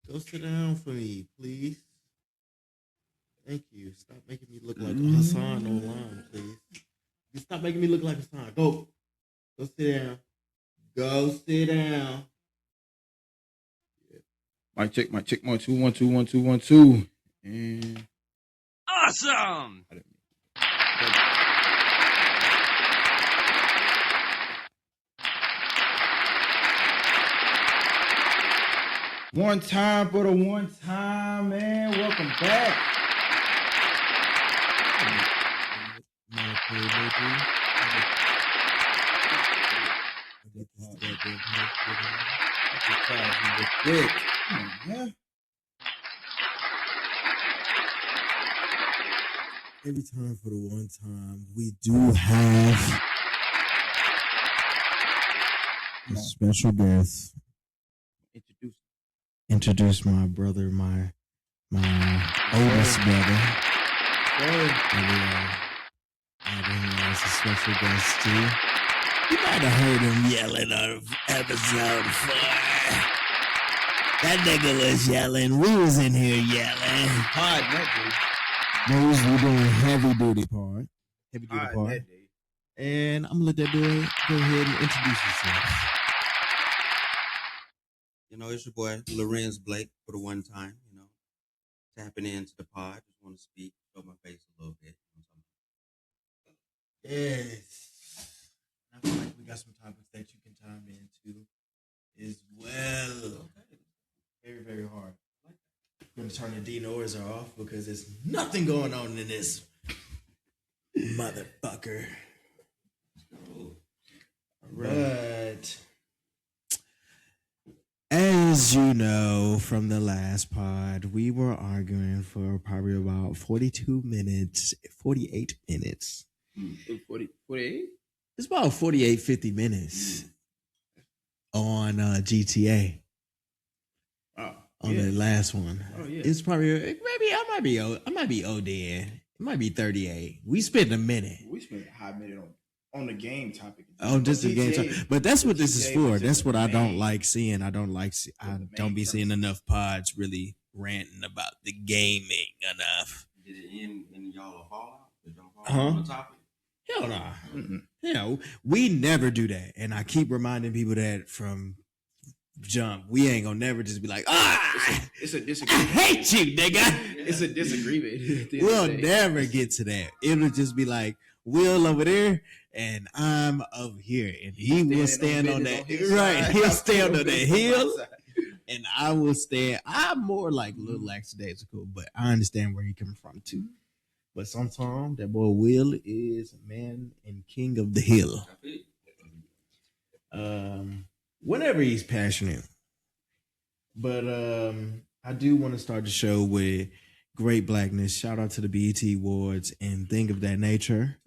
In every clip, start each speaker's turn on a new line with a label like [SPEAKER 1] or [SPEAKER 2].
[SPEAKER 1] Go sit down for me, please. Thank you. Stop making me look like Hassan online, please. You stop making me look like Hassan. Go. Go sit down. Go sit down.
[SPEAKER 2] Mic check, 1 2 1 2 1 2 1 2. And
[SPEAKER 3] Awesome!
[SPEAKER 2] one time for the one time, man. Welcome back.
[SPEAKER 1] Every time for the one time, we do have a special guest. Introduce my brother, my oldest brother. Adding him as a special guest too. You might have heard him yelling on episode 4. That nigga was yelling. We was in here yelling.
[SPEAKER 2] Hard that day.
[SPEAKER 1] No, we doing heavy duty part. Heavy duty
[SPEAKER 2] Hard
[SPEAKER 1] part.
[SPEAKER 2] that day.
[SPEAKER 1] And I'm gonna let that boy go ahead and introduce himself.
[SPEAKER 4] You know, it's your boy Lorenz Blake for the one time, you know, tapping into the pod. Just want to speak, show my face a little bit.
[SPEAKER 1] Yes. I feel like we got some topics that you can chime into as well. Okay. Very, very hard. I'm gonna turn the denoiser off because there's nothing going on in this motherfucker. But as you know from the last pod, we were arguing for probably about 42 minutes, 48 minutes.
[SPEAKER 2] 48?
[SPEAKER 1] It's about 48, 50 minutes on GTA.
[SPEAKER 2] Oh,
[SPEAKER 1] on the last one.
[SPEAKER 2] Oh yeah.
[SPEAKER 1] It's probably maybe I might be OD. It might be 38. We spent a minute.
[SPEAKER 2] We spent a hot minute on the game topic.
[SPEAKER 1] Oh, just the game topic. But that's what this is for. That's what I don't
[SPEAKER 2] main.
[SPEAKER 1] like seeing. I don't be seeing enough pods really ranting about the gaming enough.
[SPEAKER 4] Did it end in y'all a fallout? Did y'all fall
[SPEAKER 1] Huh?
[SPEAKER 4] on the topic?
[SPEAKER 1] Hell no. Hell, we never do that. And I keep reminding people that from jump. We ain't gonna never just be like,
[SPEAKER 2] It's a
[SPEAKER 1] I
[SPEAKER 2] disagreement.
[SPEAKER 1] hate you, nigga.
[SPEAKER 2] It's a disagreement.
[SPEAKER 1] We'll never get to that. It'll just be like Will over there and I'm over here, and he will stand on that. Right, he'll stand on that hill, and I will stand. I'm more like a little lackadaisical, but I understand where you're coming from too. But sometimes that boy Will is man and king of the hill. Whenever he's passionate. But I do want to start the show with great blackness. Shout out to the BET Awards and things of that nature.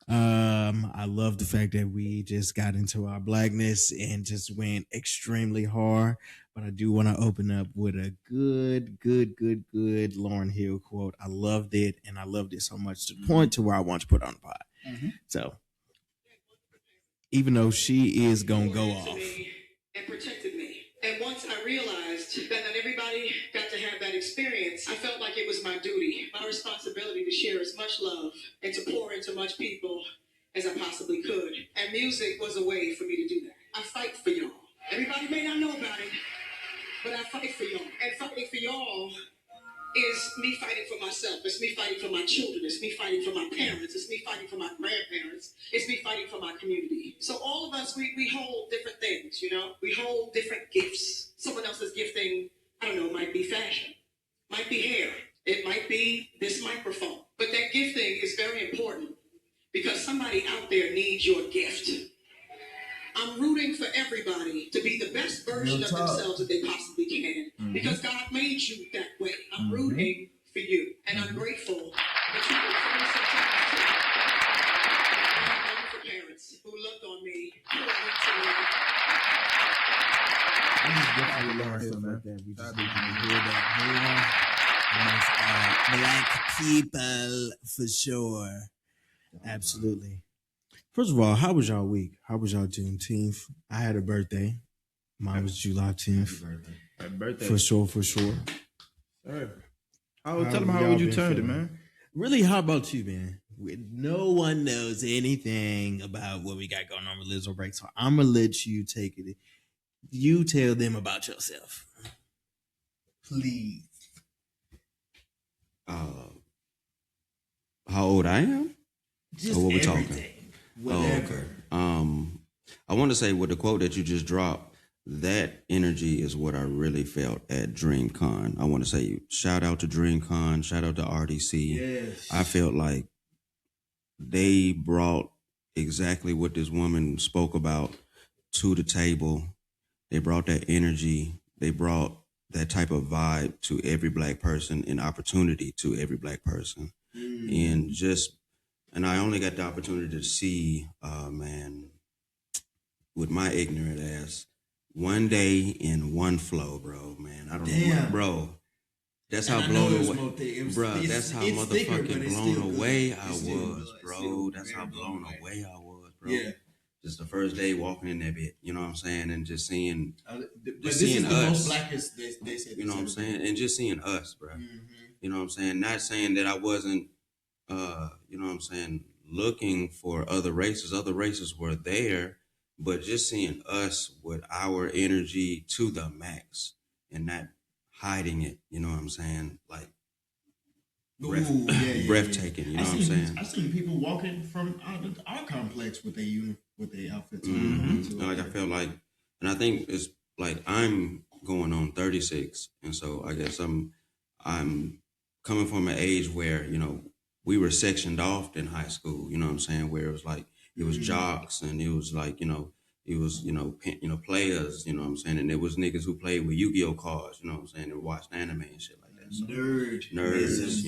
[SPEAKER 1] I love the fact that we just got into our blackness and just went extremely hard. But I do want to open up with a good Lauryn Hill quote. I loved it, and I loved it so much to the point to where I want to put it on the pod. So, even though she is gonna go off.
[SPEAKER 5] And protected me. And once I realized that not everybody got to have that experience, I felt like it was my duty, my responsibility to share as much love and to pour into much people as I possibly could. And music was a way for me to do that. I fight for y'all. Everybody may not know about it, but I fight for y'all. And fighting for y'all is me fighting for myself. It's me fighting for my children. It's me fighting for my parents. It's me fighting for my grandparents. It's me fighting for my community. So all of us, we hold different things, you know? We hold different gifts. Someone else's gifting, I don't know, might be fashion, might be hair. It might be this microphone. But that gifting is very important because somebody out there needs your gift. I'm rooting for everybody to be the best version of themselves that they possibly can. Because God made you that way. I'm rooting for you. And I'm grateful that you will find some time to. And I'm for parents who looked on me, who are into me.
[SPEAKER 1] We just need to hear that more amongst black people for sure. Absolutely. First of all, how was y'all week? How was y'all Juneteenth? I had a birthday. Mine was July 10th.
[SPEAKER 2] Happy birthday.
[SPEAKER 1] For sure.
[SPEAKER 2] Sir.
[SPEAKER 1] How
[SPEAKER 2] Tell them how
[SPEAKER 1] y'all
[SPEAKER 2] old you
[SPEAKER 1] been
[SPEAKER 2] turned it,
[SPEAKER 1] feeling?
[SPEAKER 2] man.
[SPEAKER 1] Really, how about you, man? No one knows anything about what we got going on with Lizzo Break, so I'm gonna let you take it. You tell them about yourself, please.
[SPEAKER 4] How old I am?
[SPEAKER 1] Just
[SPEAKER 4] Or what we talking?
[SPEAKER 1] everything, whatever.
[SPEAKER 4] I want to say with the quote that you just dropped, that energy is what I really felt at DreamCon. I want to say shout out to DreamCon, shout out to RDC.
[SPEAKER 1] Yes.
[SPEAKER 4] I felt like they brought exactly what this woman spoke about to the table. They brought that energy. They brought that type of vibe to every black person and opportunity to every black person. And I only got the opportunity to see, man, with my ignorant ass, one day in one flow, bro, man. I don't know, bro. That's how blown away, bro. That's how motherfucking blown away I was, bro. That's how blown away I was, bro.
[SPEAKER 1] Yeah.
[SPEAKER 4] Just the first day walking in that bit, you know what I'm saying, and just seeing,
[SPEAKER 1] But
[SPEAKER 4] just
[SPEAKER 1] this
[SPEAKER 4] seeing
[SPEAKER 1] is the
[SPEAKER 4] us.
[SPEAKER 1] most blackest they said.
[SPEAKER 4] You know what I'm saying, and just seeing us, bro.
[SPEAKER 1] Mm-hmm.
[SPEAKER 4] You know what I'm saying. Not saying that I wasn't, you know what I'm saying, looking for other races. Other races were there, but just seeing us with our energy to the max and not hiding it. You know what I'm saying, like breathtaking. You know what I'm saying.
[SPEAKER 2] I seen people walking from our complex with their outfits.
[SPEAKER 4] Mm-hmm. Like I felt like, and I think it's like I'm going on 36, and so I guess I'm coming from an age where, you know, we were sectioned off in high school. You know what I'm saying, where it was like it was jocks and it was like, you know, it was, you know, players. You know what I'm saying, and there was niggas who played with Yu-Gi-Oh cards. You know what I'm saying, and watched anime and shit like that. So, nerds, you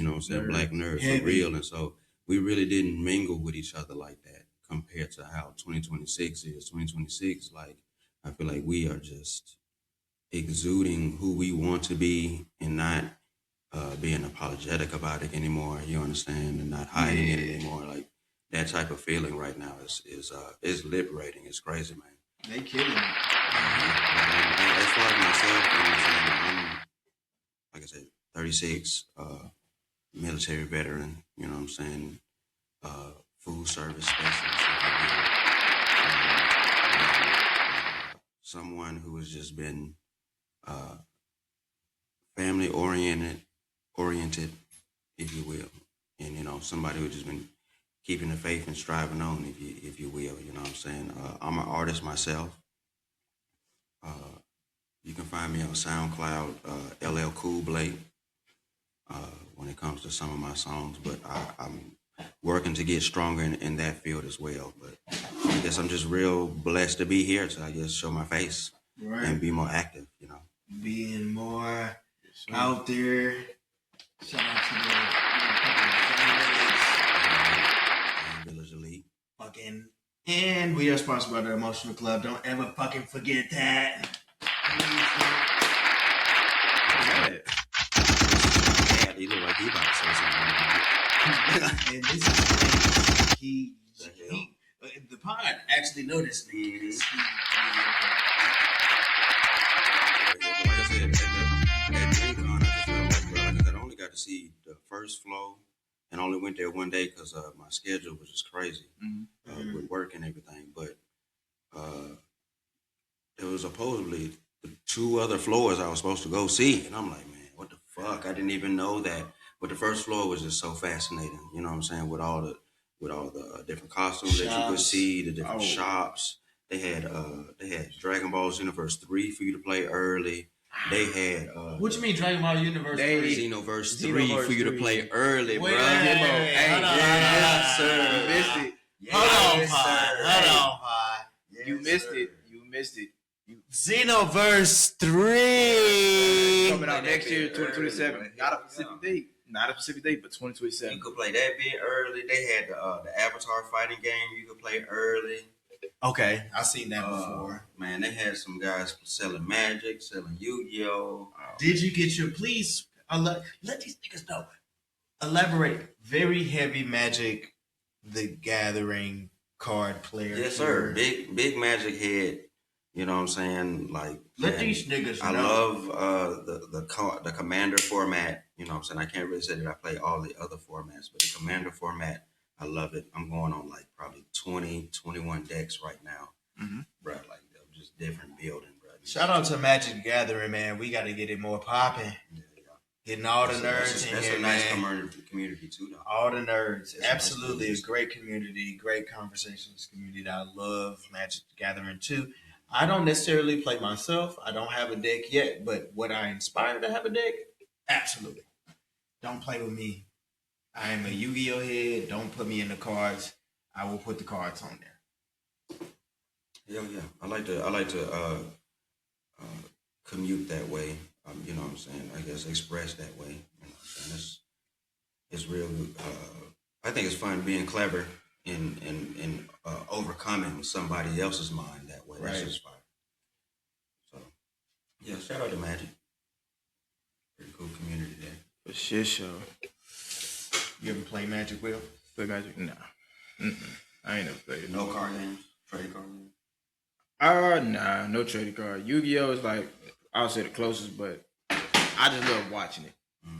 [SPEAKER 4] know what I'm saying, black nerds for real. And so we really didn't mingle with each other like that compared to how 2026 is. 2026, like, I feel like we are just exuding who we want to be and not being apologetic about it anymore. You understand, and not hiding it anymore. Like that type of feeling right now is liberating. It's crazy, man.
[SPEAKER 2] They killing it.
[SPEAKER 4] As far as myself, you know what I'm saying, I'm, like I said, 36, military veteran. You know what I'm saying, food service specialist. Someone who has just been family oriented, if you will, and you know, somebody who's just been keeping the faith and striving on, if you will. You know what I'm saying. I'm an artist myself. You can find me on SoundCloud, LL Cool Blake. When it comes to some of my songs, but I'm working to get stronger in that field as well. But I guess I'm just real blessed to be here to, I guess, show my face and be more active, you know.
[SPEAKER 1] Being more out there. Shout out to the
[SPEAKER 4] Village Elite.
[SPEAKER 1] fucking. And we are sponsored by the Emotional Club. Don't ever fucking forget that.
[SPEAKER 4] Yeah, he look like he about to say something.
[SPEAKER 1] And this is he the pod actually noticed me.
[SPEAKER 4] Like I said, at DreamCon, I just felt like, bro, like I said, I only got to see the first flow and only went there one day because my schedule was just crazy with work and everything. But there was supposedly 2 other floors I was supposed to go see, and I'm like, man, what the fuck? I didn't even know that. But the first floor was just so fascinating. You know what I'm saying? With all the different costumes that you could see, the different shops. They had Dragon Ball Xenoverse 3 for you to play early. They had
[SPEAKER 1] What you mean Dragon Ball Universe 3?
[SPEAKER 4] Xenoverse 3 for you to play early, bro.
[SPEAKER 1] Yes,
[SPEAKER 2] sir. You missed it.
[SPEAKER 1] Hold on, Pod.
[SPEAKER 2] You missed it. You missed it.
[SPEAKER 1] Xenoverse 3
[SPEAKER 2] Coming out next year, 2027. Not a specific date, but 2027.
[SPEAKER 4] You could play that bit early. They had the Avatar fighting game you could play early.
[SPEAKER 1] Okay, I've seen that before.
[SPEAKER 4] Man, they had some guys selling Magic, selling Yu-Gi-Oh.
[SPEAKER 1] Did you get your, please, let these niggas know. Elaborate. Very heavy Magic the Gathering card player.
[SPEAKER 4] Yes, sir. Big Magic head. You know what I'm saying? Like,
[SPEAKER 1] Let
[SPEAKER 4] and
[SPEAKER 1] these niggas
[SPEAKER 4] I
[SPEAKER 1] know.
[SPEAKER 4] love the commander format. You know what I'm saying? I can't really say that I play all the other formats, but the commander format, I love it. I'm going on like probably 20, 21 decks right now, bro. Like just different building, bro.
[SPEAKER 1] Shout out to Magic the Gathering, man. We got to get it more popping.
[SPEAKER 4] Yeah.
[SPEAKER 1] Getting all the nerds in
[SPEAKER 4] That's
[SPEAKER 1] here,
[SPEAKER 4] a nice
[SPEAKER 1] man.
[SPEAKER 4] community too, though.
[SPEAKER 1] All the nerds.
[SPEAKER 4] It's
[SPEAKER 1] Absolutely a
[SPEAKER 4] nice.
[SPEAKER 1] great community, great conversations community that I love. Magic the Gathering too. I don't necessarily play myself. I don't have a deck yet, but would I inspire to have a deck? Absolutely. Don't play with me. I am a Yu-Gi-Oh head. Don't put me in the cards. I will put the cards on there.
[SPEAKER 4] Yeah. I like to commute that way. You know what I'm saying? I guess express that way. You know what I'm saying? It's real. I think it's fun being clever in overcoming somebody else's mind that way. That's
[SPEAKER 1] Right.
[SPEAKER 4] just fun. So, yeah, shout out to Magic. Pretty cool community there.
[SPEAKER 2] For shit show.
[SPEAKER 1] You ever play Magic, Will?
[SPEAKER 2] Play Magic? Nah. I ain't never played it.
[SPEAKER 4] No card games, trading card games.
[SPEAKER 2] Nah, no trading card. Yu-Gi-Oh is like, I would say the closest, but I just love watching it.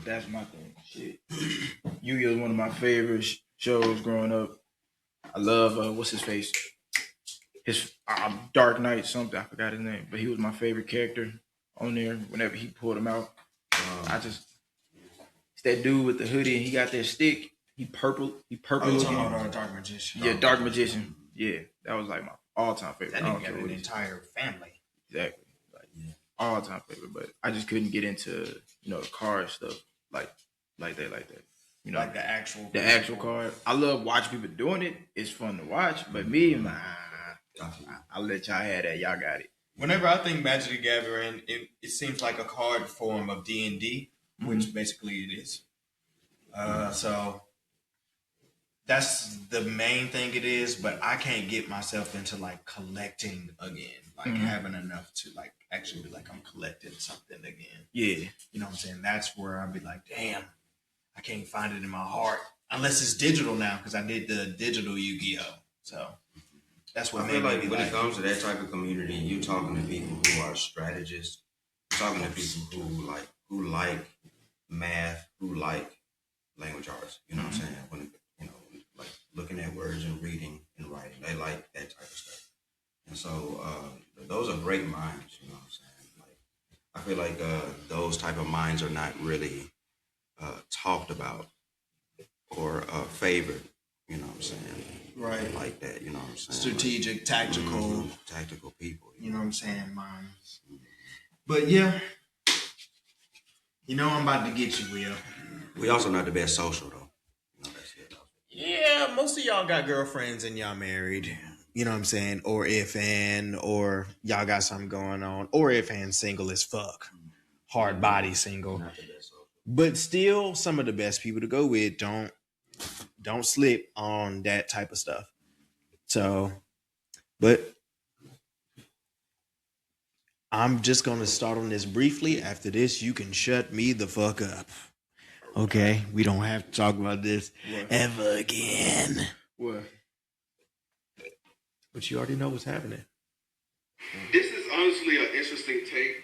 [SPEAKER 2] That's my thing. Shit. Yu-Gi-Oh is one of my favorite shows growing up. I love, what's his face? His Dark Knight something. I forgot his name, but he was my favorite character on there whenever he pulled him out. It's that dude with the hoodie and he got that stick. He purple.
[SPEAKER 1] Oh,
[SPEAKER 2] looking.
[SPEAKER 1] talking about Dark Magician.
[SPEAKER 2] Yeah, Dark Magician. Yeah, that was like my all-time favorite.
[SPEAKER 1] That
[SPEAKER 2] I don't
[SPEAKER 1] nigga
[SPEAKER 2] care
[SPEAKER 1] got
[SPEAKER 2] what
[SPEAKER 1] an
[SPEAKER 2] he said.
[SPEAKER 1] entire family.
[SPEAKER 2] Exactly. Like all-time favorite, but I just couldn't get into the card stuff like that. You know,
[SPEAKER 1] Like the actual
[SPEAKER 2] card. I love watching people doing it. It's fun to watch, but me, I'll let y'all have that. Y'all got it.
[SPEAKER 1] Whenever I think Magic the Gathering, it seems like a card form of D&D, which basically it is. So that's the main thing it is, but I can't get myself into like collecting again, like having enough to like actually be like I'm collecting something again.
[SPEAKER 2] Yeah.
[SPEAKER 1] You know what I'm saying? That's where I'd be like, damn, I can't find it in my heart unless it's digital now because I did the digital Yu-Gi-Oh. So that's what
[SPEAKER 4] I feel
[SPEAKER 1] made
[SPEAKER 4] like
[SPEAKER 1] me
[SPEAKER 4] when
[SPEAKER 1] like
[SPEAKER 4] it comes to that type of community, you talking to people who are strategists, you're talking to people who like math, who like language arts. You know what I'm saying? When like looking at words and reading and writing, they like that type of stuff. And so those are great minds. You know what I'm saying? Like I feel like those type of minds are not really talked about or favored. You know what I'm saying?
[SPEAKER 1] Right.
[SPEAKER 4] Like that. You know what I'm saying?
[SPEAKER 1] strategic, tactical.
[SPEAKER 4] Tactical people.
[SPEAKER 1] You know what I'm saying, minds. But yeah, I'm about to get you, Will.
[SPEAKER 4] We also not the best social though. That's it.
[SPEAKER 1] Yeah, most of y'all got girlfriends and y'all married. You know what I'm saying? Or or y'all got something going on. Or single as fuck. Hard body single.
[SPEAKER 4] Not the best social.
[SPEAKER 1] But still, some of the best people to go with don't slip on that type of stuff. So, but I'm just going to start on this briefly. After this, you can shut me the fuck up. Okay? We don't have to talk about this ever again.
[SPEAKER 2] What?
[SPEAKER 1] But you already know what's happening.
[SPEAKER 6] This is honestly an interesting take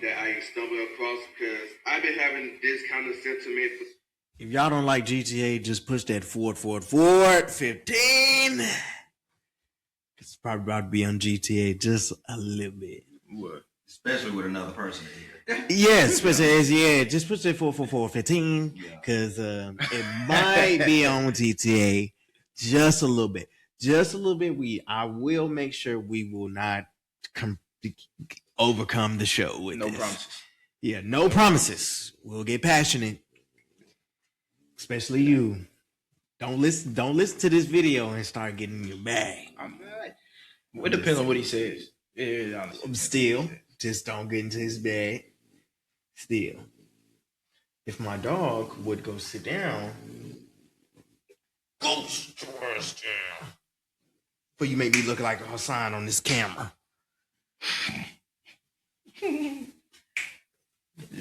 [SPEAKER 6] that I stumbled across because I've been having this kind of sentiment.
[SPEAKER 1] If y'all don't like GTA, just push that forward 15. It's probably about to be on GTA just a little bit.
[SPEAKER 2] What?
[SPEAKER 4] Especially with another person here.
[SPEAKER 1] Yes, just push that 44415 because it might be on GTA just a little bit. Just a little bit. I will make sure we will not overcome the show with
[SPEAKER 2] No
[SPEAKER 1] this.
[SPEAKER 2] promises.
[SPEAKER 1] Yeah, no promises. We'll get passionate. Especially you. Don't listen to this video and start getting in your bag.
[SPEAKER 2] It depends on what he says. Yeah, honestly.
[SPEAKER 1] Still, just don't get into his bag. Still. If my dog would go sit down, go sit down. But you make me look like a Hassan on this camera.
[SPEAKER 2] Just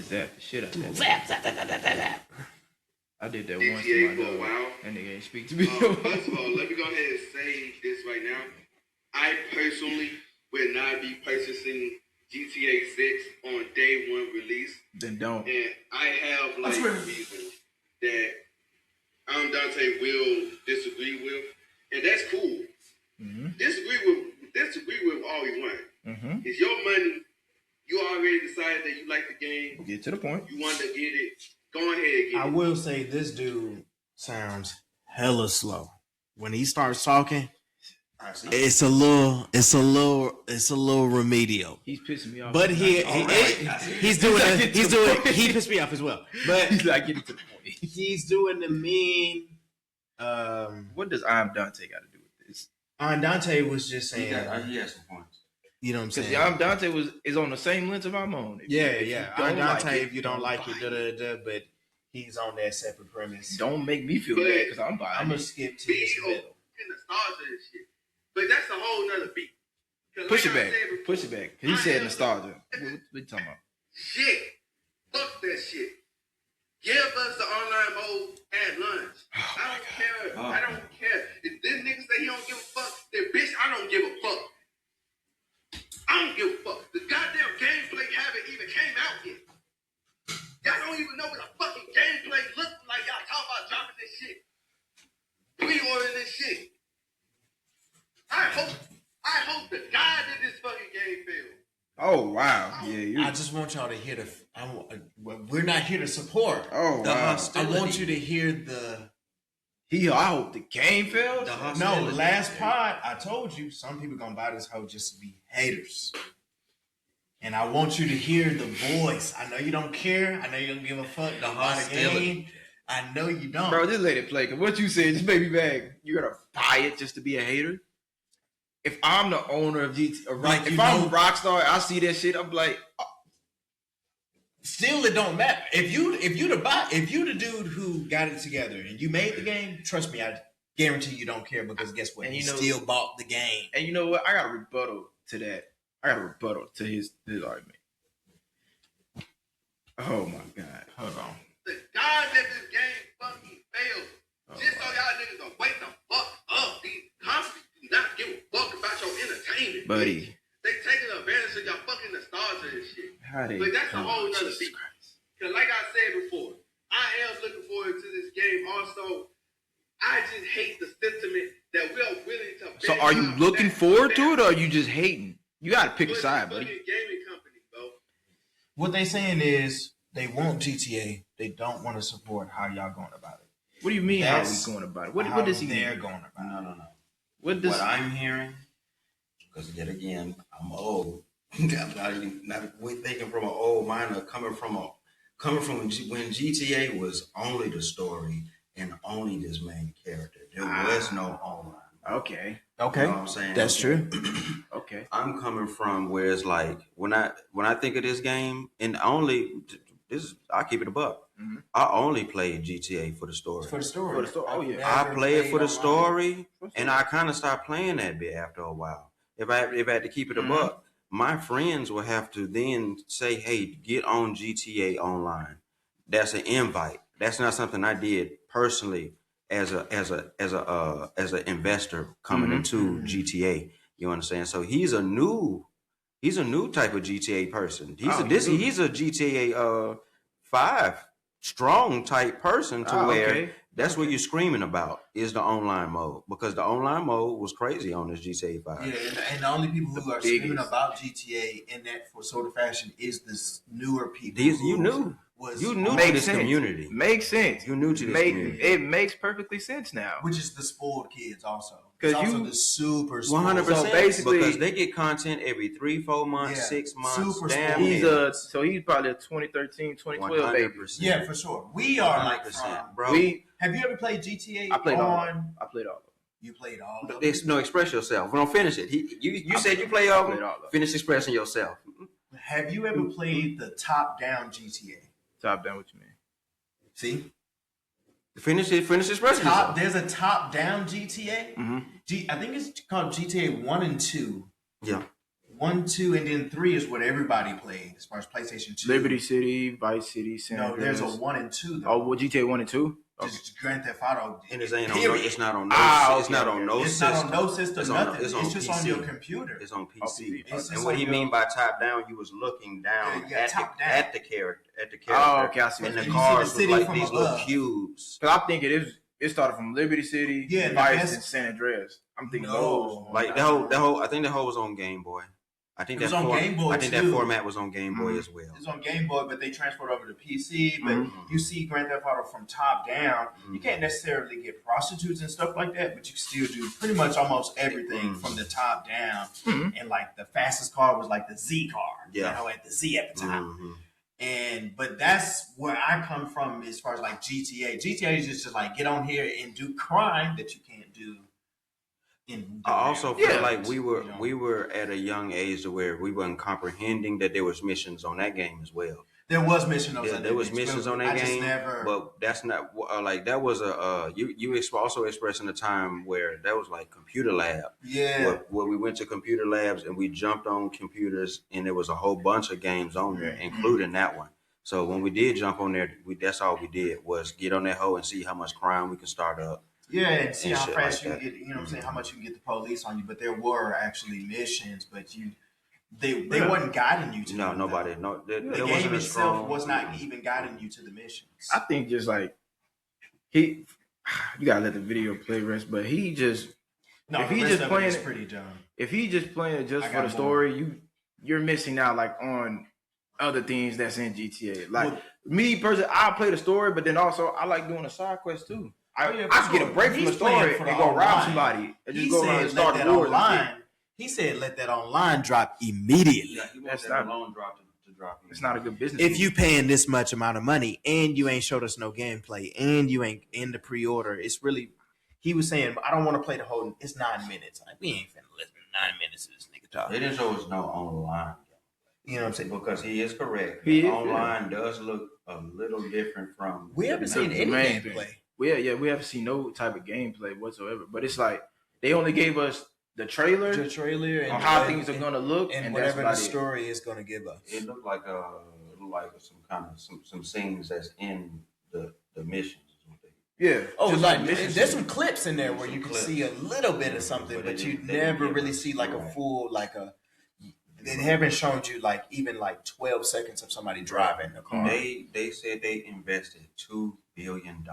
[SPEAKER 2] zap the shit out of that. I did that once to
[SPEAKER 6] GTA
[SPEAKER 2] my
[SPEAKER 6] for a
[SPEAKER 2] dog.
[SPEAKER 6] while.
[SPEAKER 2] That nigga ain't speak to me.
[SPEAKER 6] First of all, let me go ahead and say this right now. I personally will not be purchasing GTA 6 on day one release.
[SPEAKER 2] Then don't.
[SPEAKER 6] And I have like
[SPEAKER 1] swear.
[SPEAKER 6] reasons that Dante will disagree with, and that's cool. Disagree with all you want. It's your money. You already decided that you like the game.
[SPEAKER 2] Get to the point.
[SPEAKER 6] You want to get it. Go ahead and get
[SPEAKER 1] I
[SPEAKER 6] it.
[SPEAKER 1] will say this dude sounds hella slow. When he starts talking, it's a little remedial.
[SPEAKER 2] He's pissing me off.
[SPEAKER 1] But he pissed me off as well. But
[SPEAKER 2] he's like getting to the point.
[SPEAKER 1] he's doing the mean.
[SPEAKER 2] What does I'm Dante got to do with this?
[SPEAKER 1] Dante was just saying,
[SPEAKER 4] He has some points.
[SPEAKER 1] you know what I'm
[SPEAKER 2] Because
[SPEAKER 1] saying?
[SPEAKER 2] I'm Dante is on the same length of I'm on.
[SPEAKER 1] Yeah.
[SPEAKER 2] don't
[SPEAKER 1] Dante,
[SPEAKER 2] like
[SPEAKER 1] if you don't like it, but he's on that separate premise.
[SPEAKER 2] Don't make me feel bad because I'm buying
[SPEAKER 1] I'm gonna
[SPEAKER 2] it.
[SPEAKER 1] skip to
[SPEAKER 6] Be
[SPEAKER 1] this
[SPEAKER 6] in
[SPEAKER 1] middle.
[SPEAKER 6] the stars of this shit. But that's a whole nother beat. 'Cause
[SPEAKER 2] Push it
[SPEAKER 6] like I
[SPEAKER 2] back.
[SPEAKER 6] said before,
[SPEAKER 2] Push it back. He
[SPEAKER 6] I
[SPEAKER 2] said
[SPEAKER 6] am-
[SPEAKER 2] nostalgia. What you talking about?
[SPEAKER 6] Shit. Fuck that shit. Give us the online mode at lunch.
[SPEAKER 2] Oh,
[SPEAKER 6] I don't care.
[SPEAKER 4] Oh.
[SPEAKER 6] I don't care. If this nigga say he don't give a fuck, then bitch, I don't give a fuck. I don't give a fuck. The goddamn gameplay haven't even came out yet. Y'all don't even know what a fucking gameplay looks like. Y'all talk about dropping this shit. Pre-ordering this shit. I hope to God that this fucking game fails.
[SPEAKER 2] Oh wow. Yeah. You,
[SPEAKER 1] I just want y'all to hear we're not here to support.
[SPEAKER 2] oh
[SPEAKER 4] The
[SPEAKER 2] wow.
[SPEAKER 1] I
[SPEAKER 4] hostility.
[SPEAKER 1] want you to hear the.
[SPEAKER 2] I hope the game fails.
[SPEAKER 4] The
[SPEAKER 1] No,
[SPEAKER 4] hostility.
[SPEAKER 1] last pod, I told you some people gonna buy this hoe just to be haters. And I want you to hear the voice. I know you don't care. I know you don't give a fuck.
[SPEAKER 4] The
[SPEAKER 1] about the
[SPEAKER 4] hostility.
[SPEAKER 1] game. I know you don't.
[SPEAKER 2] Bro, just let it play. Cause what you said just made me mad. You're gonna buy it just to be a hater. If I'm the owner of GT,
[SPEAKER 1] Like,
[SPEAKER 2] if
[SPEAKER 1] you
[SPEAKER 2] I'm
[SPEAKER 1] know-
[SPEAKER 2] Rockstar, I see that shit. I'm like,
[SPEAKER 1] Still, it don't matter. If you the dude who got it together and you made the game, trust me, I guarantee you don't care because guess what?
[SPEAKER 2] And
[SPEAKER 1] You
[SPEAKER 2] you know-
[SPEAKER 1] still bought the game.
[SPEAKER 2] and you know what? I got a rebuttal to that. I got a rebuttal to his argument. Oh my god.
[SPEAKER 1] Hold on.
[SPEAKER 6] The God that this game fucking fails. Just so y'all niggas don't wake the fuck up. These companies do not give a fuck about your entertainment.
[SPEAKER 2] Buddy.
[SPEAKER 6] They taking advantage of y'all fucking nostalgia and shit.
[SPEAKER 2] How they
[SPEAKER 6] But that's a
[SPEAKER 2] come
[SPEAKER 6] whole
[SPEAKER 2] on,
[SPEAKER 6] nother
[SPEAKER 2] Jesus
[SPEAKER 6] beat.
[SPEAKER 2] Christ.
[SPEAKER 6] Because like I said before, I am looking forward to this game. Also, I just hate the sentiment that we are willing to
[SPEAKER 2] So
[SPEAKER 6] bet
[SPEAKER 2] are you
[SPEAKER 6] our
[SPEAKER 2] looking
[SPEAKER 6] backs
[SPEAKER 2] forward to
[SPEAKER 6] down
[SPEAKER 2] it or are you just hating? You gotta pick a
[SPEAKER 6] with
[SPEAKER 2] side,
[SPEAKER 6] fucking
[SPEAKER 2] buddy.
[SPEAKER 6] gaming companies, bro.
[SPEAKER 1] What they saying is they want GTA. They don't want to support how y'all going about it.
[SPEAKER 2] What do you mean
[SPEAKER 1] That's
[SPEAKER 2] how we going about it? What
[SPEAKER 1] How
[SPEAKER 2] does he
[SPEAKER 1] they're
[SPEAKER 2] mean?
[SPEAKER 1] going about it.
[SPEAKER 4] No.
[SPEAKER 2] What does
[SPEAKER 4] What I'm hearing, because yet again, I'm old. I'm not thinking from an old mind, or coming from when GTA was only the story and only this main character. There was no online.
[SPEAKER 2] okay.
[SPEAKER 1] Okay,
[SPEAKER 4] You know what I'm saying?
[SPEAKER 1] that's true.
[SPEAKER 2] Okay.
[SPEAKER 4] I'm coming from where it's like when I think of this game, and I keep it a buck.
[SPEAKER 2] Mhm.
[SPEAKER 4] I only play GTA for the story.
[SPEAKER 1] For the story.
[SPEAKER 2] For the story. Oh, yeah.
[SPEAKER 4] I
[SPEAKER 1] Never
[SPEAKER 4] play it for the
[SPEAKER 1] played
[SPEAKER 4] story,
[SPEAKER 2] For
[SPEAKER 4] and I kind of stopped playing that bit after a while. If I had to keep it a buck, my friends will have to then say, "Hey, get on GTA Online." That's an invite. That's not something I did personally as an investor coming into GTA. You understand? So he's a new type of GTA person. He's a GTA 5 strong type person to where
[SPEAKER 2] okay.
[SPEAKER 4] that's what you're screaming about is the online mode, because the online mode was crazy on this GTA 5.
[SPEAKER 1] Yeah, and the only people who are
[SPEAKER 2] biggest.
[SPEAKER 1] screaming about GTA in that for sort of fashion is this newer people.
[SPEAKER 4] You
[SPEAKER 1] who
[SPEAKER 4] knew
[SPEAKER 1] was
[SPEAKER 4] you knew to
[SPEAKER 2] Makes
[SPEAKER 4] this
[SPEAKER 2] sense.
[SPEAKER 4] community.
[SPEAKER 2] Makes sense.
[SPEAKER 4] You knew to this community.
[SPEAKER 2] It makes perfectly sense now.
[SPEAKER 1] which is the spoiled kids also.
[SPEAKER 2] 'Cause
[SPEAKER 1] It's also
[SPEAKER 2] you-
[SPEAKER 1] the super spoiled.
[SPEAKER 4] 100%.
[SPEAKER 2] So basically-
[SPEAKER 4] because they get content every 3-4 months,
[SPEAKER 1] Yeah,
[SPEAKER 4] 6 months.
[SPEAKER 1] super
[SPEAKER 4] Damn
[SPEAKER 1] spoiled.
[SPEAKER 2] He's
[SPEAKER 4] near.
[SPEAKER 2] he's probably a 2013, 2012 baby.
[SPEAKER 4] 100%.
[SPEAKER 1] Yeah, for sure. We are like
[SPEAKER 4] 100%,
[SPEAKER 1] from,
[SPEAKER 4] bro.
[SPEAKER 1] Have you ever played GTA?
[SPEAKER 2] I played all of
[SPEAKER 1] on?
[SPEAKER 2] them. I played all of them.
[SPEAKER 1] You played all of them.
[SPEAKER 4] No, express yourself. We don't finish it. You said you play
[SPEAKER 2] I
[SPEAKER 4] all
[SPEAKER 2] played
[SPEAKER 4] of them.
[SPEAKER 2] all of them.
[SPEAKER 4] Finish expressing yourself.
[SPEAKER 1] Have you ever played the top-down GTA?
[SPEAKER 2] Top down, what you mean?
[SPEAKER 1] See,
[SPEAKER 4] Finish expressing yourself.
[SPEAKER 1] there's a top-down GTA.
[SPEAKER 2] Mhm.
[SPEAKER 1] I think it's called GTA 1 and 2.
[SPEAKER 4] Yeah.
[SPEAKER 1] 1, 2, and then 3 is what everybody played as far as PlayStation 2.
[SPEAKER 2] Liberty City, Vice City, San
[SPEAKER 1] No, there's a
[SPEAKER 2] Andreas.
[SPEAKER 1] 1 and 2 though.
[SPEAKER 2] Oh, well, GTA 1 and 2?
[SPEAKER 7] Just Grand Theft Auto.
[SPEAKER 4] And it's ain't on.
[SPEAKER 7] Period.
[SPEAKER 4] It's not on no.
[SPEAKER 2] Ah,
[SPEAKER 4] It's
[SPEAKER 2] okay,
[SPEAKER 4] not on
[SPEAKER 2] okay.
[SPEAKER 4] no
[SPEAKER 7] It's
[SPEAKER 4] system.
[SPEAKER 7] not on no system.
[SPEAKER 4] It's
[SPEAKER 7] Nothing.
[SPEAKER 4] on- it's on
[SPEAKER 7] It's just on
[SPEAKER 4] PC.
[SPEAKER 7] your computer.
[SPEAKER 4] It's on PC.
[SPEAKER 2] PC.
[SPEAKER 7] It's just
[SPEAKER 4] And what
[SPEAKER 7] on
[SPEAKER 4] he
[SPEAKER 7] your-
[SPEAKER 4] mean by top down, you was looking down
[SPEAKER 7] Yeah,
[SPEAKER 4] at
[SPEAKER 7] top
[SPEAKER 4] the
[SPEAKER 7] down.
[SPEAKER 4] at the character
[SPEAKER 2] Oh, okay, I see
[SPEAKER 4] and
[SPEAKER 2] what
[SPEAKER 4] the
[SPEAKER 2] you
[SPEAKER 7] mean.
[SPEAKER 4] cars
[SPEAKER 7] You
[SPEAKER 4] was
[SPEAKER 7] see the city
[SPEAKER 4] like
[SPEAKER 7] from
[SPEAKER 4] these little
[SPEAKER 7] above.
[SPEAKER 4] cubes.
[SPEAKER 2] Cause I'm thinking it started from Liberty City,
[SPEAKER 7] Yeah, and the
[SPEAKER 2] Vice,
[SPEAKER 7] best-
[SPEAKER 2] and San Andreas. I'm thinking
[SPEAKER 7] No.
[SPEAKER 2] those.
[SPEAKER 4] Like the whole. I think the whole was on Game Boy. I think
[SPEAKER 7] It was
[SPEAKER 4] that
[SPEAKER 7] on Game Boy,
[SPEAKER 4] I think
[SPEAKER 7] too.
[SPEAKER 4] that format was on Game Boy
[SPEAKER 2] Mhm.
[SPEAKER 4] as well.
[SPEAKER 7] It's on Game Boy, but they transferred over to PC. But
[SPEAKER 4] Mhm.
[SPEAKER 7] you see Grand Theft Auto from top down. You
[SPEAKER 4] Mhm.
[SPEAKER 7] can't necessarily get prostitutes and stuff like that, but you can still do pretty much almost everything
[SPEAKER 4] Mhm.
[SPEAKER 7] from the top down.
[SPEAKER 2] Mhm.
[SPEAKER 7] And like the fastest car was like the Z car.
[SPEAKER 4] Yeah.
[SPEAKER 7] You know, at the Z at the time.
[SPEAKER 4] Mhm.
[SPEAKER 7] But that's where I come from as far as like GTA. GTA is just like get on here and do crime that you can't do in.
[SPEAKER 4] I also feel
[SPEAKER 2] Yeah.
[SPEAKER 4] like we were
[SPEAKER 7] You know.
[SPEAKER 4] we were at a young age to where we wasn't comprehending that there was missions on that game as well.
[SPEAKER 7] There was missions on
[SPEAKER 4] Yeah,
[SPEAKER 7] that.
[SPEAKER 4] there was
[SPEAKER 7] bitch,
[SPEAKER 4] missions
[SPEAKER 7] but
[SPEAKER 4] on that
[SPEAKER 7] I just
[SPEAKER 4] game,
[SPEAKER 7] never.
[SPEAKER 4] but that's not like that was a also expressing a time where that was like computer lab.
[SPEAKER 7] yeah.
[SPEAKER 4] Where we went to computer labs and we jumped on computers and there was a whole bunch of games on there, including that one. So when we did jump on there, that's all we did was get on that hoe and see how much crime we can start up.
[SPEAKER 7] Yeah, and see
[SPEAKER 4] and
[SPEAKER 7] how
[SPEAKER 4] shit
[SPEAKER 7] fast
[SPEAKER 4] like
[SPEAKER 7] you
[SPEAKER 4] that.
[SPEAKER 7] get. You know what I'm saying? How much you can get the police on you. But there were actually missions, but they
[SPEAKER 2] Yeah.
[SPEAKER 7] wasn't guiding you to.
[SPEAKER 4] No,
[SPEAKER 7] them,
[SPEAKER 4] nobody.
[SPEAKER 7] though.
[SPEAKER 4] No, there
[SPEAKER 7] The
[SPEAKER 4] wasn't
[SPEAKER 7] game
[SPEAKER 4] a
[SPEAKER 7] itself
[SPEAKER 4] strong.
[SPEAKER 7] was not even guiding you to the missions.
[SPEAKER 2] I think just like you gotta let the video play rest, but he just
[SPEAKER 7] No,
[SPEAKER 2] if
[SPEAKER 7] the
[SPEAKER 2] he
[SPEAKER 7] rest
[SPEAKER 2] just
[SPEAKER 7] of it
[SPEAKER 2] playing
[SPEAKER 7] is
[SPEAKER 2] it-
[SPEAKER 7] pretty dumb.
[SPEAKER 2] if he just playing it just
[SPEAKER 7] I
[SPEAKER 2] for
[SPEAKER 7] got
[SPEAKER 2] the story, you're missing out like on other things that's in GTA. Like
[SPEAKER 7] Well-
[SPEAKER 2] me personally, I play the story, but then also I like doing the side quest too. I
[SPEAKER 7] yeah,
[SPEAKER 2] I
[SPEAKER 7] for
[SPEAKER 2] get a
[SPEAKER 7] sure.
[SPEAKER 2] break from the
[SPEAKER 7] He's playing
[SPEAKER 2] story
[SPEAKER 7] for
[SPEAKER 2] and
[SPEAKER 7] the
[SPEAKER 2] go rob
[SPEAKER 7] online.
[SPEAKER 2] somebody and just
[SPEAKER 7] He
[SPEAKER 2] go around
[SPEAKER 7] said
[SPEAKER 2] and start
[SPEAKER 7] let that
[SPEAKER 2] wars. and shit.
[SPEAKER 7] online. He said let that online drop immediately.
[SPEAKER 4] Yeah, he
[SPEAKER 2] That's
[SPEAKER 4] wants that
[SPEAKER 2] not-
[SPEAKER 4] alone drop to drop.
[SPEAKER 2] It's not a good business.
[SPEAKER 1] If
[SPEAKER 2] move.
[SPEAKER 1] you paying this much amount of money and you ain't showed us no gameplay and you ain't in the pre-order, it's really. He was saying, I don't want to play the whole. It's 9 minutes. Like, we ain't finna listen to 9 minutes of this nigga talk.
[SPEAKER 4] They didn't show us no online.
[SPEAKER 1] You know what I'm saying?
[SPEAKER 4] Because he is correct.
[SPEAKER 2] He
[SPEAKER 4] The
[SPEAKER 2] is,
[SPEAKER 4] online does look a little different from.
[SPEAKER 1] We haven't seen
[SPEAKER 2] the
[SPEAKER 1] any
[SPEAKER 2] main
[SPEAKER 1] gameplay.
[SPEAKER 2] we haven't seen no type of gameplay whatsoever. But it's like they only gave us the trailer
[SPEAKER 1] The trailer and
[SPEAKER 2] on how things are gonna look,
[SPEAKER 1] and
[SPEAKER 2] and that's
[SPEAKER 1] whatever
[SPEAKER 2] about
[SPEAKER 1] the
[SPEAKER 2] it.
[SPEAKER 1] story is going to give us.
[SPEAKER 4] It looked like some kind of some scenes that's in the missions. is what they-
[SPEAKER 2] Yeah.
[SPEAKER 1] Oh,
[SPEAKER 2] just
[SPEAKER 1] like
[SPEAKER 2] missions.
[SPEAKER 1] there's some clips in there where
[SPEAKER 4] Some
[SPEAKER 1] you can
[SPEAKER 4] clips.
[SPEAKER 1] see a little bit of something,
[SPEAKER 4] But
[SPEAKER 1] but
[SPEAKER 4] they
[SPEAKER 1] you
[SPEAKER 4] didn't- they
[SPEAKER 1] never
[SPEAKER 4] didn't give
[SPEAKER 1] really
[SPEAKER 4] us-
[SPEAKER 1] see like a
[SPEAKER 4] right.
[SPEAKER 1] full like a. They haven't shown you like even like 12 seconds of somebody driving the car.
[SPEAKER 4] They said they invested $2 billion into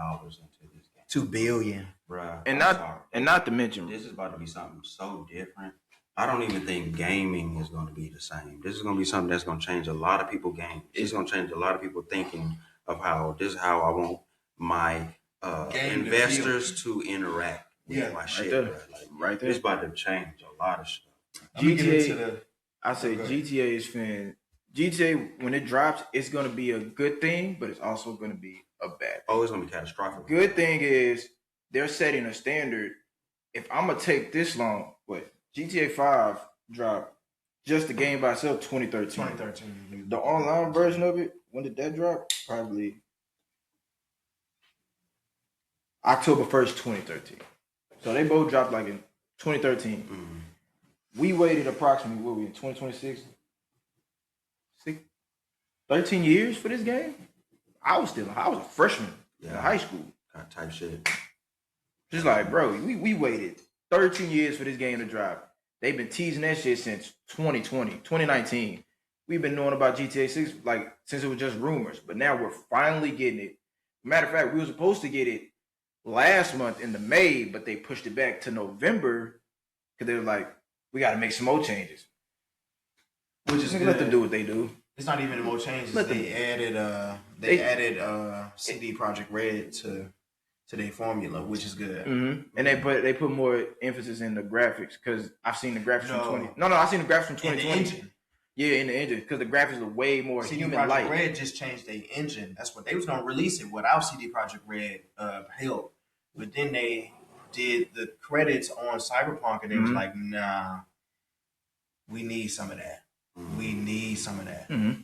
[SPEAKER 4] this game.
[SPEAKER 1] 2 billion.
[SPEAKER 4] Bruh,
[SPEAKER 2] and
[SPEAKER 4] I'm
[SPEAKER 2] not
[SPEAKER 4] sorry.
[SPEAKER 2] and not to mention
[SPEAKER 4] This is about to be something so different. I don't even think gaming is going to be the same. This is going to be something that's going to change a lot of people's games. It's going to change a lot of people thinking of how this is how I want my
[SPEAKER 7] Game to
[SPEAKER 4] investors to interact with
[SPEAKER 7] Yeah,
[SPEAKER 4] my
[SPEAKER 7] right
[SPEAKER 4] shit.
[SPEAKER 2] there.
[SPEAKER 4] Bruh. Like,
[SPEAKER 2] right there.
[SPEAKER 4] it's about to change a lot of stuff.
[SPEAKER 7] I'm gonna get
[SPEAKER 2] GTA
[SPEAKER 7] into the.
[SPEAKER 2] I say
[SPEAKER 7] Okay.
[SPEAKER 2] GTA is fin. GTA when it drops, it's gonna be a good thing, but it's also gonna be a bad thing.
[SPEAKER 4] Oh, it's going to be catastrophic.
[SPEAKER 2] Good thing is they're setting a standard. If I'm gonna take this long, what GTA 5 dropped just the game by itself 2013.
[SPEAKER 7] 2013.
[SPEAKER 2] The online version of it, when did that drop? Probably October 1st, 2013. So they both dropped like in 2013.
[SPEAKER 4] Mhm.
[SPEAKER 2] We waited approximately, what we in 2026? 13 years for this game? I was a freshman in
[SPEAKER 4] Yeah.
[SPEAKER 2] high school.
[SPEAKER 4] Kind of type shit.
[SPEAKER 2] Just like, bro, we waited 13 years for this game to drop. They've been teasing that shit since 2020, 2019. We've been knowing about GTA 6 like since it was just rumors, but now we're finally getting it. Matter of fact, we were supposed to get it last month in the May, but they pushed it back to November because they were like, we got to make some more changes.
[SPEAKER 7] Which is
[SPEAKER 2] Just
[SPEAKER 7] good.
[SPEAKER 2] let them do what they do.
[SPEAKER 7] It's not even more changes.
[SPEAKER 2] Let them-
[SPEAKER 7] They added CD Project Red to their formula, which is good.
[SPEAKER 2] And they put more emphasis in the graphics because I've seen the graphics
[SPEAKER 7] No.
[SPEAKER 2] from 20. No, I've seen the graphics from
[SPEAKER 7] In the
[SPEAKER 2] 2020.
[SPEAKER 7] engine.
[SPEAKER 2] Yeah, in the engine because the graphics are way more
[SPEAKER 7] CD
[SPEAKER 2] human
[SPEAKER 7] Project
[SPEAKER 2] like.
[SPEAKER 7] Red just changed their engine. That's what they was gonna release it without CD Project Red help. But then they did the credits on Cyberpunk and they was
[SPEAKER 2] Mhm.
[SPEAKER 7] like, nah, we need some of that. We need some of that.
[SPEAKER 2] Mhm.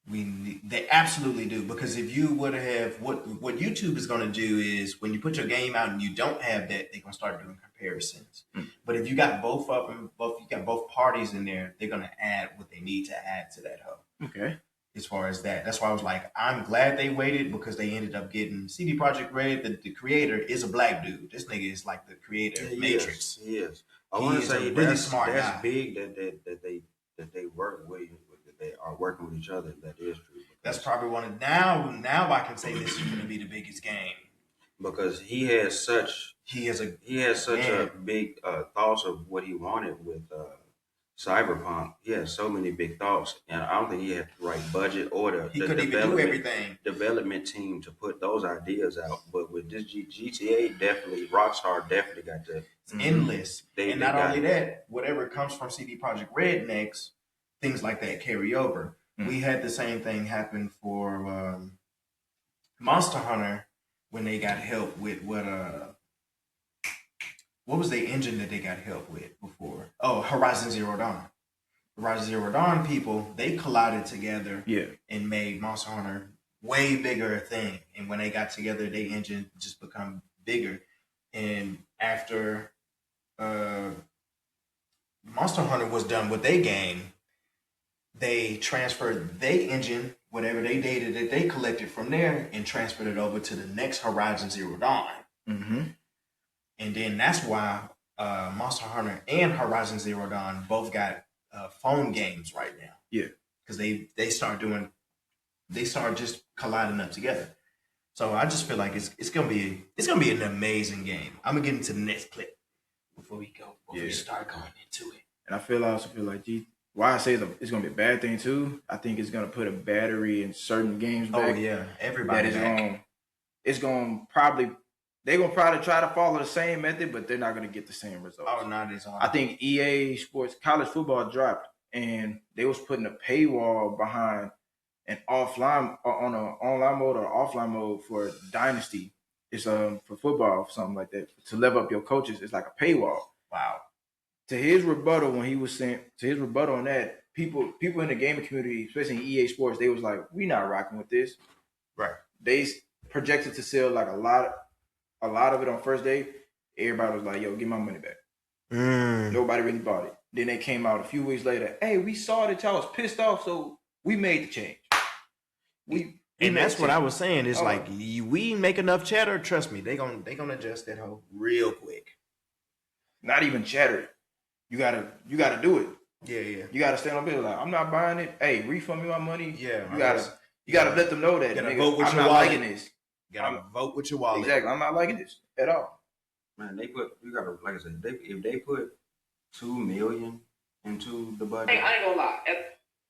[SPEAKER 7] They absolutely do, because if you would have what YouTube is going to do is when you put your game out and you don't have that, they're going to start doing comparisons. But if you got both of them, you got both parties in there, they're going to add what they need to add to that hub.
[SPEAKER 2] Okay.
[SPEAKER 7] as far as that. That's why I was like, I'm glad they waited because they ended up getting CD Projekt Red. The creator is a black dude. This nigga is like the creator of Matrix.
[SPEAKER 4] He is. I
[SPEAKER 7] He
[SPEAKER 4] want to
[SPEAKER 7] is
[SPEAKER 4] say
[SPEAKER 7] a really
[SPEAKER 4] that's,
[SPEAKER 7] smart
[SPEAKER 4] that's
[SPEAKER 7] guy.
[SPEAKER 4] big that they work with, that they are working with each other. That is true.
[SPEAKER 7] That's probably one of now I can say this is going to be the biggest game.
[SPEAKER 4] Because he has such
[SPEAKER 7] Man.
[SPEAKER 4] a big thoughts of what he wanted with Cyberpunk. He has so many big thoughts, and I don't think he had the right budget or
[SPEAKER 7] He
[SPEAKER 4] the
[SPEAKER 7] couldn't even do everything.
[SPEAKER 4] development team to put those ideas out. But with this GTA, definitely Rockstar definitely got the
[SPEAKER 7] It's endless.
[SPEAKER 4] They
[SPEAKER 7] And not
[SPEAKER 4] got
[SPEAKER 7] only
[SPEAKER 4] it.
[SPEAKER 7] that, whatever comes from CD Projekt Red next, things like that carry over. We had the same thing happen for Monster Hunter when they got help with what was the engine that they got help with before? Oh, Horizon Zero Dawn. Horizon Zero Dawn people, they collided together
[SPEAKER 2] Yeah.
[SPEAKER 7] and made Monster Hunter way bigger a thing. And when they got together, their engine just become bigger. And after Monster Hunter was done with their game, they transferred their engine, whatever they data that they collected from there, and transferred it over to the next Horizon Zero Dawn.
[SPEAKER 2] Mm-hmm.
[SPEAKER 7] And then that's why Monster Hunter and Horizon Zero Dawn both got phone games right now.
[SPEAKER 2] Yeah.
[SPEAKER 7] Because they start just colliding up together. So I just feel like it's gonna be an amazing game. I'm gonna get into the next clip before we start going into it.
[SPEAKER 2] And I also feel like why I say it's gonna be a bad thing too. I think it's gonna put a battery in certain games back.
[SPEAKER 7] Oh yeah, everybody.
[SPEAKER 2] They're gonna probably try to follow the same method, but they're not gonna get the same results.
[SPEAKER 7] Oh, not as
[SPEAKER 2] I think EA Sports college football dropped, and they was putting a paywall behind an offline on an online mode or offline mode for Dynasty. It's for football or something like that to level up your coaches. It's like a paywall.
[SPEAKER 7] Wow.
[SPEAKER 2] To his rebuttal on that, people in the gaming community, especially in EA Sports, they was like, "We not rocking with this."
[SPEAKER 7] Right.
[SPEAKER 2] They projected to sell like a lot of it on first day. Everybody was like, "Yo, give my money back." Nobody really bought it. Then they came out a few weeks later. Hey, we saw that y'all was pissed off, so we made the change.
[SPEAKER 7] And that's what I was saying. It's like we make enough cheddar. Trust me, they gonna adjust that hoe real quick.
[SPEAKER 2] Not even chatter. You gotta do it.
[SPEAKER 7] Yeah.
[SPEAKER 2] You gotta stand up there like, I'm not buying it. Hey, refund me my money.
[SPEAKER 7] Yeah.
[SPEAKER 2] You gotta let them know that.
[SPEAKER 7] You gotta
[SPEAKER 2] nigga,
[SPEAKER 7] vote with
[SPEAKER 2] I'm
[SPEAKER 7] your
[SPEAKER 2] not
[SPEAKER 7] wallet.
[SPEAKER 2] liking this.
[SPEAKER 7] You gotta vote with your wallet.
[SPEAKER 2] Exactly. I'm not liking this at all.
[SPEAKER 4] Man, you gotta, like I said, if they put $2 million into the budget.
[SPEAKER 5] Hey, I ain't gonna lie.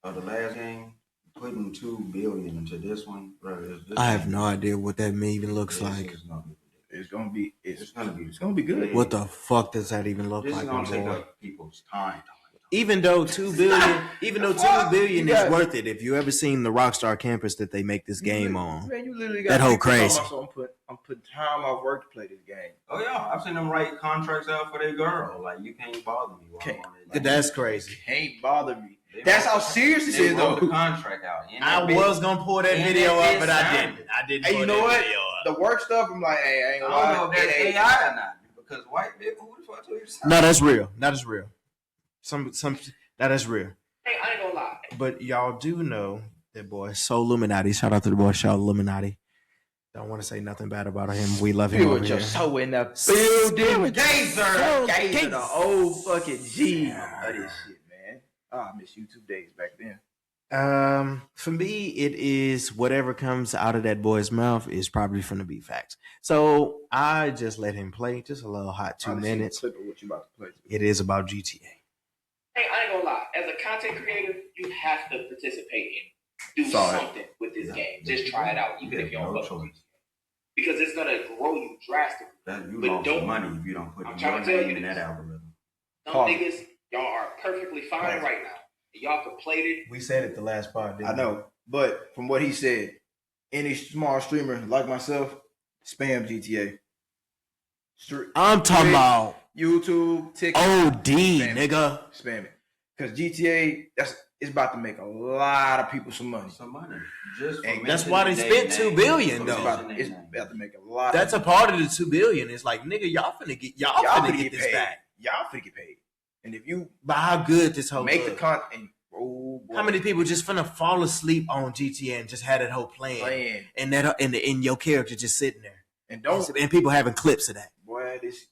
[SPEAKER 4] Of the last game, putting $2 billion into this one, bro.
[SPEAKER 1] I have no idea what that even looks like.
[SPEAKER 2] It's gonna be good.
[SPEAKER 1] What the fuck does that even look
[SPEAKER 4] This
[SPEAKER 1] like,
[SPEAKER 4] is
[SPEAKER 1] my
[SPEAKER 4] gonna take
[SPEAKER 1] boy?
[SPEAKER 4] up people's time.
[SPEAKER 1] Even though $2 billion is worth it. If you ever seen the Rockstar campus that they make this game on,
[SPEAKER 2] Man, you literally
[SPEAKER 1] that whole crazy.
[SPEAKER 2] I'm putting time off work to play this game.
[SPEAKER 4] Oh yeah, I've seen them write contracts out for their girl. Like, you can't bother me while I'm on it. Like,
[SPEAKER 1] That's crazy.
[SPEAKER 2] Can't bother me. That's how serious this
[SPEAKER 4] they
[SPEAKER 2] is,
[SPEAKER 4] wrote
[SPEAKER 2] though.
[SPEAKER 4] the contract out. And
[SPEAKER 7] I
[SPEAKER 4] that
[SPEAKER 7] was gonna pull that
[SPEAKER 4] and
[SPEAKER 7] video
[SPEAKER 4] that
[SPEAKER 7] up, but I
[SPEAKER 4] sounded-
[SPEAKER 7] didn't. I didn't.
[SPEAKER 2] Hey,
[SPEAKER 7] pull
[SPEAKER 2] you know
[SPEAKER 7] that
[SPEAKER 2] what?
[SPEAKER 7] video up.
[SPEAKER 2] The work stuff, I'm like, hey, I ain't
[SPEAKER 4] I
[SPEAKER 2] gonna
[SPEAKER 4] don't
[SPEAKER 2] lie.
[SPEAKER 4] know if that's
[SPEAKER 2] It ain't-
[SPEAKER 4] AI or not, because white people, who the fuck told you to
[SPEAKER 1] No, that's real. That is real. Some that is real.
[SPEAKER 5] Hey, I ain't gonna lie.
[SPEAKER 1] But y'all do know that boy So Illuminati. Shout out to the boy So Illuminati. Don't want to say nothing bad about him. We love him.
[SPEAKER 2] Feel
[SPEAKER 1] over
[SPEAKER 2] with your
[SPEAKER 1] here.
[SPEAKER 2] soul in the building.
[SPEAKER 1] Gazer.
[SPEAKER 2] Gazer, the old fucking G of this shit, man. Oh, I miss YouTube days back then.
[SPEAKER 1] For me, it is whatever comes out of that boy's mouth is probably going to be facts. So I just let him play just a little hot 2
[SPEAKER 2] Probably seen a
[SPEAKER 1] minutes.
[SPEAKER 2] clip of what you about to play.
[SPEAKER 1] It is about GTA.
[SPEAKER 5] Hey, I ain't gonna lie. As a content creator, you have to participate and do
[SPEAKER 2] Solid.
[SPEAKER 5] something with this game. Just try it out, even
[SPEAKER 4] You
[SPEAKER 5] if you
[SPEAKER 4] have
[SPEAKER 5] don't
[SPEAKER 4] no
[SPEAKER 5] fuck with
[SPEAKER 4] choice.
[SPEAKER 5] it. Because it's gonna grow you drastically.
[SPEAKER 4] That you
[SPEAKER 5] But
[SPEAKER 4] lost
[SPEAKER 5] don't-
[SPEAKER 4] money if you don't put
[SPEAKER 5] I'm
[SPEAKER 4] your
[SPEAKER 5] trying to tell
[SPEAKER 4] name
[SPEAKER 5] you
[SPEAKER 4] in
[SPEAKER 5] this.
[SPEAKER 4] that algorithm.
[SPEAKER 5] Some
[SPEAKER 2] Pause.
[SPEAKER 5] niggas, y'all are perfectly fine
[SPEAKER 2] Pause.
[SPEAKER 5] right now. Y'all completed it.
[SPEAKER 7] We said it the last part. Didn't
[SPEAKER 2] I know, but from what he said, any small streamer like myself, spam GTA.
[SPEAKER 1] I'm talking
[SPEAKER 2] Twitch,
[SPEAKER 1] about
[SPEAKER 2] YouTube, TikTok,
[SPEAKER 1] OD,
[SPEAKER 2] Spam it.
[SPEAKER 1] nigga.
[SPEAKER 2] spam it. Because GTA, it's about to make a lot of people some money.
[SPEAKER 4] Some money. Just for
[SPEAKER 2] And
[SPEAKER 1] that's
[SPEAKER 4] mentioning
[SPEAKER 1] why they
[SPEAKER 4] their
[SPEAKER 1] spent $2
[SPEAKER 4] name.
[SPEAKER 1] billion,
[SPEAKER 4] For
[SPEAKER 1] though.
[SPEAKER 4] mentioning
[SPEAKER 2] It's
[SPEAKER 4] their name.
[SPEAKER 2] about to make a lot.
[SPEAKER 1] That's a part of the $2 billion. It's like, nigga, y'all finna get this
[SPEAKER 2] paid.
[SPEAKER 1] back.
[SPEAKER 2] Y'all finna get paid. And if you
[SPEAKER 1] By how good this whole
[SPEAKER 2] make the
[SPEAKER 1] look.
[SPEAKER 2] content, Oh, boy.
[SPEAKER 1] How many people just finna fall asleep on GTA and just had that whole
[SPEAKER 2] playing?
[SPEAKER 1] and that and your character just sitting there
[SPEAKER 2] And don't,
[SPEAKER 1] and people having clips of that.
[SPEAKER 2] boy, this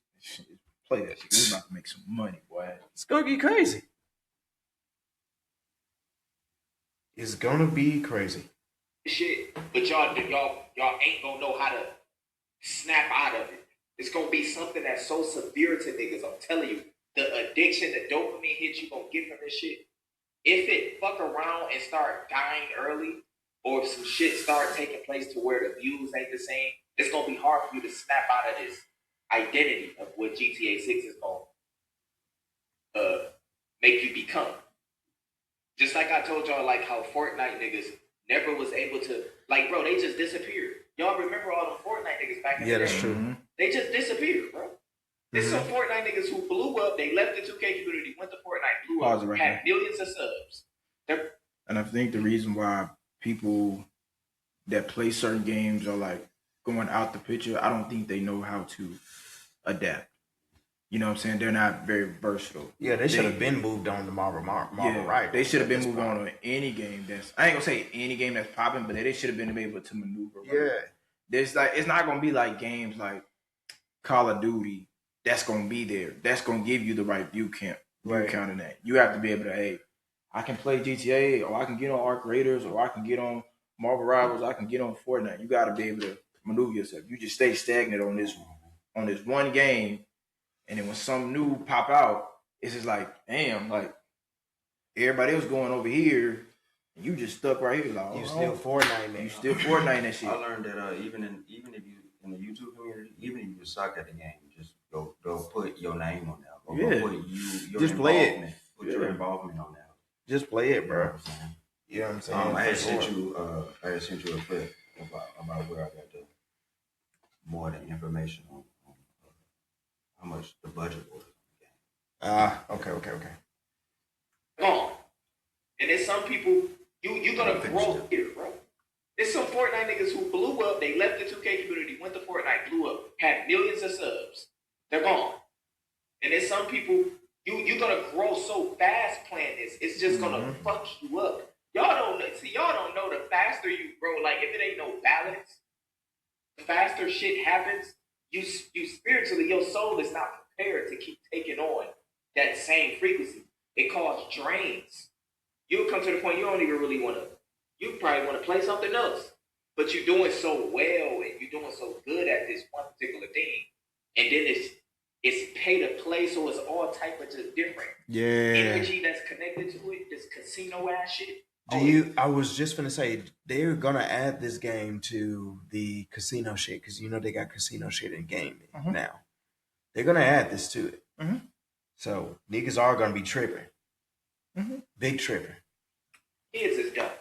[SPEAKER 2] play that shit. We about to make some money, boy.
[SPEAKER 1] It's gonna get crazy.
[SPEAKER 7] It's gonna be crazy.
[SPEAKER 8] Shit, but y'all ain't gonna know how to snap out of it. It's gonna be something that's so severe to niggas. I'm telling you, the addiction, the dopamine hit you gonna get from this shit. If it fuck around and start dying early, or if some shit start taking place to where the views ain't the same, it's gonna be hard for you to snap out of this identity of what GTA 6 is gonna make you become. Just like I told y'all, like how Fortnite niggas never was able to, like, bro, they just disappeared. Y'all remember all them Fortnite niggas back in the day?
[SPEAKER 1] That's true.
[SPEAKER 8] They just disappeared, bro. There's some Fortnite niggas who blew up. They left the 2K community, went to Fortnite, blew
[SPEAKER 2] Pause
[SPEAKER 8] up,
[SPEAKER 2] it right
[SPEAKER 8] had millions of subs.
[SPEAKER 2] And I think the reason why people that play certain games are like going out the picture, I don't think they know how to adapt. You know what I'm saying? They're not very versatile.
[SPEAKER 7] Yeah, they should have been moved on to Marvel Rivals.
[SPEAKER 2] They should have been moved on to any game that's, I ain't gonna say any game that's popping, but they should have been able to maneuver. Right?
[SPEAKER 7] Yeah.
[SPEAKER 2] There's like, it's not gonna be like games like Call of Duty that's gonna be there. That's gonna give you the right view count in that. You have to be able to, hey, I can play GTA, or I can get on Arc Raiders, or I can get on Marvel Rivals, I can get on Fortnite. You gotta be able to maneuver yourself. You just stay stagnant on this one game, and then when something new pop out, it's just like, damn, like everybody else going over here, and you just stuck right here. Like,
[SPEAKER 7] You still Fortnite, man.
[SPEAKER 2] You still Fortnite that shit.
[SPEAKER 4] I learned that even if you in the YouTube community, even if you suck at the game, just go put your name on there. Or
[SPEAKER 2] Yeah.
[SPEAKER 4] go put your
[SPEAKER 7] Just play it.
[SPEAKER 4] involvement. Put your involvement on there.
[SPEAKER 7] Just play it,
[SPEAKER 4] You know
[SPEAKER 7] bro.
[SPEAKER 4] what I'm saying?
[SPEAKER 7] You know what I'm saying?
[SPEAKER 4] I had
[SPEAKER 7] For
[SPEAKER 4] sent
[SPEAKER 7] sure.
[SPEAKER 4] you a clip about where I got the more of the information on how much the budget was.
[SPEAKER 7] Okay.
[SPEAKER 8] Gone. And there's some people, you gonna grow here, bro. There's some Fortnite niggas who blew up, they left the 2K community, went to Fortnite, blew up, had millions of subs. They're gone. And there's some people, you're gonna grow so fast playing this, it's just gonna fuck you up. Y'all don't know the faster you grow, like if it ain't no balance, the faster shit happens, you spiritually, your soul is not prepared to keep taking on that same frequency. It causes drains. You'll come to the point you don't even really want to, you probably want to play something else, but you're doing so well and you're doing so good at this one particular thing, and then it's pay to play, so it's all type of just different energy that's connected to it. This casino ass shit.
[SPEAKER 1] I was just gonna say they're gonna add this game to the casino shit because you know they got casino shit in game now. They're gonna add this to it, so niggas are gonna be tripping, big tripping.
[SPEAKER 8] Kids is done.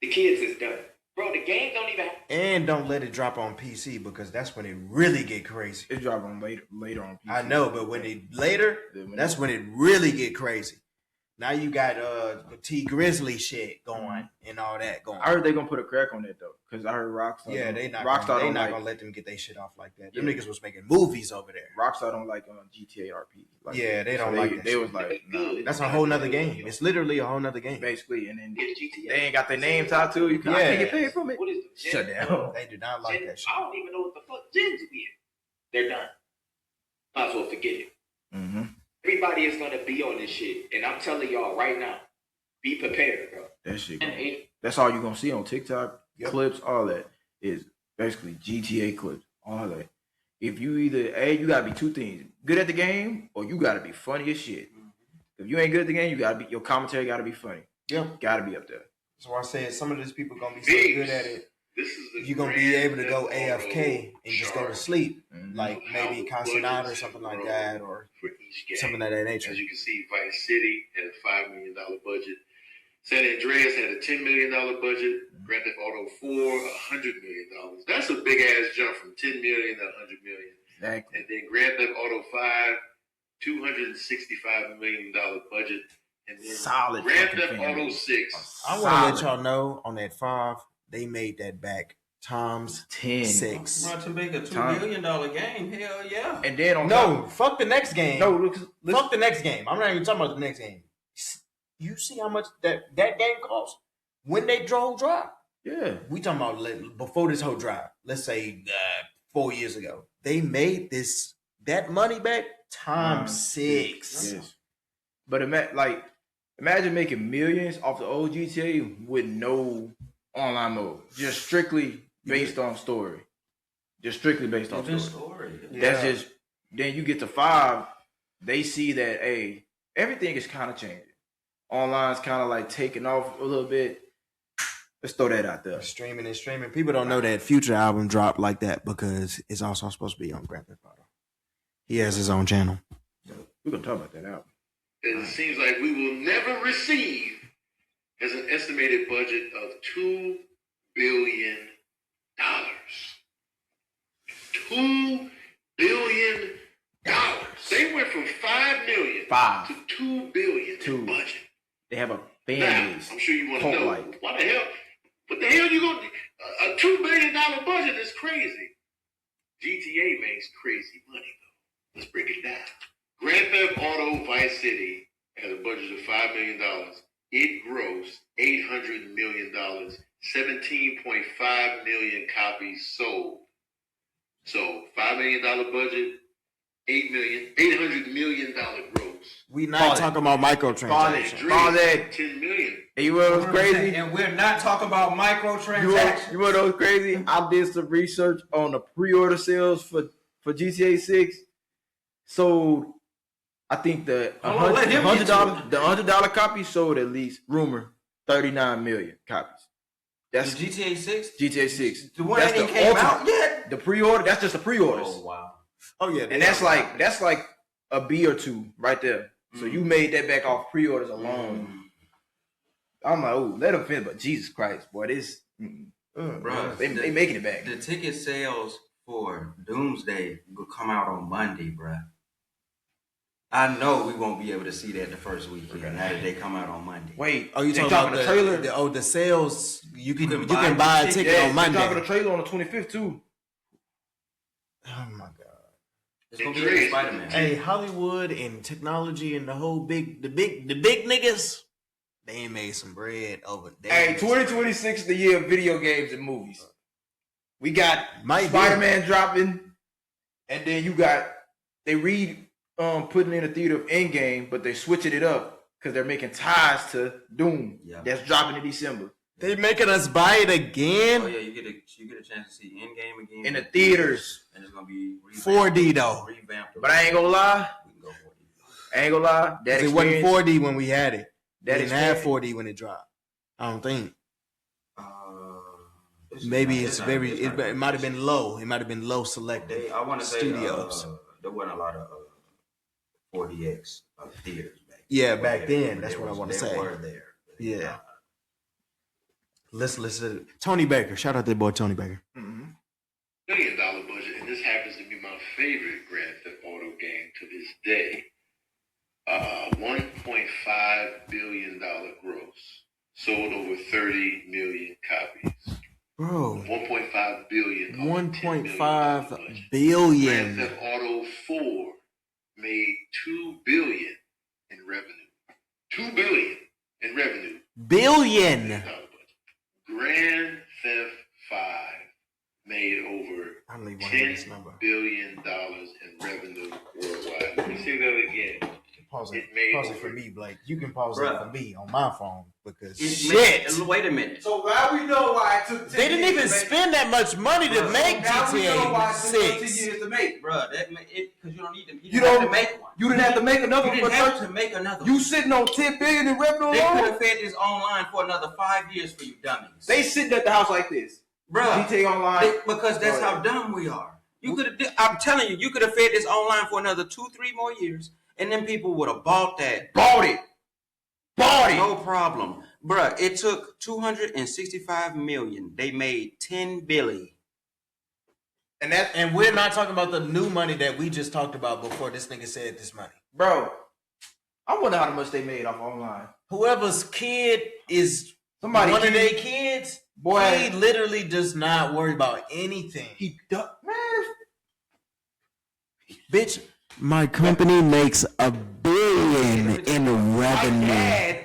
[SPEAKER 8] The kids is done, bro. The game don't even.
[SPEAKER 1] And don't let it drop on PC because that's when it really get crazy.
[SPEAKER 2] It's dropping later on PC.
[SPEAKER 1] I know, but when it later, that's when it really get crazy. Now you got T Grizzly shit going and all that going.
[SPEAKER 2] I heard they gonna put a crack on that though, because I heard Rockstar.
[SPEAKER 1] Yeah, they not
[SPEAKER 2] Rockstar
[SPEAKER 1] gonna let them get their shit off like that. Them niggas was making movies over there.
[SPEAKER 2] Rockstar don't like GTA RP. Like,
[SPEAKER 1] Yeah, they don't
[SPEAKER 2] so
[SPEAKER 1] like that
[SPEAKER 2] They
[SPEAKER 1] shit.
[SPEAKER 2] was like, nah,
[SPEAKER 1] That's a whole nother game. It's literally a whole nother game.
[SPEAKER 2] basically, and then
[SPEAKER 8] GTA.
[SPEAKER 2] they ain't got their names out to you. I can't get paid from it.
[SPEAKER 8] What is the
[SPEAKER 2] Shut down.
[SPEAKER 1] They do not like that shit.
[SPEAKER 8] I don't even know what the fuck gens be in. They're done. Might as well forget it.
[SPEAKER 2] Mm-hmm.
[SPEAKER 8] Everybody is gonna be on this shit, and I'm telling y'all right now, be prepared, bro.
[SPEAKER 2] That shit.
[SPEAKER 8] And
[SPEAKER 2] That's all you're gonna see on TikTok clips. All that is basically GTA clips. All that. If you either you gotta be two things: good at the game, or you gotta be funny as shit. If you ain't good at the game, you gotta be your commentary gotta be funny.
[SPEAKER 1] Yep.
[SPEAKER 2] Gotta be up there.
[SPEAKER 1] So I said some of these people gonna be so good at it. You're gonna be able to go AFK and just go to sleep, like maybe Casanata or something like that, or
[SPEAKER 9] for each game.
[SPEAKER 1] something of that nature.
[SPEAKER 9] As you can see, Vice City had a $5 million budget. San Andreas had a $10 million budget. Grand Theft Auto 4, $100 million. That's a big ass jump from $10 million to $100 million.
[SPEAKER 2] Exactly.
[SPEAKER 9] And then Grand Theft Auto 5, $265 million budget. And then
[SPEAKER 2] Solid
[SPEAKER 9] Grand
[SPEAKER 2] fucking
[SPEAKER 9] Theft
[SPEAKER 2] film.
[SPEAKER 9] Auto 6.
[SPEAKER 1] I want to let y'all know on that 5, they made that back times
[SPEAKER 2] 10.
[SPEAKER 1] 6.
[SPEAKER 4] Not to make a $2 million game. Hell yeah.
[SPEAKER 2] And then on
[SPEAKER 1] No, fuck the next game.
[SPEAKER 2] top, no, look,
[SPEAKER 1] Fuck the next game. I'm not even talking about the next game.
[SPEAKER 7] You see how much that game cost when they drove drop?
[SPEAKER 2] Yeah.
[SPEAKER 7] We talking about before this whole drive. Let's say 4 years ago. They made that money back times 6.
[SPEAKER 2] Yes. But imagine making millions off the old GTA with no online mode, just strictly based on story. Just strictly based on story. That's just. Then you get to 5. They see that everything is kind of changing. Online's kind of like taking off a little bit. Let's throw that out there.
[SPEAKER 7] Streaming. People don't know that Future album dropped like that because it's also supposed to be on Grand Theft Auto. He has his own channel.
[SPEAKER 2] We're gonna talk about that album.
[SPEAKER 9] It seems like we will never receive as an estimated budget of $2 billion. $2 billion. They went from $5 million to $2 billion in budget.
[SPEAKER 2] They have a fan base.
[SPEAKER 9] I'm sure you want to know why the hell. What the hell you gonna do? A $2 billion budget is crazy. GTA makes crazy money though. Let's break it down. Grand Theft Auto Vice City has a budget of $5 million. It grossed $800 million. 17.5 million copies sold. So $5 million budget, $800 million gross.
[SPEAKER 7] We not talking about microtransactions.
[SPEAKER 2] Pause that.
[SPEAKER 9] 10 million.
[SPEAKER 2] And you know what's crazy?
[SPEAKER 10] And we're not talking about microtransactions.
[SPEAKER 2] You know what's crazy? I did some research on the pre-order sales for GTA 6. Sold, I think the $100 copy sold at least, rumor, 39 million copies. That's
[SPEAKER 10] the GTA 6?
[SPEAKER 2] GTA 6.
[SPEAKER 10] The one that ain't came out yet?
[SPEAKER 2] The pre-order, that's just the pre-orders.
[SPEAKER 10] Oh, wow.
[SPEAKER 7] Oh, yeah.
[SPEAKER 2] And that's like a B or two right there. So you made that back off pre-orders alone. I'm like, oh, let them finish, but Jesus Christ, boy, this,
[SPEAKER 4] Bro,
[SPEAKER 2] they making it back.
[SPEAKER 4] The ticket sales for Doomsday will come out on Monday, bro. I know we won't be able to see that the first weekend. Now that they come out on Monday.
[SPEAKER 2] Wait,
[SPEAKER 7] you talking about the trailer? The sales. You can buy a ticket on Monday.
[SPEAKER 2] They're dropping the trailer on the 25th too.
[SPEAKER 7] Oh my god.
[SPEAKER 4] It's gonna be Spider-Man.
[SPEAKER 7] Hey, Hollywood and technology and the big niggas, they ain't made some bread over there.
[SPEAKER 2] Hey, 2026 is the year of video games and movies. We got Spider-Man dropping, and then you got putting in a theater of Endgame, but they switching it up because they're making ties to Doom. Yeah. That's dropping in December.
[SPEAKER 7] They making us buy it again.
[SPEAKER 4] Oh yeah, you get a chance to see Endgame again
[SPEAKER 2] in the theaters,
[SPEAKER 4] and it's gonna be
[SPEAKER 7] 4D though.
[SPEAKER 4] Revamped.
[SPEAKER 2] But I ain't gonna lie. We can go 4D. I ain't gonna lie. That
[SPEAKER 7] it wasn't 4D when we had it. That didn't have 4D when it dropped. I don't think. Maybe it might have been low. It might have been low selected.
[SPEAKER 4] I want to say
[SPEAKER 7] studios.
[SPEAKER 4] There wasn't a lot of 4DX theaters back.
[SPEAKER 7] Yeah, back then. That's what I want to say.
[SPEAKER 4] They were there.
[SPEAKER 7] Yeah. Let's listen. Tony Baker. Shout out to the boy Tony Baker.
[SPEAKER 9] $1 million budget, and this happens to be my favorite Grand Theft Auto game to this day. $1.5 billion gross. Sold over 30 million copies.
[SPEAKER 7] Bro.
[SPEAKER 9] 1.5 billion.
[SPEAKER 7] 1.5 billion.
[SPEAKER 9] Grand Theft Auto 4 made $2 billion in revenue. $2 billion in revenue.
[SPEAKER 7] Billion.
[SPEAKER 9] Grand Theft 5 made over $10 billion in revenue worldwide. Let me say that again.
[SPEAKER 7] Pause
[SPEAKER 9] it
[SPEAKER 7] for me, Blake. You can pause it for me on my phone because
[SPEAKER 4] wait a minute.
[SPEAKER 10] So now we know why it took 10
[SPEAKER 7] they didn't even spend that much money to make GTA 6.
[SPEAKER 10] 10 years to make,
[SPEAKER 4] bro. Because you don't need them.
[SPEAKER 2] You don't
[SPEAKER 4] have to make one.
[SPEAKER 2] You didn't have to make another one.
[SPEAKER 4] You didn't have to make another one.
[SPEAKER 2] You sitting on 10 billion in revenue
[SPEAKER 4] They
[SPEAKER 2] alone?
[SPEAKER 4] could have fed this online for another 5 years for you dummies.
[SPEAKER 2] They sitting at the house like this,
[SPEAKER 4] bro.
[SPEAKER 2] GTA Online.
[SPEAKER 4] Because that's how dumb we are. You could have. I'm telling you, you could have fed this online for another 2-3 more years. And then people would have bought that.
[SPEAKER 2] Bought it.
[SPEAKER 4] No problem. Bruh, it took $265 million. They made $10 billion.
[SPEAKER 7] And we're not talking about the new money that we just talked about before this nigga said this money.
[SPEAKER 2] Bro, I wonder how much they made off online.
[SPEAKER 7] Whoever's kid is one of their kids, boy, he literally does not worry about anything. Bitch, my company makes $1 billion in revenue.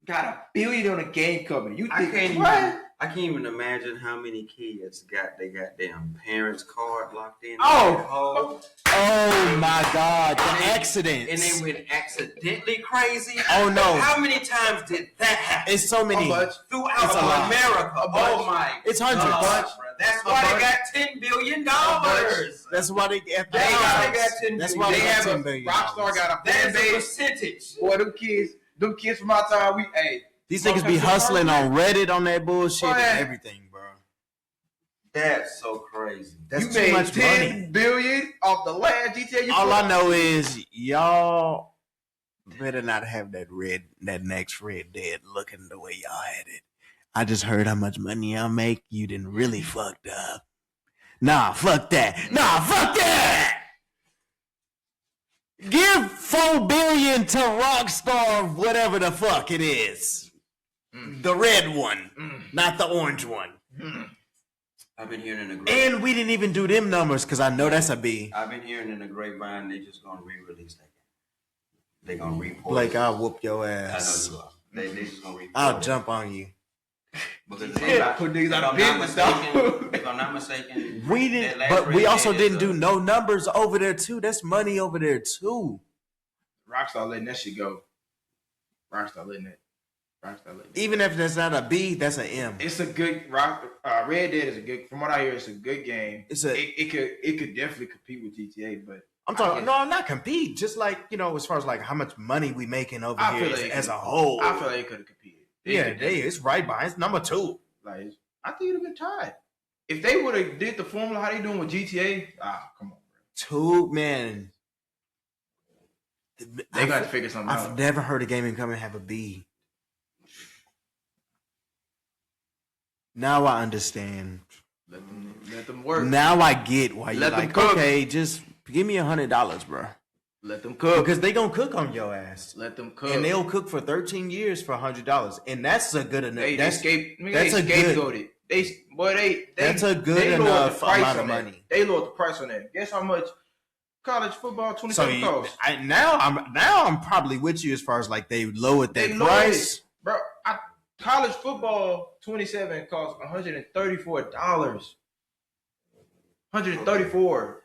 [SPEAKER 10] got $1 billion on a game coming. You
[SPEAKER 4] I
[SPEAKER 10] think
[SPEAKER 4] can't
[SPEAKER 10] what?
[SPEAKER 4] I can't even imagine how many kids got their goddamn parents' card locked in.
[SPEAKER 10] Oh.
[SPEAKER 1] Oh my God, the
[SPEAKER 4] And
[SPEAKER 1] accidents.
[SPEAKER 4] they went accidentally crazy.
[SPEAKER 1] Oh, no.
[SPEAKER 4] How many times did that happen?
[SPEAKER 1] It's so many.
[SPEAKER 10] bunch.
[SPEAKER 4] Throughout
[SPEAKER 1] It's a lot.
[SPEAKER 4] America.
[SPEAKER 10] A bunch.
[SPEAKER 4] Oh my!
[SPEAKER 1] It's hundreds.
[SPEAKER 4] God, bro. That's why they got $10 billion.
[SPEAKER 1] That's why they got
[SPEAKER 4] They got $10
[SPEAKER 1] That's
[SPEAKER 4] billion.
[SPEAKER 1] why
[SPEAKER 10] They
[SPEAKER 1] they
[SPEAKER 10] have
[SPEAKER 1] got
[SPEAKER 10] a
[SPEAKER 1] $10 billion.
[SPEAKER 10] Rockstar got a
[SPEAKER 4] That
[SPEAKER 10] fan
[SPEAKER 4] is a
[SPEAKER 10] base.
[SPEAKER 4] percentage.
[SPEAKER 10] Boy, them kids from my time,
[SPEAKER 1] These niggas be hustling on Reddit on that bullshit
[SPEAKER 10] Boy.
[SPEAKER 1] and everything, bro.
[SPEAKER 4] That's so crazy.
[SPEAKER 1] That's
[SPEAKER 10] you
[SPEAKER 1] too
[SPEAKER 10] made
[SPEAKER 1] much
[SPEAKER 10] $10
[SPEAKER 1] money.
[SPEAKER 10] billion off the last GTA. You
[SPEAKER 1] All
[SPEAKER 10] put
[SPEAKER 1] I
[SPEAKER 10] out.
[SPEAKER 1] know is y'all better not have that next Red Dead looking the way y'all had it. I just heard how much money y'all make. You didn't really fucked up. Nah, fuck that. Nah, fuck that. Give $4 billion to Rockstar, whatever the fuck it is. The red one, not the orange one.
[SPEAKER 4] I've been hearing in the grapevine.
[SPEAKER 1] And we didn't even do them numbers because I know that's a B.
[SPEAKER 4] I've been hearing in the grapevine they just gonna re-release that game. They gonna report.
[SPEAKER 1] Blake,
[SPEAKER 4] it.
[SPEAKER 1] I'll whoop your
[SPEAKER 4] I
[SPEAKER 1] ass.
[SPEAKER 4] know you are. They just gonna report.
[SPEAKER 1] I'll
[SPEAKER 4] it.
[SPEAKER 1] jump on you.
[SPEAKER 4] Because
[SPEAKER 10] Yeah, put niggas out of business, dog.
[SPEAKER 4] if I'm not mistaken,
[SPEAKER 1] We
[SPEAKER 4] that
[SPEAKER 1] didn't,
[SPEAKER 4] last
[SPEAKER 1] but we
[SPEAKER 4] Red
[SPEAKER 1] also
[SPEAKER 4] Dead
[SPEAKER 1] didn't
[SPEAKER 4] is
[SPEAKER 1] do
[SPEAKER 4] a-
[SPEAKER 1] no numbers over there too. That's money over there too.
[SPEAKER 2] Rockstar letting that shit go. Rockstar letting that.
[SPEAKER 1] Even if that's not a B, that's an M.
[SPEAKER 2] It's a good Red Dead is a good. From what I hear, it's a good game.
[SPEAKER 1] It's a.
[SPEAKER 2] It could definitely compete with GTA, but
[SPEAKER 1] I'm talking. No, I'm not compete. Just like as far as like how much money we making over
[SPEAKER 2] I
[SPEAKER 1] here
[SPEAKER 2] feel like
[SPEAKER 1] as a whole.
[SPEAKER 2] I feel like it could have competed.
[SPEAKER 1] It's right behind. It's number 2.
[SPEAKER 2] Like I think it'd have been tied if they would have did the formula how they doing with GTA. Come on, bro.
[SPEAKER 1] 2, man.
[SPEAKER 2] They got to figure something
[SPEAKER 1] I've
[SPEAKER 2] out.
[SPEAKER 1] never heard a gaming company have a B. Now I understand.
[SPEAKER 2] Let them work.
[SPEAKER 1] Now I get why you're
[SPEAKER 2] Let them
[SPEAKER 1] like,
[SPEAKER 2] cook.
[SPEAKER 1] okay, just give me $100, bro.
[SPEAKER 2] Let them cook.
[SPEAKER 1] Because they gonna cook on your ass.
[SPEAKER 2] Let them cook.
[SPEAKER 1] And they'll cook for 13 years for $100. And that's a good enough.
[SPEAKER 2] They
[SPEAKER 1] That's
[SPEAKER 2] scapegoated. They
[SPEAKER 1] That's a good
[SPEAKER 2] they lowered
[SPEAKER 1] enough
[SPEAKER 2] the price
[SPEAKER 1] amount
[SPEAKER 2] on
[SPEAKER 1] of
[SPEAKER 2] that.
[SPEAKER 1] money.
[SPEAKER 2] They lowered the price on that. Guess how much college football 27 costs?
[SPEAKER 1] now I'm probably with you as far as like they lowered that
[SPEAKER 2] They lowered
[SPEAKER 1] price.
[SPEAKER 2] it. Bro, college football 27 costs $134. 134.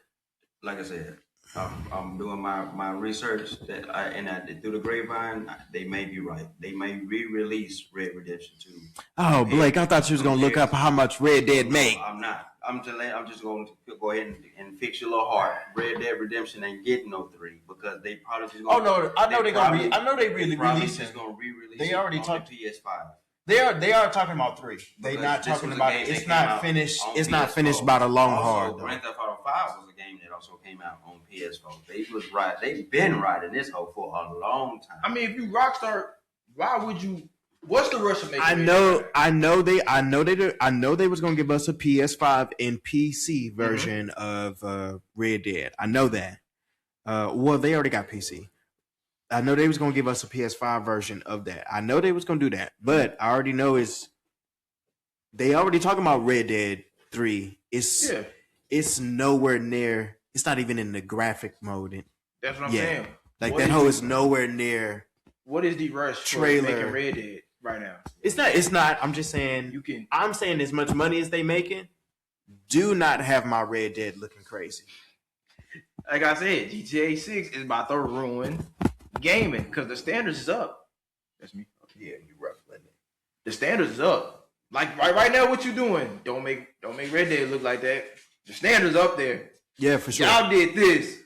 [SPEAKER 4] Like I said, I'm doing my research through the grapevine. They may be right. They may re-release Red Redemption 2.
[SPEAKER 1] Oh, Blake, I thought you was gonna look up how much Red Dead make.
[SPEAKER 4] I'm not. I'm just going to go ahead and fix your little heart. Red Dead Redemption ain't getting no 3 because they probably just.
[SPEAKER 1] Oh no, I know they
[SPEAKER 4] probably-
[SPEAKER 1] gonna. I know they really
[SPEAKER 4] probably
[SPEAKER 1] releasing.
[SPEAKER 4] just gonna re-release.
[SPEAKER 1] They
[SPEAKER 4] it
[SPEAKER 1] already
[SPEAKER 4] on
[SPEAKER 1] talked-
[SPEAKER 4] the PS5.
[SPEAKER 1] They are talking about 3. They
[SPEAKER 4] Because
[SPEAKER 1] not
[SPEAKER 4] this
[SPEAKER 1] talking
[SPEAKER 4] was a
[SPEAKER 1] about
[SPEAKER 4] game
[SPEAKER 1] it.
[SPEAKER 4] that
[SPEAKER 1] It's
[SPEAKER 4] came
[SPEAKER 1] not
[SPEAKER 4] out
[SPEAKER 1] finished.
[SPEAKER 4] on
[SPEAKER 1] It's not
[SPEAKER 4] PS4.
[SPEAKER 1] finished by the long
[SPEAKER 4] Also,
[SPEAKER 1] hard though.
[SPEAKER 4] Grand Theft Auto 5 was a game that also came out on PS4. They've been riding this hoe for a long time.
[SPEAKER 2] I mean, if you Rockstar, why would you? What's the rush of making?
[SPEAKER 1] I know they was gonna give us a PS5 and PC version of Red Dead. I know that. Well, they already got PC. I know they was gonna give us a PS5 version of that. I know they was gonna do that, but I already know they already talking about Red Dead 3. It's nowhere near. It's not even in the graphic mode.
[SPEAKER 2] That's what I'm
[SPEAKER 1] Yeah.
[SPEAKER 2] saying.
[SPEAKER 1] Like
[SPEAKER 2] What
[SPEAKER 1] that
[SPEAKER 2] is
[SPEAKER 1] hoe
[SPEAKER 2] the-
[SPEAKER 1] is nowhere near.
[SPEAKER 2] What is the rush
[SPEAKER 1] Trailer.
[SPEAKER 2] for making Red Dead right now?
[SPEAKER 1] It's not. I'm just saying. I'm saying as much money as they making, do not have my Red Dead looking crazy.
[SPEAKER 2] Like I said, GTA 6 is about to ruin gaming because the standards is up. That's me.
[SPEAKER 1] Yeah, you ruffling it.
[SPEAKER 2] The standards is up. Like right now, what you doing? Don't make Red Dead look like that. The standards up there.
[SPEAKER 1] Yeah, for sure.
[SPEAKER 2] Y'all did this.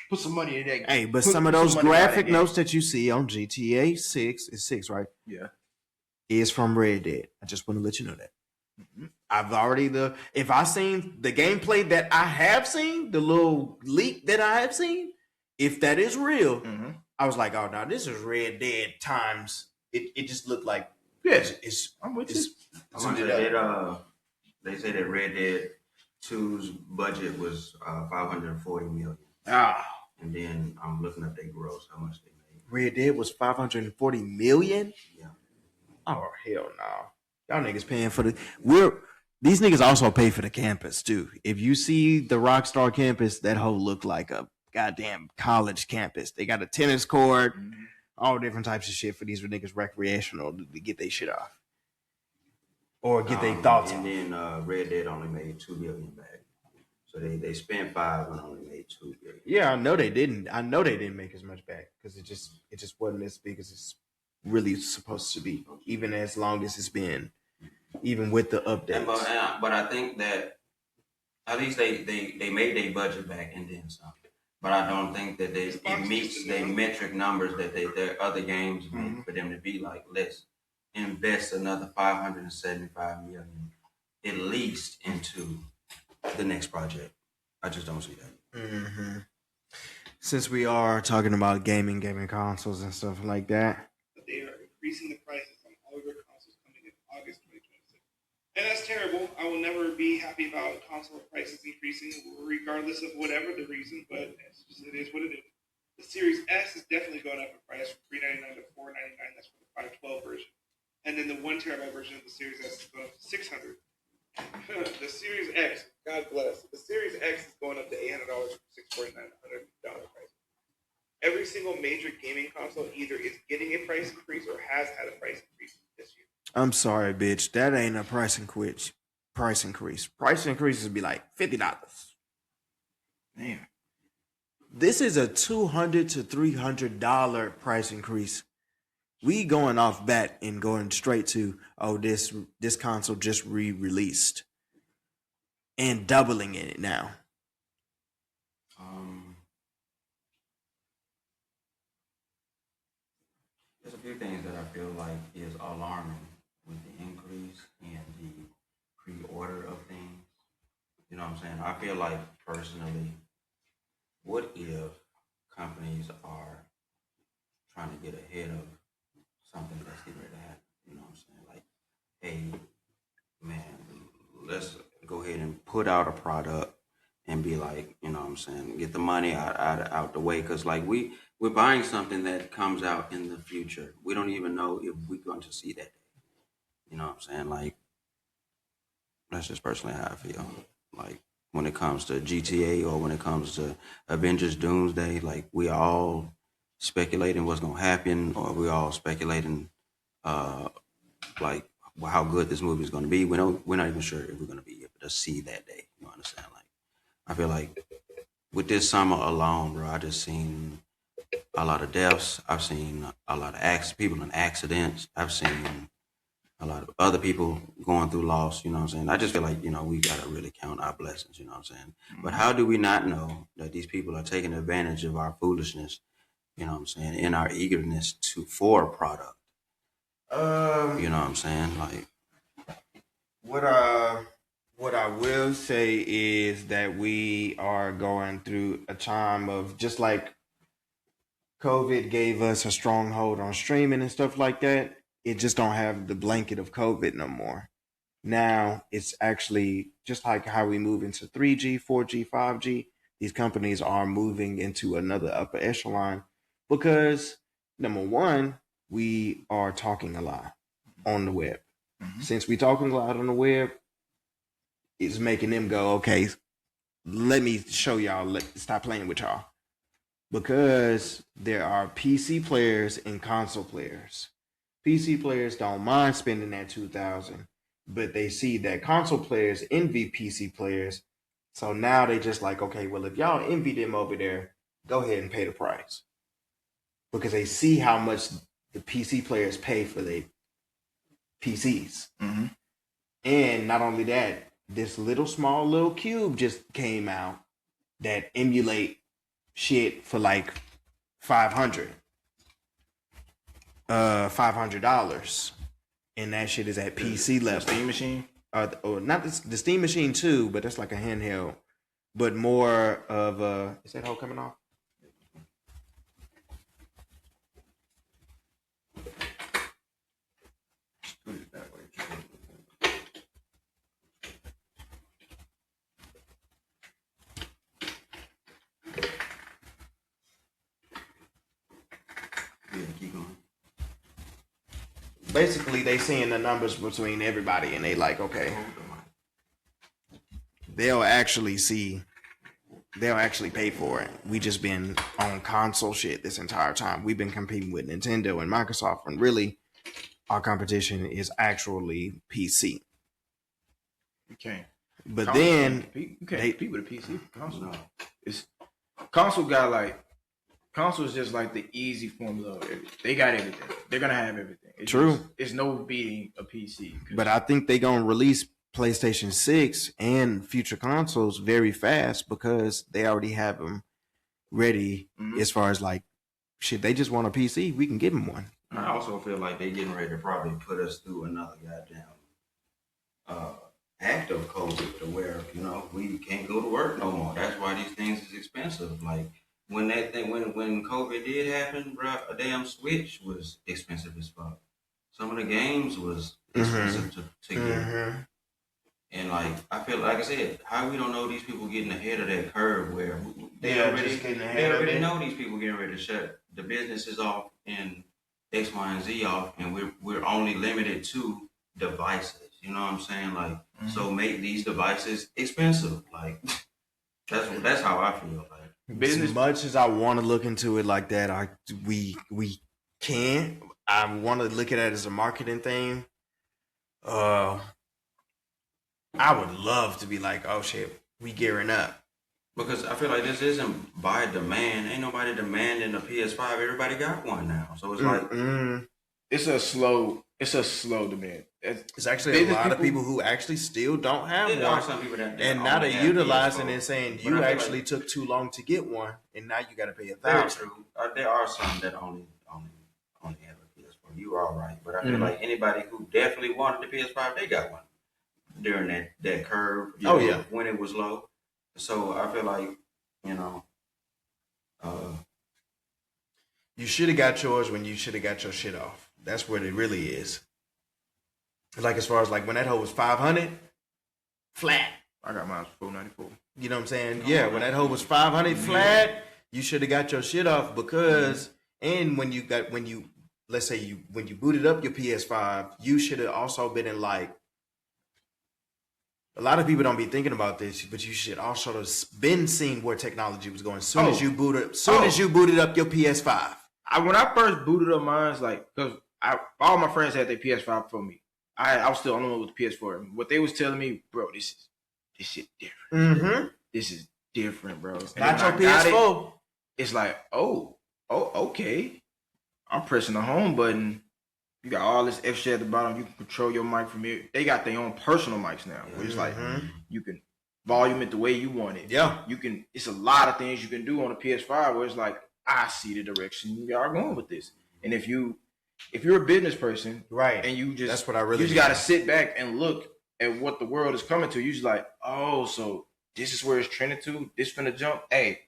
[SPEAKER 2] Put some money in that.
[SPEAKER 1] Hey, but
[SPEAKER 2] Put
[SPEAKER 1] some of
[SPEAKER 2] some
[SPEAKER 1] those
[SPEAKER 2] money behind
[SPEAKER 1] graphic
[SPEAKER 2] that
[SPEAKER 1] notes that you see on GTA 6 is 6, right?
[SPEAKER 2] Yeah.
[SPEAKER 1] Is from Red Dead. I just want to let you know that. I've already if I seen the gameplay that I have seen, the little leak that I have seen, if that is real, I was like, oh no, this is Red Dead times. It just looked like
[SPEAKER 2] I'm with
[SPEAKER 1] you.
[SPEAKER 4] They say that Red Dead 2's budget was $540 million. And then I'm looking at their gross, how much they made.
[SPEAKER 1] Red Dead was $540 million.
[SPEAKER 4] Yeah.
[SPEAKER 1] Oh hell no! Y'all niggas paying for these niggas also pay for the campus too. If you see the Rockstar campus, that whole look like a goddamn college campus. They got a tennis court,
[SPEAKER 7] all different types of shit for these niggas recreational to get their shit off. Or get their thoughts off.
[SPEAKER 4] And then Red Dead only made $2 billion back. So they spent $5 and only made $2 billion.
[SPEAKER 7] Yeah, I know they didn't. I know they didn't make as much back because it just wasn't as big as it's really supposed to be, even as long as it's been, even with the updates.
[SPEAKER 4] But I think that at least they made their budget back and then some. But I don't think that it meets their metric numbers that their other games make for them to be like, let's invest another $575 million at least into the next project. I just don't see that.
[SPEAKER 7] Mm-hmm. Since we are talking about gaming consoles and stuff like that,
[SPEAKER 11] but they are increasing the prices on all of their consoles coming in August 2026. And that's terrible. I will never be happy about console prices increasing, regardless of whatever the reason, but it is what it is. The Series S is definitely going up in price from $399 to $499. That's for the 512 version. And then the 1 terabyte version of the Series S is going up to $600. The Series X, God bless. The Series X is going up to $800 from $649, $100 price. Every single major gaming console either is getting a price increase or has had a price increase this year.
[SPEAKER 7] I'm sorry, bitch. That ain't a price increase. Price increases be like $50.
[SPEAKER 2] Damn.
[SPEAKER 7] This is a $200 to $300 price increase. We going off bat and going straight to, oh, this console just re-released and doubling in it now.
[SPEAKER 4] There's a few things that I feel like is alarming with the increase in the pre-order of things. You know what I'm saying? I feel like personally, what if companies are trying to get ahead of something that's getting ready to happen? You know what I'm saying? Like, hey, man, let's go ahead and put out a product and be like, you know what I'm saying, get the money out the way. Because, like, we're buying something that comes out in the future. We don't even know if we're going to see that day. You know what I'm saying? Like, that's just personally how I feel. Like, when it comes to GTA or when it comes to Avengers Doomsday, like, we all speculating what's going to happen, or we all speculating, like, how good this movie is going to be. We're not even sure if we're going to be able to see that day. You understand? Like, I feel like with this summer alone, bro, I just seen a lot of deaths. I've seen a lot of people in accidents. I've seen a lot of other people going through loss. You know what I'm saying? I just feel like, you know, we got to really count our blessings. You know what I'm saying? But how do we not know that these people are taking advantage of our foolishness? You know what I'm saying? In our eagerness for a product. You know what I'm saying? Like,
[SPEAKER 7] what I will say is that we are going through a time of, just like COVID gave us a stronghold on streaming and stuff like that, it just don't have the blanket of COVID no more. Now it's actually just like how we move into 3G, 4G, 5G. These companies are moving into another upper echelon because, number one, we are talking a lot on the web. Since we talking a lot on the web, it's making them go, okay, let me show y'all, stop playing with y'all. Because there are PC players and console players. PC players don't mind spending that $2,000, but they see that console players envy PC players. So now they just like, okay, well, if y'all envy them over there, go ahead and pay the price. Because they see how much the PC players pay for their PCs. And not only that, this small little cube just came out that emulate shit for like $500. And that shit is at PC level.
[SPEAKER 2] Steam machine?
[SPEAKER 7] Or not the Steam machine too, but that's like a handheld. But more of a, is that whole coming off?
[SPEAKER 4] put it that way. Yeah, keep going.
[SPEAKER 7] Basically, they seeing the numbers between everybody, and they like, okay, they'll actually see they'll actually pay for it. We just been on console shit this entire time. We've been competing with Nintendo and Microsoft, and really, our competition is actually PC.
[SPEAKER 2] You can't.
[SPEAKER 7] But
[SPEAKER 2] Console
[SPEAKER 7] then
[SPEAKER 2] you can't
[SPEAKER 7] they-
[SPEAKER 2] compete with a PC. Console. It's console got like console is just like the easy formula of everything. They got everything. They're gonna have everything. It's
[SPEAKER 7] True.
[SPEAKER 2] It's no beating a PC.
[SPEAKER 7] But I think they gonna release PlayStation 6 and future consoles very fast because they already have them ready. As far as like, shit, they just want a PC. We can give them one.
[SPEAKER 4] I also feel like they getting ready to probably put us through another goddamn act of COVID to where, you know, we can't go to work no more. That's why these things is expensive. Like when that thing when COVID did happen, bro, a damn Switch was expensive as fuck. Some of the games was expensive to get. And like I feel like I said, how we don't know these people getting ahead of that curve where they already know these people getting ready to shut the businesses off and X, Y, and Z off, and we're only limited to devices. You know what I'm saying? Like, so make these devices expensive. Like, that's how I feel. Like,
[SPEAKER 7] Business. As much as I want to look into it like that, we can't. I want to look at it as a marketing thing. I would love to be like, oh shit, we gearing up.
[SPEAKER 4] Because I feel like this isn't by demand. Ain't nobody demanding a PS5. Everybody got one now. So it's like
[SPEAKER 2] it's a slow demand.
[SPEAKER 7] It's actually a lot of people who actually still don't have one.
[SPEAKER 4] There are some people that
[SPEAKER 7] and now they're utilizing it, saying you actually took too long to get one, and now you got to pay $1,000.
[SPEAKER 4] Very true. There are some that only have a PS4. You are right, but I feel like anybody who definitely wanted the PS5, they got one during that curve. You know, when it was low. So I feel like, you know,
[SPEAKER 7] you should have got yours when you should have got your shit off. That's what it really is. Like as far as like when that hoe was 500, flat.
[SPEAKER 2] I got mine for $494.
[SPEAKER 7] You know what I'm saying? Yeah, when that hoe was 500 flat, you should have got your shit off because and when you let's say when you booted up your PS5, you should have also been in like. A lot of people don't be thinking about this, but you should also have been seeing where technology was going. As soon as you booted up your PS5.
[SPEAKER 2] When I first booted up mine, like, because all my friends had their PS5 for me. I was still on the one with the PS4. What they was telling me, bro, this shit different. This is different, bro.
[SPEAKER 7] Not your PS4.
[SPEAKER 2] It's like, oh, okay. I'm pressing the home button. You got all this extra at the bottom. You can control your mic from here. They got their own personal mics now. Where it's like you can volume it the way you want it.
[SPEAKER 7] Yeah.
[SPEAKER 2] You can. It's a lot of things you can do on a PS5 where it's like, I see the direction you are going with this. And if you're a business person,
[SPEAKER 7] right,
[SPEAKER 2] and you just
[SPEAKER 7] that's what I really
[SPEAKER 2] you just got to sit back and look at what the world is coming to. You just like, oh, so this is where it's trending to. This finna jump. Hey,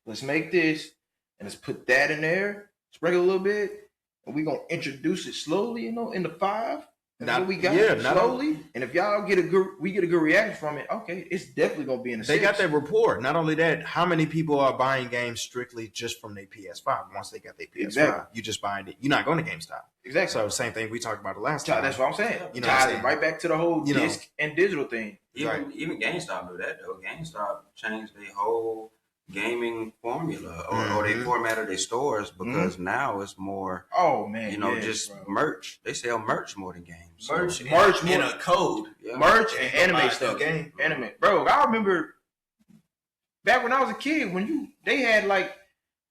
[SPEAKER 2] let's make this and let's put that in there. Sprinkle a little bit. And we're gonna introduce it slowly, you know, in the 5. What we got slowly. And if y'all get a good reaction from it, okay, it's definitely gonna be in the 6.
[SPEAKER 7] They got that report. Not only that, how many people are buying games strictly just from their PS5 once they got their PS5?
[SPEAKER 2] Exactly.
[SPEAKER 7] You just buying it. You're not going to GameStop.
[SPEAKER 2] Exactly.
[SPEAKER 7] So same thing we talked about the last time.
[SPEAKER 2] That's what I'm saying.
[SPEAKER 7] You know,
[SPEAKER 2] ties it right back to the whole disc and digital thing.
[SPEAKER 4] Even GameStop do that though. GameStop changed their whole gaming formula or they formatted their stores because now it's more merch. They sell merch more than games.
[SPEAKER 2] Merch
[SPEAKER 7] in a code.
[SPEAKER 2] Yeah. Merch and anime stuff. Anime. Bro, I remember back when I was a kid when they had like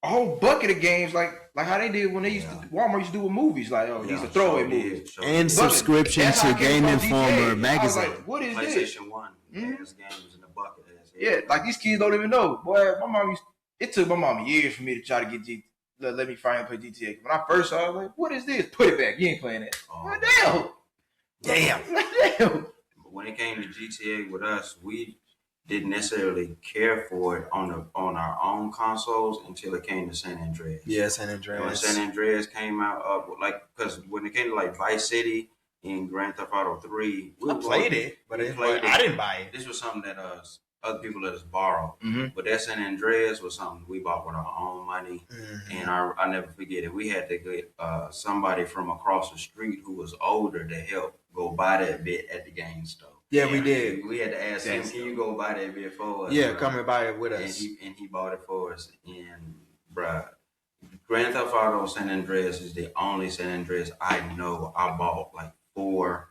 [SPEAKER 2] a whole bucket of games like how they did when they used to Walmart used to do with movies used to throw away movies.
[SPEAKER 1] And subscription to Game Informer magazine.
[SPEAKER 2] Like, what is
[SPEAKER 4] PlayStation
[SPEAKER 2] this?
[SPEAKER 4] 1 has games in the bucket.
[SPEAKER 2] Yeah, like these kids don't even know. Boy, my mom it took my mom years for me to try to get let me finally play GTA. When I first saw it, I was like, what is this? Put it back. You ain't playing that. Damn.
[SPEAKER 4] But when it came to GTA with us, we didn't necessarily care for it on our own consoles until it came to San Andreas.
[SPEAKER 7] Yeah, San Andreas.
[SPEAKER 4] When San Andreas came out, because when it came to like Vice City and Grand Theft Auto 3,
[SPEAKER 7] I played it, but I didn't buy it.
[SPEAKER 4] This was something that other people let us borrow. But that San Andreas was something we bought with our own money. And I never forget it. We had to get somebody from across the street who was older to help go buy that bit at the game store.
[SPEAKER 7] Yeah, we did.
[SPEAKER 4] We had to ask him, can you go buy that bit for us?
[SPEAKER 7] Yeah,
[SPEAKER 4] bro?
[SPEAKER 7] come and buy it with
[SPEAKER 4] And
[SPEAKER 7] us.
[SPEAKER 4] he bought it for us. And, bruh, Grand Theft Auto San Andreas is the only San Andreas I know I bought like 4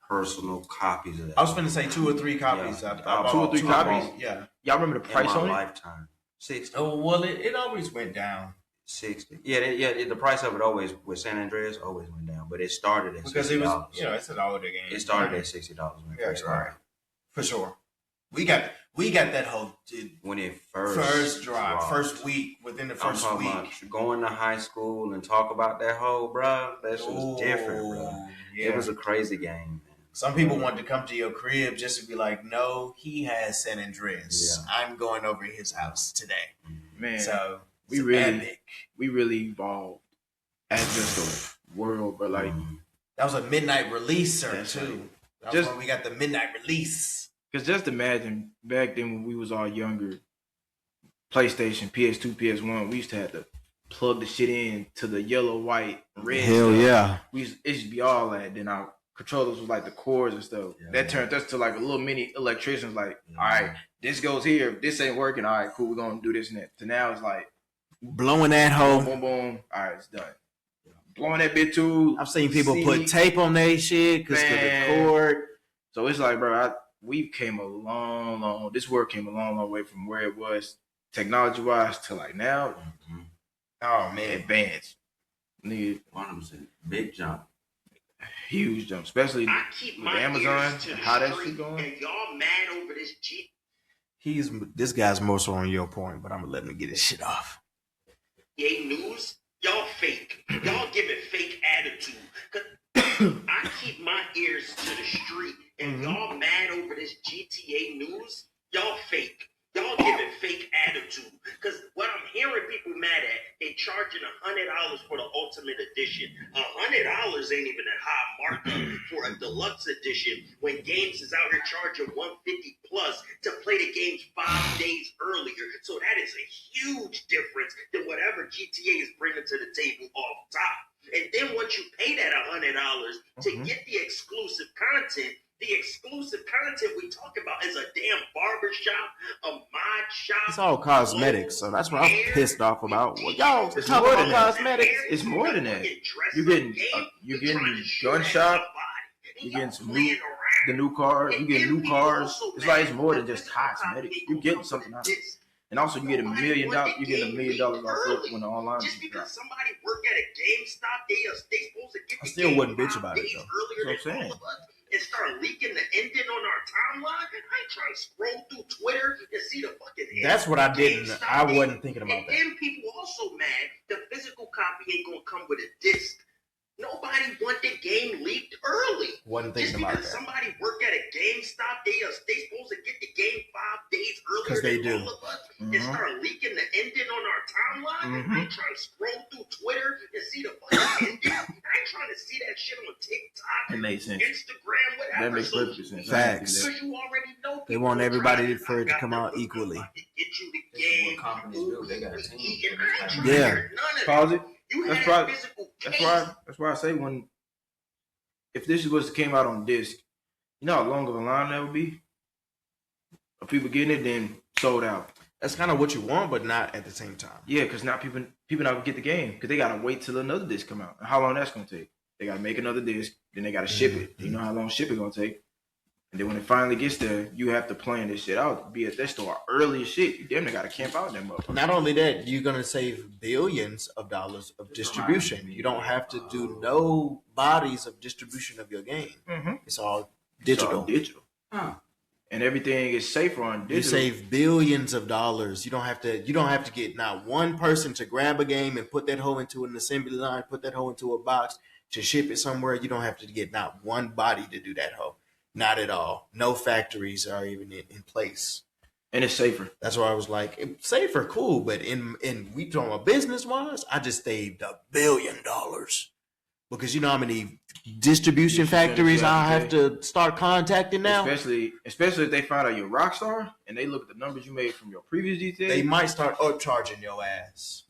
[SPEAKER 4] personal copies of that.
[SPEAKER 7] I was finna say 2 or 3 copies.
[SPEAKER 4] Yeah.
[SPEAKER 7] I bought
[SPEAKER 2] 2 or 3 copies?
[SPEAKER 7] Yeah.
[SPEAKER 2] Y'all remember the price
[SPEAKER 4] in my
[SPEAKER 2] on it?
[SPEAKER 4] lifetime. 60.
[SPEAKER 7] Oh, well, it always went down.
[SPEAKER 4] 60. Yeah, the price of it always with San Andreas always went down, but it started at
[SPEAKER 7] Because
[SPEAKER 4] $60.
[SPEAKER 7] it was, it's an older game.
[SPEAKER 4] It started at $60 when it
[SPEAKER 7] Yeah,
[SPEAKER 4] first started.
[SPEAKER 7] right. For sure. We got that whole
[SPEAKER 4] When it first
[SPEAKER 7] drop,
[SPEAKER 4] dropped.
[SPEAKER 7] first week, within the
[SPEAKER 4] I'm
[SPEAKER 7] first
[SPEAKER 4] talking
[SPEAKER 7] week.
[SPEAKER 4] about going to high school and talk about that whole, bro. That shit was different, bro.
[SPEAKER 7] Yeah.
[SPEAKER 4] It was a crazy game, man.
[SPEAKER 7] Some people wanted to come to your crib just to be like, no, he has San Andreas.
[SPEAKER 4] Yeah.
[SPEAKER 7] I'm going over to his house today.
[SPEAKER 2] Man,
[SPEAKER 7] So
[SPEAKER 2] we
[SPEAKER 7] it's
[SPEAKER 2] really
[SPEAKER 7] epic.
[SPEAKER 2] evolved as just a world, but like
[SPEAKER 7] That was a midnight release, sir,
[SPEAKER 2] That's
[SPEAKER 7] too.
[SPEAKER 2] right.
[SPEAKER 7] That's
[SPEAKER 2] Just-
[SPEAKER 7] when we got the midnight release.
[SPEAKER 2] Cause just imagine back then when we was all younger, PlayStation, PS2, PS1, we used to have to plug the shit in to the yellow, white, red. stuff.
[SPEAKER 7] yeah.
[SPEAKER 2] It used to be all that. Then our controllers was like the cords and stuff.
[SPEAKER 4] Yeah.
[SPEAKER 2] That turned us to like a little mini electricians. Like,
[SPEAKER 4] Yeah.
[SPEAKER 2] all right, this goes here. If this ain't working, all right, cool. We're gonna do this and that. So now it's like
[SPEAKER 7] Blowing that
[SPEAKER 2] boom,
[SPEAKER 7] hole.
[SPEAKER 2] boom, boom. All right, it's done. Blowing that bit too.
[SPEAKER 7] I've seen people
[SPEAKER 2] CD.
[SPEAKER 7] put tape on their shit because of the
[SPEAKER 2] Man.
[SPEAKER 7] cord.
[SPEAKER 2] So it's like, bro, we came a long. This world came a long way from where it was technology wise to like now.
[SPEAKER 4] Mhm.
[SPEAKER 7] Oh, man.
[SPEAKER 2] Advanced, nigga,
[SPEAKER 4] 100%. Big jump.
[SPEAKER 2] huge jump, especially
[SPEAKER 6] I keep
[SPEAKER 2] with
[SPEAKER 6] my
[SPEAKER 2] Amazon
[SPEAKER 6] ears to
[SPEAKER 2] and
[SPEAKER 6] the
[SPEAKER 2] how that
[SPEAKER 6] street,
[SPEAKER 2] shit going.
[SPEAKER 6] and y'all mad over this G.
[SPEAKER 7] This guy's more so on your point, but I'm going to let him get his shit off.
[SPEAKER 6] GTA news, y'all fake. Y'all giving fake attitude. 'Cause I keep my ears to the street, and y'all mad over this GTA news. Y'all fake. Y'all giving fake attitude. Cause what I'm hearing people mad at, they charging $100 for the Ultimate Edition. $100 ain't even a high markup for a deluxe edition when games is out here charging $150 plus to play the games 5 days earlier. So that is a huge difference than whatever GTA is bringing to the table off top. And then once you pay that $100 to get the exclusive content we talk about is a damn barbershop, a mod shop.
[SPEAKER 7] It's all cosmetics, so that's what I'm pissed off about. Well, y'all
[SPEAKER 2] It's
[SPEAKER 7] talking
[SPEAKER 2] more
[SPEAKER 7] about
[SPEAKER 2] than that.
[SPEAKER 7] cosmetics.
[SPEAKER 2] It's more than that. You're getting gun shop. You're getting some the new cars. You get new cars. It's like it's more than just cosmetics. You getting something out of it. And also, you get $1 million. You get $1 million off when the online
[SPEAKER 6] Just
[SPEAKER 2] shit
[SPEAKER 6] because
[SPEAKER 2] drops.
[SPEAKER 6] somebody work at a GameStop, they supposed to get
[SPEAKER 7] I
[SPEAKER 6] the
[SPEAKER 7] still
[SPEAKER 6] game
[SPEAKER 7] wouldn't bitch
[SPEAKER 6] 5
[SPEAKER 7] about it,
[SPEAKER 6] days
[SPEAKER 7] though.
[SPEAKER 6] earlier
[SPEAKER 2] That's what I'm
[SPEAKER 6] than
[SPEAKER 2] saying.
[SPEAKER 6] all of us. And start leaking the ending on our timeline. I ain't trying to scroll through Twitter and see the fucking end.
[SPEAKER 7] That's what I didn't.
[SPEAKER 6] GameStop
[SPEAKER 7] I
[SPEAKER 6] game.
[SPEAKER 7] wasn't thinking about
[SPEAKER 6] And
[SPEAKER 7] that.
[SPEAKER 6] then people also mad the physical copy ain't gonna come with a disc. Nobody want the game leaked early.
[SPEAKER 7] Wasn't
[SPEAKER 6] Just
[SPEAKER 7] thinking about
[SPEAKER 6] because
[SPEAKER 7] that.
[SPEAKER 6] somebody work at a GameStop, they supposed to get the game 5 days earlier
[SPEAKER 7] 'Cause they
[SPEAKER 6] than
[SPEAKER 7] do.
[SPEAKER 6] all of us and start leaking the ending on our timeline. I ain't trying to scroll through Twitter and see the fucking ending. I ain't trying to see that shit on TikTok,
[SPEAKER 2] It makes sense.
[SPEAKER 6] Instagram, whatever.
[SPEAKER 2] That makes
[SPEAKER 6] So-
[SPEAKER 2] perfect sense.
[SPEAKER 7] Facts.
[SPEAKER 6] because you already know
[SPEAKER 7] They
[SPEAKER 6] people
[SPEAKER 7] want
[SPEAKER 6] are
[SPEAKER 7] everybody
[SPEAKER 6] trying
[SPEAKER 7] for it to
[SPEAKER 6] I
[SPEAKER 7] come
[SPEAKER 6] got
[SPEAKER 7] out
[SPEAKER 6] the-
[SPEAKER 7] equally.
[SPEAKER 6] Get you the
[SPEAKER 4] This is what
[SPEAKER 6] game.
[SPEAKER 4] companies do. They got a team.
[SPEAKER 6] And I ain't trying
[SPEAKER 7] Yeah.
[SPEAKER 6] to hear none of
[SPEAKER 2] Pause
[SPEAKER 6] that.
[SPEAKER 2] it.
[SPEAKER 6] You
[SPEAKER 2] That's
[SPEAKER 6] had
[SPEAKER 2] probably-
[SPEAKER 6] physical
[SPEAKER 2] That's
[SPEAKER 6] case.
[SPEAKER 2] why I say when if this was came out on disc, you know how long of a line that would be of people getting it, then sold out.
[SPEAKER 7] That's kind of what you want, but not at the same time.
[SPEAKER 2] Yeah, because now people not gonna get the game because they gotta wait till another disc come out. And how long that's gonna take? They gotta make another disc, then they gotta ship it. You know how long shipping gonna take? And then when it finally gets there, you have to plan this shit out. Be at that store early as shit. You damn near gotta camp out in that motherfucker.
[SPEAKER 7] Not only that, you're gonna save billions of dollars of distribution. You don't have to do no bodies of distribution of your game. It's all digital.
[SPEAKER 2] Digital.
[SPEAKER 4] Huh.
[SPEAKER 2] And everything is safer on digital.
[SPEAKER 7] You save billions of dollars. You don't have to get not one person to grab a game and put that hoe into an assembly line, put that hoe into a box to ship it somewhere. You don't have to get not one body to do that hoe. Not at all. No factories are even in place.
[SPEAKER 2] And it's safer.
[SPEAKER 7] That's why I was like, it's safer, cool, but in we talking about business wise, I just saved $1 billion because you know how many distribution factories I have to start contacting now.
[SPEAKER 2] Especially if they find out you're a rock star and they look at the numbers you made from your previous GTA.
[SPEAKER 7] They might start upcharging your ass.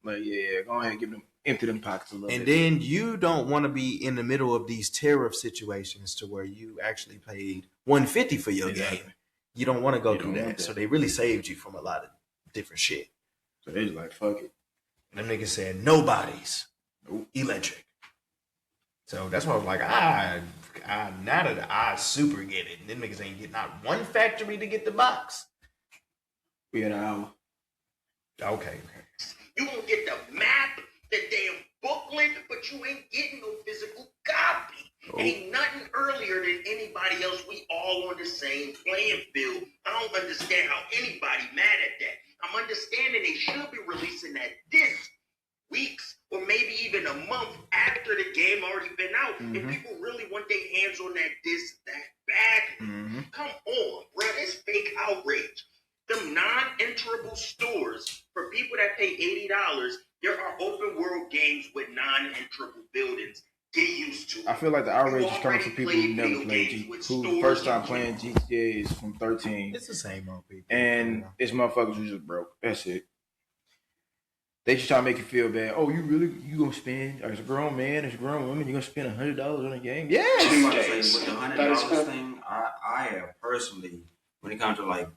[SPEAKER 2] Like, yeah, go ahead and give them empty them pockets a little
[SPEAKER 7] And
[SPEAKER 2] bit.
[SPEAKER 7] then you don't want to be in the middle of these tariff situations to where you actually paid $150 for your
[SPEAKER 2] Exactly.
[SPEAKER 7] game. You don't want to go
[SPEAKER 2] You
[SPEAKER 7] do
[SPEAKER 2] don't
[SPEAKER 7] that.
[SPEAKER 2] want that.
[SPEAKER 7] So they really saved you from a lot of different shit.
[SPEAKER 2] So they just like, fuck it.
[SPEAKER 7] And them niggas said nobody's electric. So that's why I was like, now that I super get it. Them niggas ain't getting out one factory to get the box.
[SPEAKER 2] We had an hour.
[SPEAKER 7] Okay.
[SPEAKER 6] You gonna get the map, the damn booklet, but you ain't getting no physical copy. Ain't nothing earlier than anybody else. We all on the same playing field. I don't understand how anybody mad at that. I'm understanding they should be releasing that disc weeks or maybe even a month after the game already been out. If people really want their hands on that disc that badly, come on, bro. That's fake outrage. Them non-enterable stores for people that pay $80, there are open world games with non-enterable buildings. Get used to it.
[SPEAKER 2] I feel like the outrage is coming from people who
[SPEAKER 6] already
[SPEAKER 2] never
[SPEAKER 6] played
[SPEAKER 2] played
[SPEAKER 6] video games with
[SPEAKER 2] who
[SPEAKER 6] stores
[SPEAKER 2] first time
[SPEAKER 6] and
[SPEAKER 2] playing GTA is from 13.
[SPEAKER 7] It's the same old people.
[SPEAKER 2] And it's motherfuckers who just broke. That's it. They just try to make you feel bad. Oh, you gonna spend as a grown man, as a grown woman, you gonna spend $100 on a game?
[SPEAKER 4] I
[SPEAKER 2] Yes.
[SPEAKER 4] was about to say, with the $100 thing, I have personally, when it comes to like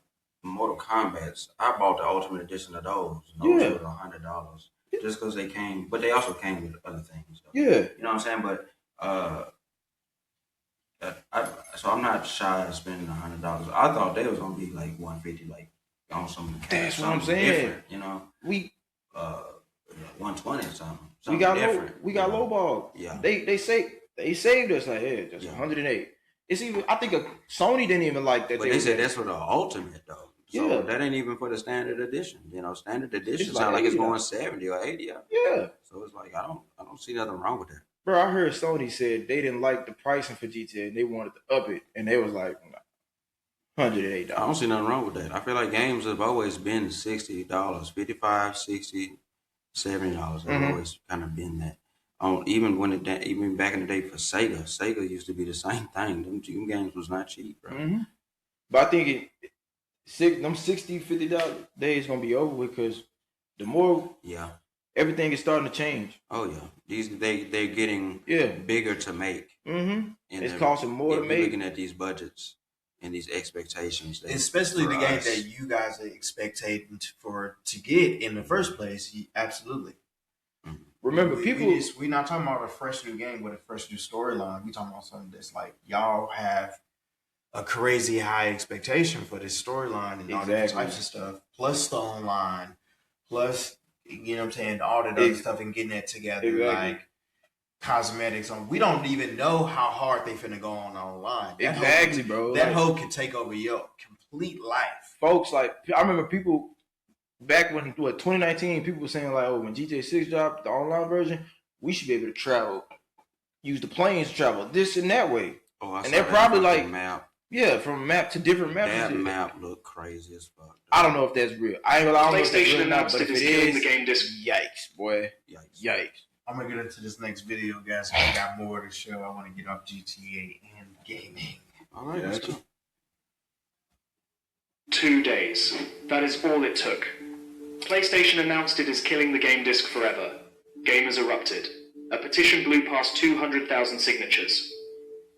[SPEAKER 4] Mortal Kombat's, I bought the Ultimate Edition of those. Those
[SPEAKER 2] Yeah.
[SPEAKER 4] were $100 just because they came, but they also came with other things. So,
[SPEAKER 2] Yeah.
[SPEAKER 4] you know what I'm saying? But so I'm not shy of spending $100. I thought they was gonna be like $150, like on some.
[SPEAKER 2] That's what I'm
[SPEAKER 4] something
[SPEAKER 2] saying.
[SPEAKER 4] different, you know,
[SPEAKER 2] We
[SPEAKER 4] 120 or something.
[SPEAKER 2] we got
[SPEAKER 4] different,
[SPEAKER 2] we got
[SPEAKER 4] you know?
[SPEAKER 2] lowball.
[SPEAKER 4] Yeah.
[SPEAKER 2] They saved us like just 108. It's even I think Sony didn't even like that.
[SPEAKER 4] But they said that's for the ultimate though. So
[SPEAKER 2] Yeah.
[SPEAKER 4] that ain't even for the standard edition. You know, standard edition
[SPEAKER 2] It's
[SPEAKER 4] sound
[SPEAKER 2] like
[SPEAKER 4] like it's
[SPEAKER 2] $80.
[SPEAKER 4] going 70 or 80.
[SPEAKER 2] Yeah.
[SPEAKER 4] So it's like I don't see nothing wrong with that.
[SPEAKER 2] Bro, I heard Sony said they didn't like the pricing for GTA and they wanted to up it, and they was like $108.
[SPEAKER 4] I don't see nothing wrong with that. I feel like games have always been $60, $55, $60, $70. They've always kind of been that. Even even back in the day for Sega used to be the same thing. Them games was not cheap, bro.
[SPEAKER 2] But I think them $60, $50 days gonna be over with because the more everything is starting to change.
[SPEAKER 4] Oh yeah, they're getting bigger to make.
[SPEAKER 2] It's costing more to
[SPEAKER 4] if you're
[SPEAKER 2] make.
[SPEAKER 4] looking at these budgets and these expectations,
[SPEAKER 7] Especially
[SPEAKER 4] for
[SPEAKER 7] the game
[SPEAKER 4] us.
[SPEAKER 7] that you guys are expecting to get in the first place. Absolutely.
[SPEAKER 2] Remember,
[SPEAKER 7] we're not talking about a fresh new game with a fresh new storyline. We're talking about something that's like y'all have a crazy high expectation for this storyline and all different types of stuff, plus the online, plus you know what I'm saying, all that other stuff and getting that together, like cosmetics on. We don't even know how hard they finna go on online.
[SPEAKER 2] Bro.
[SPEAKER 7] That hoe can take over your complete life.
[SPEAKER 2] Folks, like I remember people back when 2019, people were saying like, oh, when GTA 6 dropped the online version, we should be able to travel, use the planes to travel this and that way.
[SPEAKER 4] Oh,
[SPEAKER 2] and they're probably like
[SPEAKER 4] map.
[SPEAKER 2] Yeah, from map to different maps.
[SPEAKER 4] That map look crazy as fuck.
[SPEAKER 2] I don't know if that's real. I don't know if that's real or not, but if it is,
[SPEAKER 8] the game disc.
[SPEAKER 2] Yikes, boy. Yikes.
[SPEAKER 7] I'm gonna get into this next video, guys. I got more to show. I want to get off GTA and gaming.
[SPEAKER 4] All right, let's go.
[SPEAKER 12] 2 days. That is all it took. PlayStation announced it is killing the game disc forever. Gamers erupted. A petition blew past 200,000 signatures.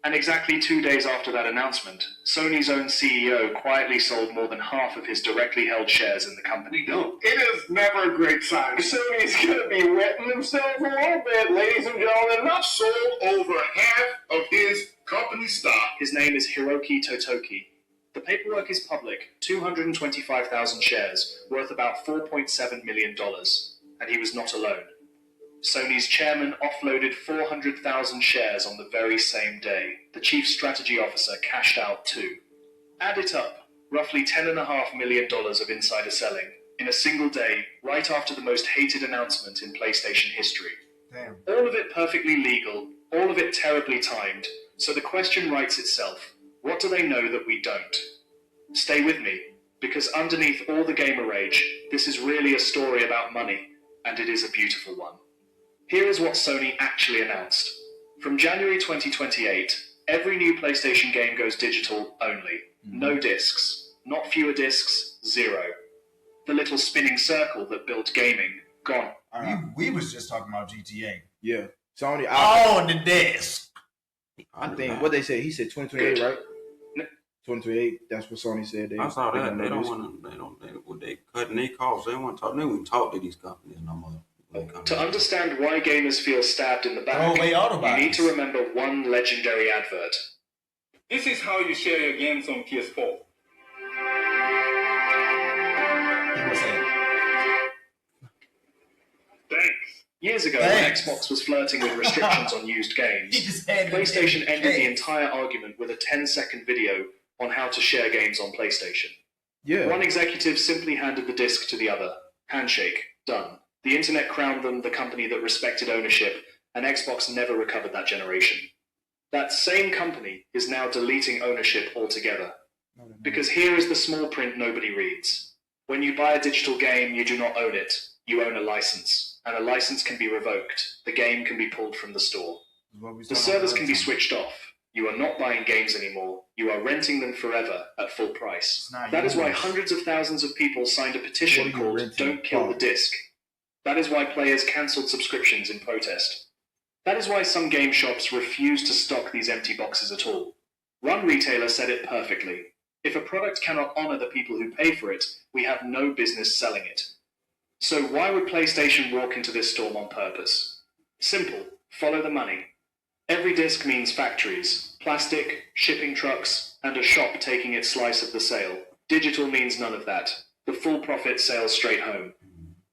[SPEAKER 12] And exactly 2 days after that announcement, Sony's own CEO quietly sold more than half of his directly held shares in the company.
[SPEAKER 9] No, it is never a great sign. Sony's gonna be wetting himself a little bit, ladies and gentlemen. Not sold over half of his company stock.
[SPEAKER 12] His name is Hiroki Totoki. The paperwork is public, 225,000 shares, worth about $4.7 million. And he was not alone. Sony's chairman offloaded 400,000 shares on the very same day. The chief strategy officer cashed out too. Add it up, roughly $10.5 million of insider selling, in a single day, right after the most hated announcement in PlayStation history.
[SPEAKER 7] Damn.
[SPEAKER 12] All of it perfectly legal, all of it terribly timed, so the question writes itself, what do they know that we don't? Stay with me, because underneath all the gamer rage, this is really a story about money, and it is a beautiful one. Here is what Sony actually announced. From January 2028, every new PlayStation game goes digital only. No discs. Not fewer discs, zero. The little spinning circle that built gaming, gone.
[SPEAKER 7] We was just talking about GTA.
[SPEAKER 2] Yeah. Sony
[SPEAKER 7] on the disc.
[SPEAKER 2] I think what they said, he said 2028, right? 23.8. That's what Sony said.
[SPEAKER 4] I saw
[SPEAKER 2] they
[SPEAKER 4] that.
[SPEAKER 2] gonna
[SPEAKER 4] They
[SPEAKER 2] do
[SPEAKER 4] don't
[SPEAKER 2] this.
[SPEAKER 4] want to. They cutting their costs. They don't want to talk. They don't even talk to these companies no more.
[SPEAKER 12] To understand why gamers feel stabbed in the back,
[SPEAKER 7] Throw away all the
[SPEAKER 12] you
[SPEAKER 7] bodies.
[SPEAKER 12] need to remember one legendary advert.
[SPEAKER 13] This is how you share your games on PS4.
[SPEAKER 7] People say,
[SPEAKER 13] Thanks.
[SPEAKER 12] Years ago,
[SPEAKER 7] Thanks.
[SPEAKER 12] when Xbox was flirting with restrictions on used games,
[SPEAKER 7] He just had the
[SPEAKER 12] PlayStation
[SPEAKER 7] damn
[SPEAKER 12] ended the
[SPEAKER 7] case.
[SPEAKER 12] entire argument with a 10-second video on how to share games on PlayStation.
[SPEAKER 2] Yeah.
[SPEAKER 12] One executive simply handed the disc to the other. Handshake. Done. The internet crowned them the company that respected ownership, and Xbox never recovered that generation. That same company is now deleting ownership altogether. Because here is the small print nobody reads. When you buy a digital game, you do not own it. You own a license. And a license can be revoked. The game can be pulled from the store. The servers can be switched off. You are not buying games anymore. You are renting them forever at full price. That is why hundreds of thousands of people signed a petition called Don't Kill the Disc. That is why players cancelled subscriptions in protest. That is why some game shops refuse to stock these empty boxes at all. One retailer said it perfectly. If a product cannot honor the people who pay for it, we have no business selling it. So why would PlayStation walk into this storm on purpose? Simple. Follow the money. Every disc means factories, plastic, shipping trucks, and a shop taking its slice of the sale. Digital means none of that. The full profit sails straight home.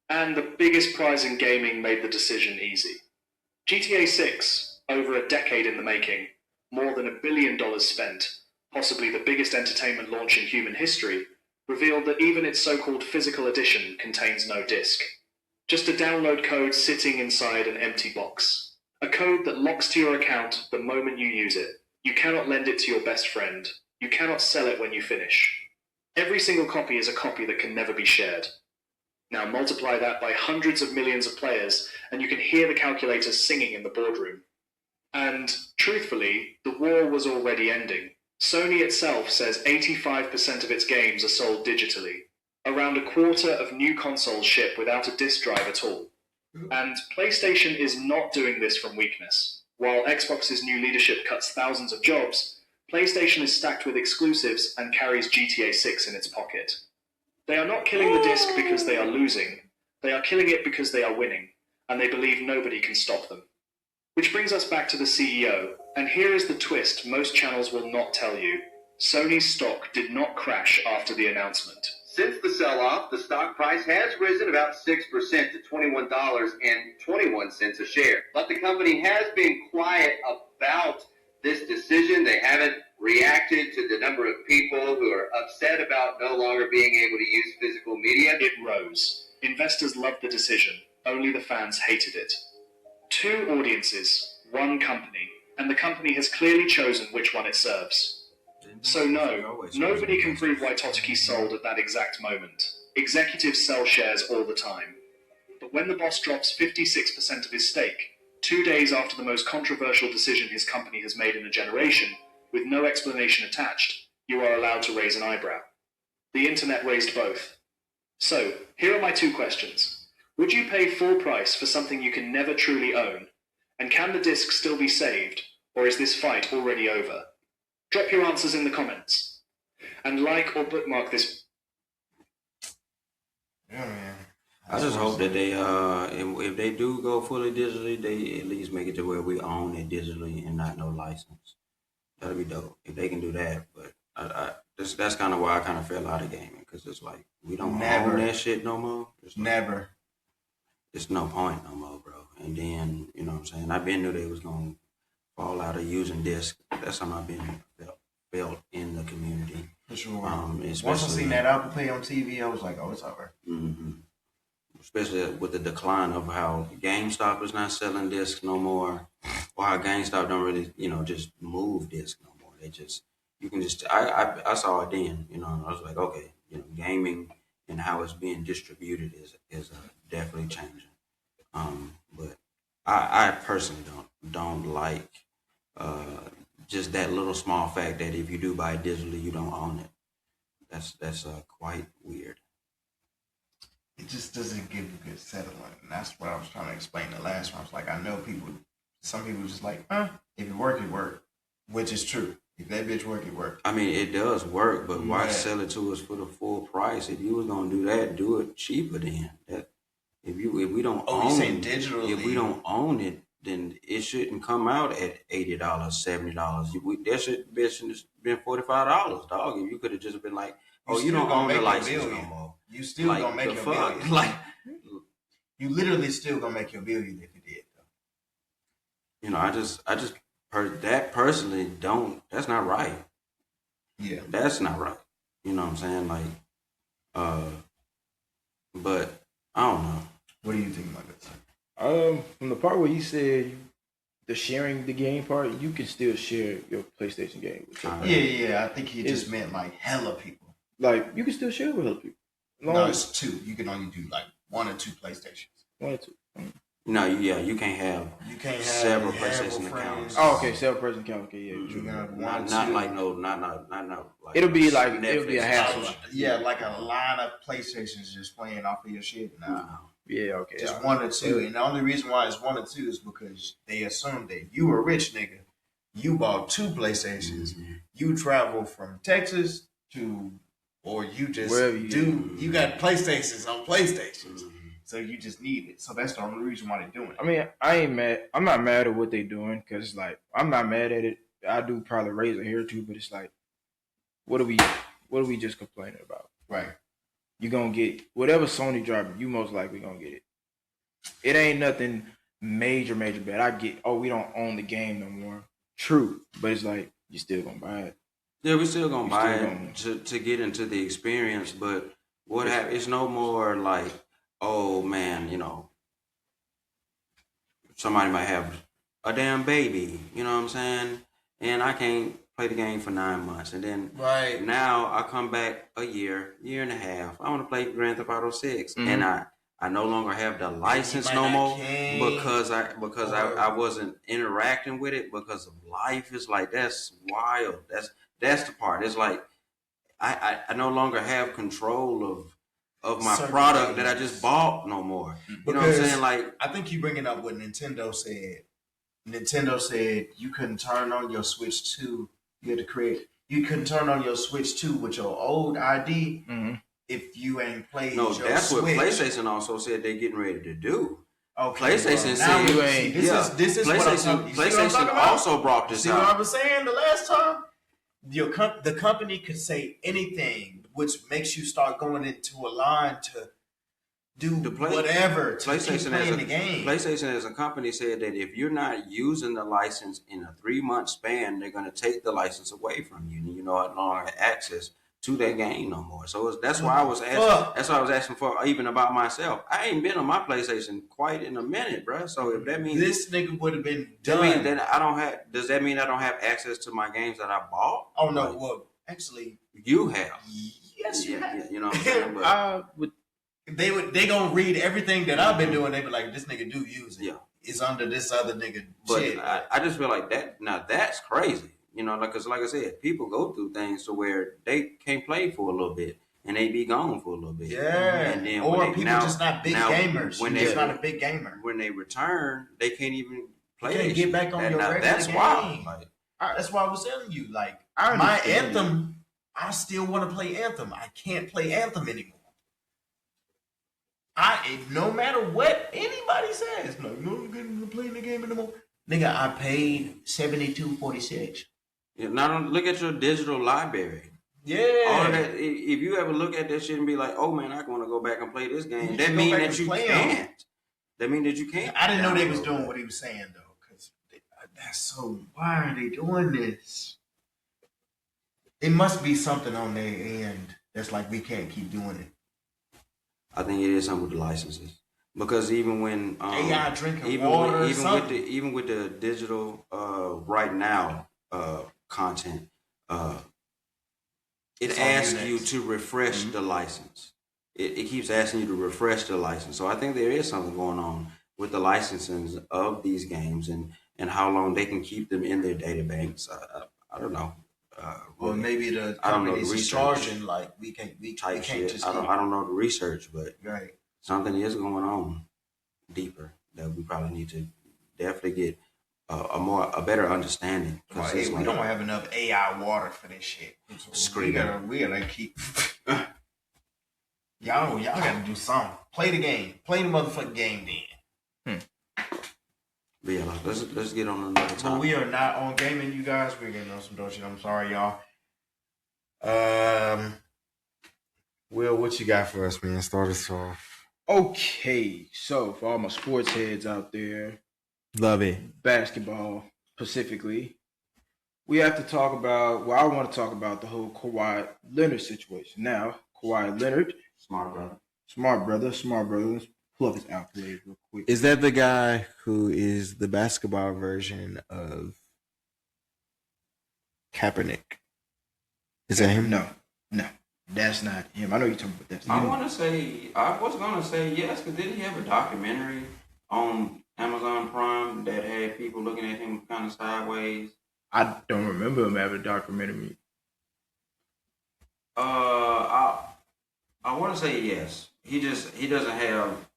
[SPEAKER 12] And the biggest prize in gaming made the decision easy. GTA 6, over a decade in the making, more than $1 billion spent, possibly the biggest entertainment launch in human history, revealed that even its so-called physical edition contains no disc. Just a download code sitting inside an empty box. A code that locks to your account the moment you use it. You cannot lend it to your best friend. You cannot sell it when you finish. Every single copy is a copy that can never be shared. Now multiply that by hundreds of millions of players, and you can hear the calculators singing in the boardroom. And, truthfully, the war was already ending. Sony itself says 85% of its games are sold digitally. Around a quarter of new consoles ship without a disc drive at all. And PlayStation is not doing this from weakness. While Xbox's new leadership cuts thousands of jobs, PlayStation is stacked with exclusives and carries GTA 6 in its pocket. They are not killing the disc because they are losing. They are killing it because they are winning, and they believe nobody can stop them. Which brings us back to the CEO, and here is the twist most channels will not tell you. Sony's stock did not crash after the announcement.
[SPEAKER 14] Since the sell-off, the stock price has risen about 6% to $21.21 a share. But the company has been quiet about this decision. They haven't reacted to the number of people who are upset about no longer being able to use physical media.
[SPEAKER 12] It rose. Investors loved the decision. Only the fans hated it. Two audiences, one company, and the company has clearly chosen which one it serves. So no, nobody can prove why Totoki sold at that exact moment. Executives sell shares all the time. But when the boss drops 56% of his stake, 2 days after the most controversial decision his company has made in a generation, with no explanation attached, you are allowed to raise an eyebrow. The internet raised both. So, here are my two questions. Would you pay full price for something you can never truly own? And can the disc still be saved, or is this fight already over? Drop your answers in the comments. And like or bookmark this.
[SPEAKER 7] Yeah, man.
[SPEAKER 4] I just hope that they, if they do go fully digitally, they at least make it to where we own it digitally and not no license. That'd be dope if they can do that. But that's kind of why I kind of fell out of gaming, because it's like we don't own that shit no more.
[SPEAKER 7] Never.
[SPEAKER 4] It's no point no more, bro. And then, you know what I'm saying, I been knew they was gonna fall out of using disc. That's something I've been felt in the community.
[SPEAKER 7] For sure.
[SPEAKER 4] Once
[SPEAKER 7] Once I seen that Apple Pay on TV, I was like, oh, it's over.
[SPEAKER 4] Mm-hmm. Especially with the decline of how GameStop is not selling discs no more, or how GameStop don't really, just move discs no more. They just, you can just, I saw it then, I was like, okay, gaming and how it's being distributed is definitely changing. But I personally don't like just that little small fact that if you do buy it digitally, you don't own it. That's quite weird.
[SPEAKER 7] It just doesn't give a good settlement. And that's what I was trying to explain the last one. I was like, I know some people just like, if it work, it work. Which is true. If that bitch work, it work.
[SPEAKER 4] I mean, it does work, but why
[SPEAKER 7] Yeah.
[SPEAKER 4] sell it to us for the full price? If you was gonna do that, do it cheaper then. That if we don't
[SPEAKER 7] Oh, you
[SPEAKER 4] own
[SPEAKER 7] saying
[SPEAKER 4] it,
[SPEAKER 7] digitally?
[SPEAKER 4] if we don't own it, then it shouldn't come out at $80, $70. That should been $45, dog. If you could have just been like, oh, you
[SPEAKER 7] still
[SPEAKER 4] don't
[SPEAKER 7] gonna
[SPEAKER 4] own the
[SPEAKER 7] make your
[SPEAKER 4] license no
[SPEAKER 7] billion.
[SPEAKER 4] more.
[SPEAKER 7] You still
[SPEAKER 4] Like,
[SPEAKER 7] gonna make
[SPEAKER 4] the
[SPEAKER 7] your
[SPEAKER 4] fuck?
[SPEAKER 7] billion.
[SPEAKER 4] Like,
[SPEAKER 7] You literally still gonna make your billion if you did.
[SPEAKER 4] you know, I just heard that personally don't. That's not right.
[SPEAKER 7] Yeah.
[SPEAKER 4] That's not right. You know what I'm saying? Like, but I don't know.
[SPEAKER 7] What do you think about that?
[SPEAKER 2] From the part where you said the sharing the game part, you can still share your PlayStation game with your
[SPEAKER 7] Yeah. I think he just meant like hella people.
[SPEAKER 2] Like you can still share with other people.
[SPEAKER 7] No, it's 2. You can only do like 1 or 2 PlayStations.
[SPEAKER 2] 1 or 2.
[SPEAKER 4] No, yeah, you can't have several PlayStation accounts.
[SPEAKER 2] Oh, okay, several person account. Okay, yeah, true.
[SPEAKER 7] got
[SPEAKER 4] Not like like
[SPEAKER 2] It'll be like
[SPEAKER 4] Netflix.
[SPEAKER 2] it'll be a hassle.
[SPEAKER 7] Yeah, like a line of PlayStations just playing off of your shit. Nah.
[SPEAKER 2] Yeah, okay.
[SPEAKER 7] Just 1 or 2. And the only reason why it's 1 or 2 is because they assume that you a rich nigga. You bought 2 PlayStations. You travel from Texas to, or you just
[SPEAKER 2] Wherever you
[SPEAKER 7] you got PlayStations on PlayStations. So you just need it. So that's the only reason why they're doing it.
[SPEAKER 2] I mean, I ain't mad. I'm not mad at what they doing because, like, I'm not mad at it. I do probably raise a hair or 2, but it's like, what are we just complaining about?
[SPEAKER 7] Right.
[SPEAKER 2] You gonna get whatever Sony dropping. You most likely gonna get it. It ain't nothing major bad. I get. Oh, we don't own the game no more. True, but it's like you still gonna buy it.
[SPEAKER 4] Yeah, we still gonna buy it to get into the experience. But what happens? It's no more like, oh man, you know, somebody might have a damn baby. You know what I'm saying? And I can't play the game for 9 months, and then now I come back a year and a half. I want to play Grand Theft Auto 6, and I no longer have the license no more because I wasn't interacting with it because of life. It's like that's wild. That's the part. It's like I no longer have control of my product that I just bought no more. You know what I'm saying? Like,
[SPEAKER 7] I think you bringing up what Nintendo said. Nintendo said you couldn't turn on your Switch 2. You had to create. You couldn't turn on your Switch 2 with your old ID if you ain't played.
[SPEAKER 4] No,
[SPEAKER 7] your
[SPEAKER 4] that's
[SPEAKER 7] Switch.
[SPEAKER 4] what PlayStation also said they're getting ready to do.
[SPEAKER 7] Okay,
[SPEAKER 4] PlayStation
[SPEAKER 7] now
[SPEAKER 4] said
[SPEAKER 7] you ain't. This is what I'm talking. You see what I'm
[SPEAKER 4] PlayStation
[SPEAKER 7] talking about?
[SPEAKER 4] also brought this
[SPEAKER 7] See
[SPEAKER 4] out.
[SPEAKER 7] what I was saying the last time? The company could say anything, which makes you start going into a line to do whatever to keep playing the game.
[SPEAKER 4] PlayStation as a company said that if you're not using the license in a 3-month span, they're going to take the license away from you, and you no longer have access to that game no more. So that's why I was asking. That's why I was asking for even about myself. I ain't been on my PlayStation quite in a minute, bro. So if that means
[SPEAKER 7] this nigga would have been
[SPEAKER 4] that
[SPEAKER 7] done,
[SPEAKER 4] means that I don't have. Does that mean I don't have access to my games that I bought?
[SPEAKER 7] Oh no, well actually
[SPEAKER 4] you have.
[SPEAKER 7] Yes, you have.
[SPEAKER 4] You know what I'm saying? But,
[SPEAKER 7] they gonna read everything that I've been doing. They be like, this nigga do use it.
[SPEAKER 4] Yeah,
[SPEAKER 7] it's under this other nigga
[SPEAKER 4] but
[SPEAKER 7] shit.
[SPEAKER 4] I just feel like that. Now that's crazy. You know, because like I said, people go through things to where they can't play for a little bit and they be gone for a little bit.
[SPEAKER 7] Yeah,
[SPEAKER 4] and then
[SPEAKER 7] or people just not big gamers.
[SPEAKER 4] When
[SPEAKER 7] They're
[SPEAKER 4] they
[SPEAKER 7] not a big gamer.
[SPEAKER 4] When they return, they can't even play.
[SPEAKER 7] You can't get back on your regular
[SPEAKER 4] that's
[SPEAKER 7] game.
[SPEAKER 4] wild. Like,
[SPEAKER 7] That's why I was telling you, like
[SPEAKER 2] I
[SPEAKER 7] my
[SPEAKER 2] understand.
[SPEAKER 7] Anthem. I still want to play Anthem. I can't play Anthem anymore. No matter what anybody says, no, I'm not playing the game anymore. Nigga, I paid $72.46.
[SPEAKER 4] Yeah, now look at your digital library.
[SPEAKER 7] Yeah.
[SPEAKER 4] All of that. If you ever look at that shit and be like, "Oh man, I want to go back and play this game,"
[SPEAKER 7] You
[SPEAKER 4] that
[SPEAKER 7] should
[SPEAKER 4] mean
[SPEAKER 7] go back
[SPEAKER 4] that
[SPEAKER 7] and
[SPEAKER 4] you
[SPEAKER 7] play
[SPEAKER 4] can't. That mean that you can't.
[SPEAKER 7] I didn't know they was doing what he was saying though, because that's so. Why are they doing this? It must be something on their end that's like we can't keep doing it.
[SPEAKER 4] I think it is something with the licenses, because even when
[SPEAKER 7] AI drinking
[SPEAKER 4] even
[SPEAKER 7] water,
[SPEAKER 4] with,
[SPEAKER 7] or something.
[SPEAKER 4] even with the digital right now content, it
[SPEAKER 7] It's on
[SPEAKER 4] asks
[SPEAKER 7] you
[SPEAKER 4] you
[SPEAKER 7] next.
[SPEAKER 4] to refresh the license. It keeps asking you to refresh the license. So I think there is something going on with the licensing of these games and how long they can keep them in their data banks. I don't know.
[SPEAKER 7] Or maybe the
[SPEAKER 4] I don't know the
[SPEAKER 7] companies is
[SPEAKER 4] research
[SPEAKER 7] charging like we can't
[SPEAKER 4] type shit.
[SPEAKER 7] just
[SPEAKER 4] I don't know the research, but
[SPEAKER 7] right.
[SPEAKER 4] something is going on deeper that we probably need to definitely get a better understanding.
[SPEAKER 7] Well,
[SPEAKER 4] it's
[SPEAKER 7] we don't have enough AI water for this shit. We gotta keep. y'all gotta do something. Play the game. Play the motherfucking game then.
[SPEAKER 4] But yeah, let's get on another time.
[SPEAKER 7] But we are not on gaming, you guys. We're getting on some dope shit. I'm sorry, y'all. Will, what you got for us, man? Start us off.
[SPEAKER 2] Okay, so for all my sports heads out there,
[SPEAKER 1] love it.
[SPEAKER 2] Basketball specifically, we have to talk about. Well, I want to talk about the whole Kawhi Leonard situation. Now, Kawhi Leonard, smart brother. Let's pull up his accolades real quick.
[SPEAKER 1] Is that the guy who is the basketball version of Kaepernick? Is that him?
[SPEAKER 2] No, that's not him. I know you're talking about that.
[SPEAKER 4] I was gonna say yes, because didn't he have a documentary on Amazon Prime that had people looking at him kind of sideways?
[SPEAKER 2] I don't remember him having a documentary.
[SPEAKER 4] I want to say yes. He doesn't have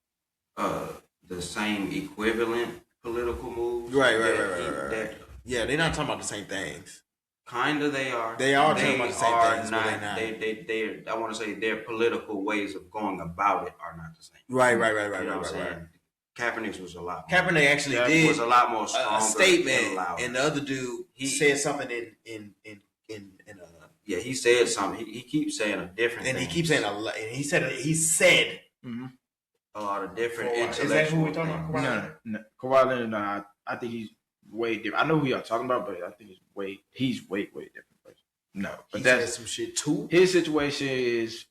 [SPEAKER 4] the same equivalent political moves.
[SPEAKER 1] Right. Yeah, they're not talking about the same things.
[SPEAKER 4] Kinda, they are.
[SPEAKER 1] They are talking about the same things, but they're not.
[SPEAKER 4] They I want to say their political ways of going about it are not the same.
[SPEAKER 1] Right.
[SPEAKER 4] You know what I'm saying? Kaepernick was a lot.
[SPEAKER 1] Kaepernick actually did
[SPEAKER 4] was a lot more stronger,
[SPEAKER 1] a statement, and the other dude he said something in
[SPEAKER 4] yeah, he said something. He keeps saying a different
[SPEAKER 1] and
[SPEAKER 4] thing.
[SPEAKER 1] he keeps saying a lot. And he said
[SPEAKER 4] a lot of different
[SPEAKER 2] Is
[SPEAKER 4] intellectual
[SPEAKER 2] that who we're talking
[SPEAKER 4] things.
[SPEAKER 2] about? No. Kawhi Leonard, no, I think he's way different. I know who y'all talking about, but I think he's way different person. No, but that's
[SPEAKER 1] some shit too.
[SPEAKER 2] His situation is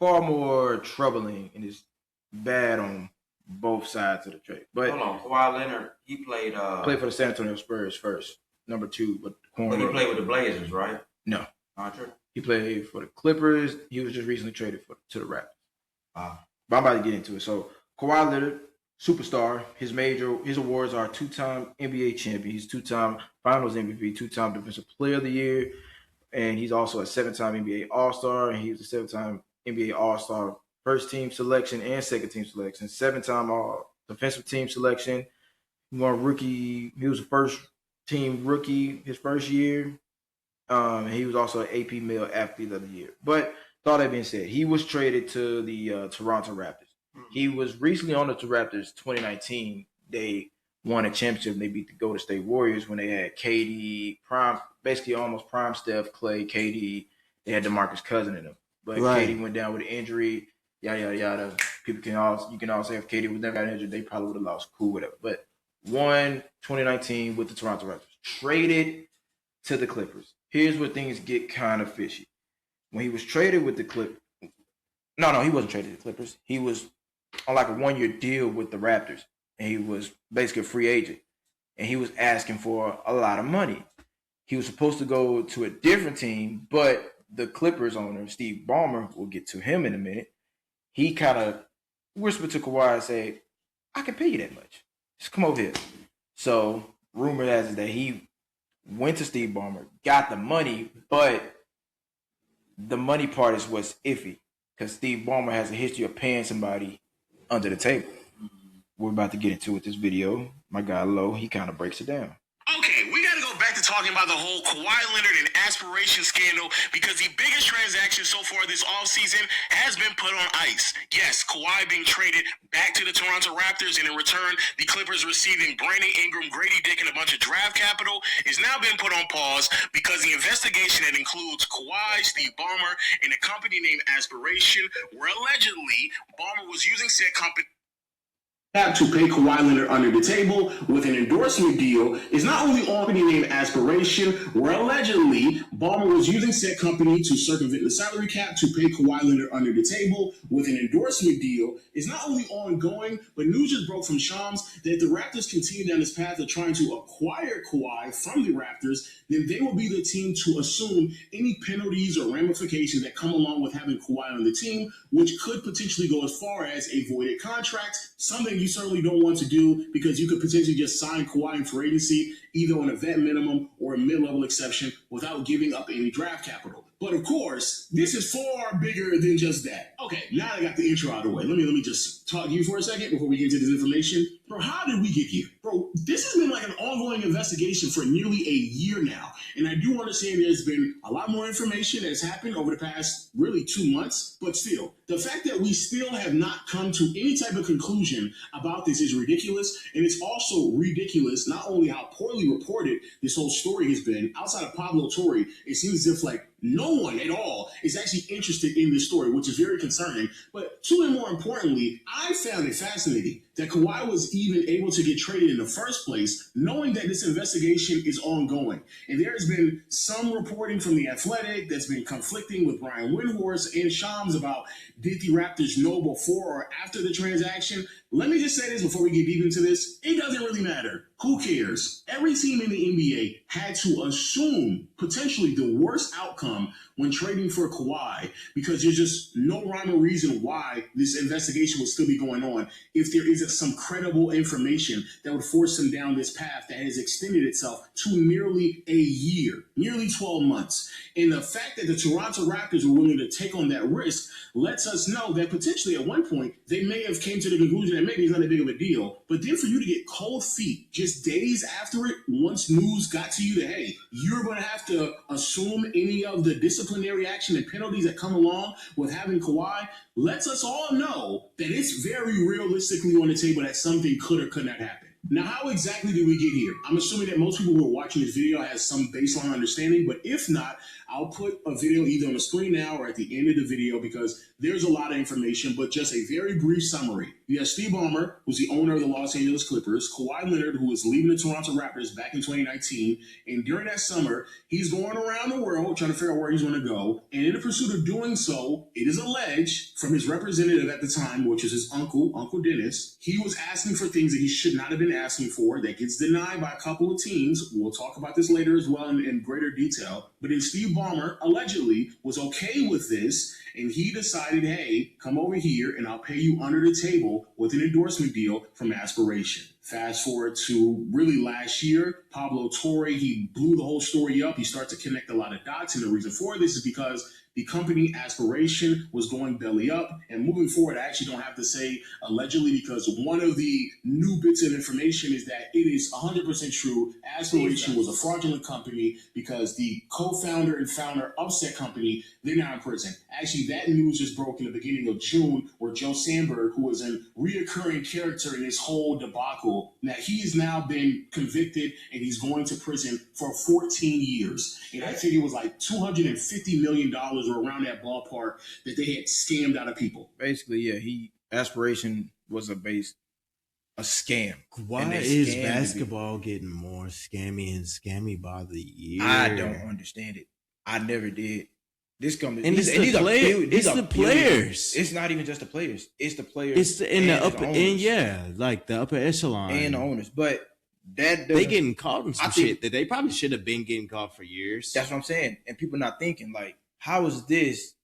[SPEAKER 2] far more troubling and is bad on both sides of the trade. But
[SPEAKER 4] hold on, Kawhi Leonard, he played
[SPEAKER 2] for the San Antonio Spurs first, number 2, but
[SPEAKER 4] he played with the Blazers, right?
[SPEAKER 2] No,
[SPEAKER 4] not true.
[SPEAKER 2] He played for the Clippers. He was just recently traded to the Raptors. But I'm about to get into it. So Kawhi Leonard, superstar. His awards are 2-time NBA champion. He's 2-time Finals MVP, 2-time Defensive Player of the Year, and he's also a 7-time NBA All-Star. And he was a 7-time NBA All-Star first team selection and second team selection, 7-time All Defensive Team selection. He won rookie. He was a first team rookie his first year. And he was also an AP Male Athlete of the Year. But with all that being said, he was traded to the Toronto Raptors. He was recently on the Raptors 2019. They won a championship. They beat the Golden State Warriors when they had KD, basically almost prime Steph, Clay, KD. They had DeMarcus Cousins in them. But KD went down with an injury, yada, yada. You can all say if KD was never got injured, they probably would have lost. Cool, whatever. But won 2019 with the Toronto Raptors. Traded to the Clippers. Here's where things get kind of fishy. When he was traded with the Clippers, no, he wasn't traded to the Clippers. He was on like a 1-year deal with the Raptors, and he was basically a free agent, and he was asking for a lot of money. He was supposed to go to a different team, but the Clippers owner, Steve Ballmer, we'll get to him in a minute, he kind of whispered to Kawhi and said, I can pay you that much. Just come over here. So rumor has it that he went to Steve Ballmer, got the money, but the money part is what's iffy because Steve Ballmer has a history of paying somebody under the table. We're about to get into it this video. My guy Lo, he kind of breaks it down.
[SPEAKER 15] Okay, we got to go back to talking about the whole Kawhi Leonard and aspiration scandal because the biggest transaction so far this offseason has been put on ice. Yes, Kawhi being traded back to the Toronto Raptors, and in return, the Clippers receiving Brandon Ingram, Grady Dick, and a bunch of draft capital is now been put on pause because the investigation that includes Kawhi, Steve Ballmer, and a company named Aspiration, where allegedly Ballmer was using said company
[SPEAKER 16] to pay Kawhi Leonard under the table with an endorsement deal is not only on company named Aspiration, where allegedly Ballmer was using said company to circumvent the salary cap to pay Kawhi Leonard under the table with an endorsement deal is not only ongoing, but news just broke from Shams that if the Raptors continue down this path of trying to acquire Kawhi from the Raptors, then they will be the team to assume any penalties or ramifications that come along with having Kawhi on the team, which could potentially go as far as a voided contract, something you certainly don't want to do because you could potentially just sign Kawhi in free agency either on a vet minimum or a mid-level exception without giving up any draft capital. But of course, this is far bigger than just that. Okay. Okay, now I got the intro out of the way. Let me just talk to you for a second before we get into this information. Bro, how did we get here? Bro, this has been like an ongoing investigation for nearly a year now. And I do understand there's been a lot more information that's happened over the past really 2 months. But still, the fact that we still have not come to any type of conclusion about this is ridiculous. And it's also ridiculous not only how poorly reported this whole story has been. Outside of Pablo Torre, it seems as if like no one at all is actually interested in this story, which is very concerning. But to and more importantly, I found it fascinating that Kawhi was even able to get traded in the first place, knowing that this investigation is ongoing. And there has been some reporting from The Athletic that's been conflicting with Brian Windhorst and Shams about did the Raptors know before or after the transaction. Let me just say this before we get deep into this. It doesn't really matter. Who cares? Every team in the NBA had to assume potentially the worst outcome when trading for Kawhi because there's just no rhyme or reason why this investigation would still be going on if there isn't some credible information that would force them down this path that has extended itself to nearly a year, nearly 12 months. And the fact that the Toronto Raptors were willing to take on that risk lets us know that potentially at one point they may have came to the conclusion that maybe it's not that big of a deal. But then for you to get cold feet just days after it, once news got to you that, hey, you're going to have to assume any of the disciplinary action and penalties that come along with having Kawhi, lets us all know that it's very realistically on the table that something could or could not happen. Now, how exactly did we get here? I'm assuming that most people who are watching this video has some baseline understanding, but if not, I'll put a video either on the screen now or at the end of the video because there's a lot of information, but just a very brief summary. You have Steve Ballmer, who's the owner of the Los Angeles Clippers, Kawhi Leonard, who was leaving the Toronto Raptors back in 2019, and during that summer, he's going around the world trying to figure out where he's going to go, and in the pursuit of doing so, it is alleged from his representative at the time, which is his uncle, Uncle Dennis, he was asking for things that he should not have been asking for. That gets denied by a couple of teams. We'll talk about this later as well in greater detail. But then Steve Ballmer allegedly was okay with this, and he decided, hey, come over here and I'll pay you under the table with an endorsement deal from Aspiration. Fast forward to really last year, Pablo Torre, he blew the whole story up. He started to connect a lot of dots, and the reason for this is because the company Aspiration was going belly up. And moving forward, I actually don't have to say allegedly because one of the new bits of information is that it is 100% true. Aspiration was a fraudulent company because the co-founder and founder of said company, they're now in prison. Actually, that news just broke in the beginning of June where Joe Sandberg, who was a reoccurring character in this whole debacle, now he's now been convicted and he's going to prison for 14 years. And I think it was like $250 million or around that ballpark that they had scammed out of people.
[SPEAKER 2] Basically, yeah, Aspiration was a scam.
[SPEAKER 1] Why is basketball getting more scammy and scammy by the year?
[SPEAKER 2] I don't understand it. I never did. This company
[SPEAKER 1] and it's the players.
[SPEAKER 2] It's not even just the players. It's the players.
[SPEAKER 1] It's the upper echelon
[SPEAKER 2] and the owners. But that
[SPEAKER 1] they getting caught in some shit that they probably should have been getting caught for years.
[SPEAKER 2] That's what I'm saying. And people not thinking like, how is this?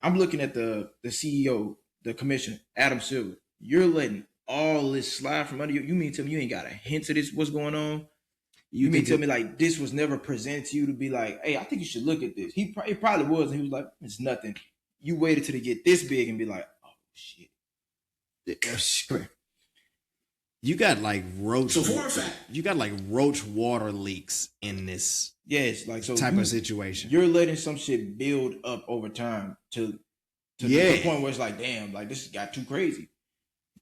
[SPEAKER 2] I'm looking at the CEO, the commissioner, Adam Silver. You're letting all this slide from under you. You mean to tell me you ain't got a hint of this? What's going on? You mean to tell me like this was never presented to you to be like, hey, I think you should look at this. It probably was, and he was like, it's nothing. You waited till they get this big and be like, oh shit.
[SPEAKER 1] You got like roach.
[SPEAKER 16] So for a fact,
[SPEAKER 1] you got like roach water leaks in this.
[SPEAKER 2] Yes, like so
[SPEAKER 1] type of situation.
[SPEAKER 2] You're letting some shit build up over time to the point where it's like, damn, like this got too crazy.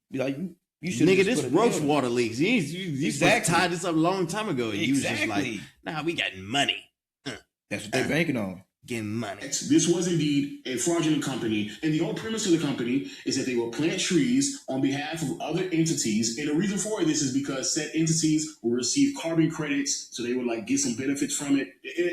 [SPEAKER 2] Be like, you should.
[SPEAKER 1] Nigga, this roach water leaks. You exactly tied this up a long time ago. And you was just like, nah, we got money.
[SPEAKER 2] That's what they're banking on.
[SPEAKER 1] Getting money.
[SPEAKER 16] This was indeed a fraudulent company, and the whole premise of the company is that they will plant trees on behalf of other entities. And the reason for this is because said entities will receive carbon credits, so they would like get some benefits from it.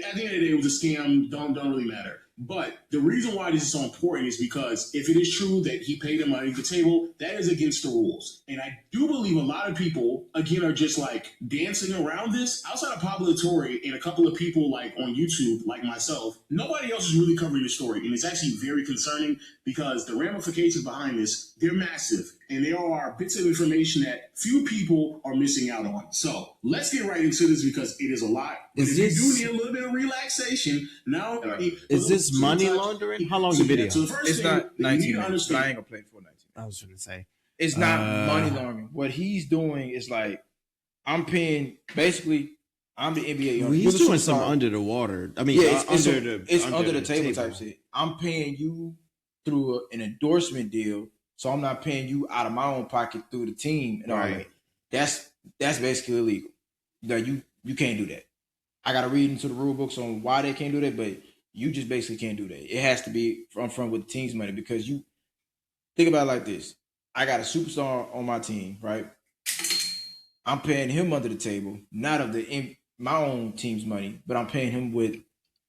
[SPEAKER 16] At the end of the day, it was a scam. Don't really matter. But the reason why this is so important is because if it is true that he paid them under the table, that is against the rules. And I do believe a lot of people, again, are just like dancing around this. Outside of Pablo Torre and a couple of people like on YouTube, like myself, nobody else is really covering the story. And it's actually very concerning because the ramifications behind this, they're massive. And there are bits of information that few people are missing out on. So let's get right into this because it is a lot. If you do need a little bit of relaxation, now
[SPEAKER 1] is this this money laundering? How long the video?
[SPEAKER 16] So the first
[SPEAKER 2] It's
[SPEAKER 16] thing
[SPEAKER 2] not
[SPEAKER 16] that you
[SPEAKER 2] 19
[SPEAKER 16] need to
[SPEAKER 2] minutes, but I
[SPEAKER 16] understand.
[SPEAKER 2] ain't gonna play it for 19 minutes.
[SPEAKER 1] I was going to say.
[SPEAKER 2] It's not money laundering. What he's doing is like, I'm paying, basically, I'm the NBA.
[SPEAKER 1] Well, he's doing some under the water. I mean,
[SPEAKER 2] yeah, it's
[SPEAKER 1] under
[SPEAKER 2] under the table type shit. I'm paying you through an endorsement deal, so I'm not paying you out of my own pocket through the team and all
[SPEAKER 1] Right.
[SPEAKER 2] that. That's basically illegal. That you can't do that. I gotta read into the rule books on why they can't do that, but you just basically can't do that. It has to be from with the team's money, because you think about it like this. I got a superstar on my team, right? I'm paying him under the table, not of my own team's money, but I'm paying him with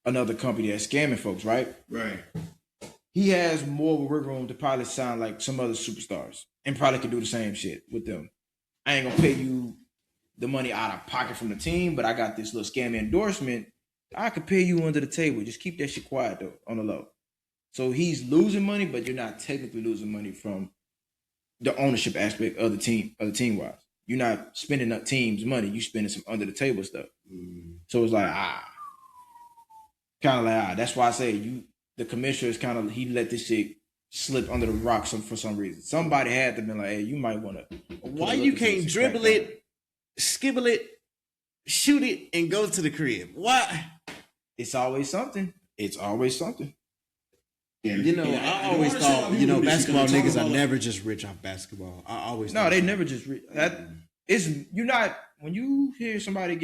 [SPEAKER 2] another company that's scamming folks, right?
[SPEAKER 7] Right.
[SPEAKER 2] He has more wiggle room to probably sound like some other superstars and probably could do the same shit with them. I ain't gonna pay you the money out of pocket from the team, but I got this little scammy endorsement. I could pay you under the table. Just keep that shit quiet though, on the low. So he's losing money, but you're not technically losing money from the ownership aspect of the team wise. You're not spending up team's money. You spending some under the table stuff. So it's like kind of like That's why I say the commissioner is kind of, he let this shit slip under the rocks for some reason. Somebody had to be like, hey, you might want to.
[SPEAKER 1] Why you can't dribble it, skibble it, shoot it, and go to the crib? Why?
[SPEAKER 2] It's always something. It's always something.
[SPEAKER 1] You know, I always thought, basketball niggas are never just rich off basketball. I always
[SPEAKER 2] No,
[SPEAKER 1] thought
[SPEAKER 2] they
[SPEAKER 1] that.
[SPEAKER 2] never just you're not, when you hear somebody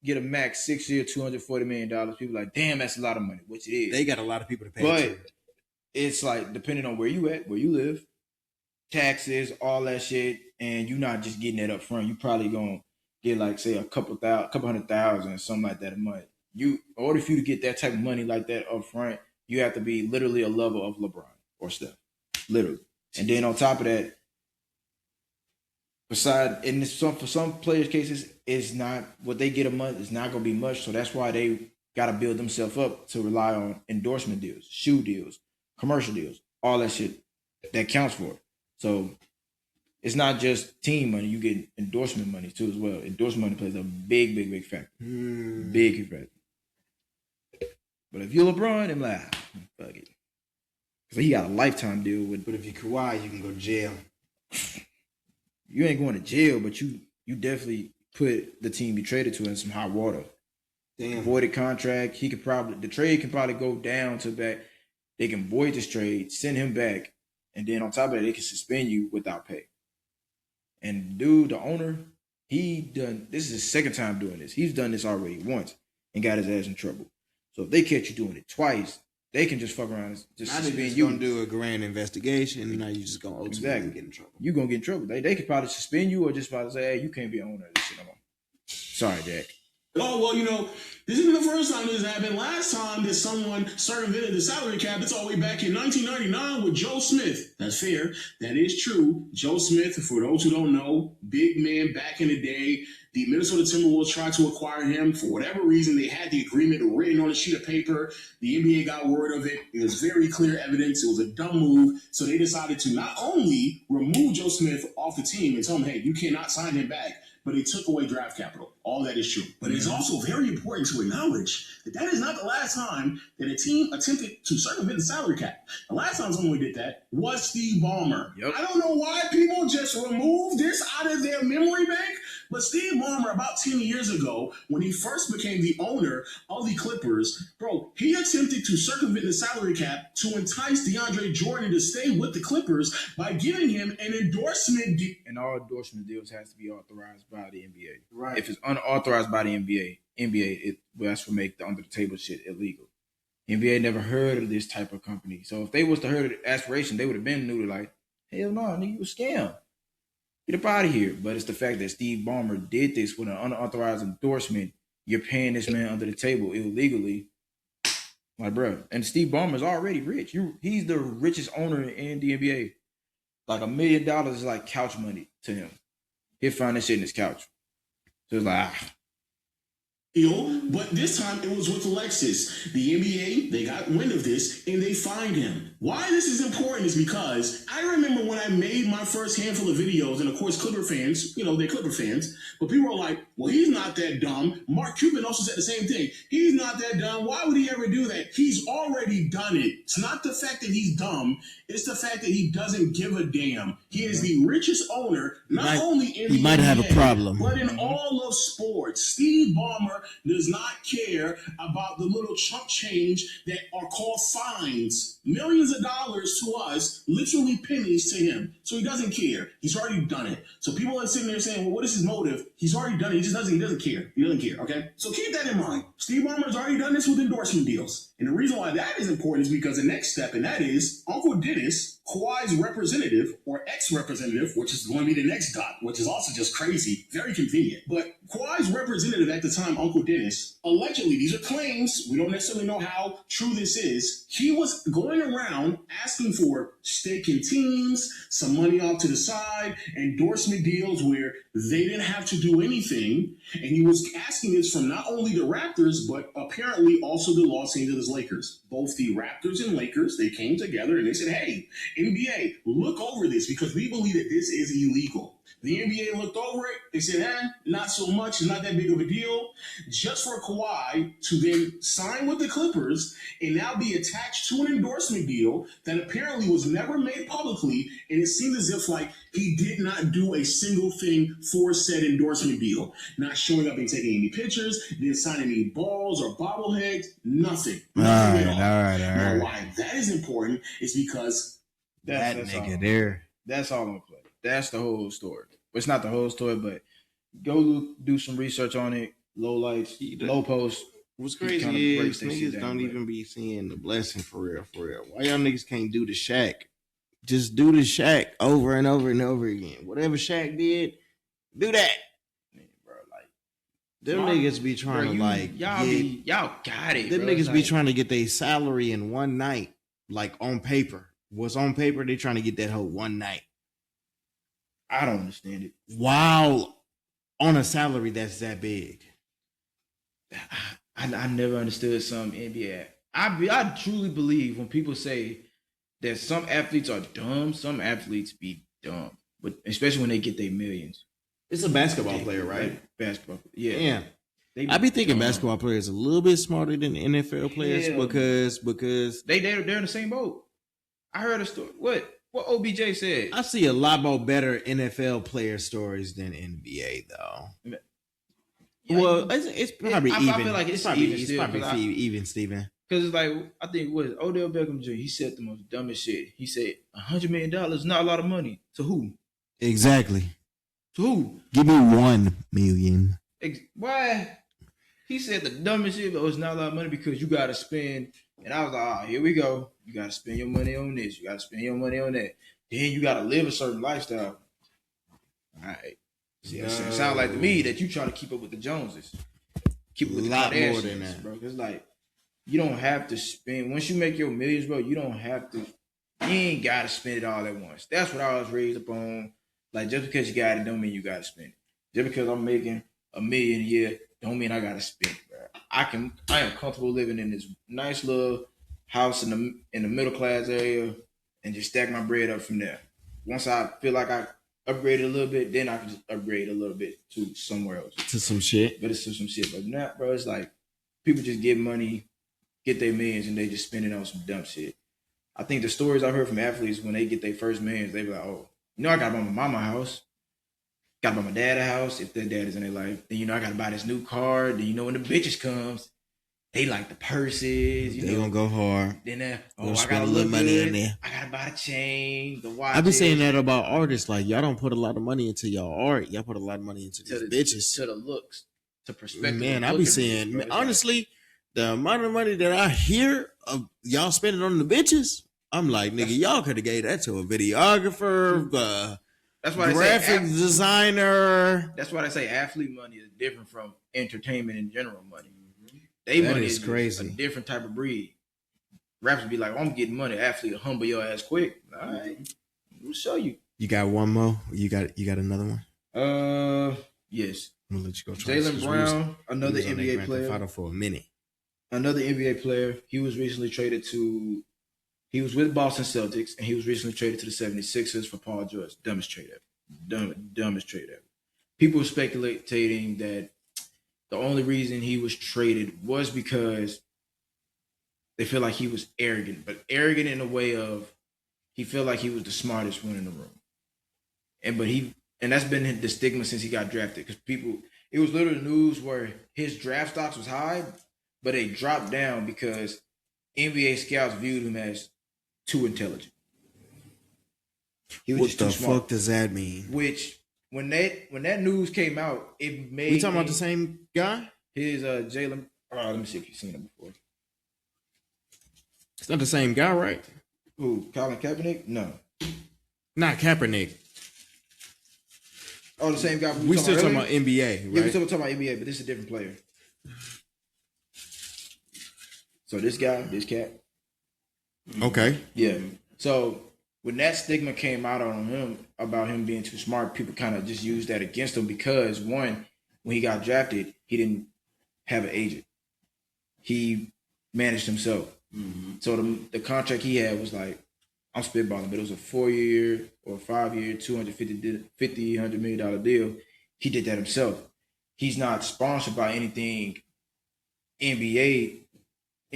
[SPEAKER 2] get a max 6 year $240 million, people like, damn, that's a lot of money, which it is.
[SPEAKER 1] They got a lot of people to pay.
[SPEAKER 2] But
[SPEAKER 1] too.
[SPEAKER 2] it's like, depending on where you at, where you live, taxes, all that shit, and you're not just getting that up front. You probably gonna get like, say, a couple $100,000 or something like that a month. In order for you to get that type of money like that up front, you have to be literally a level of LeBron or Steph, literally. And then on top of that, for some players' cases, it's not what they get a month. It's not gonna be much. So that's why they got to build themselves up to rely on endorsement deals, shoe deals, commercial deals, all that shit that counts for it. So it's not just team money. You get endorsement money too as well. Endorsement money plays a big factor. Big factor. But if you're LeBron, I'm like, fuck it. Because he got a lifetime deal with.
[SPEAKER 1] But if you're Kawhi, you can go to jail.
[SPEAKER 2] You ain't going to jail, but you definitely put the team you traded to in some hot water.
[SPEAKER 1] Damn.
[SPEAKER 2] Voided contract. The trade can probably go down to back. They can void this trade, send him back, and then on top of that, they can suspend you without pay. And dude, the owner, this is his second time doing this. He's done this already once and got his ass in trouble. So if they catch you doing it twice, they can just fuck around and just
[SPEAKER 1] Now they
[SPEAKER 2] suspend
[SPEAKER 1] just
[SPEAKER 2] you.
[SPEAKER 1] gonna do a grand investigation, and now you just gonna ultimately get in trouble.
[SPEAKER 2] You're gonna get in trouble. They could probably suspend you or just probably say, hey, you can't be an owner of this shit no more. Sorry, Jack.
[SPEAKER 16] Oh, well, this isn't the first time this happened. Last time that someone circumvented the salary cap, it's all the way back in 1999 with Joe Smith. That's fair. That is true. Joe Smith, for those who don't know, big man back in the day. The Minnesota Timberwolves tried to acquire him. For whatever reason, they had the agreement written on a sheet of paper. The NBA got word of it. It was very clear evidence. It was a dumb move. So they decided to not only remove Joe Smith off the team and tell him, hey, you cannot sign him back, but they took away draft capital. All that is true. But it's also very important to acknowledge that is not the last time that a team attempted to circumvent the salary cap. The last time someone did that was Steve Ballmer.
[SPEAKER 2] Yep.
[SPEAKER 16] I don't know why people just remove this out of their memory bank, but Steve Ballmer, about 10 years ago, when he first became the owner of the Clippers, he attempted to circumvent the salary cap to entice DeAndre Jordan to stay with the Clippers by giving him an endorsement deal.
[SPEAKER 2] And all endorsement deals has to be authorized by the NBA.
[SPEAKER 7] Right.
[SPEAKER 2] If it's unauthorized by the NBA, that's what make the under the table shit illegal. NBA never heard of this type of company. So if they was to heard of the aspiration, they would have been new to like, hell no, nigga, you a scam. Get up out of here. But it's the fact that Steve Ballmer did this with an unauthorized endorsement. You're paying this man under the table illegally. Like, bro. And Steve Ballmer's already rich. He's the richest owner in the NBA. Like $1 million is like couch money to him. He'll find that shit in his couch. So it's like,
[SPEAKER 16] deal, but this time it was with Alexis. The NBA, they got wind of this and they fined him. Why this is important is because I remember when I made my first handful of videos, and of course Clipper fans, they're Clipper fans, but people were like, well, he's not that dumb. Mark Cuban also said the same thing. He's not that dumb. Why would he ever do that? He's already done it. It's not the fact that he's dumb. It's the fact that he doesn't give a damn. He is the richest owner, not only in the
[SPEAKER 1] He might have a
[SPEAKER 16] NBA,
[SPEAKER 1] problem.
[SPEAKER 16] but in all of sports. Steve Ballmer does not care about the little chump change that are called fines. Millions of dollars to us, literally pennies to him. So he doesn't care. He's already done it. So people are sitting there saying, well, what is his motive? He's already done it. He doesn't care. He doesn't care, okay? So keep that in mind. Steve Ballmer has already done this with endorsement deals. And the reason why that is important is because the next step, and that is Uncle Dennis, Kawhi's representative, or ex-representative, which is going to be the next dot, which is also just crazy, very convenient. But Kawhi's representative at the time, Uncle Dennis, allegedly, these are claims, we don't necessarily know how true this is, he was going around asking for stake in teams, some money off to the side, endorsement deals where they didn't have to do anything, and he was asking this from not only the Raptors, but apparently also the Los Angeles Lakers. Both the Raptors and Lakers, they came together and they said, hey, NBA, look over this because we believe that this is illegal. The NBA looked over it. They said, not so much. It's not that big of a deal. Just for Kawhi to then sign with the Clippers and now be attached to an endorsement deal that apparently was never made publicly. And it seemed as if like he did not do a single thing for said endorsement deal. Not showing up and taking any pictures, didn't sign any balls or bobbleheads, nothing.
[SPEAKER 1] All
[SPEAKER 16] Nothing at
[SPEAKER 1] right.
[SPEAKER 16] Now, why that is important is because
[SPEAKER 1] That
[SPEAKER 2] That's
[SPEAKER 1] nigga
[SPEAKER 2] all.
[SPEAKER 1] there.
[SPEAKER 2] That's all I'm gonna play. That's the whole story. Well, it's not the whole story, but go do some research on it. Low lights, low posts.
[SPEAKER 1] What's
[SPEAKER 2] He
[SPEAKER 1] crazy
[SPEAKER 2] kinda
[SPEAKER 1] is
[SPEAKER 2] breaks that shit
[SPEAKER 1] niggas
[SPEAKER 2] down,
[SPEAKER 1] don't
[SPEAKER 2] but-
[SPEAKER 1] even be seeing the blessing for real, for real. Why y'all niggas can't do the Shaq? Just do the Shaq over and over and over again. Whatever Shaq did, do that. Them
[SPEAKER 2] Smart.
[SPEAKER 1] niggas be trying to like
[SPEAKER 2] y'all got it.
[SPEAKER 1] them
[SPEAKER 2] bro.
[SPEAKER 1] niggas
[SPEAKER 2] It's
[SPEAKER 1] be
[SPEAKER 2] like-
[SPEAKER 1] trying to get their salary in one night, like on paper. What's on paper, they trying to get that whole one night.
[SPEAKER 2] I don't understand it.
[SPEAKER 1] Wow, on a salary that's that big.
[SPEAKER 2] I never understood some NBA. I truly believe when people say that some athletes are dumb, some athletes be dumb, but especially when they get their millions.
[SPEAKER 1] It's a basketball player, right?
[SPEAKER 2] Like basketball, yeah.
[SPEAKER 1] Yeah.
[SPEAKER 2] They
[SPEAKER 1] I be thinking
[SPEAKER 2] dumb.
[SPEAKER 1] basketball players a little bit smarter than NFL players
[SPEAKER 2] Hell.
[SPEAKER 1] because
[SPEAKER 2] they're in the same boat. I heard a story. What OBJ said.
[SPEAKER 1] I see a lot more better NFL player stories than NBA though.
[SPEAKER 2] Yeah,
[SPEAKER 1] Well, it's probably
[SPEAKER 2] I
[SPEAKER 1] even.
[SPEAKER 2] feel like it's
[SPEAKER 1] probably,
[SPEAKER 2] even
[SPEAKER 1] it's
[SPEAKER 2] still,
[SPEAKER 1] probably
[SPEAKER 2] 'cause I-
[SPEAKER 1] even, Steven.
[SPEAKER 2] Because it's like, I think what is Odell Beckham Jr., he said the most dumbest shit. He said $100 million is not a lot of money. To who?
[SPEAKER 1] Exactly.
[SPEAKER 2] To who?
[SPEAKER 1] Give me 1 million.
[SPEAKER 2] Why? He said the dumbest shit, but it's not a lot of money because you got to spend. And I was like, here we go. You got to spend your money on this. You got to spend your money on that. Then you got to live a certain lifestyle. All right. See, it sounds like to me that you try to keep up with the Joneses. Keep up with
[SPEAKER 1] A
[SPEAKER 2] the
[SPEAKER 1] lot more
[SPEAKER 2] Kardashians,
[SPEAKER 1] than that.
[SPEAKER 2] bro. Because like, you don't have to spend. Once you make your millions, bro, you don't have to. You ain't got to spend it all at once. That's what I was raised up on. Like, just because you got it don't mean you got to spend it. Just because I'm making $1 million a year don't mean I got to spend it, bro. I am comfortable living in this nice little house in the middle class area and just stack my bread up from there. Once I feel like I upgraded a little bit, then I can just upgrade a little bit to somewhere else.
[SPEAKER 1] To some shit.
[SPEAKER 2] But it's to some shit. But not, bro, it's like people just get money, get their millions, and they just spend it on some dumb shit. I think the stories I heard from athletes when they get their first millions, they be like, oh, I got to buy my mama a house. Got to buy my dad a house if their dad is in their life. Then, I got to buy this new car. Then, when the bitches comes, they like the purses.
[SPEAKER 1] They gonna go hard.
[SPEAKER 2] Then,
[SPEAKER 1] Gonna
[SPEAKER 2] I
[SPEAKER 1] spend
[SPEAKER 2] got to
[SPEAKER 1] a little
[SPEAKER 2] look
[SPEAKER 1] money
[SPEAKER 2] good.
[SPEAKER 1] in there.
[SPEAKER 2] I got to buy the chain, the watch.
[SPEAKER 1] I be saying that about artists. Like, y'all don't put a lot of money into y'all art. Y'all put a lot of money into these bitches.
[SPEAKER 2] To the looks, to perspective.
[SPEAKER 1] Man,
[SPEAKER 2] of
[SPEAKER 1] I be
[SPEAKER 2] looking at
[SPEAKER 1] saying,
[SPEAKER 2] it, bro. It's like-
[SPEAKER 1] honestly, the amount of money that I hear of y'all spending on the bitches, I'm like, nigga, y'all could have gave that to a videographer,
[SPEAKER 2] That's why
[SPEAKER 1] graphic
[SPEAKER 2] they say
[SPEAKER 1] designer.
[SPEAKER 2] That's why they say athlete money is different from entertainment in general money. They
[SPEAKER 1] That
[SPEAKER 2] money
[SPEAKER 1] is
[SPEAKER 2] is
[SPEAKER 1] crazy.
[SPEAKER 2] a different type of breed. Rappers be like, I'm getting money. Athlete will humble your ass quick. All right, we'll show you.
[SPEAKER 1] You got one more? You got another one?
[SPEAKER 2] Yes.
[SPEAKER 1] I'm gonna let you go. Travis,
[SPEAKER 2] Jaylen
[SPEAKER 1] 'cause
[SPEAKER 2] Brown, another
[SPEAKER 1] we was on that
[SPEAKER 2] NBA
[SPEAKER 1] Grand Theft
[SPEAKER 2] player.
[SPEAKER 1] Auto for a minute.
[SPEAKER 2] Another NBA player. He was recently traded to. He was with Boston Celtics, and he was recently traded to the 76ers for Paul George. Dumbest trade ever. Dumbest trade ever. People were speculating that the only reason he was traded was because they feel like he was arrogant, but arrogant in a way of he felt like he was the smartest one in the room. And that's been the stigma since he got drafted, because it was literally news where his draft stocks was high, but they dropped down because NBA scouts viewed him as too intelligent. He was
[SPEAKER 1] What
[SPEAKER 2] just
[SPEAKER 1] the
[SPEAKER 2] too smart.
[SPEAKER 1] fuck does that mean?
[SPEAKER 2] Which when that news came out, it made
[SPEAKER 1] We talking about the same guy?
[SPEAKER 2] His Jaylen. Let me see if you've seen him before.
[SPEAKER 1] It's not the same guy, right?
[SPEAKER 2] Who? Colin Kaepernick? No.
[SPEAKER 1] Not Kaepernick.
[SPEAKER 2] Oh, the same guy.
[SPEAKER 1] We still talking about NBA, right?
[SPEAKER 2] Yeah, we still talking about NBA, but this is a different player. So this guy, this cat.
[SPEAKER 1] Okay.
[SPEAKER 2] Yeah. So when that stigma came out on him about him being too smart, people kind of just used that against him because, one, when he got drafted, he didn't have an agent. He managed himself.
[SPEAKER 4] Mm-hmm.
[SPEAKER 2] So the contract he had was like, I'm spitballing, but it was a 4-year or 5-year, $100 million deal. He did that himself. He's not sponsored by anything NBA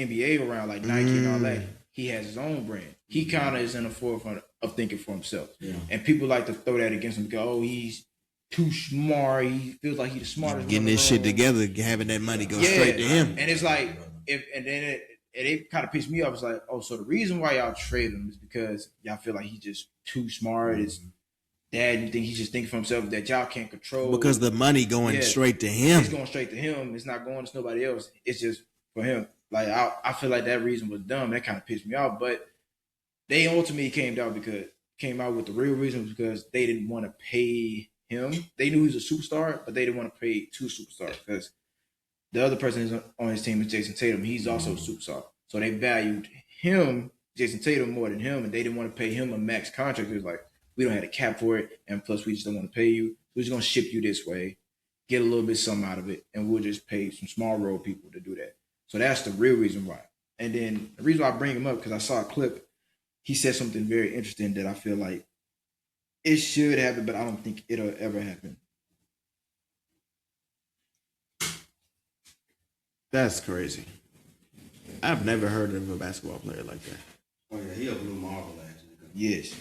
[SPEAKER 2] around like Nike and all that. He has his own brand. He kind of is in the forefront of thinking for himself.
[SPEAKER 4] Yeah.
[SPEAKER 2] And people like to throw that against him because, oh, he's too smart. He feels like he's the smartest.
[SPEAKER 1] Getting this shit together, having that money go straight to him.
[SPEAKER 2] And it's like, it kind of pissed me off. It's like, oh, so the reason why y'all trade him is because y'all feel like he's just too smart. It's dad, you think he's just thinking for himself that y'all can't control.
[SPEAKER 1] Because the money going straight to him.
[SPEAKER 2] It's going straight to him. It's not going to nobody else. It's just for him. Like, I feel like that reason was dumb. That kind of pissed me off. But they ultimately came out with the real reason was because they didn't want to pay him. They knew he was a superstar, but they didn't want to pay two superstars because the other person on his team is Jason Tatum. He's also a superstar. So they valued him, Jason Tatum, more than him, and they didn't want to pay him a max contract. It was like, we don't have a cap for it, and plus we just don't want to pay you. We're just going to ship you this way, get a little bit something out of it, and we'll just pay some small role people to do that. So that's the real reason why. And then the reason why I bring him up, because I saw a clip, he said something very interesting that I feel like it should happen, but I don't think it'll ever happen.
[SPEAKER 1] That's crazy. I've never heard of a basketball player like that.
[SPEAKER 4] Oh yeah, he a blue marble actually.
[SPEAKER 2] Yes.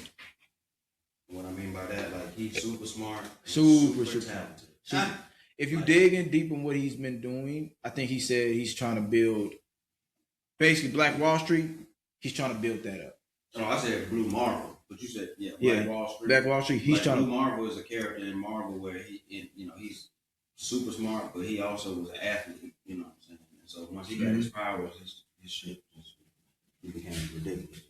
[SPEAKER 4] What I mean by that, like he's super smart,
[SPEAKER 2] super
[SPEAKER 4] talented.
[SPEAKER 2] If you dig in deep on what he's been doing, I think he said he's trying to build basically Black Wall Street. He's trying to build that up.
[SPEAKER 4] No, I said blue marble, but you said Black Wall Street.
[SPEAKER 2] Black Wall Street. He's
[SPEAKER 4] like
[SPEAKER 2] trying
[SPEAKER 4] Blue
[SPEAKER 2] to.
[SPEAKER 4] Marble is a character in Marvel where he's super smart, but he also was an athlete. You know what I'm saying? And so once he got his powers, his shit he became ridiculous.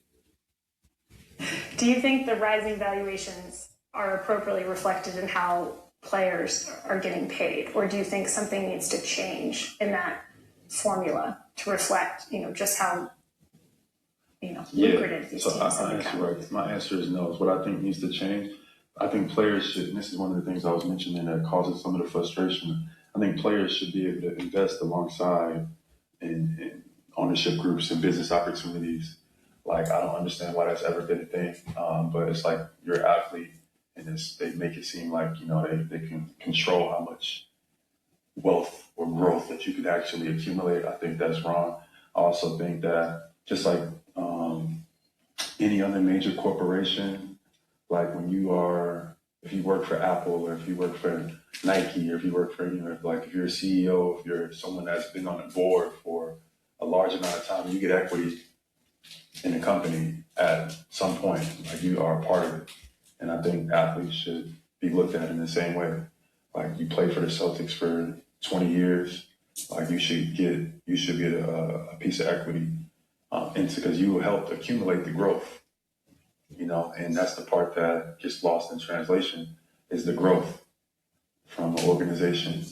[SPEAKER 17] Do you think the rising valuations are appropriately reflected in how players are getting paid, or do you think something needs to change in that formula to reflect, just how, lucrative these teams have become?
[SPEAKER 18] Right. My answer is no. It's what I think needs to change. I think players should, and this is one of the things I was mentioning that causes some of the frustration. I think players should be able to invest alongside in ownership groups and business opportunities. Like, I don't understand why that's ever been a thing, but it's like you're an athlete, and they make it seem like they can control how much wealth or growth that you can actually accumulate. I think that's wrong. I also think that just like any other major corporation, like if you work for Apple or if you work for Nike or if you work for like if you're a CEO, if you're someone that's been on a board for a large amount of time, you get equity in the company at some point, like you are a part of it. And I think athletes should be looked at in the same way. Like you play for the Celtics for 20 years, like you should get a piece of equity because you helped accumulate the growth, and that's the part that gets lost in translation is the growth from an organization,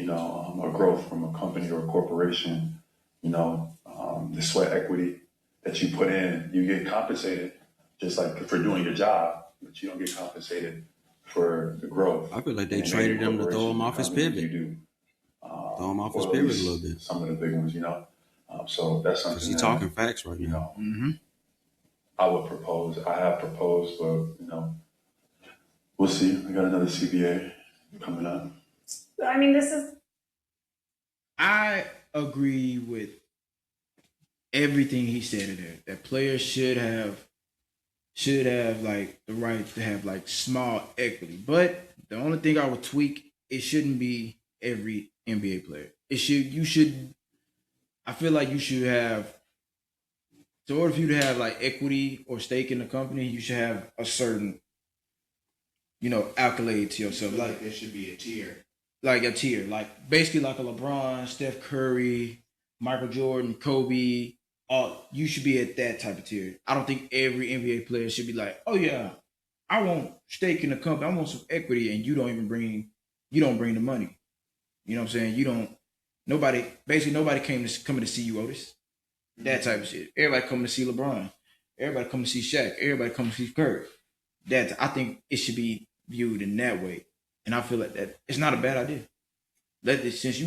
[SPEAKER 18] or growth from a company or a corporation, the sweat equity that you put in, you get compensated just like for doing your job, but you don't get compensated for the growth.
[SPEAKER 4] I feel like they
[SPEAKER 18] and
[SPEAKER 4] traded him to throw him
[SPEAKER 18] corporations
[SPEAKER 4] off his
[SPEAKER 18] and companies
[SPEAKER 4] pivot.
[SPEAKER 18] you do.
[SPEAKER 4] Throw him off his
[SPEAKER 18] or at
[SPEAKER 4] pivot a
[SPEAKER 18] least
[SPEAKER 4] little bit.
[SPEAKER 18] Some of the big ones, So that's something.
[SPEAKER 4] Because he's talking facts right now.
[SPEAKER 18] I would propose. I have proposed, but we'll see. I got another CBA coming up.
[SPEAKER 17] I mean, this is.
[SPEAKER 2] I agree with everything he said in there. That players should have like the right to have like small equity. But the only thing I would tweak, it shouldn't be every NBA player. I feel like you should have, in order for you to have like equity or stake in the company, you should have a certain, accolade to yourself.
[SPEAKER 1] Like there should be a tier.
[SPEAKER 2] Like a tier. Like basically like a LeBron, Steph Curry, Michael Jordan, Kobe. You should be at that type of tier. I don't think every NBA player should be like, oh yeah, I want stake in the company. I want some equity, and you don't bring the money. You know what I'm saying? Nobody coming to see you, Otis. That type of shit. Everybody coming to see LeBron. Everybody coming to see Shaq. Everybody coming to see Curry. I think it should be viewed in that way. And I feel like that it's not a bad idea. Since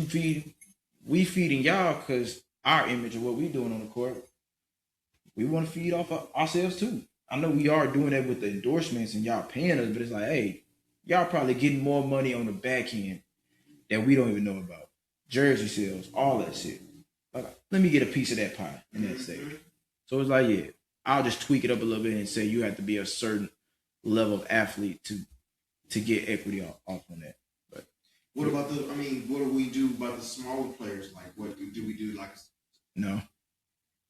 [SPEAKER 2] we feeding y'all because our image of what we doing on the court, we want to feed off of ourselves too. I know we are doing that with the endorsements and y'all paying us, but it's like, hey, y'all probably getting more money on the back end that we don't even know about. Jersey sales, all that shit. Like, let me get a piece of that pie in that state. So it's like, yeah, I'll just tweak it up a little bit and say you have to be a certain level of athlete to get equity off on that. But
[SPEAKER 1] what about what do we do about the smaller players? Like, what do we do? Like,
[SPEAKER 2] no,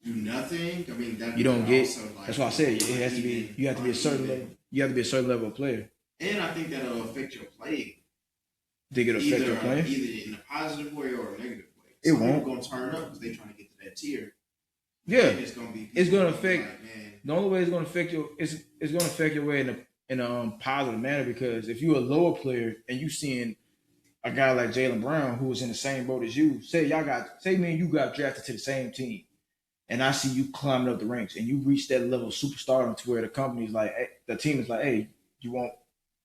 [SPEAKER 1] do nothing. I mean, that
[SPEAKER 2] you don't get.
[SPEAKER 1] Also, like,
[SPEAKER 2] that's why I said it has to be. You have to be a certain level. You have to be a certain level of player.
[SPEAKER 1] And I think that'll affect your play.
[SPEAKER 2] Think it'll affect your play?
[SPEAKER 1] Either in a positive way or a negative way.
[SPEAKER 2] It won't.
[SPEAKER 1] People gonna turn up because they trying to get to that tier.
[SPEAKER 2] Yeah,
[SPEAKER 1] it's gonna affect.
[SPEAKER 2] Like, the only way it's gonna affect you is it's gonna affect your way in a positive manner, because if you're a lower player and you seeing a guy like Jaylen Brown who was in the same boat as you, say me and you got drafted to the same team, and I see you climbing up the ranks and you reach that level of superstardom to where the company's like, the team is like, hey, you want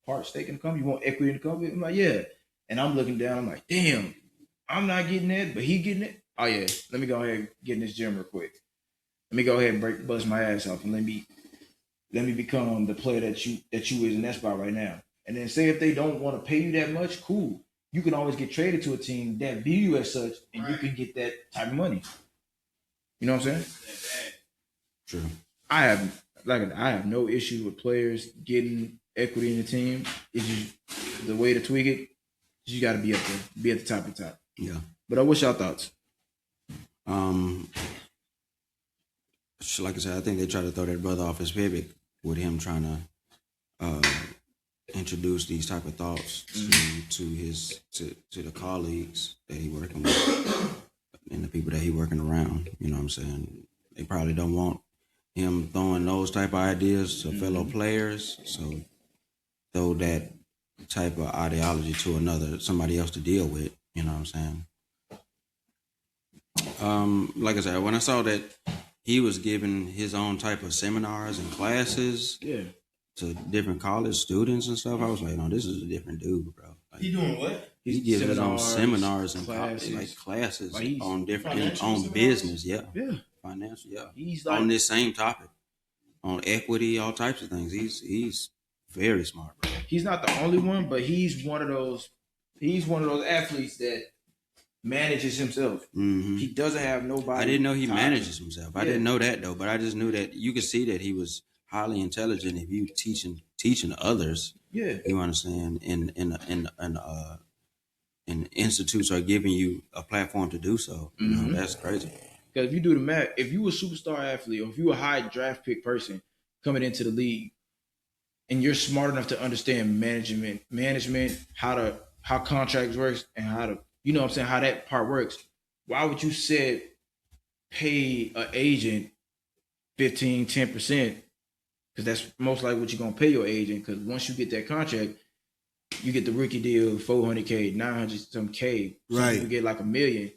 [SPEAKER 2] part stake in the company? You want equity in the company? I'm like, yeah. And I'm looking down, I'm like, damn, I'm not getting that, but he getting it. Oh yeah, let me go ahead and get in this gym real quick. Let me go ahead and bust my ass off and let me become the player that you is in that spot right now. And then say if they don't want to pay you that much, cool. You can always get traded to a team that view you as such, and you can get that type of money. You know what I'm saying?
[SPEAKER 4] True.
[SPEAKER 2] I have no issue with players getting equity in the team. It's just the way to tweak it. You got to be up there, be at the top of the top.
[SPEAKER 4] Yeah.
[SPEAKER 2] But what's your thoughts?
[SPEAKER 4] Like I said, I think they try to throw that brother off his pivot with him trying to introduce these type of thoughts to the colleagues that he working with and the people that he working around. You know what I'm saying? They probably don't want him throwing those type of ideas to fellow players, so throw that type of ideology to somebody else to deal with. You know what I'm saying? Like I said, when I saw that he was giving his own type of seminars and classes to different college students and stuff, I was like, no, this is a different dude, bro. Like,
[SPEAKER 1] he doing what?
[SPEAKER 4] He gives his own seminars and classes on different on business, financial,
[SPEAKER 2] He's like,
[SPEAKER 4] on this same topic, on equity, all types of things. He's very smart, bro.
[SPEAKER 2] He's not the only one, but he's one of those athletes that manages himself.
[SPEAKER 4] Mm-hmm.
[SPEAKER 2] He doesn't have nobody.
[SPEAKER 4] I didn't know he manages himself. I didn't know that though, but I just knew that you could see that he was highly intelligent. If you teaching others, you understand, and institutes are giving you a platform to do so. You know, that's crazy.
[SPEAKER 2] Because if you do the math, if you a superstar athlete or if you a high draft pick person coming into the league, and you're smart enough to understand management, how contracts works, and how to, you know what I'm saying, how that part works, why would you pay an agent 15, 10%? Because that's most likely what you're going to pay your agent, because once you get that contract, you get the rookie deal, $400K, $900 some K. So
[SPEAKER 1] right.
[SPEAKER 2] You get like $1 million.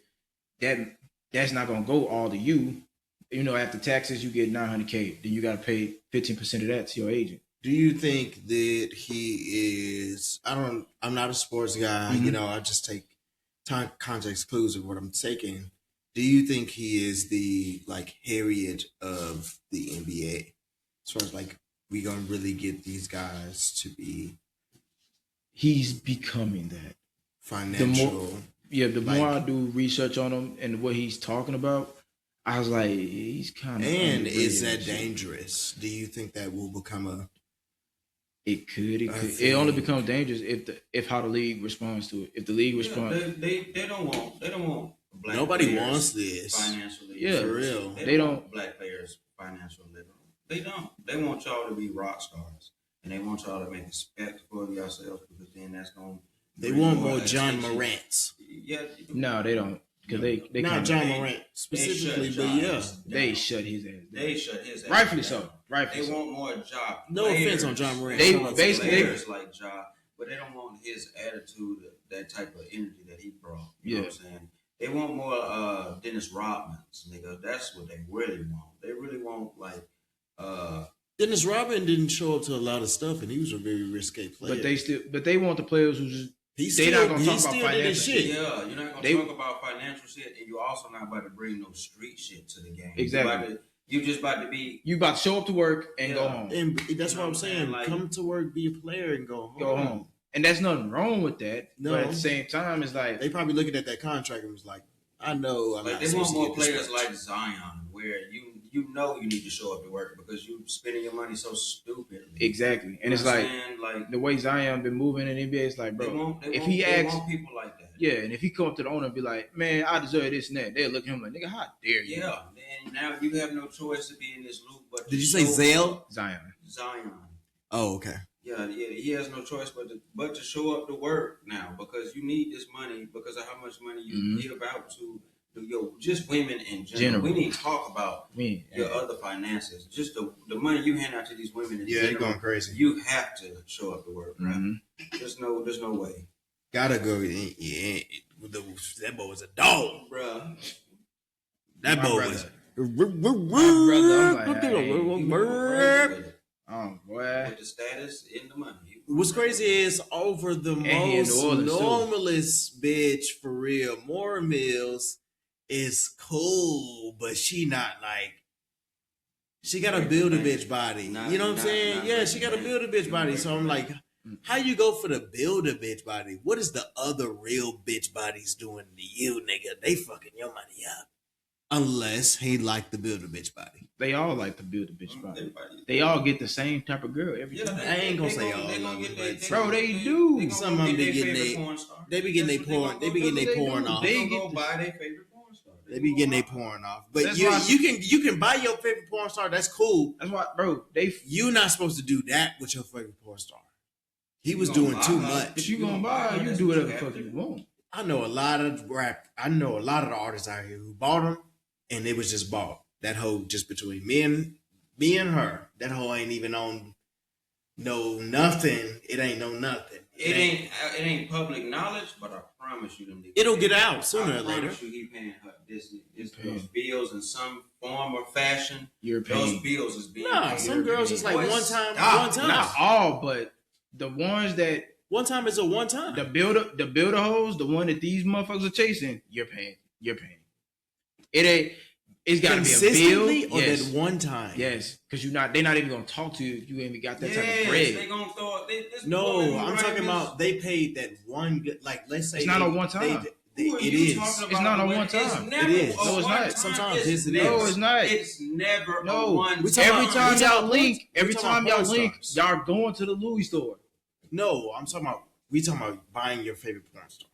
[SPEAKER 2] That's not going to go all to you. You know, after taxes, you get $900K. Then you got to pay 15% of that to your agent.
[SPEAKER 1] Do you think that he is? I'm not a sports guy.
[SPEAKER 2] Mhm.
[SPEAKER 1] You know, I just take time context clues of what I'm taking. Do you think he is the like Harriet of the NBA? As far as like we gonna really get these guys to be
[SPEAKER 2] He's becoming that.
[SPEAKER 1] financial.
[SPEAKER 2] The
[SPEAKER 1] like-
[SPEAKER 2] more I do research on him and what he's talking about, I was like, he's kind of.
[SPEAKER 1] And is that dangerous? Do you think that will become a?
[SPEAKER 2] It could. It
[SPEAKER 1] I
[SPEAKER 2] could. It
[SPEAKER 1] think-
[SPEAKER 2] only becomes dangerous if how the league responds to it. If the league responds,
[SPEAKER 4] They don't want black
[SPEAKER 1] Nobody
[SPEAKER 4] players
[SPEAKER 1] wants this.
[SPEAKER 4] financially.
[SPEAKER 2] Yeah,
[SPEAKER 1] for real.
[SPEAKER 4] They,
[SPEAKER 2] They
[SPEAKER 4] don't
[SPEAKER 2] don't-
[SPEAKER 4] want black players financial liberal. They don't. They want y'all to be rock stars, and they want y'all to make a spectacle of yourselves because then that's going.
[SPEAKER 1] They want more John
[SPEAKER 4] attention.
[SPEAKER 1] Morants.
[SPEAKER 4] Yeah.
[SPEAKER 2] no, they don't, because they
[SPEAKER 1] Not
[SPEAKER 2] kinda-
[SPEAKER 1] John
[SPEAKER 4] they-
[SPEAKER 1] Morant
[SPEAKER 4] they
[SPEAKER 1] specifically,
[SPEAKER 4] shut
[SPEAKER 1] but
[SPEAKER 4] John
[SPEAKER 1] yeah.
[SPEAKER 4] down.
[SPEAKER 2] They shut his ass. down.
[SPEAKER 4] They shut his ass
[SPEAKER 2] Rightfully
[SPEAKER 4] down.
[SPEAKER 2] so. Rightfully
[SPEAKER 4] They
[SPEAKER 2] so.
[SPEAKER 4] want more job.
[SPEAKER 1] No offense on John Morant.
[SPEAKER 2] They
[SPEAKER 1] Shout out to
[SPEAKER 2] basically-
[SPEAKER 1] him.
[SPEAKER 4] players like Ja, but they don't want his attitude, that type of energy that he brought. You know what I'm saying? They want more Dennis Rodmans, nigga. That's what they really want. They really want like
[SPEAKER 1] Dennis Rodman didn't show up to a lot of stuff, and he was a very risque player.
[SPEAKER 2] But they want the players who just.
[SPEAKER 1] He
[SPEAKER 2] They
[SPEAKER 1] still-
[SPEAKER 2] not gonna
[SPEAKER 1] he
[SPEAKER 2] talk
[SPEAKER 1] still
[SPEAKER 2] about
[SPEAKER 1] did his
[SPEAKER 2] financial
[SPEAKER 1] shit.
[SPEAKER 4] Yeah, you're not gonna
[SPEAKER 2] They-
[SPEAKER 4] talk about financial shit, and you're also not about to bring no street shit to the game.
[SPEAKER 2] Exactly.
[SPEAKER 4] You just about to be.
[SPEAKER 2] You about to show up to work and go
[SPEAKER 4] Yeah.
[SPEAKER 2] home.
[SPEAKER 1] And that's
[SPEAKER 4] You know
[SPEAKER 1] what I'm
[SPEAKER 4] what I'm
[SPEAKER 1] saying.
[SPEAKER 4] saying? Like-
[SPEAKER 1] Come to work, be a player, and go home.
[SPEAKER 2] Go home. And there's nothing wrong with that.
[SPEAKER 1] No.
[SPEAKER 2] But at the same time, it's like
[SPEAKER 1] They probably looking at that contract and was like, I know I'm
[SPEAKER 4] Like
[SPEAKER 1] not
[SPEAKER 4] they
[SPEAKER 1] supposed
[SPEAKER 4] want
[SPEAKER 1] to
[SPEAKER 4] more
[SPEAKER 1] get this
[SPEAKER 4] players
[SPEAKER 1] much.
[SPEAKER 4] like Zion, where you know you need to show up to work because you spending your money so stupidly.
[SPEAKER 2] exactly. And
[SPEAKER 4] You
[SPEAKER 2] it's
[SPEAKER 4] know what
[SPEAKER 2] like
[SPEAKER 4] I'm saying? Like
[SPEAKER 2] the way Zion been moving in the NBA, it's like,
[SPEAKER 4] they
[SPEAKER 2] bro,
[SPEAKER 4] want, they
[SPEAKER 2] if
[SPEAKER 4] want,
[SPEAKER 2] he
[SPEAKER 4] they
[SPEAKER 2] asks,
[SPEAKER 4] want people like that.
[SPEAKER 2] yeah, and if he come up to the owner and be like, man, I deserve this and that, they'll look at him like, nigga, how dare you?
[SPEAKER 4] Yeah, then now you have no choice to be in this loop. But
[SPEAKER 1] Did
[SPEAKER 4] to
[SPEAKER 1] you say
[SPEAKER 4] show-
[SPEAKER 1] Zale?
[SPEAKER 2] Zion.
[SPEAKER 4] Zion.
[SPEAKER 1] Oh, okay.
[SPEAKER 4] Yeah, he has no choice but to show up to work now because you need this money because of how much money you give out to just women in general. We need to talk about your other finances. Just the money you hand out to these women in
[SPEAKER 1] Yeah, they're
[SPEAKER 4] general.
[SPEAKER 1] going crazy.
[SPEAKER 4] You have to show up to work, right?
[SPEAKER 2] Mm-hmm.
[SPEAKER 4] There's no way.
[SPEAKER 1] Gotta go. Yeah, that boy was a dog,
[SPEAKER 4] Bruh.
[SPEAKER 1] That
[SPEAKER 2] My
[SPEAKER 1] boy
[SPEAKER 2] brother.
[SPEAKER 1] was.
[SPEAKER 2] My brother, I'm like, oh boy.
[SPEAKER 4] With the status in the money.
[SPEAKER 1] What's crazy is over the
[SPEAKER 2] And he in
[SPEAKER 1] most
[SPEAKER 2] New Orleans, too.
[SPEAKER 1] normalest bitch for real. Maura Mills is cool, but she not like. She got to build a bitch body. You know what I'm saying? Yeah, she got to build a bitch body. So I'm like, how you go for the build a bitch body? What is the other real bitch bodies doing to you, nigga? They fucking your money up. Unless he like the build a bitch body.
[SPEAKER 2] They all like to build a bitch body. They all get the same type of girl every time.
[SPEAKER 1] I ain't gonna say all of them, but
[SPEAKER 2] Bro, they do.
[SPEAKER 1] Some of them be getting they be getting they porn. They be getting they porn off.
[SPEAKER 4] They go buy their favorite porn star.
[SPEAKER 1] They be getting they porn off. But
[SPEAKER 2] That's
[SPEAKER 1] you
[SPEAKER 2] why-
[SPEAKER 1] you can buy your favorite porn star. That's cool.
[SPEAKER 2] That's why, bro.
[SPEAKER 1] You not supposed to do that with your favorite porn star. He was doing too much.
[SPEAKER 2] If you gonna buy, you do whatever the fuck you want.
[SPEAKER 1] I know a lot of rap. I know a lot of the artists out here who bought them, and it was just bought. That hoe just between me and her. That hoe ain't even on no nothing. It ain't no nothing.
[SPEAKER 4] It ain't public knowledge, but I promise you them niggas.
[SPEAKER 1] It'll get out sooner or
[SPEAKER 4] I
[SPEAKER 1] later.
[SPEAKER 4] promise you he paying her those bills in some form or fashion.
[SPEAKER 2] You're
[SPEAKER 4] Those
[SPEAKER 2] paying.
[SPEAKER 4] bills is being
[SPEAKER 1] Nah,
[SPEAKER 4] paid.
[SPEAKER 1] some girls just like
[SPEAKER 4] Boy,
[SPEAKER 1] one time,
[SPEAKER 4] stop.
[SPEAKER 1] one time.
[SPEAKER 2] Not all, but the ones that
[SPEAKER 1] One time is a one time.
[SPEAKER 2] the builder hoes, the one that these motherfuckers are chasing, you're paying. You're paying. It ain't. It's got to be a
[SPEAKER 1] Consistently
[SPEAKER 2] bill.
[SPEAKER 1] or
[SPEAKER 2] Yes.
[SPEAKER 1] that one time?
[SPEAKER 2] Yes, because they're not even gonna talk to you if you ain't even got that type of
[SPEAKER 4] Yes,
[SPEAKER 2] bread.
[SPEAKER 4] they gonna throw it. This
[SPEAKER 1] No,
[SPEAKER 4] woman who
[SPEAKER 1] I'm
[SPEAKER 4] writing
[SPEAKER 1] talking
[SPEAKER 4] this-
[SPEAKER 1] about they paid that one. Like let's say
[SPEAKER 2] It's not
[SPEAKER 1] they-
[SPEAKER 2] a one time.
[SPEAKER 4] Who are
[SPEAKER 1] It
[SPEAKER 4] you
[SPEAKER 1] is.
[SPEAKER 4] talking
[SPEAKER 2] It's
[SPEAKER 4] about
[SPEAKER 2] not a
[SPEAKER 4] when
[SPEAKER 2] one
[SPEAKER 4] it's
[SPEAKER 2] time.
[SPEAKER 4] never
[SPEAKER 1] It is.
[SPEAKER 4] a
[SPEAKER 1] No,
[SPEAKER 2] it's
[SPEAKER 4] one
[SPEAKER 2] not.
[SPEAKER 4] time.
[SPEAKER 1] Sometimes
[SPEAKER 4] It's
[SPEAKER 1] yes, it
[SPEAKER 4] never-
[SPEAKER 2] No, it's not.
[SPEAKER 4] It's never
[SPEAKER 2] No.
[SPEAKER 4] a one.
[SPEAKER 1] We talking
[SPEAKER 2] Every
[SPEAKER 1] about-
[SPEAKER 2] time
[SPEAKER 1] we
[SPEAKER 2] y'all
[SPEAKER 1] talking-
[SPEAKER 2] link,
[SPEAKER 1] we
[SPEAKER 2] every
[SPEAKER 1] talking
[SPEAKER 2] time
[SPEAKER 1] about
[SPEAKER 2] y'all
[SPEAKER 1] porn
[SPEAKER 2] link,
[SPEAKER 1] stars.
[SPEAKER 2] y'all going to the Louis store.
[SPEAKER 1] No, I'm talking about. We talking about buying your favorite porn star.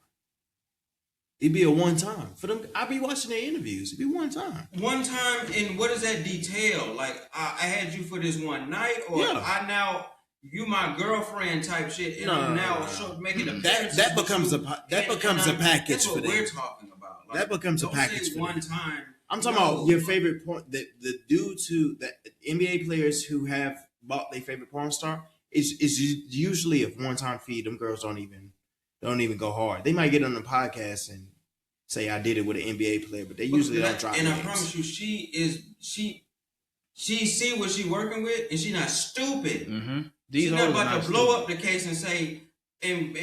[SPEAKER 1] It'd be a one time for them. I be watching their interviews. It'd be one time.
[SPEAKER 4] One time, and what does that detail? Like, I had you for this one night, or
[SPEAKER 1] Yeah.
[SPEAKER 4] I now you my girlfriend type shit, and I'm now making a
[SPEAKER 1] That becomes a package
[SPEAKER 4] That's
[SPEAKER 1] for
[SPEAKER 4] what
[SPEAKER 1] them.
[SPEAKER 4] we're talking about. Like,
[SPEAKER 1] That becomes a
[SPEAKER 4] don't
[SPEAKER 1] package
[SPEAKER 4] say
[SPEAKER 1] for
[SPEAKER 4] one
[SPEAKER 1] them.
[SPEAKER 4] time.
[SPEAKER 1] I'm talking
[SPEAKER 4] No.
[SPEAKER 1] about your favorite porn. The dudes who the NBA players who have bought their favorite porn star. It's usually a one time fee. Them girls don't even go hard. They might get on the podcast and say I did it with an NBA player, but they usually don't drop
[SPEAKER 4] And I
[SPEAKER 1] names.
[SPEAKER 4] promise you, she she see what she working with, and she not stupid.
[SPEAKER 2] These
[SPEAKER 4] She's not
[SPEAKER 2] hoes
[SPEAKER 4] about
[SPEAKER 2] not
[SPEAKER 4] to blow
[SPEAKER 2] stupid.
[SPEAKER 4] up the case and say, and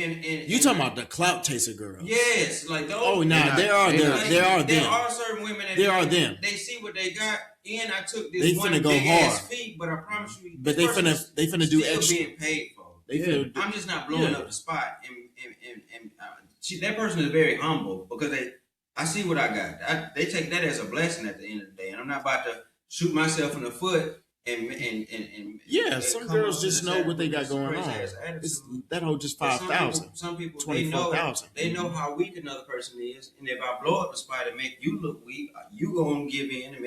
[SPEAKER 1] You talking about the clout chaser girls?
[SPEAKER 4] yes, like those.
[SPEAKER 1] Oh, nah, there are them. There are
[SPEAKER 4] There
[SPEAKER 1] them.
[SPEAKER 4] are certain women that
[SPEAKER 1] There are them.
[SPEAKER 4] They see what they got, and I took this
[SPEAKER 1] They
[SPEAKER 4] one
[SPEAKER 1] finna go
[SPEAKER 4] big ass
[SPEAKER 1] hard.
[SPEAKER 4] fee, but I promise you,
[SPEAKER 1] But
[SPEAKER 4] this person's
[SPEAKER 1] they finna do
[SPEAKER 4] still
[SPEAKER 1] extra.
[SPEAKER 4] being paid for.
[SPEAKER 1] They finna do-
[SPEAKER 4] I'm just not blowing
[SPEAKER 1] Yeah.
[SPEAKER 4] up the spot, and that person is very humble because I see what I got. They take that as a blessing at the end of the day, and I'm not about to shoot myself in the foot. And
[SPEAKER 1] some
[SPEAKER 4] come
[SPEAKER 1] girls
[SPEAKER 4] up
[SPEAKER 1] just
[SPEAKER 4] with
[SPEAKER 1] know
[SPEAKER 4] this
[SPEAKER 1] what they got
[SPEAKER 4] crazy
[SPEAKER 1] going
[SPEAKER 4] ass
[SPEAKER 1] on.
[SPEAKER 4] attitude.
[SPEAKER 1] That whole just
[SPEAKER 4] But
[SPEAKER 1] 5,000.
[SPEAKER 4] Some people
[SPEAKER 1] 24,000.
[SPEAKER 4] they know how weak another person is, and if I blow up the spot and make you look weak, you gonna give in and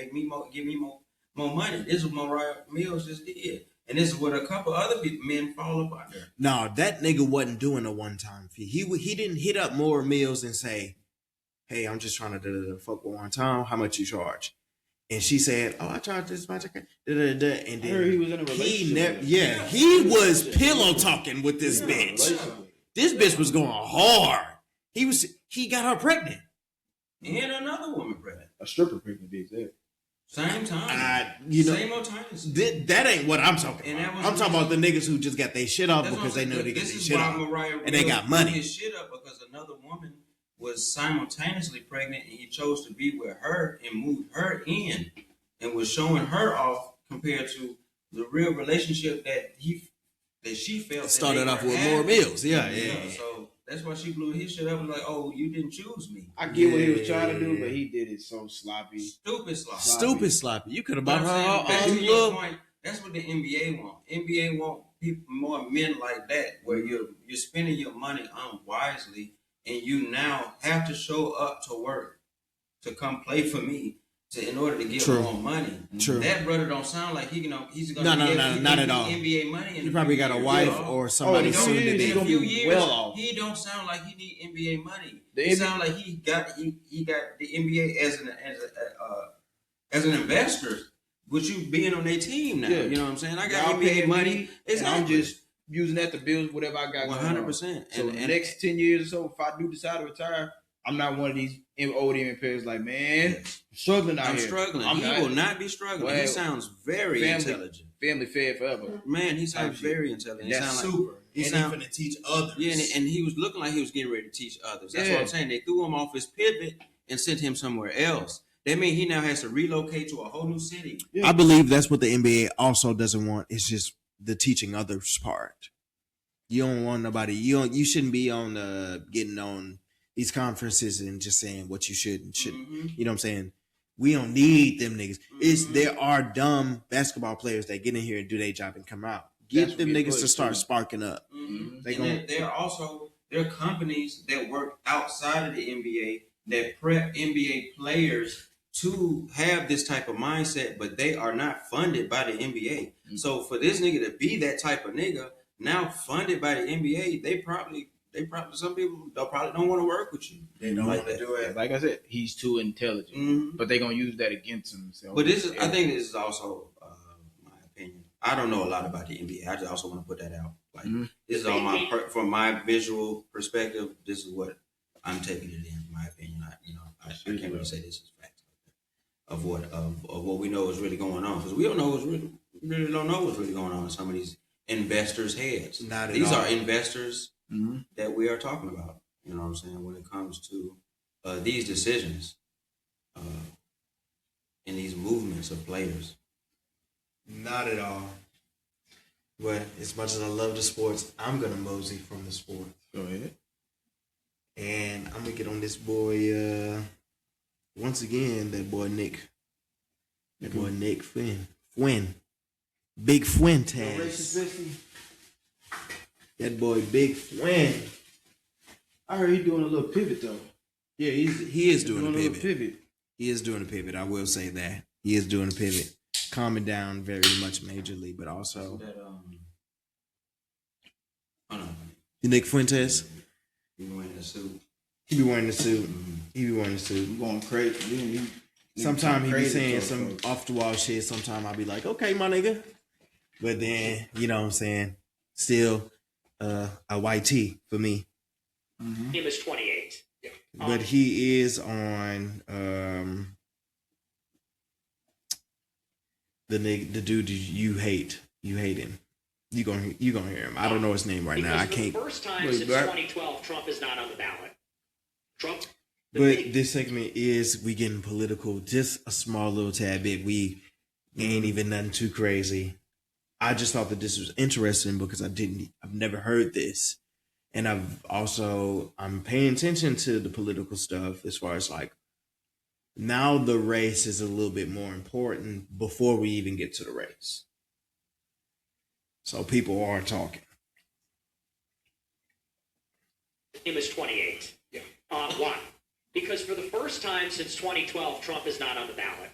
[SPEAKER 4] give me more money. This is what Mariah Mills just did, and this is what a couple other men fall up under.
[SPEAKER 1] No, that nigga wasn't doing a one-time fee. He didn't hit up more meals and say, "Hey, I'm just trying to fuck one time. How much you charge?" And she said, "Oh, I charge this much." And then
[SPEAKER 2] I heard he was in a relationship with her.
[SPEAKER 1] he was pillow talking with this bitch. This bitch was going hard. He got her pregnant.
[SPEAKER 4] And another woman pregnant.
[SPEAKER 2] A stripper pregnant, be exact.
[SPEAKER 4] Same time.
[SPEAKER 1] Same
[SPEAKER 4] old times.
[SPEAKER 1] That ain't what I'm talking about. I'm talking about the niggas who just got their shit off
[SPEAKER 4] That's
[SPEAKER 1] because
[SPEAKER 4] what
[SPEAKER 1] they
[SPEAKER 4] I'm
[SPEAKER 1] know
[SPEAKER 4] saying.
[SPEAKER 1] they get
[SPEAKER 4] This
[SPEAKER 1] their
[SPEAKER 4] is
[SPEAKER 1] shit
[SPEAKER 4] why
[SPEAKER 1] off.
[SPEAKER 4] Mariah
[SPEAKER 1] And they got
[SPEAKER 4] blew
[SPEAKER 1] money.
[SPEAKER 4] his shit up because another woman was simultaneously pregnant, and he chose to be with her and moved her in, and was showing her off compared to the real relationship that she felt
[SPEAKER 1] Started
[SPEAKER 4] that
[SPEAKER 1] off
[SPEAKER 4] they
[SPEAKER 1] with
[SPEAKER 4] were
[SPEAKER 1] more
[SPEAKER 4] having.
[SPEAKER 1] meals. Yeah.
[SPEAKER 4] So that's why she blew his shit up and like, oh, you didn't choose me.
[SPEAKER 2] I get what he was trying to do, but he did it so sloppy.
[SPEAKER 4] Stupid sloppy.
[SPEAKER 1] Stupid sloppy. You could have
[SPEAKER 4] But
[SPEAKER 1] bought
[SPEAKER 4] I'm
[SPEAKER 1] her
[SPEAKER 4] saying, back
[SPEAKER 1] own
[SPEAKER 4] to your
[SPEAKER 1] little.
[SPEAKER 4] point, that's what the NBA want. NBA want people, more men like that, where you're spending your money unwisely, and you now have to show up to work to come play for me in order to get
[SPEAKER 1] True.
[SPEAKER 4] more money.
[SPEAKER 1] True.
[SPEAKER 4] That brother don't sound like he's gonna
[SPEAKER 1] No, not at all.
[SPEAKER 4] NBA money.
[SPEAKER 1] He probably got a wife or somebody soon to be.
[SPEAKER 4] In a few years, he don't sound like he need NBA money. He sound like he got the NBA as an investor. With you being on their team now, you know what I'm saying? I got
[SPEAKER 2] Y'all
[SPEAKER 4] NBA
[SPEAKER 2] paying
[SPEAKER 4] money.
[SPEAKER 2] me,
[SPEAKER 4] Exactly.
[SPEAKER 2] and I'm just using that to build whatever I got.
[SPEAKER 4] 100%.
[SPEAKER 2] So the next 10 years or so, if I do decide to retire, I'm not one of these old NBA players like, man, I'm struggling out
[SPEAKER 4] I'm
[SPEAKER 2] here.
[SPEAKER 4] struggling. He will not be struggling.
[SPEAKER 2] Well,
[SPEAKER 4] he sounds very intelligent.
[SPEAKER 2] Family fed forever.
[SPEAKER 4] Man, he sounds very intelligent.
[SPEAKER 2] That's
[SPEAKER 4] he sound
[SPEAKER 2] super.
[SPEAKER 4] He
[SPEAKER 1] and
[SPEAKER 4] sound,
[SPEAKER 1] he finna teach others.
[SPEAKER 4] Yeah, and he was looking like he was getting ready to teach others. That's
[SPEAKER 2] Yeah.
[SPEAKER 4] what I'm saying. They threw him off his pivot and sent him somewhere else. That means he now has to relocate to a whole new city.
[SPEAKER 1] I believe that's what the NBA also doesn't want. It's just the teaching others part. You don't want nobody. You shouldn't be on getting on these conferences and just saying what you should and shouldn't. You know what I'm saying? We don't need them niggas. There are dumb basketball players that get in here and do their job and come out. Get
[SPEAKER 2] That's
[SPEAKER 1] them
[SPEAKER 2] what we
[SPEAKER 1] niggas to
[SPEAKER 2] put,
[SPEAKER 1] start
[SPEAKER 2] too.
[SPEAKER 1] sparking up. They gonna,
[SPEAKER 4] There are companies that work outside of the NBA that prep NBA players to have this type of mindset, but they are not funded by the NBA. So for this nigga to be that type of nigga, now funded by the NBA, they probably some people probably don't want to work with you.
[SPEAKER 1] They don't
[SPEAKER 4] like
[SPEAKER 1] want to do it.
[SPEAKER 2] Like I said, he's too intelligent, but they're gonna use that against him. So
[SPEAKER 4] But I think this is also my opinion. I don't know a lot about the NBA. I just also want to put that out. Like this is all from my visual perspective. This is what I'm taking it in my opinion. I can't really say this is fact of what we know is really going on, because we don't know really don't know what's really going on in some of these investors' heads. These are investors that we are talking about. You know what I'm saying? When it comes to these decisions and these movements of players.
[SPEAKER 1] Not at all. But as much as I love the sports, I'm gonna mosey from the sport.
[SPEAKER 2] Go ahead.
[SPEAKER 1] And I'm gonna get on this boy. Once again, that boy Nick. That boy Nick Fuentes. Big Fuentes. That boy Big Fuentes.
[SPEAKER 2] I heard he's doing a little pivot though.
[SPEAKER 1] Yeah, he is doing a
[SPEAKER 2] little
[SPEAKER 1] pivot. He is doing a pivot. I will say that he is doing a pivot, calming down very much majorly, but also. Nick Fuentes.
[SPEAKER 4] He wearing a suit.
[SPEAKER 1] He be wearing the suit. He be wearing the suit.
[SPEAKER 2] I'm going crazy.
[SPEAKER 1] Sometimes he be saying some off the wall shit. Sometimes I'll be like, okay, my nigga. But then, you know what I'm saying? Still a YT for me.
[SPEAKER 19] He was 28.
[SPEAKER 1] But he is on the the dude you hate him. You gonna hear him. I don't know his name right now. I
[SPEAKER 19] Because
[SPEAKER 1] can't.
[SPEAKER 19] for the first time since 2012, Trump is not on the ballot. Trump.
[SPEAKER 1] But this segment is we getting political, just a small little tad bit. We ain't even nothing too crazy. I just thought that this was interesting because I've never heard this. And I'm paying attention to the political stuff as far as like now the race is a little bit more important before we even get to the race. So people are talking.
[SPEAKER 19] Him is 28. Yeah. Why? Because for the first time since 2012, Trump is not on the ballot.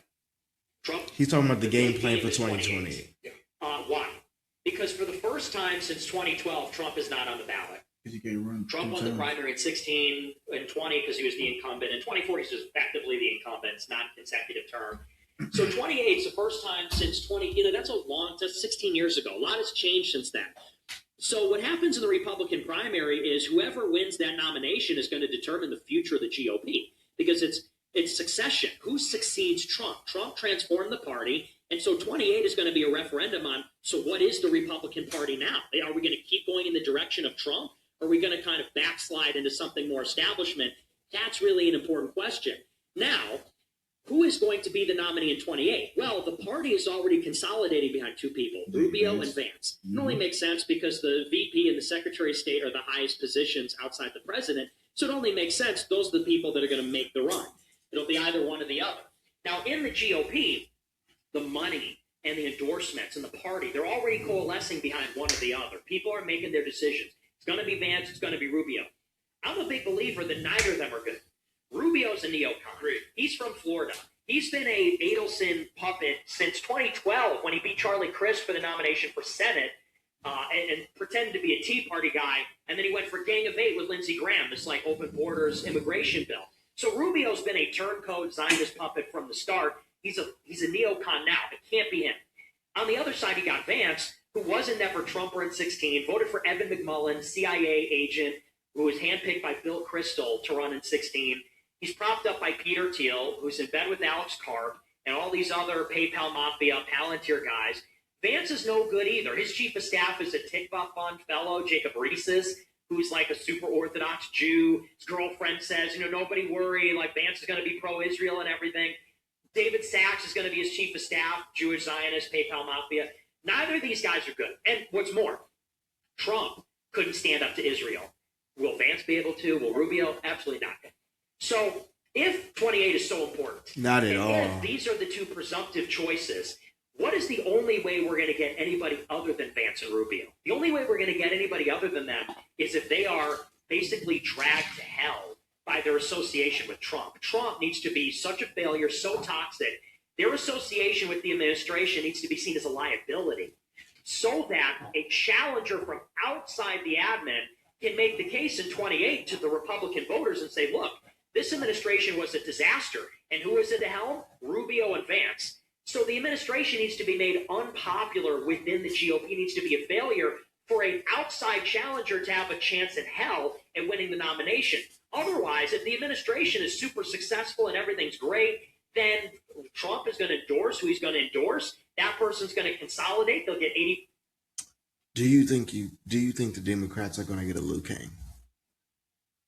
[SPEAKER 1] He's talking about the game plan for 2020.
[SPEAKER 19] Why? Because for the first time since 2012, Trump is not on the ballot.
[SPEAKER 2] You can't run
[SPEAKER 19] Trump won the primary in 16 and 20 because he was the incumbent. In 2040, he's effectively the incumbent. It's not consecutive term. So 28 is the first time since 20. That's that's 16 years ago. A lot has changed since then. So what happens in the Republican primary is whoever wins that nomination is going to determine the future of the GOP because it's succession. Who succeeds Trump? Trump transformed the party. And so 28 is going to be a referendum on, so what is the Republican Party now? Are we going to keep going in the direction of Trump? Or are we going to kind of backslide into something more establishment? That's really an important question. Now, who is going to be the nominee in 28? Well, the party is already consolidating behind two people, Rubio and Vance. It only makes sense because the VP and the Secretary of State are the highest positions outside the president. So it only makes sense. Those are the people that are going to make the run. It'll be either one or the other. Now, in the GOP, the money and the endorsements and the party, they're already coalescing behind one or the other. People are making their decisions. It's going to be Vance. It's going to be Rubio. I'm a big believer that neither of them are good. Rubio's a neocon. He's from Florida. He's been a Adelson puppet since 2012 when he beat Charlie Crist for the nomination for Senate and pretended to be a Tea Party guy. And then he went for Gang of Eight with Lindsey Graham, this like open borders immigration bill. So Rubio's been a turncoat Zionist puppet from the start. He's a neocon now. It can't be him. On the other side, you got Vance, who was a never Trumper in 16, voted for Evan McMullin, CIA agent, who was handpicked by Bill Kristol to run in 16. He's propped up by Peter Thiel, who's in bed with Alex Karp, and all these other PayPal Mafia, Palantir guys. Vance is no good either. His chief of staff is a Tikva Fund fellow, Jacob Reeses, who's like a super Orthodox Jew. His girlfriend says, nobody worry, like Vance is going to be pro-Israel and everything. David Sachs is going to be his chief of staff, Jewish Zionist, PayPal Mafia. Neither of these guys are good. And what's more, Trump couldn't stand up to Israel. Will Vance be able to? Will Rubio? Absolutely not. So if 28 is so important,
[SPEAKER 1] not at all.
[SPEAKER 19] If these are the two presumptive choices, what is the only way we're going to get anybody other than Vance and Rubio? The only way we're going to get anybody other than them is if they are basically dragged to hell by their association with Trump. Trump needs to be such a failure, so toxic. Their association with the administration needs to be seen as a liability so that a challenger from outside the admin can make the case in 28 to the Republican voters and say, look, this administration was a disaster. And who is at the helm? Rubio and Vance. So the administration needs to be made unpopular within the GOP, needs to be a failure for an outside challenger to have a chance in hell at winning the nomination. Otherwise, if the administration is super successful and everything's great, then Trump is going to endorse who he's going to endorse. That person's going to consolidate. They'll get 80.
[SPEAKER 1] Do you think the Democrats are going to get a Liu Kang?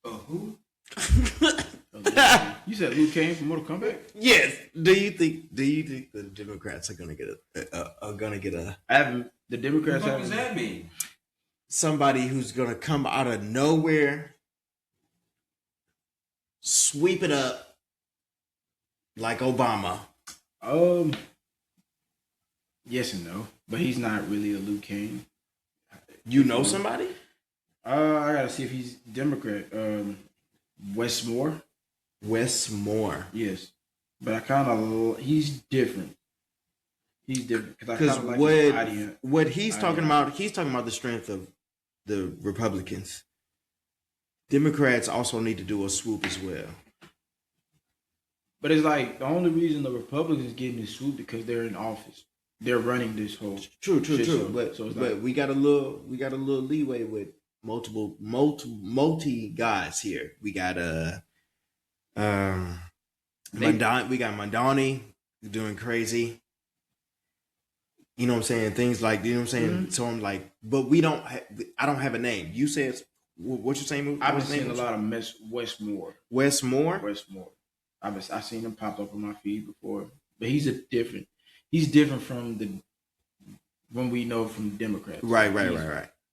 [SPEAKER 2] Who? You said Liu Kang from Mortal Kombat?
[SPEAKER 1] Yes. Do you think the Democrats are going to get a?
[SPEAKER 2] I haven't. The Democrats
[SPEAKER 4] What
[SPEAKER 2] haven't.
[SPEAKER 4] does that mean?
[SPEAKER 1] Somebody who's going to come out of nowhere, sweep it up like Obama.
[SPEAKER 2] Yes and no, but he's not really a Liu Kang.
[SPEAKER 1] You know somebody?
[SPEAKER 2] I gotta see if he's Democrat. Wes Moore.
[SPEAKER 1] Wes Moore.
[SPEAKER 2] Yes, but I kind of he's different. He's different
[SPEAKER 1] Because
[SPEAKER 2] like his idea.
[SPEAKER 1] what he's talking about, he's talking about the strength of the Republicans. Democrats also need to do a swoop as well.
[SPEAKER 2] But it's like the only reason the Republicans getting this swoop because they're in office. They're running this whole
[SPEAKER 1] True.
[SPEAKER 2] shit show.
[SPEAKER 1] But
[SPEAKER 2] So it's
[SPEAKER 1] but
[SPEAKER 2] like,
[SPEAKER 1] we got a little leeway with multi guys here. We got we got Mandani doing crazy. You know what I'm saying? Things like, you know what I'm saying? So I'm like, but I don't have a name. You said, what you saying?
[SPEAKER 2] I've been seeing a lot of Westmore.
[SPEAKER 1] Westmore?
[SPEAKER 2] Westmore. I've seen him pop up on my feed before. But he's different from when we know from Democrats.
[SPEAKER 1] Right.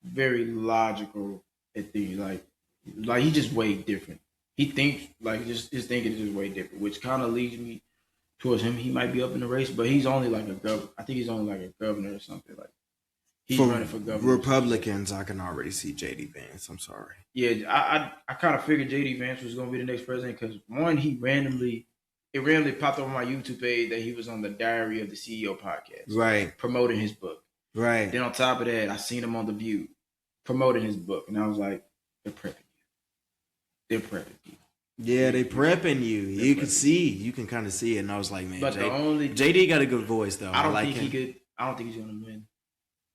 [SPEAKER 2] Very logical at things. Like he's just way different. He thinks like his thinking is just way different, which kind of leads me towards him. He might be up in the race, but he's only like a governor. I think he's only like a governor or something. Like he's running for governor.
[SPEAKER 1] Republicans, I can already see JD Vance. I'm sorry.
[SPEAKER 2] Yeah, I kind of figured JD Vance was going to be the next president because one, it randomly popped up on my YouTube page that he was on the Diary of the CEO podcast,
[SPEAKER 1] right,
[SPEAKER 2] promoting his book,
[SPEAKER 1] right.
[SPEAKER 2] Then on top of that, I seen him on The View promoting his book, and I was like, they're prepping you. They're prepping you.
[SPEAKER 1] Yeah, they prepping you. You can kind of see it, and I was like, man,
[SPEAKER 2] but
[SPEAKER 1] JD got a good voice though.
[SPEAKER 2] I don't think he's going to win,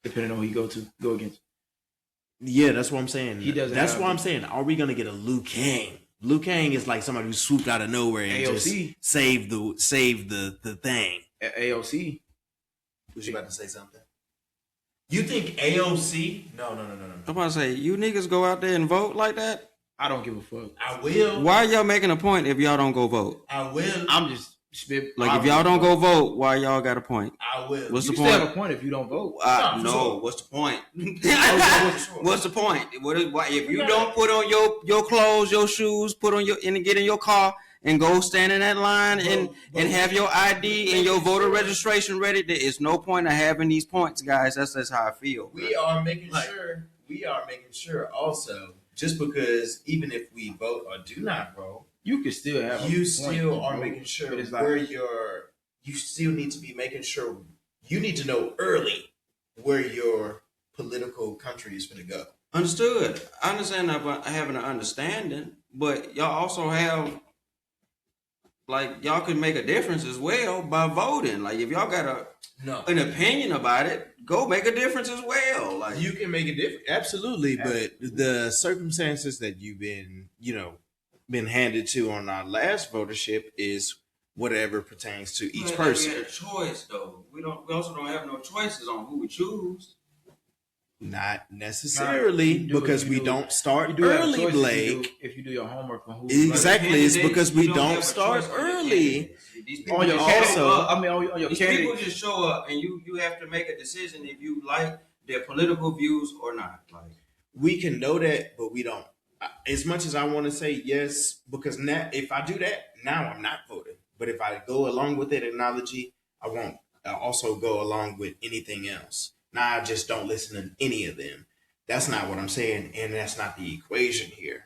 [SPEAKER 2] depending on who you go against.
[SPEAKER 1] Yeah, that's what I'm saying.
[SPEAKER 2] He doesn't.
[SPEAKER 1] That's what I'm saying. Are we gonna get a Liu Kang? Liu Kang is like somebody who swooped out of nowhere and
[SPEAKER 2] AOC.
[SPEAKER 1] just saved the thing.
[SPEAKER 2] AOC.
[SPEAKER 1] Was you about to say something? You think AOC? No.
[SPEAKER 4] I'm about to say, you niggas go out there and vote like that?
[SPEAKER 2] I don't give a fuck.
[SPEAKER 1] I will.
[SPEAKER 4] Why y'all making a point if y'all don't go vote?
[SPEAKER 1] I will.
[SPEAKER 2] I'm just spit.
[SPEAKER 4] Like, if y'all don't go vote, why y'all got a point?
[SPEAKER 1] I will.
[SPEAKER 4] What's the
[SPEAKER 2] You
[SPEAKER 4] point?
[SPEAKER 2] still have a point if you don't vote.
[SPEAKER 4] No. What's the point? What's the point? If you don't put on your clothes, your shoes, get in your car and go stand in that line and have your ID and your voter registration ready, there is no point of having these points, guys. That's how I feel.
[SPEAKER 1] We are making sure also, just because even if we vote or do not vote,
[SPEAKER 2] you can still have.
[SPEAKER 1] You still are making sure where you still need to be making sure you need to know early where your political country is going to go.
[SPEAKER 4] Understood. I understand that, but having an understanding, but y'all also have, like, y'all can make a difference as well by voting. Like, if y'all got an opinion about it, go make a difference as well. Like,
[SPEAKER 1] you can make a difference, absolutely. But the circumstances that you've been handed to on our last votership is whatever pertains to each person.
[SPEAKER 4] We had a choice, though. We also don't have no choices on who we choose.
[SPEAKER 1] Not necessarily, because we don't start early, Blake.
[SPEAKER 2] If you do your homework on who
[SPEAKER 1] exactly, it's because we don't start early.
[SPEAKER 2] On your
[SPEAKER 4] These people just show up, and you have to make a decision if you like their political views or not. Like,
[SPEAKER 1] we can know that, but we don't. As much as I want to say yes, because now if I do that, now I'm not voting. But if I go along with that analogy, I won't also go along with anything else. Now I just don't listen to any of them. That's not what I'm saying, and that's not the equation here.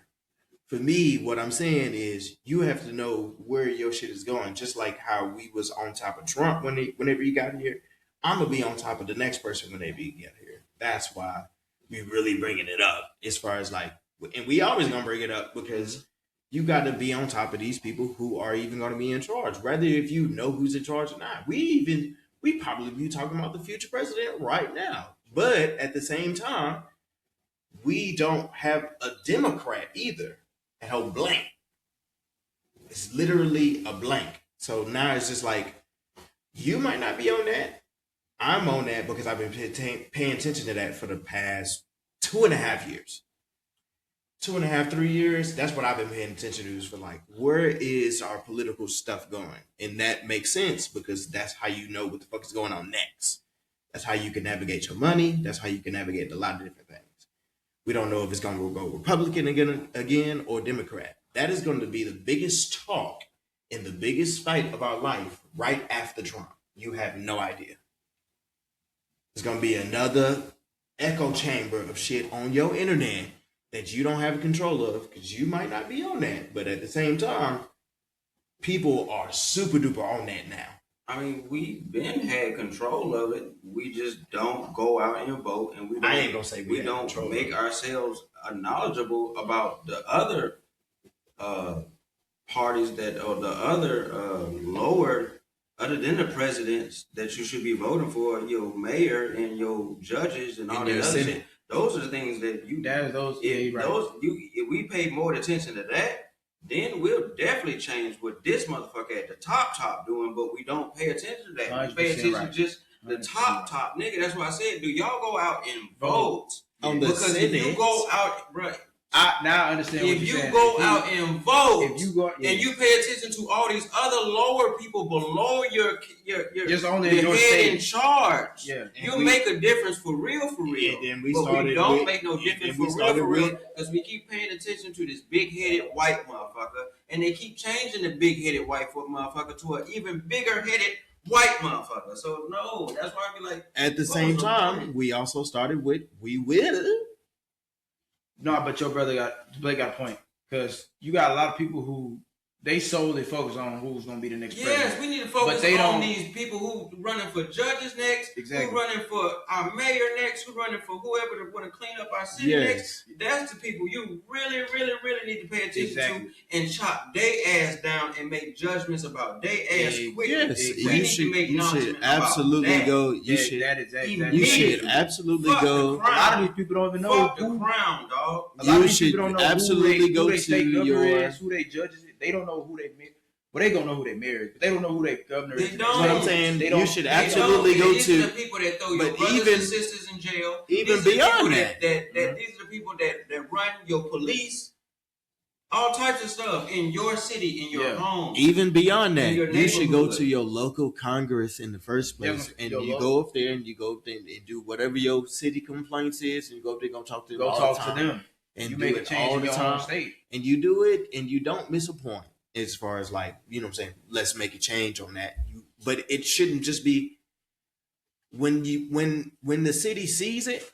[SPEAKER 1] For me, what I'm saying is you have to know where your shit is going. Just like how we was on top of Trump whenever he got here, I'm gonna be on top of the next person whenever he get here. That's why we really bringing it up. As far as like, and we always gonna bring it up because you got to be on top of these people who are even gonna be in charge, whether if you know who's in charge or not. We probably be talking about the future president right now, but at the same time, we don't have a Democrat either. And how blank. It's literally a blank. So now it's just like, you might not be on that. I'm on that because I've been paying attention to that for the past 2.5 years. 2.5, 3 years. That's what I've been paying attention to, is for like, where is our political stuff going? And that makes sense because that's how you know what the fuck is going on next. That's how you can navigate your money. That's how you can navigate a lot of different things. We don't know if it's going to go Republican again or Democrat. That is going to be the biggest talk and the biggest fight of our life right after Trump. You have no idea. It's going to be another echo chamber of shit on your internet that you don't have control of because you might not be on that. But at the same time, people are super duper on that now.
[SPEAKER 4] I mean, we've been had control of it. We just don't go out and vote, and we don't make ourselves knowledgeable about the other parties that, or the other lower, other than the presidents that you should be voting for, your mayor and your judges and all that other shit. Those are the things that you. If we pay more attention to that, then we'll definitely change what this motherfucker at the top doing, but we don't pay attention to that. We pay attention just the top nigga. That's why I said, do y'all go out and vote
[SPEAKER 1] on the
[SPEAKER 4] because
[SPEAKER 1] Senate?
[SPEAKER 4] if you go out, bro.
[SPEAKER 2] Now I understand what
[SPEAKER 4] If
[SPEAKER 2] you're
[SPEAKER 4] you
[SPEAKER 2] saying.
[SPEAKER 4] go out and vote,
[SPEAKER 2] if you go,
[SPEAKER 4] and you pay attention to all these other lower people below your
[SPEAKER 2] just only
[SPEAKER 4] the
[SPEAKER 2] your
[SPEAKER 4] head
[SPEAKER 2] state
[SPEAKER 4] in charge,
[SPEAKER 2] Yeah.
[SPEAKER 4] you make a difference for real.
[SPEAKER 1] Then we
[SPEAKER 4] but
[SPEAKER 1] started
[SPEAKER 4] we don't
[SPEAKER 1] with-
[SPEAKER 4] make no
[SPEAKER 1] then
[SPEAKER 4] difference
[SPEAKER 1] we
[SPEAKER 4] for
[SPEAKER 1] started
[SPEAKER 4] real
[SPEAKER 1] with-
[SPEAKER 4] because we keep paying attention to this big-headed white motherfucker, and they keep changing the big-headed white motherfucker to an even bigger-headed white motherfucker. So no, that's why I be like.
[SPEAKER 1] At the same time, we also started with we will.
[SPEAKER 2] No, but your brother Blake got a point because you got a lot of people who they solely focus on who's going to be the next president.
[SPEAKER 4] Yes, we need to focus
[SPEAKER 2] But they
[SPEAKER 4] on
[SPEAKER 2] don't-
[SPEAKER 4] these people who running for judges next,
[SPEAKER 2] Exactly.
[SPEAKER 4] who running for our mayor next, who running for whoever to want to clean up our city
[SPEAKER 1] Yes.
[SPEAKER 4] next. That's the people you really, really, really need to pay attention
[SPEAKER 2] Exactly.
[SPEAKER 4] to and chop their ass down and make judgments about their ass quick.
[SPEAKER 1] Yes,
[SPEAKER 4] We
[SPEAKER 1] you
[SPEAKER 4] need
[SPEAKER 1] should.
[SPEAKER 4] to make
[SPEAKER 1] You should
[SPEAKER 4] announcements about
[SPEAKER 1] absolutely
[SPEAKER 4] that.
[SPEAKER 1] go. You
[SPEAKER 2] Yeah,
[SPEAKER 1] should.
[SPEAKER 2] that is exactly.
[SPEAKER 1] You should absolutely
[SPEAKER 4] Fuck
[SPEAKER 1] go.
[SPEAKER 4] the
[SPEAKER 2] A
[SPEAKER 4] crown.
[SPEAKER 2] lot of these people don't even know
[SPEAKER 4] Fuck the
[SPEAKER 2] who.
[SPEAKER 4] crown, dog.
[SPEAKER 2] A lot
[SPEAKER 1] You
[SPEAKER 2] of these
[SPEAKER 1] should
[SPEAKER 2] people don't know
[SPEAKER 1] absolutely
[SPEAKER 2] who
[SPEAKER 1] go
[SPEAKER 2] they state
[SPEAKER 1] to
[SPEAKER 2] governor
[SPEAKER 1] your.
[SPEAKER 2] is, who they judges is. They don't know who they. Well, they gonna know who they married, but they don't know who they governor is.
[SPEAKER 4] They
[SPEAKER 1] That's what I'm saying.
[SPEAKER 2] They
[SPEAKER 1] You
[SPEAKER 2] don't-
[SPEAKER 1] should
[SPEAKER 2] they
[SPEAKER 1] absolutely
[SPEAKER 4] And
[SPEAKER 1] go
[SPEAKER 4] these
[SPEAKER 1] to.
[SPEAKER 4] are the people that throw your
[SPEAKER 1] but
[SPEAKER 4] brothers
[SPEAKER 1] even-
[SPEAKER 4] and sisters in jail.
[SPEAKER 1] even
[SPEAKER 4] These are the
[SPEAKER 1] beyond
[SPEAKER 4] people
[SPEAKER 1] that.
[SPEAKER 4] these are the people that run your police, all types of stuff in your city, in your home.
[SPEAKER 1] Even beyond that,
[SPEAKER 4] In your
[SPEAKER 1] you should go
[SPEAKER 4] neighborhood.
[SPEAKER 1] to your local Congress in the first place,
[SPEAKER 2] Yeah,
[SPEAKER 1] and
[SPEAKER 2] your
[SPEAKER 1] you
[SPEAKER 2] local-
[SPEAKER 1] go up there and you go up there and do whatever your city complaints is, and you go up there and talk to them
[SPEAKER 2] Go
[SPEAKER 1] all
[SPEAKER 2] talk
[SPEAKER 1] the
[SPEAKER 2] to
[SPEAKER 1] time,
[SPEAKER 2] them.
[SPEAKER 1] and
[SPEAKER 2] You
[SPEAKER 1] do
[SPEAKER 2] make a
[SPEAKER 1] it
[SPEAKER 2] change
[SPEAKER 1] all
[SPEAKER 2] in
[SPEAKER 1] the
[SPEAKER 2] your
[SPEAKER 1] time,
[SPEAKER 2] own state.
[SPEAKER 1] and you do it, and you don't miss a point as far as like you know what I'm saying. Let's make a change on that, but it shouldn't just be when the city sees it.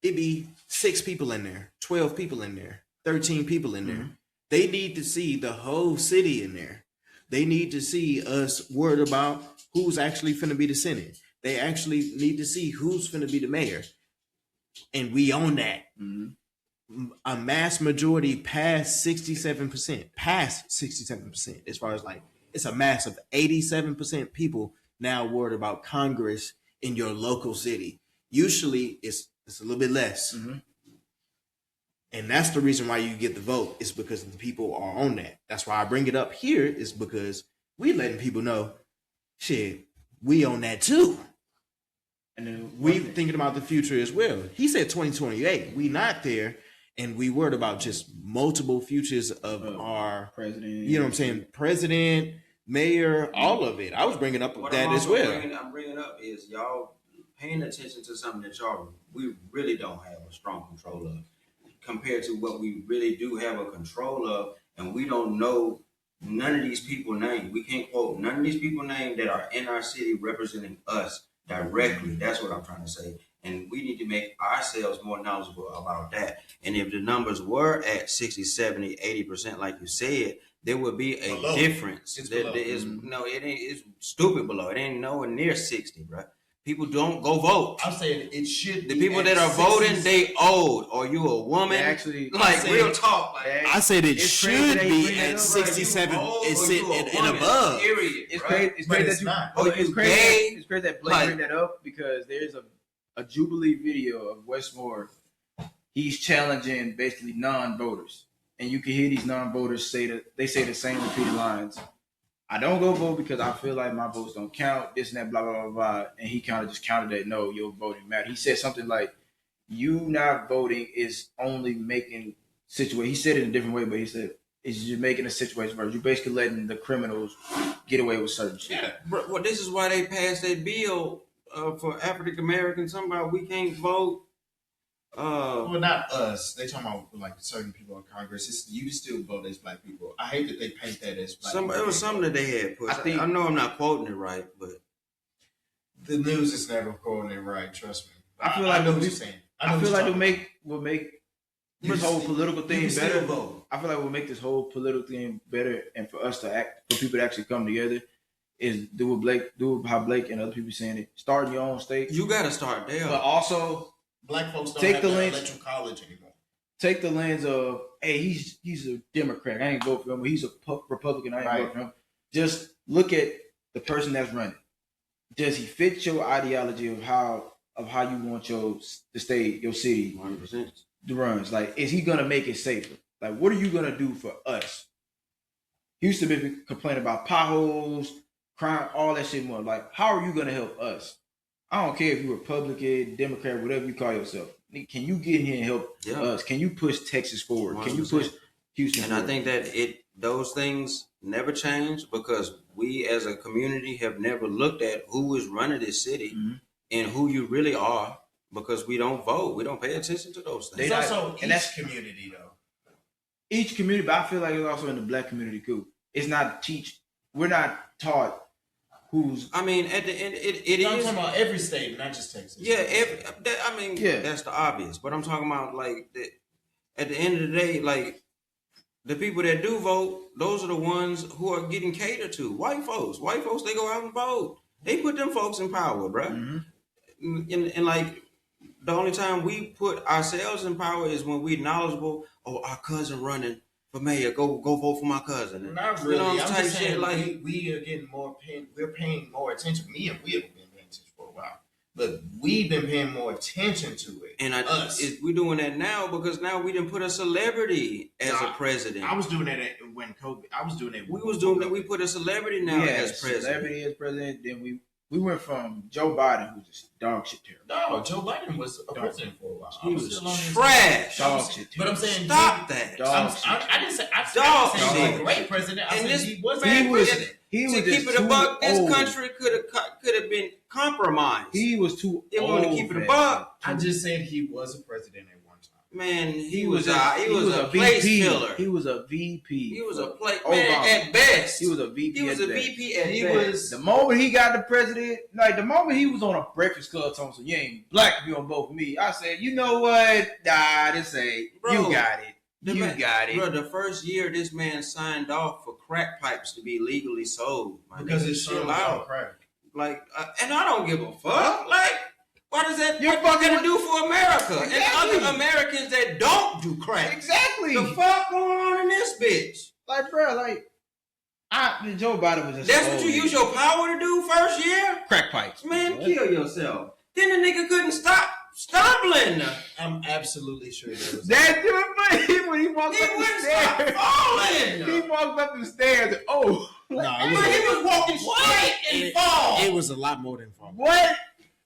[SPEAKER 1] It be 6 people in there, 12 people in there, 13 people in there. They need to see the whole city in there. They need to see us worried about who's actually finna be the Senate. They actually need to see who's finna be the mayor. And we own that. A mass majority past 67%, as far as like, it's a mass of 87% people now worried about Congress in your local city. Usually it's a little bit less. And that's the reason why you get the vote, is because the people are on that. That's why I bring it up here, is because we letting people know, shit, we on that too.
[SPEAKER 2] And then
[SPEAKER 1] We thinking about the future as well. He said 2028. We not there, and we worried about just multiple futures of our
[SPEAKER 2] president.
[SPEAKER 1] You know what I'm saying? President, mayor, all of it. I was bringing up
[SPEAKER 4] What
[SPEAKER 1] that
[SPEAKER 4] I'm
[SPEAKER 1] as
[SPEAKER 4] also
[SPEAKER 1] well.
[SPEAKER 4] I'm bringing up is y'all paying attention to something that we really don't have a strong control of, compared to what we really do have a control of, and we don't know none of these people names. We can't quote none of these people names that are in our city representing us directly. That's what I'm trying to say. And we need to make ourselves more knowledgeable about that. And if the numbers were at 60, 70, 80%, like you said, there would be a
[SPEAKER 1] Below.
[SPEAKER 4] difference.
[SPEAKER 1] It's
[SPEAKER 4] There
[SPEAKER 1] below.
[SPEAKER 4] is no, it ain't. It's stupid below. It ain't nowhere near 60, bro. People don't go vote.
[SPEAKER 1] I'm saying it should.
[SPEAKER 4] The
[SPEAKER 1] be
[SPEAKER 4] people
[SPEAKER 1] at
[SPEAKER 4] that are
[SPEAKER 1] 60.
[SPEAKER 4] voting, they old. Or you a woman?
[SPEAKER 2] They actually,
[SPEAKER 4] like
[SPEAKER 1] I
[SPEAKER 4] real
[SPEAKER 1] said-
[SPEAKER 4] talk. Like,
[SPEAKER 1] I said it
[SPEAKER 2] It's crazy
[SPEAKER 1] should
[SPEAKER 2] that you
[SPEAKER 1] be
[SPEAKER 2] bring that
[SPEAKER 1] at
[SPEAKER 2] up,
[SPEAKER 1] 67
[SPEAKER 4] Like, you old
[SPEAKER 1] and,
[SPEAKER 4] or
[SPEAKER 1] sit,
[SPEAKER 4] you a
[SPEAKER 1] and
[SPEAKER 4] woman,
[SPEAKER 1] above.
[SPEAKER 4] Period.
[SPEAKER 2] It's
[SPEAKER 4] right?
[SPEAKER 2] crazy. It's
[SPEAKER 1] But
[SPEAKER 2] crazy
[SPEAKER 1] it's
[SPEAKER 2] that you.
[SPEAKER 1] not.
[SPEAKER 2] Oh,
[SPEAKER 4] Or
[SPEAKER 2] it's
[SPEAKER 4] you
[SPEAKER 2] crazy.
[SPEAKER 4] gay.
[SPEAKER 2] It's crazy that Blake
[SPEAKER 4] Like-
[SPEAKER 2] bring that up because there's a Jubilee video of Westmore. He's challenging basically non-voters, and you can hear these non-voters say that they say the same repeated lines. I don't go vote because I feel like my votes don't count. This and that, blah blah blah blah. And he kind of just countered that. No, your voting matter. He said something like, "You not voting is only making situation." He said it in a different way, but he said it's just making a situation worse. You're basically letting the criminals get away with certain shit.
[SPEAKER 4] Yeah, bro, well, this is why they passed that bill for African Americans. Somebody we can't vote.
[SPEAKER 1] Well, not us. They talking about like certain people in Congress. It's, you still vote as black people. I hate that they paint that as black people.
[SPEAKER 4] It was something that they had put. I know I'm not quoting it right, but
[SPEAKER 1] The news is never quoting it right. Trust me.
[SPEAKER 2] I feel like
[SPEAKER 1] know what
[SPEAKER 2] we-
[SPEAKER 1] you're saying.
[SPEAKER 2] I
[SPEAKER 1] know
[SPEAKER 2] feel
[SPEAKER 1] what
[SPEAKER 2] like
[SPEAKER 1] you're
[SPEAKER 2] will make
[SPEAKER 1] You
[SPEAKER 2] this
[SPEAKER 1] can
[SPEAKER 2] whole
[SPEAKER 1] still-
[SPEAKER 2] political
[SPEAKER 1] you
[SPEAKER 2] thing
[SPEAKER 1] can still
[SPEAKER 2] better.
[SPEAKER 1] vote.
[SPEAKER 2] I feel like we'll make this whole political thing better, and for us to act, for people to actually come together, is do how Blake and other people saying it. Start in your own state.
[SPEAKER 4] you got to start there.
[SPEAKER 2] But also
[SPEAKER 1] Black folks don't
[SPEAKER 2] take
[SPEAKER 1] have
[SPEAKER 2] the
[SPEAKER 1] to
[SPEAKER 2] lens.
[SPEAKER 1] electoral college anymore.
[SPEAKER 2] Take the lens of, hey, he's a Democrat. I ain't vote for him. He's a Republican. I ain't
[SPEAKER 1] Right.
[SPEAKER 2] vote for him. Just look at the person that's running. Does he fit your ideology of how you want the state, your city,
[SPEAKER 4] 100%.
[SPEAKER 2] the runs? Like, is he gonna make it safer? Like, what are you gonna do for us? He used to be complaining about potholes, crime, all that shit more. Like, how are you gonna help us? I don't care if you're Republican, Democrat, whatever you call yourself. Nigga, can you get in here and help us? Can you push Texas forward? Can you push Houston
[SPEAKER 4] And
[SPEAKER 2] forward?
[SPEAKER 4] I think that those things never change because we as a community have never looked at who is running this city and who you really are because we don't vote. We don't pay attention to those things.
[SPEAKER 7] And that's community though.
[SPEAKER 2] Each community, but I feel like it's also in the black community too. It's not we're not taught who's.
[SPEAKER 4] I mean, at the end, it is.
[SPEAKER 7] I'm talking about every state, not just Texas.
[SPEAKER 4] Yeah, that's the obvious. But I'm talking about like at the end of the day, like the people that do vote, those are the ones who are getting catered to. White folks, they go out and vote. They put them folks in power, bro. And like the only time we put ourselves in power is when we're knowledgeable. Oh, our cousin running for mayor, go vote for my cousin. And,
[SPEAKER 7] Not really. I'm
[SPEAKER 4] type
[SPEAKER 7] just saying
[SPEAKER 4] shit, like
[SPEAKER 7] we are getting we're paying more attention. Me and we have been paying attention for a while, but we've been paying more attention to it.
[SPEAKER 4] And we're doing that now because now we didn't put a celebrity as a president.
[SPEAKER 7] I was doing that when COVID. I was doing that.
[SPEAKER 4] We put a celebrity now as president.
[SPEAKER 2] Celebrity as president. Then we went from Joe Biden, who's just dog shit terrible.
[SPEAKER 7] No, Joe Biden was a president for a while.
[SPEAKER 2] He was
[SPEAKER 4] trash.
[SPEAKER 2] Dog shit
[SPEAKER 7] But I'm saying
[SPEAKER 4] stop that.
[SPEAKER 7] I didn't say
[SPEAKER 4] dog
[SPEAKER 7] he was
[SPEAKER 4] shit.
[SPEAKER 7] a great president. I
[SPEAKER 4] And
[SPEAKER 7] said
[SPEAKER 4] this
[SPEAKER 7] he was
[SPEAKER 4] man
[SPEAKER 7] a president.
[SPEAKER 2] He was
[SPEAKER 4] to
[SPEAKER 2] just
[SPEAKER 4] keep it a
[SPEAKER 2] too
[SPEAKER 4] buck. This
[SPEAKER 2] old.
[SPEAKER 4] country could have been compromised.
[SPEAKER 2] He was too
[SPEAKER 4] They
[SPEAKER 2] old.
[SPEAKER 4] wanted to keep it a buck.
[SPEAKER 7] I just said he was a president at one time.
[SPEAKER 4] Man, he
[SPEAKER 2] was
[SPEAKER 4] was a
[SPEAKER 2] VP.
[SPEAKER 4] place filler.
[SPEAKER 2] He was a VP.
[SPEAKER 4] He was a place
[SPEAKER 2] Obama.
[SPEAKER 4] man at best.
[SPEAKER 2] He was a VP.
[SPEAKER 4] He was
[SPEAKER 2] at
[SPEAKER 4] a
[SPEAKER 2] best.
[SPEAKER 4] VP at
[SPEAKER 2] He
[SPEAKER 4] best.
[SPEAKER 2] was the moment he got the president. Like the moment he was on a Breakfast Club, talking so you ain't black if you don't vote for me. I said, you know what? Nah, this ain't.
[SPEAKER 4] Bro,
[SPEAKER 2] you got it. You
[SPEAKER 4] man,
[SPEAKER 2] got it.
[SPEAKER 4] Bro, the first year this man signed off for crack pipes to be legally sold.
[SPEAKER 7] Because it's
[SPEAKER 4] chill out.
[SPEAKER 7] crack.
[SPEAKER 4] Like, and I don't give a fuck. Like, what does that
[SPEAKER 2] You're
[SPEAKER 4] what
[SPEAKER 2] fucking
[SPEAKER 4] gonna do for America
[SPEAKER 2] Exactly.
[SPEAKER 4] and other Americans that don't do crack?
[SPEAKER 2] Exactly.
[SPEAKER 4] The fuck going on in this bitch?
[SPEAKER 2] Like, bro, like, Joe Biden was just.
[SPEAKER 4] That's what you use your power to do first year?
[SPEAKER 2] Crack pipes.
[SPEAKER 4] Man, kill yourself. Then the nigga couldn't stop stumbling.
[SPEAKER 7] I'm absolutely sure there was.
[SPEAKER 2] That dude, when he walked up the
[SPEAKER 4] wouldn't stop
[SPEAKER 2] stairs,
[SPEAKER 4] falling.
[SPEAKER 2] he walked up the stairs. And, oh,
[SPEAKER 7] No,
[SPEAKER 4] But he was walking straight and fall.
[SPEAKER 7] It was a lot more than fall.
[SPEAKER 2] what?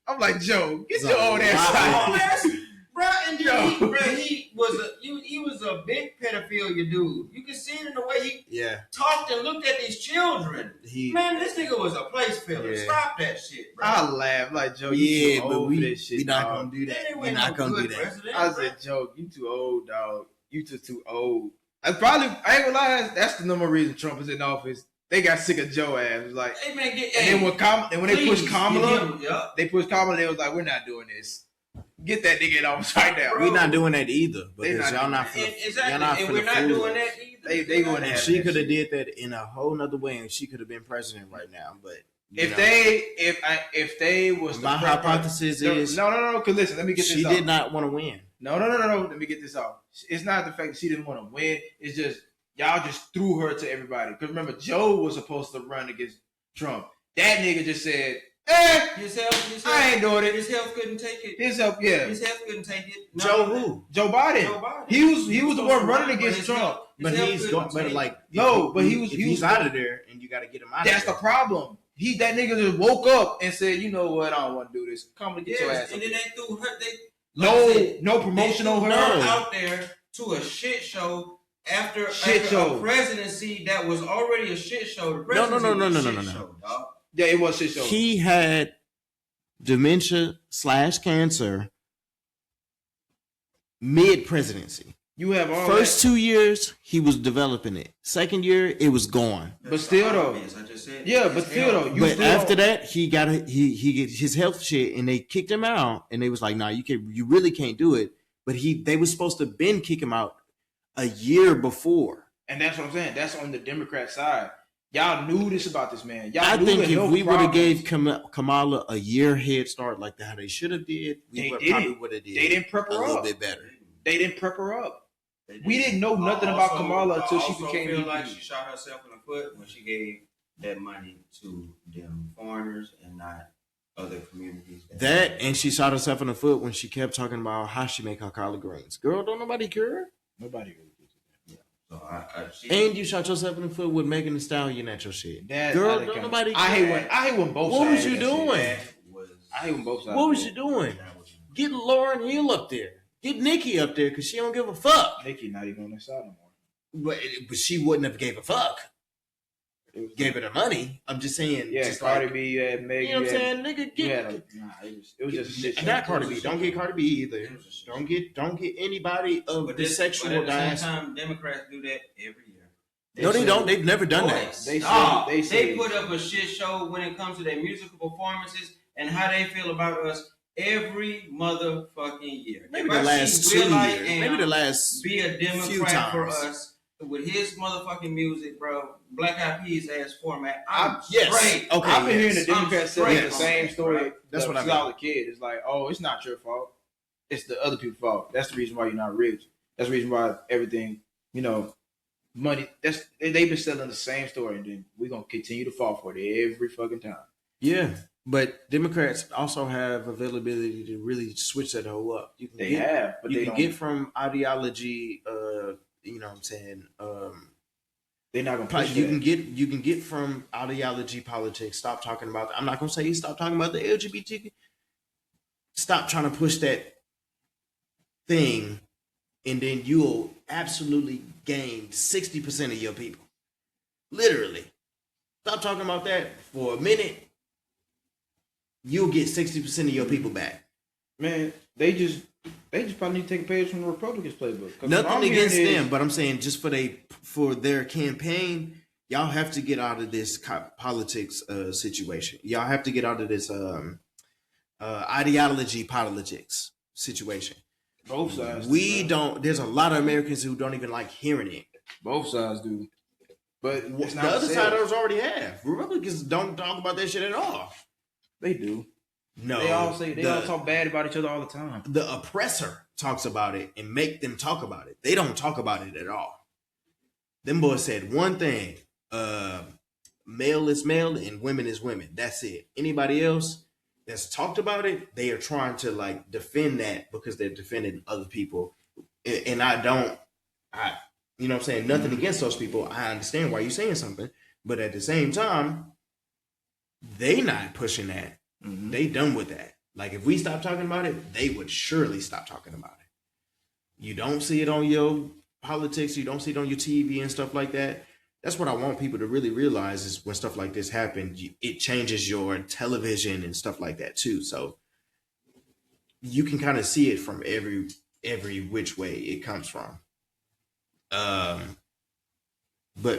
[SPEAKER 2] I'm like, Joe, get your old ass out.
[SPEAKER 4] Bro, and then he was a big pedophilia dude. You can see it in the way he talked and looked at these children. Man, this nigga was a place filler.
[SPEAKER 2] Yeah.
[SPEAKER 4] Stop that shit, bro.
[SPEAKER 2] I laugh like Joe. You too old for this shit.
[SPEAKER 7] we not
[SPEAKER 2] dog.
[SPEAKER 7] gonna do that.
[SPEAKER 4] That
[SPEAKER 7] We're
[SPEAKER 4] ain't
[SPEAKER 7] not
[SPEAKER 4] no
[SPEAKER 7] gonna
[SPEAKER 4] good
[SPEAKER 7] do that.
[SPEAKER 4] president,
[SPEAKER 2] I
[SPEAKER 4] bro.
[SPEAKER 2] said, Joe, you too old, dog. You too old. I ain't gonna lie. That's the number one reason Trump is in office. They got sick of Joe ass. It's like,
[SPEAKER 4] Hey, man,
[SPEAKER 2] and then when they pushed Kamala,
[SPEAKER 4] they
[SPEAKER 2] they was like, we're not doing this. Get that nigga in office right now.
[SPEAKER 7] We're not doing that either
[SPEAKER 2] They
[SPEAKER 7] because
[SPEAKER 2] not
[SPEAKER 7] y'all not
[SPEAKER 2] doing
[SPEAKER 7] finna,
[SPEAKER 4] exactly,
[SPEAKER 7] y'all not
[SPEAKER 4] and
[SPEAKER 7] finna
[SPEAKER 4] we're not
[SPEAKER 7] fool
[SPEAKER 4] doing
[SPEAKER 7] us.
[SPEAKER 4] that either.
[SPEAKER 2] They gonna
[SPEAKER 7] And
[SPEAKER 2] have
[SPEAKER 7] she
[SPEAKER 2] that
[SPEAKER 7] could have
[SPEAKER 2] shit.
[SPEAKER 7] did that in a whole nother way, and she could have been president right now. But
[SPEAKER 2] If they was
[SPEAKER 7] my
[SPEAKER 2] the
[SPEAKER 7] hypothesis is
[SPEAKER 2] no. Cause listen, let me get this.
[SPEAKER 7] she
[SPEAKER 2] off.
[SPEAKER 7] did not want to win.
[SPEAKER 2] No. Let me get this off. It's not the fact that she didn't want to win. It's just y'all just threw her to everybody. Cause remember, Joe was supposed to run against Trump. That nigga just said,
[SPEAKER 4] His health,
[SPEAKER 2] I ain't doing it.
[SPEAKER 4] His health couldn't take it.
[SPEAKER 2] His health, yeah.
[SPEAKER 4] His health couldn't take it. No,
[SPEAKER 7] Joe who?
[SPEAKER 2] Joe Biden.
[SPEAKER 4] Joe Biden.
[SPEAKER 2] He was the one running against Trump.
[SPEAKER 7] But he's going. But like he's out of there, and you got to get him out.
[SPEAKER 2] That's
[SPEAKER 7] of
[SPEAKER 2] the
[SPEAKER 7] there.
[SPEAKER 2] problem. That nigga just woke up and said, you know what, I don't want to do this. Come and get your ass.
[SPEAKER 4] And
[SPEAKER 2] up
[SPEAKER 4] then
[SPEAKER 2] here.
[SPEAKER 4] they threw her.
[SPEAKER 2] No promotion on her.
[SPEAKER 4] Out there to a shit show after a presidency that was already a shit show. The presidency was a shit show, dog.
[SPEAKER 2] Yeah, it was a shit show.
[SPEAKER 7] He had dementia/cancer mid presidency.
[SPEAKER 2] You have all
[SPEAKER 7] First 2 years, he was developing it. Second year, it was gone.
[SPEAKER 2] But still though,
[SPEAKER 7] But after that, he got he get his health shit, and they kicked him out. And they was like, "Nah, you really can't do it." But they was supposed to kick him out a year before.
[SPEAKER 2] And that's what I'm saying. That's on the Democrat side. Y'all knew this about this man. Y'all
[SPEAKER 7] I
[SPEAKER 2] knew
[SPEAKER 7] think
[SPEAKER 2] that
[SPEAKER 7] if
[SPEAKER 2] no
[SPEAKER 7] we would have
[SPEAKER 2] problems.
[SPEAKER 7] gave Kamala a year head start, like how they should have did,
[SPEAKER 2] They
[SPEAKER 7] probably would have did.
[SPEAKER 2] They didn't prep her
[SPEAKER 7] a
[SPEAKER 2] up.
[SPEAKER 7] little bit better.
[SPEAKER 2] They didn't prep her up. We didn't know nothing about Kamala until she became
[SPEAKER 4] feel
[SPEAKER 2] VP.
[SPEAKER 4] like she shot herself in the foot when she gave that money to them foreigners and not other communities.
[SPEAKER 7] That and she shot herself in the foot when she kept talking about how she make her collard greens. Girl, don't nobody care.
[SPEAKER 2] Nobody really cares.
[SPEAKER 4] So
[SPEAKER 7] And you shot yourself in the foot with Megan Thee Stallion at your shit.
[SPEAKER 2] That
[SPEAKER 7] Girl,
[SPEAKER 2] I
[SPEAKER 7] don't
[SPEAKER 2] can't-
[SPEAKER 7] nobody
[SPEAKER 2] I
[SPEAKER 7] care.
[SPEAKER 2] hate when both
[SPEAKER 7] What was
[SPEAKER 2] sides
[SPEAKER 7] you
[SPEAKER 2] do that
[SPEAKER 7] doing?
[SPEAKER 2] shit. I hate when both sides.
[SPEAKER 1] What was
[SPEAKER 2] do
[SPEAKER 1] you doing? Get Lauren Hill up there. Get Nikki up there because she don't give a fuck.
[SPEAKER 2] Nikki not even on their side no
[SPEAKER 1] But
[SPEAKER 2] more.
[SPEAKER 1] she wouldn't have gave a fuck. Gave her the money. I'm just saying.
[SPEAKER 2] Yeah,
[SPEAKER 1] just
[SPEAKER 2] Cardi
[SPEAKER 1] like,
[SPEAKER 2] B, you had Megan.
[SPEAKER 1] you know what I'm saying? Nigga,
[SPEAKER 2] it was just shit.
[SPEAKER 1] not Cardi B. Don't get Cardi B either. Don't get anybody of the sexual
[SPEAKER 20] But at the same
[SPEAKER 1] guys.
[SPEAKER 20] time, Democrats do that every year.
[SPEAKER 1] No, they don't. They've never done that.
[SPEAKER 20] They put up a shit show when it comes to their musical performances and how they feel about us every motherfucking year.
[SPEAKER 1] Maybe
[SPEAKER 20] If
[SPEAKER 1] the
[SPEAKER 20] I
[SPEAKER 1] last
[SPEAKER 20] see
[SPEAKER 1] 2
[SPEAKER 20] Will I
[SPEAKER 1] years.
[SPEAKER 20] Am
[SPEAKER 1] Maybe the last
[SPEAKER 20] be a
[SPEAKER 1] few
[SPEAKER 20] Democrat for
[SPEAKER 1] times.
[SPEAKER 20] us with his motherfucking music, bro. Black Eyed Peas ass format. I'm
[SPEAKER 1] yes.
[SPEAKER 20] straight.
[SPEAKER 1] Okay.
[SPEAKER 2] I've been hearing the
[SPEAKER 20] I'm
[SPEAKER 2] Democrats say
[SPEAKER 20] straight
[SPEAKER 2] the same story.
[SPEAKER 20] Right?
[SPEAKER 2] That's what I
[SPEAKER 1] mean.
[SPEAKER 2] was a kid. It's like, oh, it's not your fault. It's the other people's fault. That's the reason why you're not rich. That's the reason why everything, money. They've been selling the same story, and then we're gonna continue to fall for it every fucking time.
[SPEAKER 1] Yeah, but Democrats also have availability to really switch that whole up. You can
[SPEAKER 2] They
[SPEAKER 1] get,
[SPEAKER 2] have, but
[SPEAKER 1] you
[SPEAKER 2] they
[SPEAKER 1] can
[SPEAKER 2] don't.
[SPEAKER 1] get from ideology. You know what I'm saying?
[SPEAKER 2] They're not gonna
[SPEAKER 1] Probably,
[SPEAKER 2] push
[SPEAKER 1] you can get from ideology politics. Stop talking about. I'm not gonna say stop talking about the LGBT. Stop trying to push that thing, and then you'll absolutely gain 60% of your people. Literally, stop talking about that for a minute. You'll get 60% of your people back.
[SPEAKER 2] Man, they just probably need to take a page from the Republicans' playbook. 'Cause what
[SPEAKER 1] Nothing
[SPEAKER 2] I'm
[SPEAKER 1] against
[SPEAKER 2] hearing is-
[SPEAKER 1] them, but I'm saying just for their campaign, y'all have to get out of this politics situation. Y'all have to get out of this ideology politics situation.
[SPEAKER 2] Both sides.
[SPEAKER 1] We don't. There's a lot of Americans who don't even like hearing it.
[SPEAKER 2] Both sides do, but it's
[SPEAKER 1] The
[SPEAKER 2] not
[SPEAKER 1] other
[SPEAKER 2] sales.
[SPEAKER 1] side does already have. Republicans don't talk about that shit at all.
[SPEAKER 2] They do.
[SPEAKER 1] No,
[SPEAKER 2] they all say they all talk bad about each other all the time.
[SPEAKER 1] The oppressor talks about it and make them talk about it. They don't talk about it at all. Them boys said one thing: male is male and women is women. That's it. Anybody else that's talked about it, they are trying to like defend that because they're defending other people. And I you know what I'm saying? Nothing against those people. I understand why you're saying something, but at the same time, they not pushing that. They done with that. Like if we stop talking about it, they would surely stop talking about it. You don't see it on your politics. You don't see it on your TV and stuff like that. That's what I want people to really realize is when stuff like this happens, it changes your television and stuff like that too. So you can kind of see it from every which way it comes from. But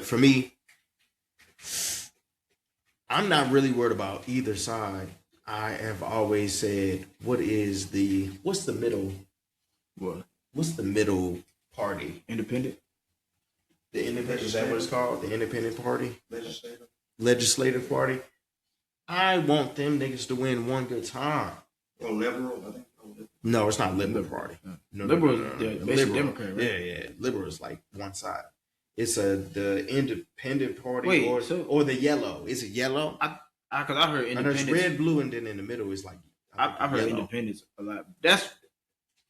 [SPEAKER 1] for me, I'm not really worried about either side. I have always said, what's the middle?
[SPEAKER 2] What?
[SPEAKER 1] What's the middle party?
[SPEAKER 2] Independent?
[SPEAKER 1] The independent, is that what it's called? The independent party?
[SPEAKER 7] Legislative.
[SPEAKER 1] Legislative party? I want them niggas to win one good time.
[SPEAKER 7] Or liberal, I think.
[SPEAKER 1] No, it's not Liberal Party. No,
[SPEAKER 2] Liberal,
[SPEAKER 1] no.
[SPEAKER 2] basically Democrat, right?
[SPEAKER 1] Yeah. Liberal is like one side. It's the independent party
[SPEAKER 2] Wait,
[SPEAKER 1] or the yellow. Is it yellow?
[SPEAKER 2] Because I heard
[SPEAKER 1] And there's
[SPEAKER 2] independence.
[SPEAKER 1] red, blue, and then in the middle is like
[SPEAKER 2] I've heard
[SPEAKER 1] yellow.
[SPEAKER 2] independence a lot.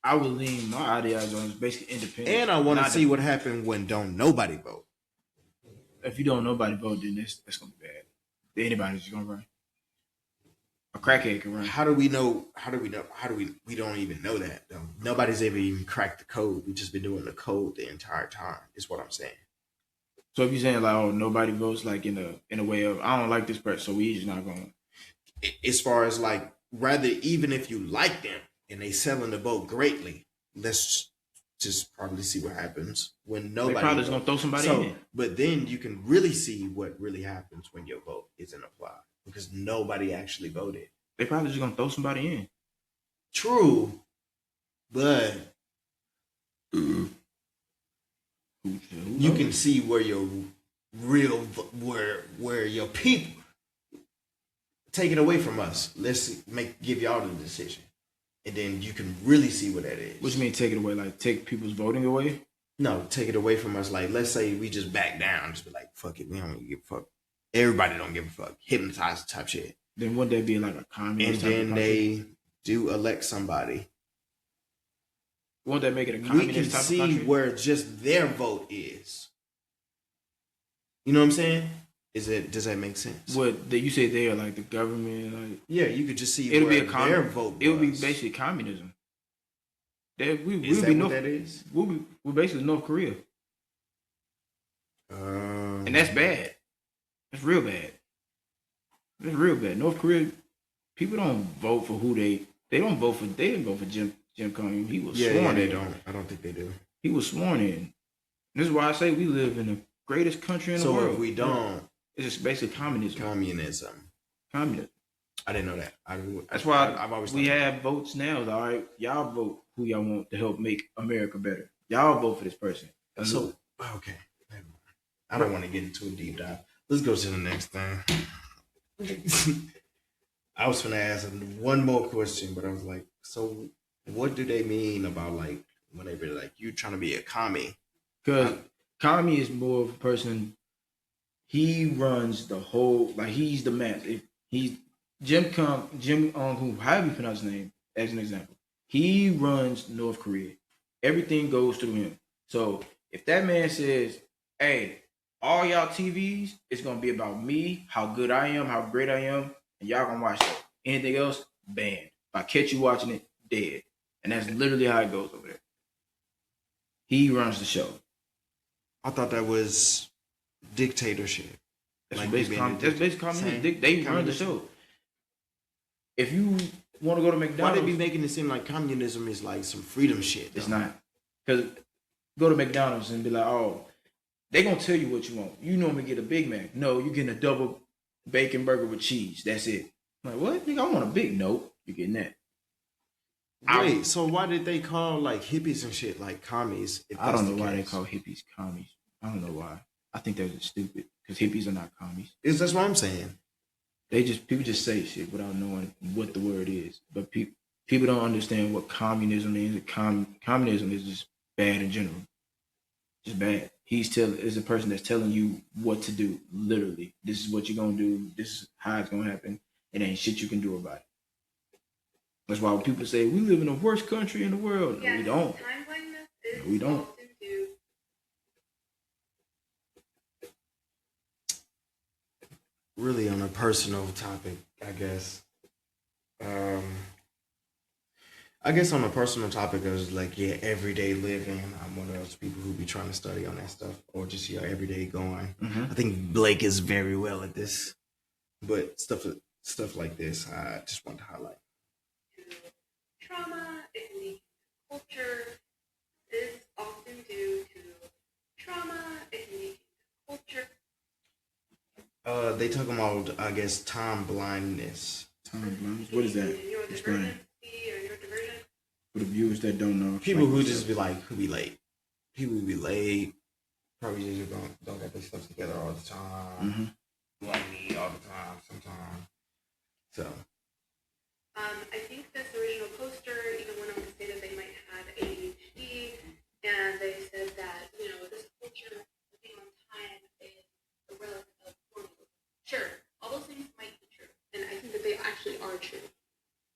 [SPEAKER 2] I would lean my ideology on basically independent.
[SPEAKER 1] And I want to
[SPEAKER 2] Not
[SPEAKER 1] see what happened when don't nobody vote.
[SPEAKER 2] If you don't nobody vote, then that's gonna be bad. Anybody's just gonna run. A crackhead can run.
[SPEAKER 1] How do we know? We don't even know that though. Nobody's ever even cracked the code. We've just been doing the code the entire time. Is what I'm saying.
[SPEAKER 2] So if you're saying like, oh, nobody votes like in a way of I don't like this person, so we just not going.
[SPEAKER 1] As far as like, rather even if you like them and they selling the vote greatly, let's just probably see what happens when nobody.
[SPEAKER 2] They probably just gonna throw somebody in.
[SPEAKER 1] But then you can really see what really happens when your vote isn't applied because nobody actually voted.
[SPEAKER 2] They probably just gonna throw somebody in.
[SPEAKER 1] True, but you can see where your real where your people take it away from us. Let's give y'all the decision, and then you can really see what that is.
[SPEAKER 2] What do you mean take it away? Like take people's voting away?
[SPEAKER 1] No, take it away from us. Like let's say we just back down, just be like, fuck it, we don't give a fuck. Everybody don't give a fuck. Hypnotized type shit.
[SPEAKER 2] Then wouldn't that be like a communist?
[SPEAKER 1] And
[SPEAKER 2] type of
[SPEAKER 1] then
[SPEAKER 2] country?
[SPEAKER 1] they do elect somebody.
[SPEAKER 2] Won't that make it a
[SPEAKER 1] We
[SPEAKER 2] communist
[SPEAKER 1] can
[SPEAKER 2] type
[SPEAKER 1] see
[SPEAKER 2] of country?
[SPEAKER 1] where just their vote is. You know what I'm saying? Does that make sense?
[SPEAKER 2] What you say they are like the government? Like
[SPEAKER 1] Yeah, you could just see
[SPEAKER 2] it'll be
[SPEAKER 1] where
[SPEAKER 2] a
[SPEAKER 1] their vote.
[SPEAKER 2] It would be
[SPEAKER 1] was.
[SPEAKER 2] basically communism.
[SPEAKER 1] Is that what that is?
[SPEAKER 2] We're basically North Korea, and that's bad. That's real bad. That's real bad. North Korea people don't vote for who they don't vote for. They didn't vote for Jim Comey. He was sworn
[SPEAKER 1] they
[SPEAKER 2] in.
[SPEAKER 1] don't. I don't think they do.
[SPEAKER 2] He was sworn in. This is why I say we live in the greatest country in the world.
[SPEAKER 1] So if we don't,
[SPEAKER 2] it's just basically communism.
[SPEAKER 1] Communism. I didn't know that.
[SPEAKER 2] That's why
[SPEAKER 1] I've always
[SPEAKER 2] we
[SPEAKER 1] thought
[SPEAKER 2] have votes now. All right, y'all vote who y'all want to help make America better. Y'all vote for this person.
[SPEAKER 1] So okay, I don't want to get into a deep dive. Let's go to the next thing. I was gonna ask one more question, but I was like, so what do they mean about like whenever like you trying to be a commie?
[SPEAKER 2] Because commie is more of a person. He runs the whole. Like he's the man. If he's Jim who however you pronounce his name, as an example, he runs North Korea. Everything goes through him. So if that man says, "Hey, all y'all TVs, it's gonna be about me, how good I am, how great I am, and y'all gonna watch it. Anything else, banned. If I catch you watching it, dead." And that's literally how it goes over there. He runs the show.
[SPEAKER 1] I thought that was dictatorship.
[SPEAKER 2] That's basically communism. They run the show. If you want to go to McDonald's,
[SPEAKER 1] Why they be making it seem like communism is like some freedom shit?
[SPEAKER 2] It's not. Because go to McDonald's and be like, oh, they gonna tell you what you want. You normally get a Big Mac. No, you getting a double bacon burger with cheese. That's it. I'm like, what? Nigga, I want a big. Nope, you're getting that.
[SPEAKER 1] Wait, so why did they call like hippies and shit like commies?
[SPEAKER 2] I don't know why they call hippies commies. I don't know why. I think they're just stupid because hippies are not commies.
[SPEAKER 1] That's what I'm saying.
[SPEAKER 2] People just say shit without knowing what the word is. But people don't understand what communism is. Communism is just bad in general. Just bad. Is a person that's telling you what to do. Literally, this is what you're gonna do. This is how it's gonna happen. It ain't shit you can do about it. That's why when people say we live in the worst country in the world, no, we don't. No, we don't.
[SPEAKER 1] Really on a personal topic, I guess. I guess on a personal topic, I was like, yeah, everyday living. I'm one of those people who be trying to study on that stuff, or just everyday going.
[SPEAKER 2] Mm-hmm.
[SPEAKER 1] I think Blake is very well at this, but stuff like this, I just want to highlight.
[SPEAKER 21] Trauma in the culture is often due to trauma in the culture.
[SPEAKER 1] They talk about, I guess, time blindness.
[SPEAKER 2] Time blindness? What is that? Explain. For the viewers that don't know.
[SPEAKER 1] People who just be like, who be late. People who be late, probably just don't get their stuff together all the time.
[SPEAKER 2] Mm-hmm.
[SPEAKER 1] Like me all the time, sometimes. So.
[SPEAKER 21] I think this original poster even went on to say that they might have ADHD, and they said that, this culture of being on time is a relic of formalism. Sure, all those things might be true, and I think that they actually are true.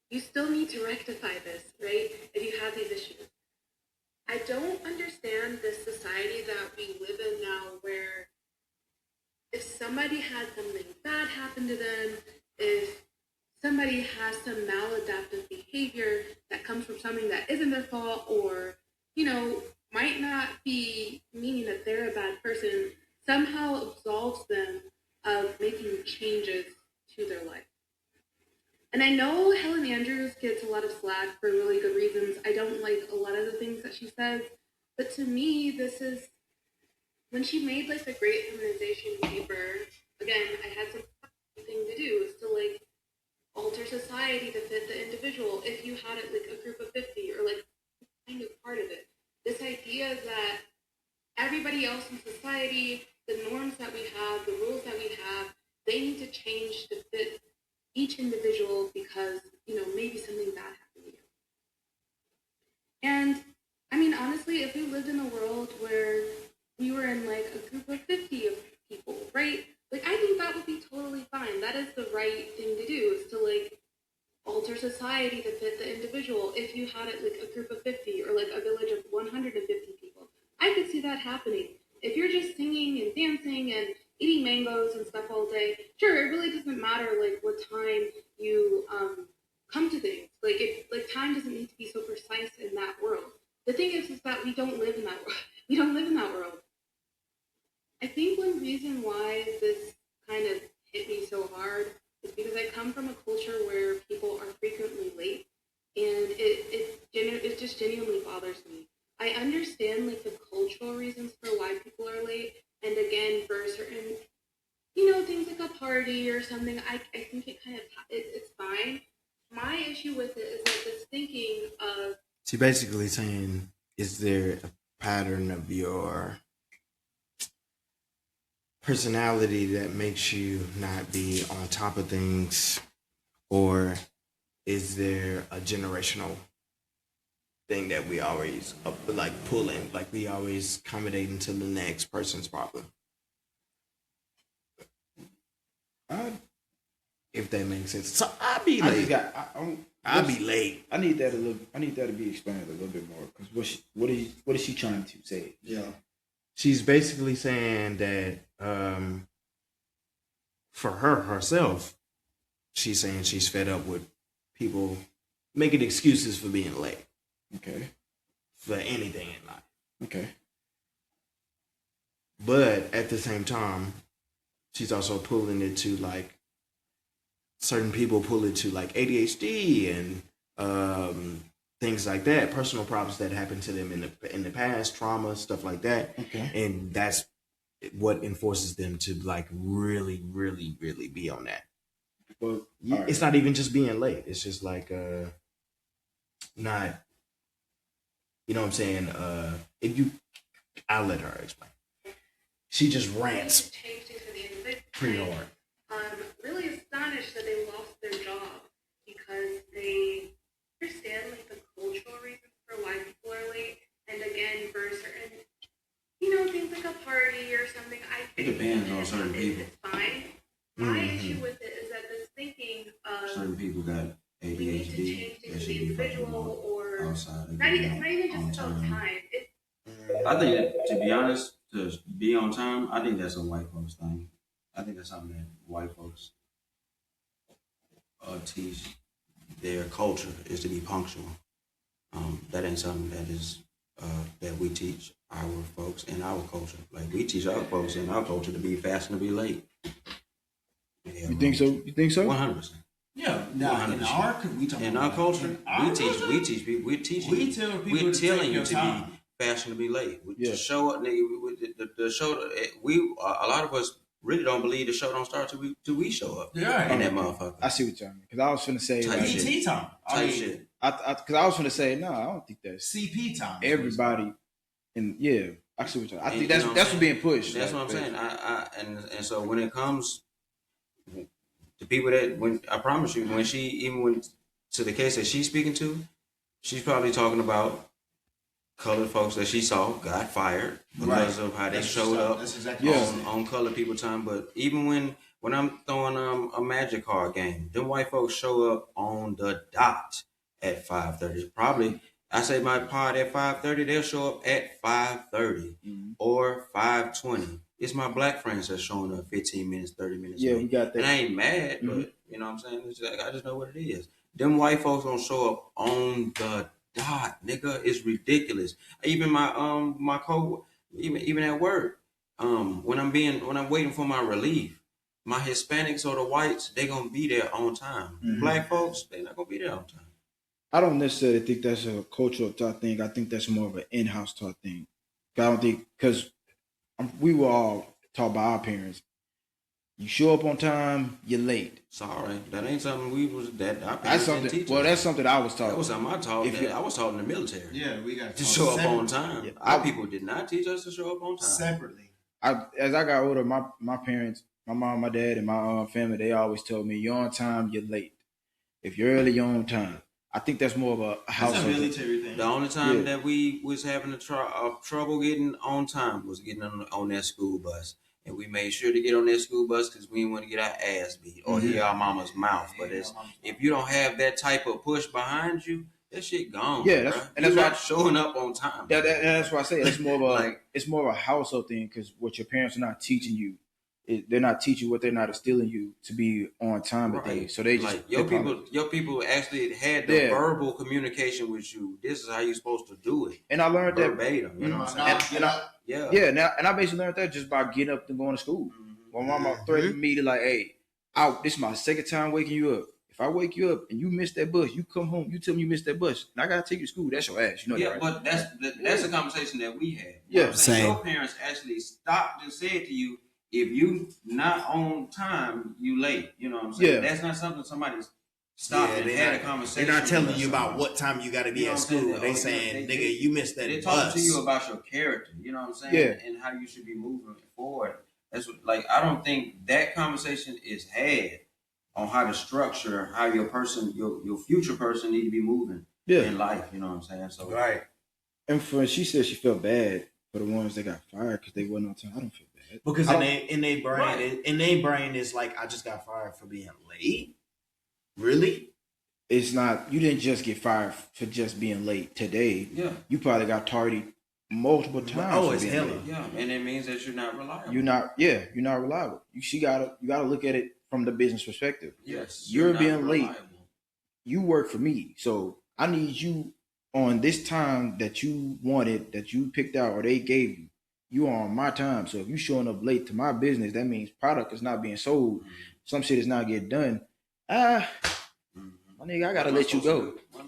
[SPEAKER 21] You still need to rectify this, right, if you have these issues. I don't understand this society that we live in now where if somebody had something bad happen to them, if somebody has some maladaptive behavior that comes from something that isn't their fault or, might not be meaning that they're a bad person, somehow absolves them of making changes to their life. And I know Helen Andrews gets a lot of slack for really good reasons. I don't like a lot of the things that she says, but to me, this is, when she made the Great Feminization paper, again, I had some thing to do, is to alter society to fit the individual if you had it a group of 50 or kind of part of it. This idea that everybody else in society, the norms that we have, the rules that we have, they need to change to fit each individual because, maybe something bad happened to you. And, honestly, if we lived in a world where we were in, a group of 50 of people, right? I think that would be totally fine. That is the right thing to do, is to, alter society to fit the individual. If you had it, a group of 50 or, a village of 150 people, I could see that happening. If you're just singing and dancing and, eating mangoes and stuff all day. Sure, it really doesn't matter like what time you come to things. Like time doesn't need to be so precise in that world. The thing is that we don't live in that world. We don't live in that world. I think one reason why this kind of hit me so hard is because I come from a culture where people are frequently late, and it just genuinely bothers me. I understand like the cultural reasons for why people are late, and again for certain, things like a party or something. I think it kind of it's fine. My issue with it is like this thinking of.
[SPEAKER 1] She basically saying, is there a pattern of your personality that makes you not be on top of things, or is there a generational thing that we always like pulling, like we always accommodating to the next person's problem? If that makes sense. So I'll be late. I'll be late.
[SPEAKER 2] I need that to be explained a little bit more, because what is she trying to say?
[SPEAKER 1] Yeah. She's basically saying that for herself, she's saying she's fed up with people making excuses for being late.
[SPEAKER 2] Okay.
[SPEAKER 1] For anything in life.
[SPEAKER 2] Okay.
[SPEAKER 1] But at the same time, she's also pulling it to like certain people pull it to like ADHD and things like that, personal problems that happened to them in the past, trauma, stuff like that.
[SPEAKER 2] Okay.
[SPEAKER 1] And that's what enforces them to like really, really, really be on that.
[SPEAKER 2] Well,
[SPEAKER 1] it's not even just being late. It's just like not, you know what I'm saying? I'll let her explain. She just rants pretty hard.
[SPEAKER 21] I'm really astonished that they lost their job because they understand like the cultural reasons for why people are late, and again for certain, things like a party or something.
[SPEAKER 4] It depends on certain people.
[SPEAKER 21] It's fine. My issue with it is that this thinking of
[SPEAKER 4] Certain people got
[SPEAKER 21] we need to
[SPEAKER 4] ADHD.
[SPEAKER 21] change things to the individual, or
[SPEAKER 4] outside.
[SPEAKER 21] it's not even just about time.
[SPEAKER 4] I think that, to be honest, to be on time, I think that's a white folks thing. I think that's something that white folks teach. Their culture is to be punctual. That ain't something that is that we teach our folks in our culture. Like we teach our folks in our culture to be fast and to be late.
[SPEAKER 2] You think so? You think so?
[SPEAKER 4] 100%.
[SPEAKER 3] Yeah. Now, in
[SPEAKER 4] our culture, we teach people. We're teaching.
[SPEAKER 3] We tell people
[SPEAKER 4] we're
[SPEAKER 3] to
[SPEAKER 4] telling
[SPEAKER 3] take
[SPEAKER 4] you
[SPEAKER 3] your
[SPEAKER 4] to
[SPEAKER 3] time.
[SPEAKER 4] be fast and to be late. To show up, the show. We a lot of us really don't believe the show don't start till we show up.
[SPEAKER 2] Yeah.
[SPEAKER 4] In that motherfucker.
[SPEAKER 2] I see what you're saying. Because I was finna say
[SPEAKER 4] Type
[SPEAKER 2] like,
[SPEAKER 4] shit.
[SPEAKER 3] time.
[SPEAKER 4] Type shit.
[SPEAKER 2] Because I was finna say no. I don't think that's
[SPEAKER 3] CP time.
[SPEAKER 2] Everybody, and yeah, I see what you're. I think
[SPEAKER 4] And
[SPEAKER 2] that's
[SPEAKER 4] you know
[SPEAKER 2] that's
[SPEAKER 4] what
[SPEAKER 2] what's being pushed.
[SPEAKER 4] That's what I'm saying. And so when it comes to people that when I promise you, when she even went to the case that she's speaking to, she's probably talking about colored folks that she saw got fired because of how they showed up on colored people time. But even when I'm throwing a Magic card game, them white folks show up on the dot at 5:30. Probably I say my pod at 5:30, they'll show up at 5:30 or 5:20. It's my black friends that's showing up 15 minutes, 30 minutes.
[SPEAKER 2] Yeah,
[SPEAKER 4] late.
[SPEAKER 2] we got that.
[SPEAKER 4] And I ain't mad, but you know what I'm saying? It's like, I just know what it is. Them white folks don't show up on the dot, nigga. It's ridiculous. Even my even at work, when I'm waiting for my relief, my Hispanics or the whites, they gonna be there on time. Black folks, they not gonna be there on time.
[SPEAKER 2] I don't necessarily think that's a cultural taught thing. I think that's more of an in-house taught thing. I don't think because we were all taught by our parents. You show up on time, you're late.
[SPEAKER 4] Sorry, that ain't something we was that. Our
[SPEAKER 2] That's
[SPEAKER 4] parents didn't
[SPEAKER 2] something.
[SPEAKER 4] teach
[SPEAKER 2] Well,
[SPEAKER 4] us.
[SPEAKER 2] that's something I was taught.
[SPEAKER 4] That was something I taught. I was taught in the military.
[SPEAKER 3] Yeah, we got
[SPEAKER 4] to show up on
[SPEAKER 3] separately.
[SPEAKER 4] time.
[SPEAKER 2] Yeah,
[SPEAKER 4] Our people did not teach us to show up on time
[SPEAKER 3] separately.
[SPEAKER 2] As I got older, my parents, my mom, my dad, and my family, they always told me, "You're on time, you're late. If you're early, you're on time." I think that's more of a household.
[SPEAKER 3] That's a military thing.
[SPEAKER 4] The only time that we was having trouble getting on time was getting on that school bus. And we made sure to get on that school bus because we didn't want to get our ass beat or hear our mama's mouth. But if you don't have that type of push behind you, that shit gone.
[SPEAKER 2] Yeah,
[SPEAKER 4] that's not showing up on time.
[SPEAKER 2] That's why I say it's more of a it's more of a household thing because what your parents are not teaching you they're not teaching what they're not instilling you to be on time at things. So they just
[SPEAKER 20] like your people actually had the verbal communication with you. This is how you're supposed to do it.
[SPEAKER 2] And I learned that
[SPEAKER 20] verbatim. You know what I'm saying?
[SPEAKER 2] And I basically learned that just by getting up and going to school. My mama threatened me to like, hey, this is my second time waking you up. If I wake you up and you miss that bus, you come home, you tell me you missed that bus, and I gotta take you to school. That's your ass, you know that, right?
[SPEAKER 20] But that's a conversation that we had.
[SPEAKER 2] Yeah,
[SPEAKER 20] same. Your parents actually stopped and said to you, if you not on time, you late. You know what I'm saying?
[SPEAKER 1] Yeah.
[SPEAKER 20] That's not something somebody stopped and had a conversation.
[SPEAKER 1] They're not telling you
[SPEAKER 20] somebody.
[SPEAKER 1] about what time you got to be
[SPEAKER 20] You know
[SPEAKER 1] at
[SPEAKER 20] what I'm saying?
[SPEAKER 1] school. They saying, nigga, you missed that
[SPEAKER 20] They're
[SPEAKER 1] bus.
[SPEAKER 20] talking to you about your character. You know what I'm saying?
[SPEAKER 1] Yeah.
[SPEAKER 20] And how you should be moving forward. That's what, like, I don't think that conversation is had on how to structure how your person, your future person need to be moving in life. You know what I'm saying? So
[SPEAKER 2] right. And she said she felt bad for the ones that got fired because they wasn't on time. I don't feel bad
[SPEAKER 1] Because in their brain, it's like, I just got fired for being late. Really?
[SPEAKER 2] It's not. You didn't just get fired for just being late today.
[SPEAKER 20] Yeah.
[SPEAKER 2] You probably got targeted multiple times.
[SPEAKER 20] Oh,
[SPEAKER 2] for
[SPEAKER 20] it's
[SPEAKER 2] being
[SPEAKER 20] hella.
[SPEAKER 2] late.
[SPEAKER 20] Yeah, and it means that you're not reliable.
[SPEAKER 2] You're not reliable. You gotta look at it from the business perspective.
[SPEAKER 20] Yes,
[SPEAKER 2] You're
[SPEAKER 20] not
[SPEAKER 2] being late.
[SPEAKER 20] reliable.
[SPEAKER 2] You work for me, so I need you on this time that you wanted, that you picked out, or they gave you. You are on my time. So if you showing up late to my business, that means product is not being sold. Some shit is not getting done. My nigga, I gotta let you go.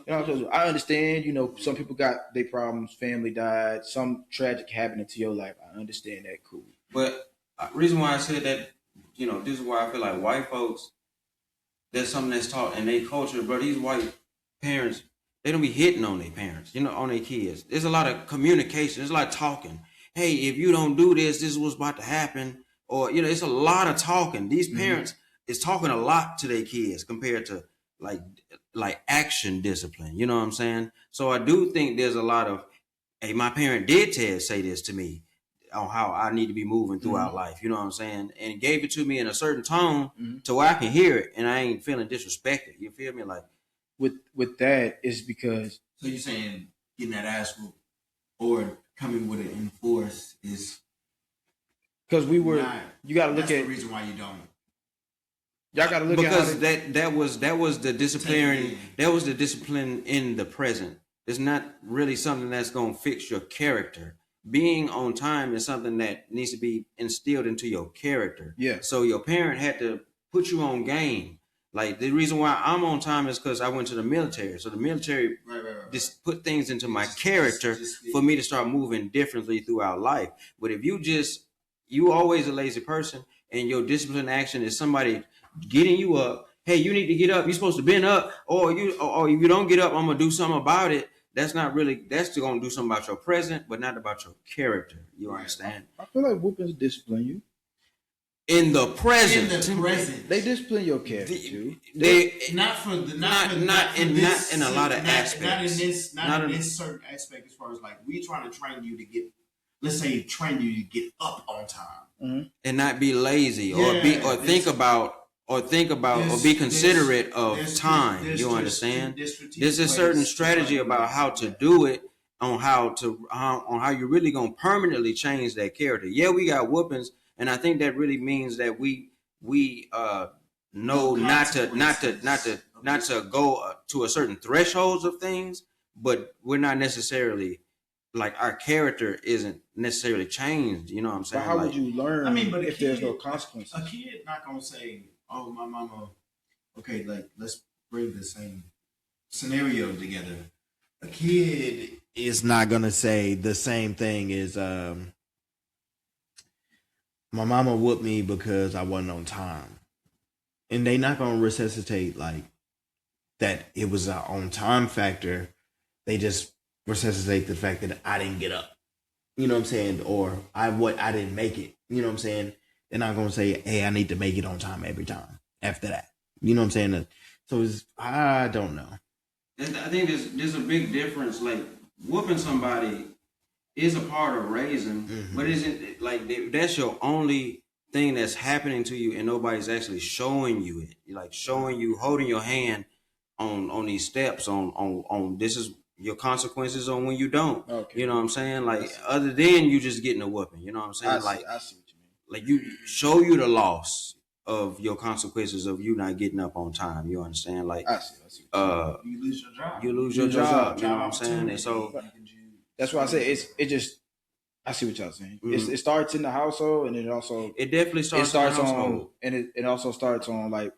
[SPEAKER 2] You know what I'm saying? I understand, some people got their problems, family died, some tragic happening to your life. I understand that, cool.
[SPEAKER 20] But reason why I said that, this is why I feel like white folks, there's something that's taught in their culture, but these white parents, they don't be hitting on their parents, on their kids. There's a lot of communication. There's a lot of talking. Hey, if you don't do this, this is what's about to happen. Or, it's a lot of talking. These parents is talking a lot to their kids compared to like action discipline. You know what I'm saying? So I do think there's a lot of, hey, my parent did say this to me on how I need to be moving throughout life. You know what I'm saying? And gave it to me in a certain tone to where I can hear it and I ain't feeling disrespected. You feel me? Like
[SPEAKER 2] with that is because.
[SPEAKER 1] So you're saying getting that ass whooped or coming with it in force is
[SPEAKER 2] because you got to look
[SPEAKER 1] that's
[SPEAKER 2] at
[SPEAKER 1] the reason why you don't.
[SPEAKER 2] Y'all got to look
[SPEAKER 20] because
[SPEAKER 2] at
[SPEAKER 20] that was the discipline. That was the discipline in the present. It's not really something that's gonna fix your character. Being on time is something that needs to be instilled into your character.
[SPEAKER 2] Yeah.
[SPEAKER 20] So your parent had to put you on game. Like the reason why I'm on time is because I went to the military. So the military just put things into my character for me to start moving differently throughout life. But if you always a lazy person and your discipline action is somebody getting you up. Hey, you need to get up. You're supposed to bend up, or if you don't get up, I'm gonna do something about it. That's gonna do something about your present, but not about your character. You understand?
[SPEAKER 2] I feel like whoopings discipline you.
[SPEAKER 20] In the present.
[SPEAKER 2] They discipline your character too.
[SPEAKER 1] Not
[SPEAKER 20] in a lot of aspects.
[SPEAKER 1] Not in this certain aspect as far as like we trying to train you to get, let's say train you to get up on time.
[SPEAKER 20] And not be lazy or think about or be considerate of time. You understand? There's a certain strategy about how to do it, on how you're really gonna permanently change that character. Yeah, we got whoopings, and I think that really means that we know not to go to a certain thresholds of things, but we're not necessarily like our character isn't necessarily changed. You know what I'm saying?
[SPEAKER 2] But how would you learn?
[SPEAKER 1] I mean, but
[SPEAKER 2] if there's no consequences?
[SPEAKER 1] A kid not gonna say, "Oh, my mama." Okay, like let's bring the same scenario together. A kid is not gonna say the same thing as my mama whooped me because I wasn't on time, and they not gonna resuscitate like that. It was an on time factor. They just resuscitate the fact that I didn't get up. You know what I'm saying? Or I didn't make it. You know what I'm saying? They're not gonna say, "Hey, I need to make it on time every time." After that, you know what I'm saying? So I don't know.
[SPEAKER 20] I think there's a big difference. Like whooping somebody is a part of raising, but isn't like that's your only thing that's happening to you, and nobody's actually showing you it. Like showing you, holding your hand on these steps. On this is your consequences on when you don't. Okay. You know what I'm saying? Like other than you just getting a whooping. You know what I'm saying?
[SPEAKER 2] I see what you mean.
[SPEAKER 20] like you show you the loss of your consequences of you not getting up on time. You understand? Like,
[SPEAKER 2] I see.
[SPEAKER 7] You lose your job.
[SPEAKER 20] You lose your job. You know what I'm saying? And so
[SPEAKER 2] that's why I say it just. I see what y'all saying. It starts in the household, and it
[SPEAKER 20] definitely starts in the household.
[SPEAKER 2] on, and it also starts on like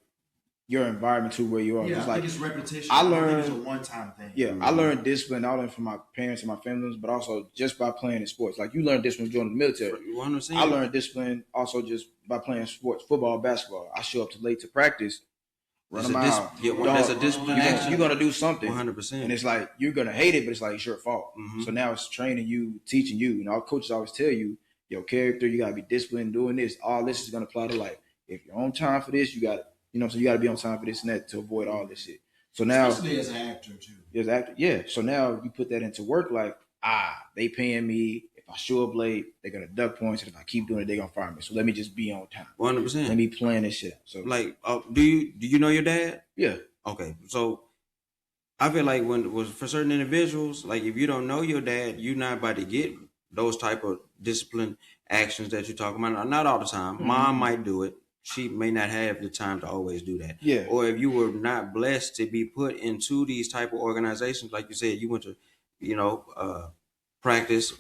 [SPEAKER 2] your environment too, where you are.
[SPEAKER 7] Yeah,
[SPEAKER 2] Just
[SPEAKER 7] I
[SPEAKER 2] like
[SPEAKER 7] think it's repetition.
[SPEAKER 2] I
[SPEAKER 7] I think
[SPEAKER 2] learned
[SPEAKER 7] it's a one-time thing.
[SPEAKER 2] Yeah, I learned discipline not only from my parents and my families, but also just by playing in sports. Like you learn discipline joining the military. I learned discipline also just by playing sports, football, basketball. I show up too late to practice. Run a mile.
[SPEAKER 20] That's a discipline action.
[SPEAKER 2] You're gonna do something.
[SPEAKER 20] 100%.
[SPEAKER 2] And it's like you're gonna hate it, but it's like it's your fault. So now it's training you, teaching you. And our coaches always tell you your character. You gotta be disciplined doing this. All this is gonna apply to life. If you're on time for this, you got so you gotta be on time for this and that to avoid all this shit. So now,
[SPEAKER 7] especially as an actor too.
[SPEAKER 2] As an actor, yeah. So now you put that into work. Like they paying me. If I show up late, they're gonna duck points, and if I keep doing it, they're gonna fire me. So let me just be on time.
[SPEAKER 20] 100%.
[SPEAKER 2] Let me plan this shit. So
[SPEAKER 20] like, do you know your dad?
[SPEAKER 2] Yeah.
[SPEAKER 20] Okay, so I feel like for certain individuals, like if you don't know your dad, you're not about to get those type of discipline actions that you're talking about. Not all the time. Mom might do it. She may not have the time to always do that.
[SPEAKER 2] Yeah.
[SPEAKER 20] Or if you were not blessed to be put into these type of organizations, like you said, you went to, practice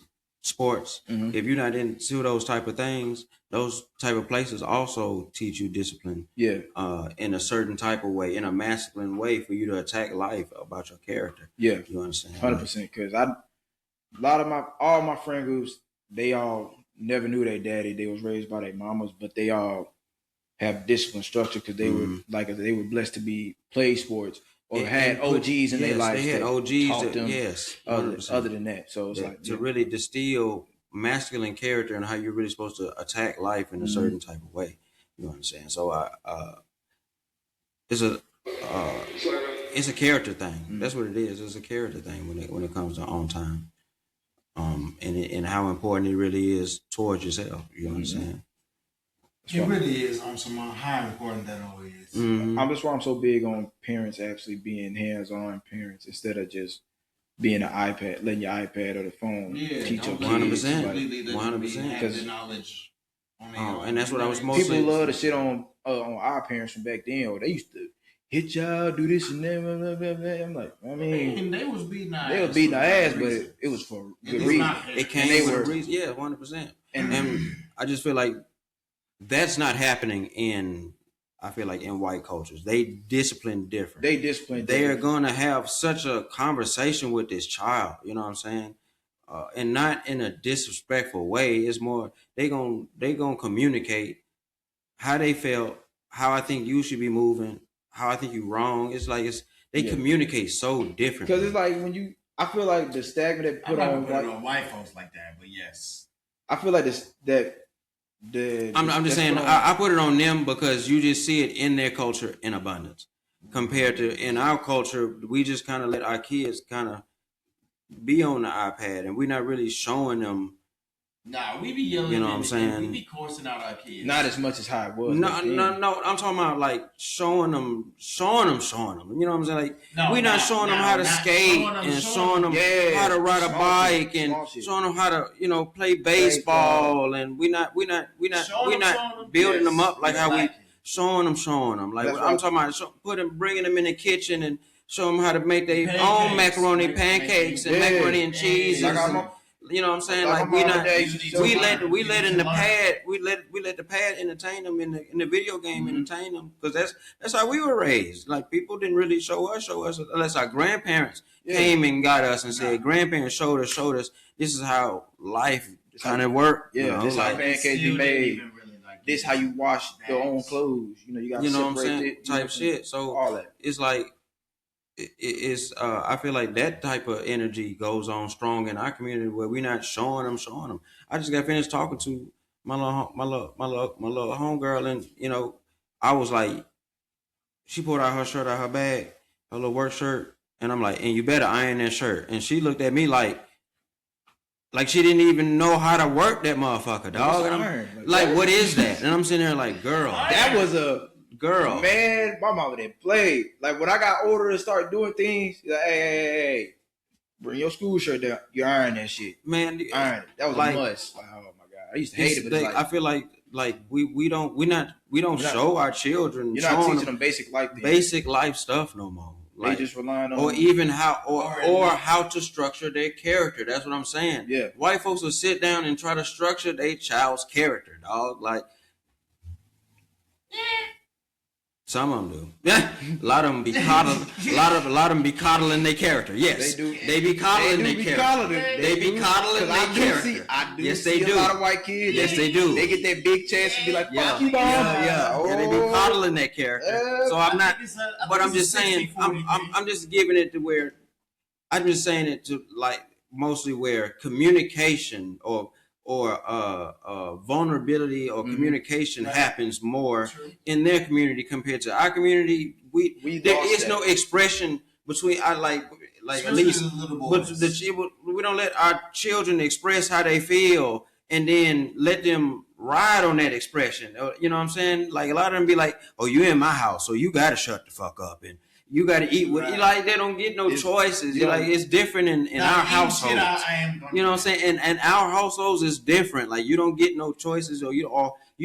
[SPEAKER 20] sports. If you're not into those type of things, those type of places also teach you discipline.
[SPEAKER 2] Yeah.
[SPEAKER 20] In a certain type of way, in a masculine way, for you to attack life about your character.
[SPEAKER 2] Yeah.
[SPEAKER 20] You understand?
[SPEAKER 2] 100%. Because all my friend groups, they all never knew their daddy. They was raised by their mamas, but they all have discipline structure because they were they were blessed to be play sports or had OGs in their life.
[SPEAKER 20] They had OGs
[SPEAKER 2] taught them.
[SPEAKER 20] Yes.
[SPEAKER 2] Other than that, so it's like
[SPEAKER 20] to really distill masculine character and how you're really supposed to attack life in a certain type of way. You understand? So it's a character thing. That's what it is. It's a character thing when it comes to on time. And how important it really is towards yourself. You understand?
[SPEAKER 7] It really is on some how important that all is.
[SPEAKER 2] That's why I'm so big on parents actually being hands-on parents instead of just being an iPad, letting your iPad or the phone teach your kids.
[SPEAKER 20] 100%.
[SPEAKER 7] 100%. Because knowledge.
[SPEAKER 20] And that's what I was mostly.
[SPEAKER 2] People love to shit on our parents from back then. Or they used to hit y'all, do this and that. Blah, blah, blah. I'm like, I mean,
[SPEAKER 7] they was beating our ass.
[SPEAKER 2] They was beating our ass, but it was for good reason.
[SPEAKER 20] It came for a reason. Yeah, 100%. And I just feel like that's not happening in white cultures. They discipline different. They are going to have such a conversation with this child. You know what I'm saying? And not in a disrespectful way. It's more they gonna communicate how they felt, how I think you should be moving, how I think you wrong. It's like they communicate so different.
[SPEAKER 2] Because it's like I feel like the stigma that put on
[SPEAKER 7] white folks like that, but yes,
[SPEAKER 2] I feel like
[SPEAKER 20] I'm just saying I put it on them because you just see it in their culture in abundance. Compared to in our culture, we just kind of let our kids kind of be on the iPad and we're not really showing them.
[SPEAKER 7] Nah, we be yelling.
[SPEAKER 20] You know what I'm saying?
[SPEAKER 7] We be coursing out our kids.
[SPEAKER 2] Not as much as how it was.
[SPEAKER 20] No. I'm talking about like showing them. You know what I'm saying? Like we're not showing them how to skate and showing them how to ride a bike and showing them how to play baseball and we're not building them up like how we showing them. Like I'm talking about bringing them in the kitchen and show them how to make their own macaroni pancakes and macaroni and cheese. You know what I'm saying? Like we let the pad entertain them in the video game entertain them because that's how we were raised. Like people didn't really show us unless our grandparents came and got us and said grandparents showed us this is how life kind of worked.
[SPEAKER 2] Yeah, this how pancakes be made. This how you wash your own clothes. You got to separate
[SPEAKER 20] what I'm saying?
[SPEAKER 2] it.
[SPEAKER 20] Type shit. So
[SPEAKER 2] all that.
[SPEAKER 20] It's like. I feel like that type of energy goes on strong in our community where we're not showing them. I just got finished talking to my little homegirl, and I was like, she pulled out her shirt out her bag, her little work shirt, and I'm like, and you better iron that shirt. And she looked at me like she didn't even know how to work that motherfucker, dog. And I'm like, what is that? And I'm sitting there like, girl,
[SPEAKER 2] that was a.
[SPEAKER 20] Girl,
[SPEAKER 2] man, my mama didn't play. Like when I got older and start doing things, like, hey, bring your school shirt down. You iron that shit,
[SPEAKER 20] man.
[SPEAKER 2] Iron it. That was like, a must. Like, oh my god, I used to hate it. But
[SPEAKER 20] I feel like we don't show our children.
[SPEAKER 2] You're not
[SPEAKER 20] showing
[SPEAKER 2] teaching them basic
[SPEAKER 20] life stuff no more.
[SPEAKER 2] They just relying on,
[SPEAKER 20] or even how to structure their character. That's what I'm saying.
[SPEAKER 2] Yeah,
[SPEAKER 20] white folks will sit down and try to structure their child's character, dog. Like some of them do. A lot of them be coddling. A lot of them be coddling their character. Yes, they do. They be coddling their character. They be coddling their character.
[SPEAKER 2] I do
[SPEAKER 20] yes,
[SPEAKER 2] see
[SPEAKER 20] they do.
[SPEAKER 2] A lot of white kids.
[SPEAKER 20] Yes, they do.
[SPEAKER 2] They get that big chance and be like, "Fuck you, Bob."
[SPEAKER 20] Yeah. They be coddling their character. So I'm not. But I'm just saying. I'm just giving it to where. I'm just saying it to like mostly where communication or vulnerability or communication happens more in their community compared to our community. There is no expression between like at least but we don't let our children express how they feel and then let them ride on that expression. You know what I'm saying? Like a lot of them be like, "Oh, you in my house, so you gotta shut the fuck up and you got to eat with like they don't get no choices. Like it's different in our households. You know what I'm saying? And our households is different. Like you don't get no choices or you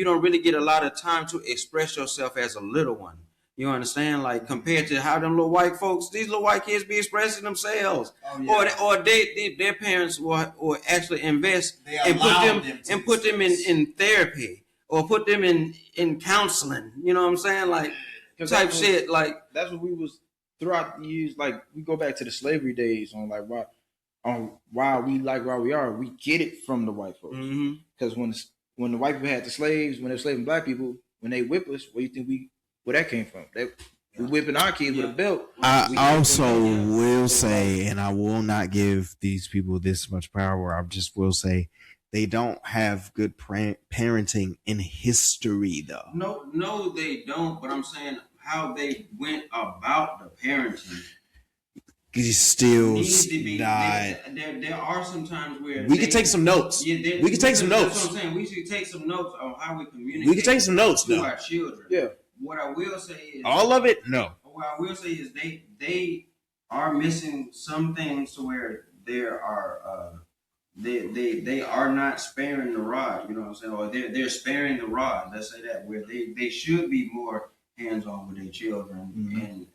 [SPEAKER 20] don't really get a lot of time to express yourself as a little one. You understand? Like compared to how them little white folks, these little white kids be expressing themselves, or their parents will actually invest and put them in therapy or put them in counseling. You know what I'm saying? Like. Type shit like
[SPEAKER 2] that's what we was throughout the years. Like we go back to the slavery days on like why we like where we are. We get it from the white folks because when the white people had the slaves, when they were slaving black people, when they whip us, where you think where that came from? We whipping our kids with a belt.
[SPEAKER 1] I also will say, and I will not give these people this much power. I just will say. They don't have good parenting in history, though.
[SPEAKER 20] No, they don't. But I'm saying how they went about the parenting.
[SPEAKER 1] You still
[SPEAKER 20] not. There are some times where
[SPEAKER 1] we could take some notes.
[SPEAKER 20] Yeah,
[SPEAKER 1] we could take some notes.
[SPEAKER 20] That's what I'm saying. We should take some notes on how we communicate.
[SPEAKER 1] We could take some notes
[SPEAKER 20] to our children.
[SPEAKER 2] Yeah.
[SPEAKER 20] What I will say is
[SPEAKER 1] all of it. No.
[SPEAKER 20] What I will say is they are missing some things to where there are. They are not sparing the rod, you know what I'm saying? Or they're sparing the rod. Let's say that where they should be more hands on with their children,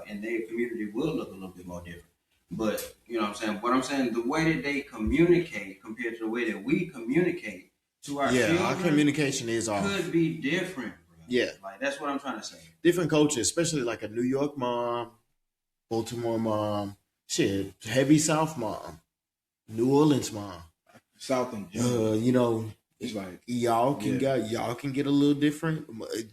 [SPEAKER 20] and their community will look a little bit more different. But you know what I'm saying? What I'm saying, the way that they communicate compared to the way that we communicate to our children,
[SPEAKER 1] our communication is off.
[SPEAKER 20] Could be different, bro.
[SPEAKER 1] Yeah,
[SPEAKER 20] like that's what I'm trying to say.
[SPEAKER 1] Different culture, especially like a New York mom, Baltimore mom, heavy South mom. New Orleans mom,
[SPEAKER 2] South and
[SPEAKER 1] you know,
[SPEAKER 2] it's like
[SPEAKER 1] y'all can get a little different.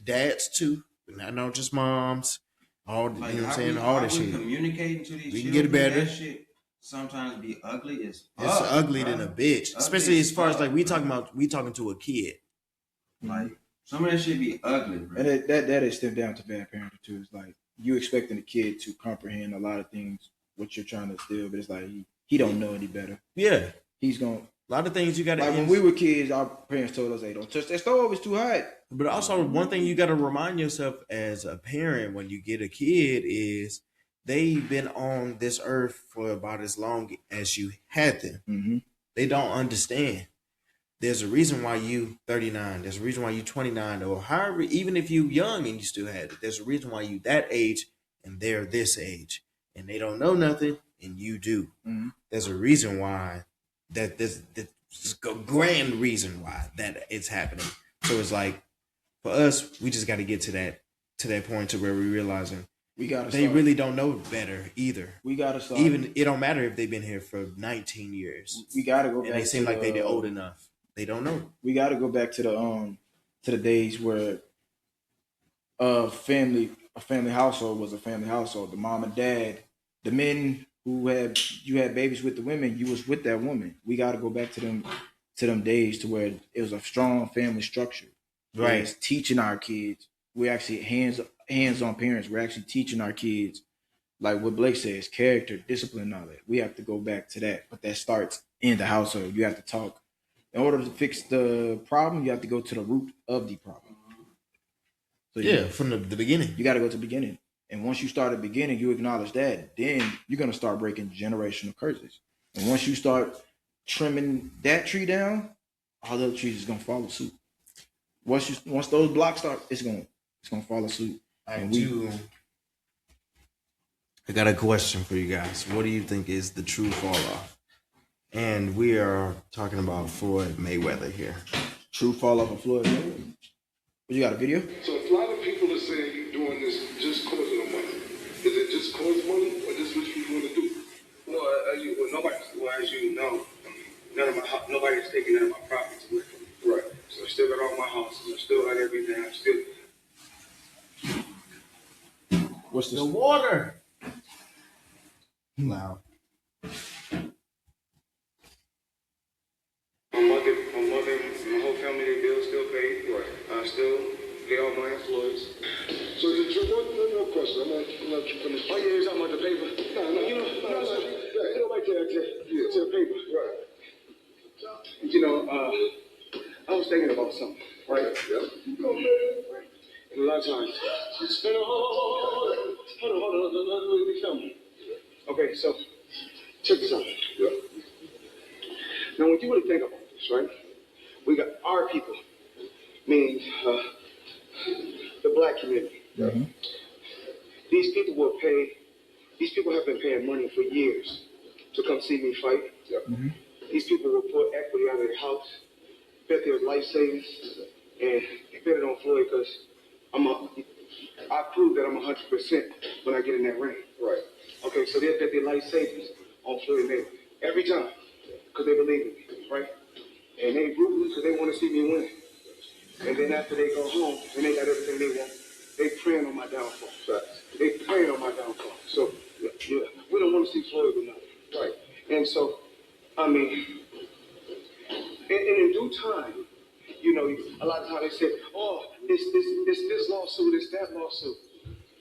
[SPEAKER 1] Dads too, not just moms. All you know what I'm saying, all that shit.
[SPEAKER 20] Communicating to these
[SPEAKER 1] we can
[SPEAKER 20] children,
[SPEAKER 1] get better.
[SPEAKER 20] That shit sometimes be ugly as fuck.
[SPEAKER 1] It's ugly than a bitch, especially as far as like we talking to a kid.
[SPEAKER 20] Like some of that shit be ugly, bro.
[SPEAKER 2] And that is stepped down to bad parenting too. It's like you expecting the kid to comprehend a lot of things what you're trying to instill, but it's like he don't know any better.
[SPEAKER 1] Yeah.
[SPEAKER 2] He's going
[SPEAKER 1] a lot of things you gotta
[SPEAKER 2] like when we were kids, our parents told us, "Hey, don't touch that stove, it's too hot."
[SPEAKER 1] But also one thing you gotta remind yourself as a parent when you get a kid is they've been on this earth for about as long as you had them. They don't understand. There's a reason why you 39. There's a reason why you 29 or however, even if you young and you still had it, there's a reason why you that age and they're this age and they don't know nothing and you do. There's a reason why this a grand reason why that it's happening. So it's like for us, we just got to get to that point to where we're realizing they really don't know better either.
[SPEAKER 2] We gotta start.
[SPEAKER 1] Even it don't matter if they've been here for 19 years.
[SPEAKER 2] We gotta go back.
[SPEAKER 1] And they seem like they're old enough. They don't know.
[SPEAKER 2] We gotta go back to the days where a family household was a family household. The mom and dad, the men who you had babies with the women, you was with that woman. We got to go back to them days to where it was a strong family structure.
[SPEAKER 1] Right.
[SPEAKER 2] It's teaching our kids. We're actually hands-on parents. We're actually teaching our kids, like what Blake says, character, discipline, and all that. We have to go back to that. But that starts in the household. You have to talk. In order to fix the problem, you have to go to the root of the problem. So
[SPEAKER 1] from the beginning.
[SPEAKER 2] You got to go to the beginning. And once you start at the beginning, you acknowledge that, then you're going to start breaking generational curses. And once you start trimming that tree down, all the other trees is going to follow suit. once those blocks start, it's gonna follow suit.
[SPEAKER 1] I got a question for you guys. What do you think is the true fall off? And we are talking about Floyd Mayweather here.
[SPEAKER 2] True fall off of Floyd Mayweather. You got a video?
[SPEAKER 9] So a lot of people are saying you're doing this just cause of the money. Is it just cause money, or just what you want to do?
[SPEAKER 3] As you know, nobody's taking none of my properties away from me.
[SPEAKER 9] Right.
[SPEAKER 3] So I still got all my houses. I still got everything. I'm still.
[SPEAKER 2] What's this?
[SPEAKER 1] The water. Loud.
[SPEAKER 3] My mother, my whole family, their bills still paid.
[SPEAKER 9] Right.
[SPEAKER 3] I still pay all my employees.
[SPEAKER 9] So is it true? One question. I'm not you finish.
[SPEAKER 3] Oh yeah, you're talking about the paper. Right there, to the paper.
[SPEAKER 9] Right.
[SPEAKER 3] I was thinking about something, right?
[SPEAKER 9] Yeah.
[SPEAKER 3] And a lot of times, hold on, let me film. Okay, so check this out.
[SPEAKER 9] Yeah.
[SPEAKER 3] Now, when you really think about this, right? We got our people, meaning the black community.
[SPEAKER 9] Mm-hmm.
[SPEAKER 3] These people have been paying money for years to come see me fight.
[SPEAKER 9] Yeah.
[SPEAKER 2] Mm-hmm.
[SPEAKER 3] These people will put equity out of their house, bet their life savings, and bet it on Floyd because I prove that I'm 100% when I get in that ring.
[SPEAKER 9] Right.
[SPEAKER 3] Okay, so they'll bet their life savings on Floyd Mayweather every time because they believe in me, right? And they root because they want to see me win. And then after they go home and they got everything they want, they praying on my downfall.
[SPEAKER 9] Right.
[SPEAKER 3] They praying on my downfall. So yeah, we don't want to see Floyd with nothing.
[SPEAKER 9] Right.
[SPEAKER 3] And so, I mean, and in due time, a lot of times they say, oh, it's this lawsuit, it's that lawsuit.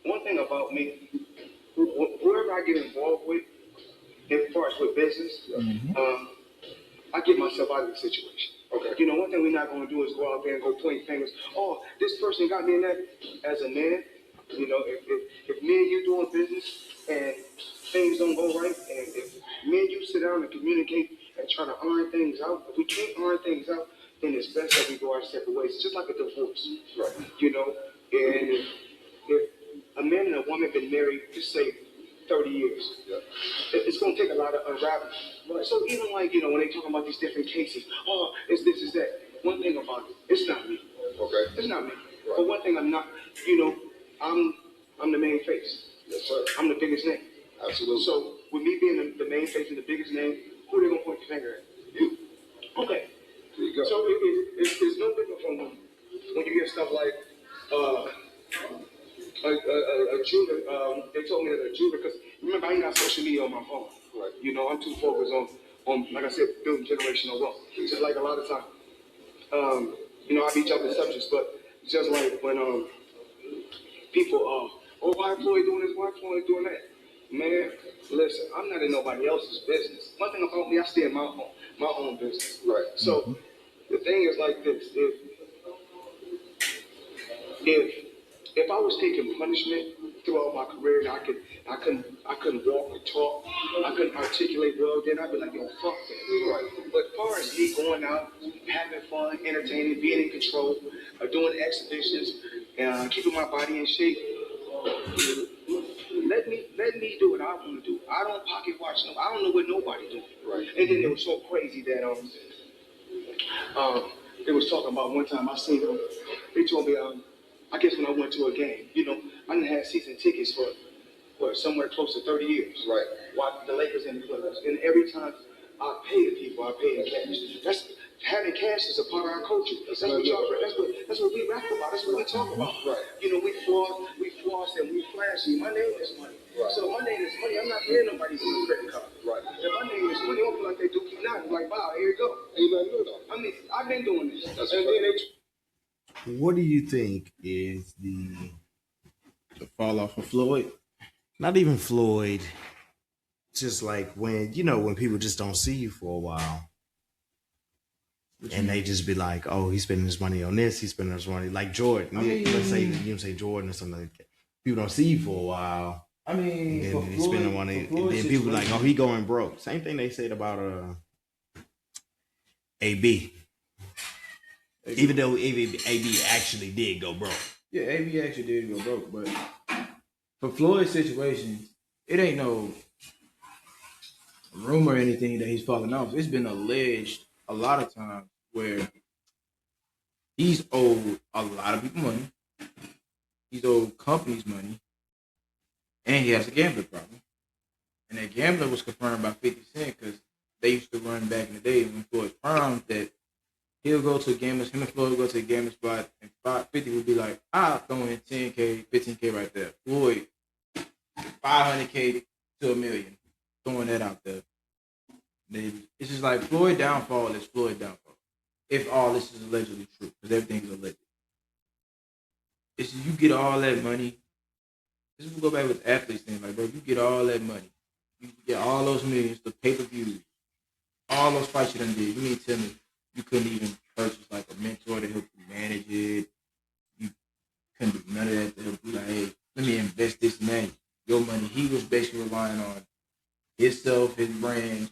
[SPEAKER 3] One thing about me, whoever I get involved with, as far as with business, I get myself out of the situation.
[SPEAKER 9] Okay.
[SPEAKER 3] One thing we're not going to do is go out there and go point fingers. Oh, this person got me in that. As a man, if me and you doing business and things don't go right, and if me and you sit down and communicate and try to iron things out, if we can't iron things out, then it's best that we go our separate ways. It's just like a divorce.
[SPEAKER 9] Right.
[SPEAKER 3] And if a man and a woman been married, just say 30 years, it's going to take a lot of unraveling. Right. So even like, when they talk about these different cases, oh, it's this, it's that. One thing about it, it's not me.
[SPEAKER 9] Okay.
[SPEAKER 3] It's not me.
[SPEAKER 9] Right.
[SPEAKER 3] But one thing I'm not, I'm the main face.
[SPEAKER 9] Yes, sir.
[SPEAKER 3] I'm the biggest name.
[SPEAKER 9] Absolutely.
[SPEAKER 3] So with me being the main face and the biggest name, who they going to point the finger at?
[SPEAKER 9] You.
[SPEAKER 3] Okay.
[SPEAKER 9] There you go.
[SPEAKER 3] So it's no different from when you hear stuff like a junior. They told me that a junior, because remember I ain't got social media on my phone.
[SPEAKER 9] Right.
[SPEAKER 3] I'm too focused on like I said, building generational wealth. Just like a lot of time, I be jumping subjects, but just like when people why Floyd doing this, why Floyd doing that? Man, listen, I'm not in nobody else's business. One thing about me, I stay in my own business.
[SPEAKER 9] Right.
[SPEAKER 3] So the thing is like this: if I was taking punishment throughout my career and I couldn't walk or talk, I couldn't articulate well, then I'd be like, yo, fuck that. Right. But as far as me going out, having fun, entertaining, being in control, doing exhibitions, keeping my body in shape, let me do what I want to do. I don't pocket watch no. I don't know what nobody doing.
[SPEAKER 9] Right.
[SPEAKER 3] And then it was so crazy that they was talking about one time I seen them. They told me I guess when I went to a game, I didn't have season tickets for somewhere close to 30 years.
[SPEAKER 9] Right.
[SPEAKER 3] Watch the Lakers and the Clippers, and every time I pay the people, I pay in cash. Having cash is a part of our culture. That's what we rap about. That's what we talk about.
[SPEAKER 9] Right.
[SPEAKER 3] We floss and we flashy. My name is money.
[SPEAKER 9] Right.
[SPEAKER 3] So my name is money. I'm not paying nobody for a credit card.
[SPEAKER 9] Right.
[SPEAKER 3] If my name is money, I don't feel like they do keep nothing. Like, wow, here you go.
[SPEAKER 9] Ain't nothing new though.
[SPEAKER 3] I mean, I've been doing this.
[SPEAKER 9] That's
[SPEAKER 3] and
[SPEAKER 9] right.
[SPEAKER 3] then
[SPEAKER 1] What do you think is the
[SPEAKER 2] fall off of Floyd?
[SPEAKER 1] Not even Floyd. Just like when people just don't see you for a while. And they just be like, oh, he's spending his money on this, he's spending his money. Like Jordan. Let's say Jordan or something like that. People don't see you for a while.
[SPEAKER 7] I mean,
[SPEAKER 1] and then he's spending money. And then people be like, oh, he going broke. Same thing they said about AB. Even though AB actually did go broke.
[SPEAKER 2] Yeah, AB actually did go broke, but for Floyd's situation, it ain't no rumor or anything that he's falling off. It's been alleged a lot of times where he's owed a lot of people money. He's owed companies money, and he has a gambling problem. And that gambling was confirmed by 50 Cent because they used to run back in the day when Floyd's prime that he'll go to a gambling, him and Floyd would go to a gambling spot, and 50 would be like, I'll throw in 10K, 15K right there. Floyd, 500K to $1 million, throwing that out there. It's just like Floyd downfall is Floyd downfall. If all this is allegedly true, because everything is alleged. It's just, you get all that money. This will go back with athletes thing, like, bro, you get all that money. You get all those millions, the pay-per-views, all those fights you done did. You mean to tell me you couldn't even purchase like a mentor to help you manage it? You couldn't do none of that to help you, like, hey, let me invest this money. Your money, he was basically relying on himself, his brand,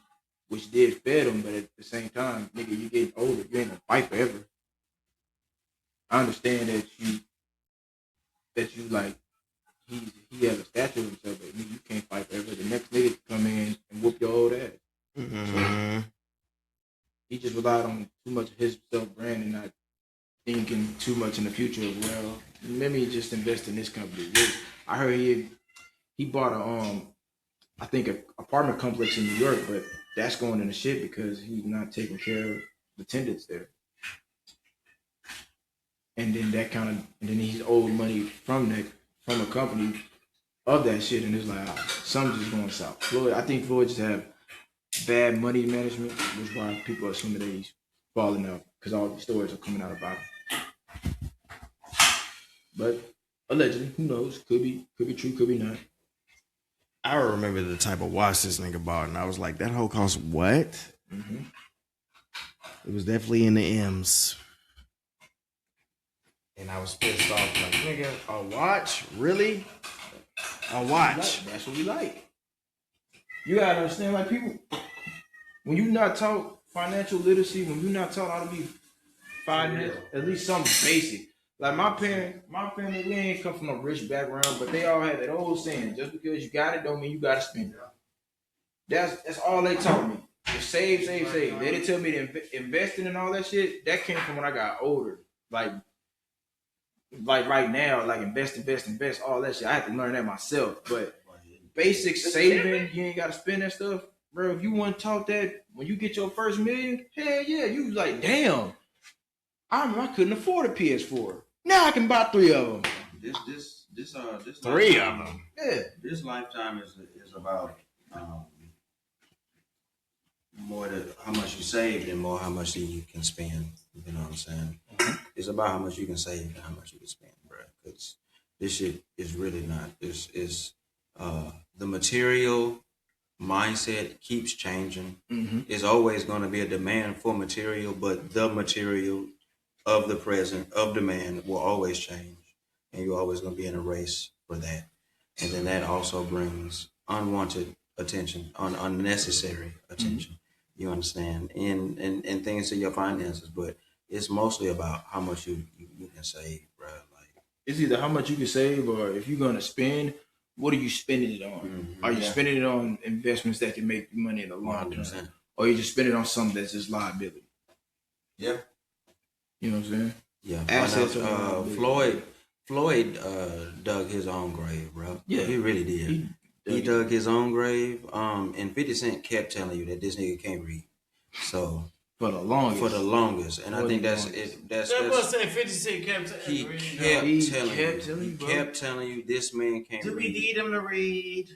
[SPEAKER 2] which did fed him, but at the same time, nigga, you getting older. You ain't gonna fight forever. I understand that you like, he has a statue of himself, but nigga, you can't fight forever. The next nigga can come in and whoop your old ass. So, he just relied on too much of his self-brand and not thinking too much in the future of, well, let me just invest in this company. I heard he bought I think an apartment complex in New York, but that's going into shit because he's not taking care of the tenants there. And then and then he's owed money from a company of that shit, and it's like, something's just going south. Floyd, I think Floyd just have bad money management, which is why people are assuming that he's falling out, because all these stories are coming out about him. But allegedly, who knows? Could be true, could be not.
[SPEAKER 1] I remember the type of watch this nigga bought, and I was like, that whole cost what?
[SPEAKER 2] Mm-hmm.
[SPEAKER 1] It was definitely in the M's. And I was pissed off, like, nigga, a watch? Really? A watch?
[SPEAKER 2] That's what we like. You gotta understand, like, people, when you not taught financial literacy, when you not taught how to be finance, at least something basic. Like my family, we ain't come from a rich background, but they all had that old saying: just because you got it, don't mean you gotta spend it. That's all they taught me. Just save. They didn't tell me to invest in and all that shit. That came from when I got older. Like right now, like invest, all that shit. I had to learn that myself. But basic saving, you ain't gotta spend that stuff, bro. If you weren't taught that when you get your first million, hell yeah, you was like, damn, I couldn't afford a PS4. Now I can buy 3 of them.
[SPEAKER 20] This
[SPEAKER 1] 3 of them.
[SPEAKER 2] Yeah.
[SPEAKER 20] This lifetime is about more than how much you save and more how much you can spend. You know what I'm saying? It's about how much you can save and how much you can spend, bro. Because this shit is really not. It's the material mindset keeps changing.
[SPEAKER 2] Mm-hmm.
[SPEAKER 20] There's always going to be a demand for material, but the material of the present of demand will always change, and you're always going to be in a race for that. And then that also brings unwanted attention, unnecessary attention. You understand, and things to your finances, but it's mostly about how much you can save, bro. Like,
[SPEAKER 2] it's either how much you can save, or if you're gonna spend, what are you spending it on?
[SPEAKER 20] Mm-hmm.
[SPEAKER 2] Are you spending it on investments that can make you money in the long term, or you just spending it on something that's just liability?
[SPEAKER 20] Yeah.
[SPEAKER 2] You know what I'm saying?
[SPEAKER 20] Yeah.
[SPEAKER 2] Assets.
[SPEAKER 20] Floyd dug his own grave, bro.
[SPEAKER 2] Yeah,
[SPEAKER 20] he really did. He dug his own grave. And 50 Cent kept telling you that this nigga can't read. So
[SPEAKER 2] for the longest,
[SPEAKER 20] and I think that's it. That's
[SPEAKER 1] 50 Cent kept
[SPEAKER 20] telling you this man can't
[SPEAKER 1] Do
[SPEAKER 20] read.
[SPEAKER 1] we need him to read?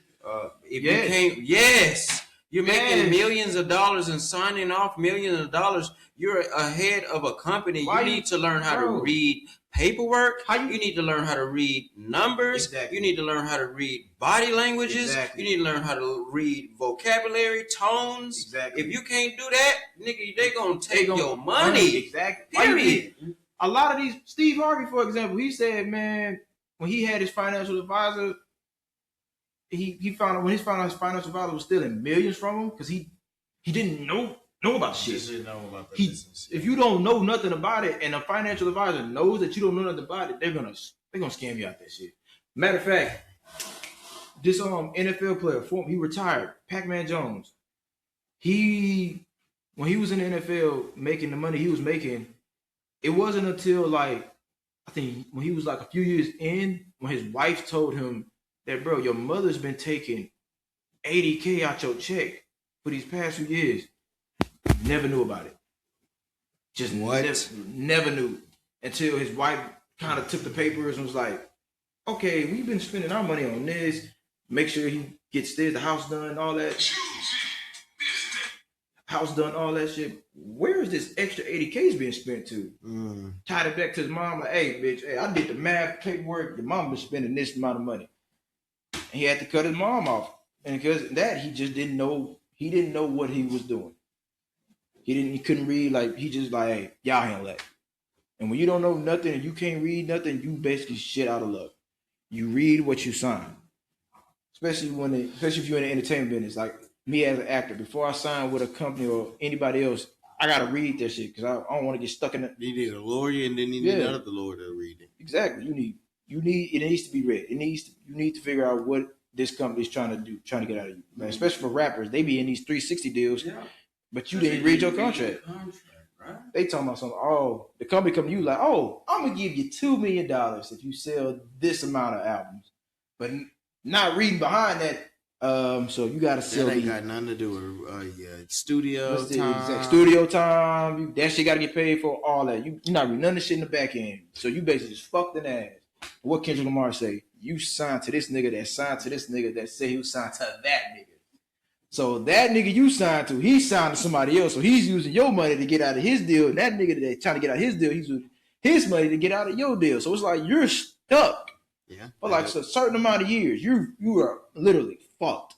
[SPEAKER 20] If you can't, yes. You're making millions of dollars and signing off millions of dollars. You're ahead of a company. You need to learn how to read paperwork. You need to learn how to read numbers. You need to learn how to read body languages. You need to learn how to read vocabulary, tones. If you can't do that, nigga, they gonna take your money.
[SPEAKER 2] Exactly.
[SPEAKER 20] Period.
[SPEAKER 2] A lot of these, Steve Harvey, for example, he said, man, when he had his financial advisor, he found out when his financial advisor was stealing millions from him because he didn't know know about shit.
[SPEAKER 1] Just didn't know about the
[SPEAKER 2] He,
[SPEAKER 1] business.
[SPEAKER 2] if you don't know nothing about it, and a financial advisor knows that you don't know nothing about it, they're gonna scam you out that shit. Matter of fact, this NFL player, he retired, Pac-Man Jones. When he was in the NFL making the money he was making, it wasn't until like I think when he was like a few years in, when his wife told him that, bro, your mother's been taking $80K out your check for these past few years. Never knew about it. Just never knew until his wife kind of took the papers and was like, okay, we've been spending our money on this. Make sure he gets this, the house done, all that. House done, all that shit. Where is this extra 80K's being spent to? Tied it back to his mom, like, hey, bitch, hey, I did the math, paperwork. Your mom been spending this amount of money. And he had to cut his mom off. And because of that, he just didn't know. He didn't know what he was doing. He couldn't read. Like, he just like, hey, y'all handle that. And when you don't know nothing and you can't read nothing, you basically shit out of luck. You read what you sign. Especially if you're in the entertainment business. Like me as an actor, before I sign with a company or anybody else, I gotta read that shit because I don't want to get stuck in it.
[SPEAKER 1] You need a lawyer, and then you need another lawyer to read it.
[SPEAKER 2] Exactly. You need it needs to be read. You need to figure out what this company's trying to get out of you. Man, especially for rappers, they be in these 360 deals, but you didn't read your contract.
[SPEAKER 20] Right?
[SPEAKER 2] They talking about something. Oh, the company come to you like, oh, I'm gonna give you $2 million if you sell this amount of albums, but not reading behind that. So you got to sell.
[SPEAKER 1] That ain't got nothing to do with studio time.
[SPEAKER 2] Studio time. That shit got to get paid for. All that. You're not reading none of the shit in the back end. So you basically just fucked an ass. What Kendrick Lamar say? You signed to this nigga that signed to this nigga that said he was signed to that nigga. So that nigga you signed to, he signed to somebody else. So he's using your money to get out of his deal. And that nigga that trying to get out of his deal, he's using his money to get out of your deal. So it's like you're stuck.
[SPEAKER 1] Yeah.
[SPEAKER 2] For like a certain amount of years. You are literally fucked.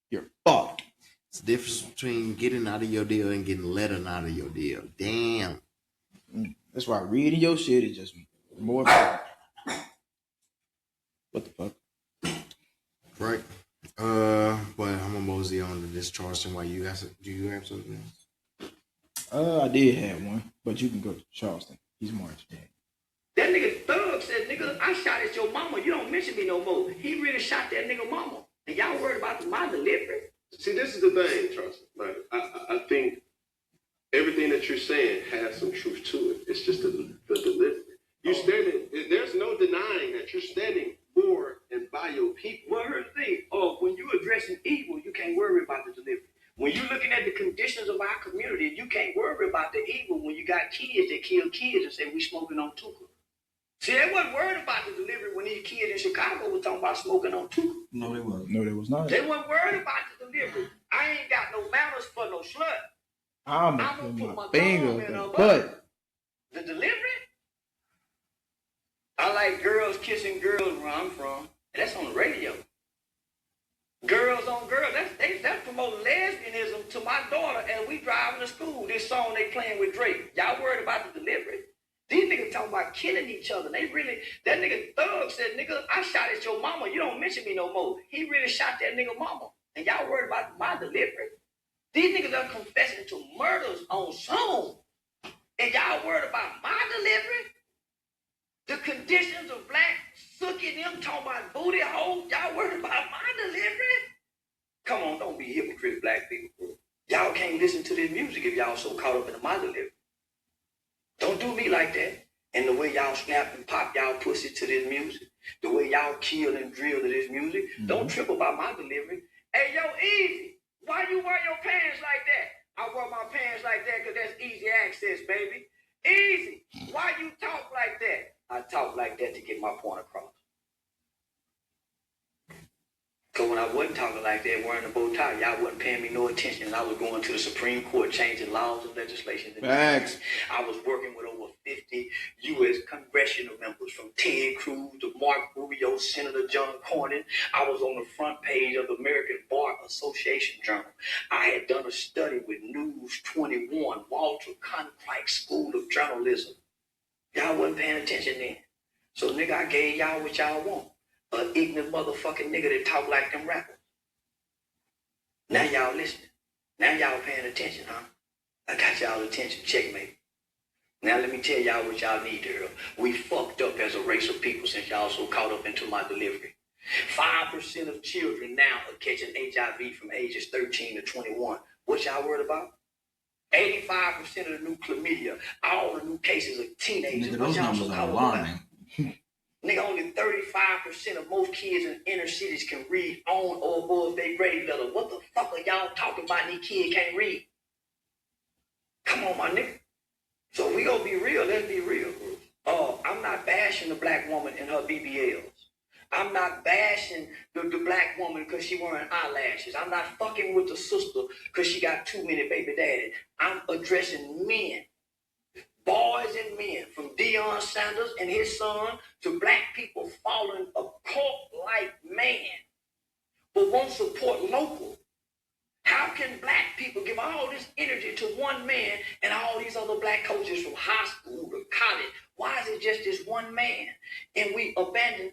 [SPEAKER 2] You're fucked.
[SPEAKER 1] It's the difference between getting out of your deal and getting let out of your deal. Damn.
[SPEAKER 2] That's why reading your shit is just more important. What the fuck?
[SPEAKER 1] Right. But I'm gonna mosey on to this Charleston. Why you guys? Do you have something else?
[SPEAKER 2] I did have one, but you can go to Charleston. He's more entertaining.
[SPEAKER 8] That nigga Thug said, nigga, I shot at your mama. You don't mention me no more. He really shot that nigga mama. And y'all worried about my delivery?
[SPEAKER 9] See, this is the thing, Charleston. Like, I think everything that you're saying has some truth to it. It's just the delivery. You're standing, there's no denying that you're standing for and by your people.
[SPEAKER 8] Well, here's the thing. When you're addressing evil, you can't worry about the delivery. When you're looking at the conditions of our community, you can't worry about the evil when you got kids that kill kids and say we smoking on Tuka. See, they wasn't worried about the delivery when these kids in Chicago were talking about smoking on Tuka.
[SPEAKER 2] No, they wasn't. No, they was not.
[SPEAKER 8] They weren't worried about the delivery. I ain't got no manners for no slut.
[SPEAKER 2] I'm gonna put my finger in her butt.
[SPEAKER 8] The delivery? I like girls kissing girls where I'm from. That's on the radio. Girls on girls. That's promoting lesbianism to my daughter, and we driving to school. This song they playing with Drake. Y'all worried about the delivery? These niggas talking about killing each other. That nigga Thug said, nigga, I shot at your mama. You don't mention me no more. He really shot that nigga mama. And y'all worried about my delivery? These niggas are confessing to murders on song. And y'all worried about my delivery? The conditions of black sucking them talking about booty holes. Y'all worried about my delivery? Come on, don't be hypocrite black people, bro. Y'all can't listen to this music if y'all so caught up in my delivery. Don't do me like that. And the way y'all snap and pop y'all pussy to this music, the way y'all kill and drill to this music, don't trip about my delivery. Hey, yo, Easy, why you wear your pants like that? I wear my pants like that because that's easy access, baby. Easy, why you talk like that? I talk like that to get my point across. Because when I wasn't talking like that, wearing a bow tie, y'all wasn't paying me no attention. And I was going to the Supreme Court changing laws and legislation.
[SPEAKER 2] Facts.
[SPEAKER 8] I was working with over 50 U.S. congressional members, from Ted Cruz to Mark Rubio, Senator John Cornyn. I was on the front page of the American Bar Association Journal. I had done a study with News 21, Walter Cronkite School of Journalism. Y'all wasn't paying attention then. So, nigga, I gave y'all what y'all want. An ignorant motherfucking nigga that talk like them rappers. Now y'all listening. Now y'all paying attention, huh?
[SPEAKER 5] I got y'all attention. Checkmate. Now let me tell y'all what y'all need to hear. We fucked up as a race of people since y'all so caught up into my delivery. 5% of children now are catching HIV from ages 13 to 21. What y'all worried about? 85% of the new chlamydia, all the new cases of teenagers.
[SPEAKER 2] Nigga, those numbers are alarming.
[SPEAKER 5] Nigga, only 35% of most kids in inner cities can read on or above their grade level. What the fuck are y'all talking about? These kids can't read. Come on, my nigga. So we gonna be real. Let's be real. I'm not bashing the black woman in her BBLs. I'm not bashing the black woman because she wearing eyelashes. I'm not fucking with the sister because she got too many baby daddies. I'm addressing men, boys and men, from Deion Sanders and his son to black people following a cult-like man but won't support local. How can black people give all this energy to one man and all these other black coaches from high school to college? Why is it just this one man? And we abandon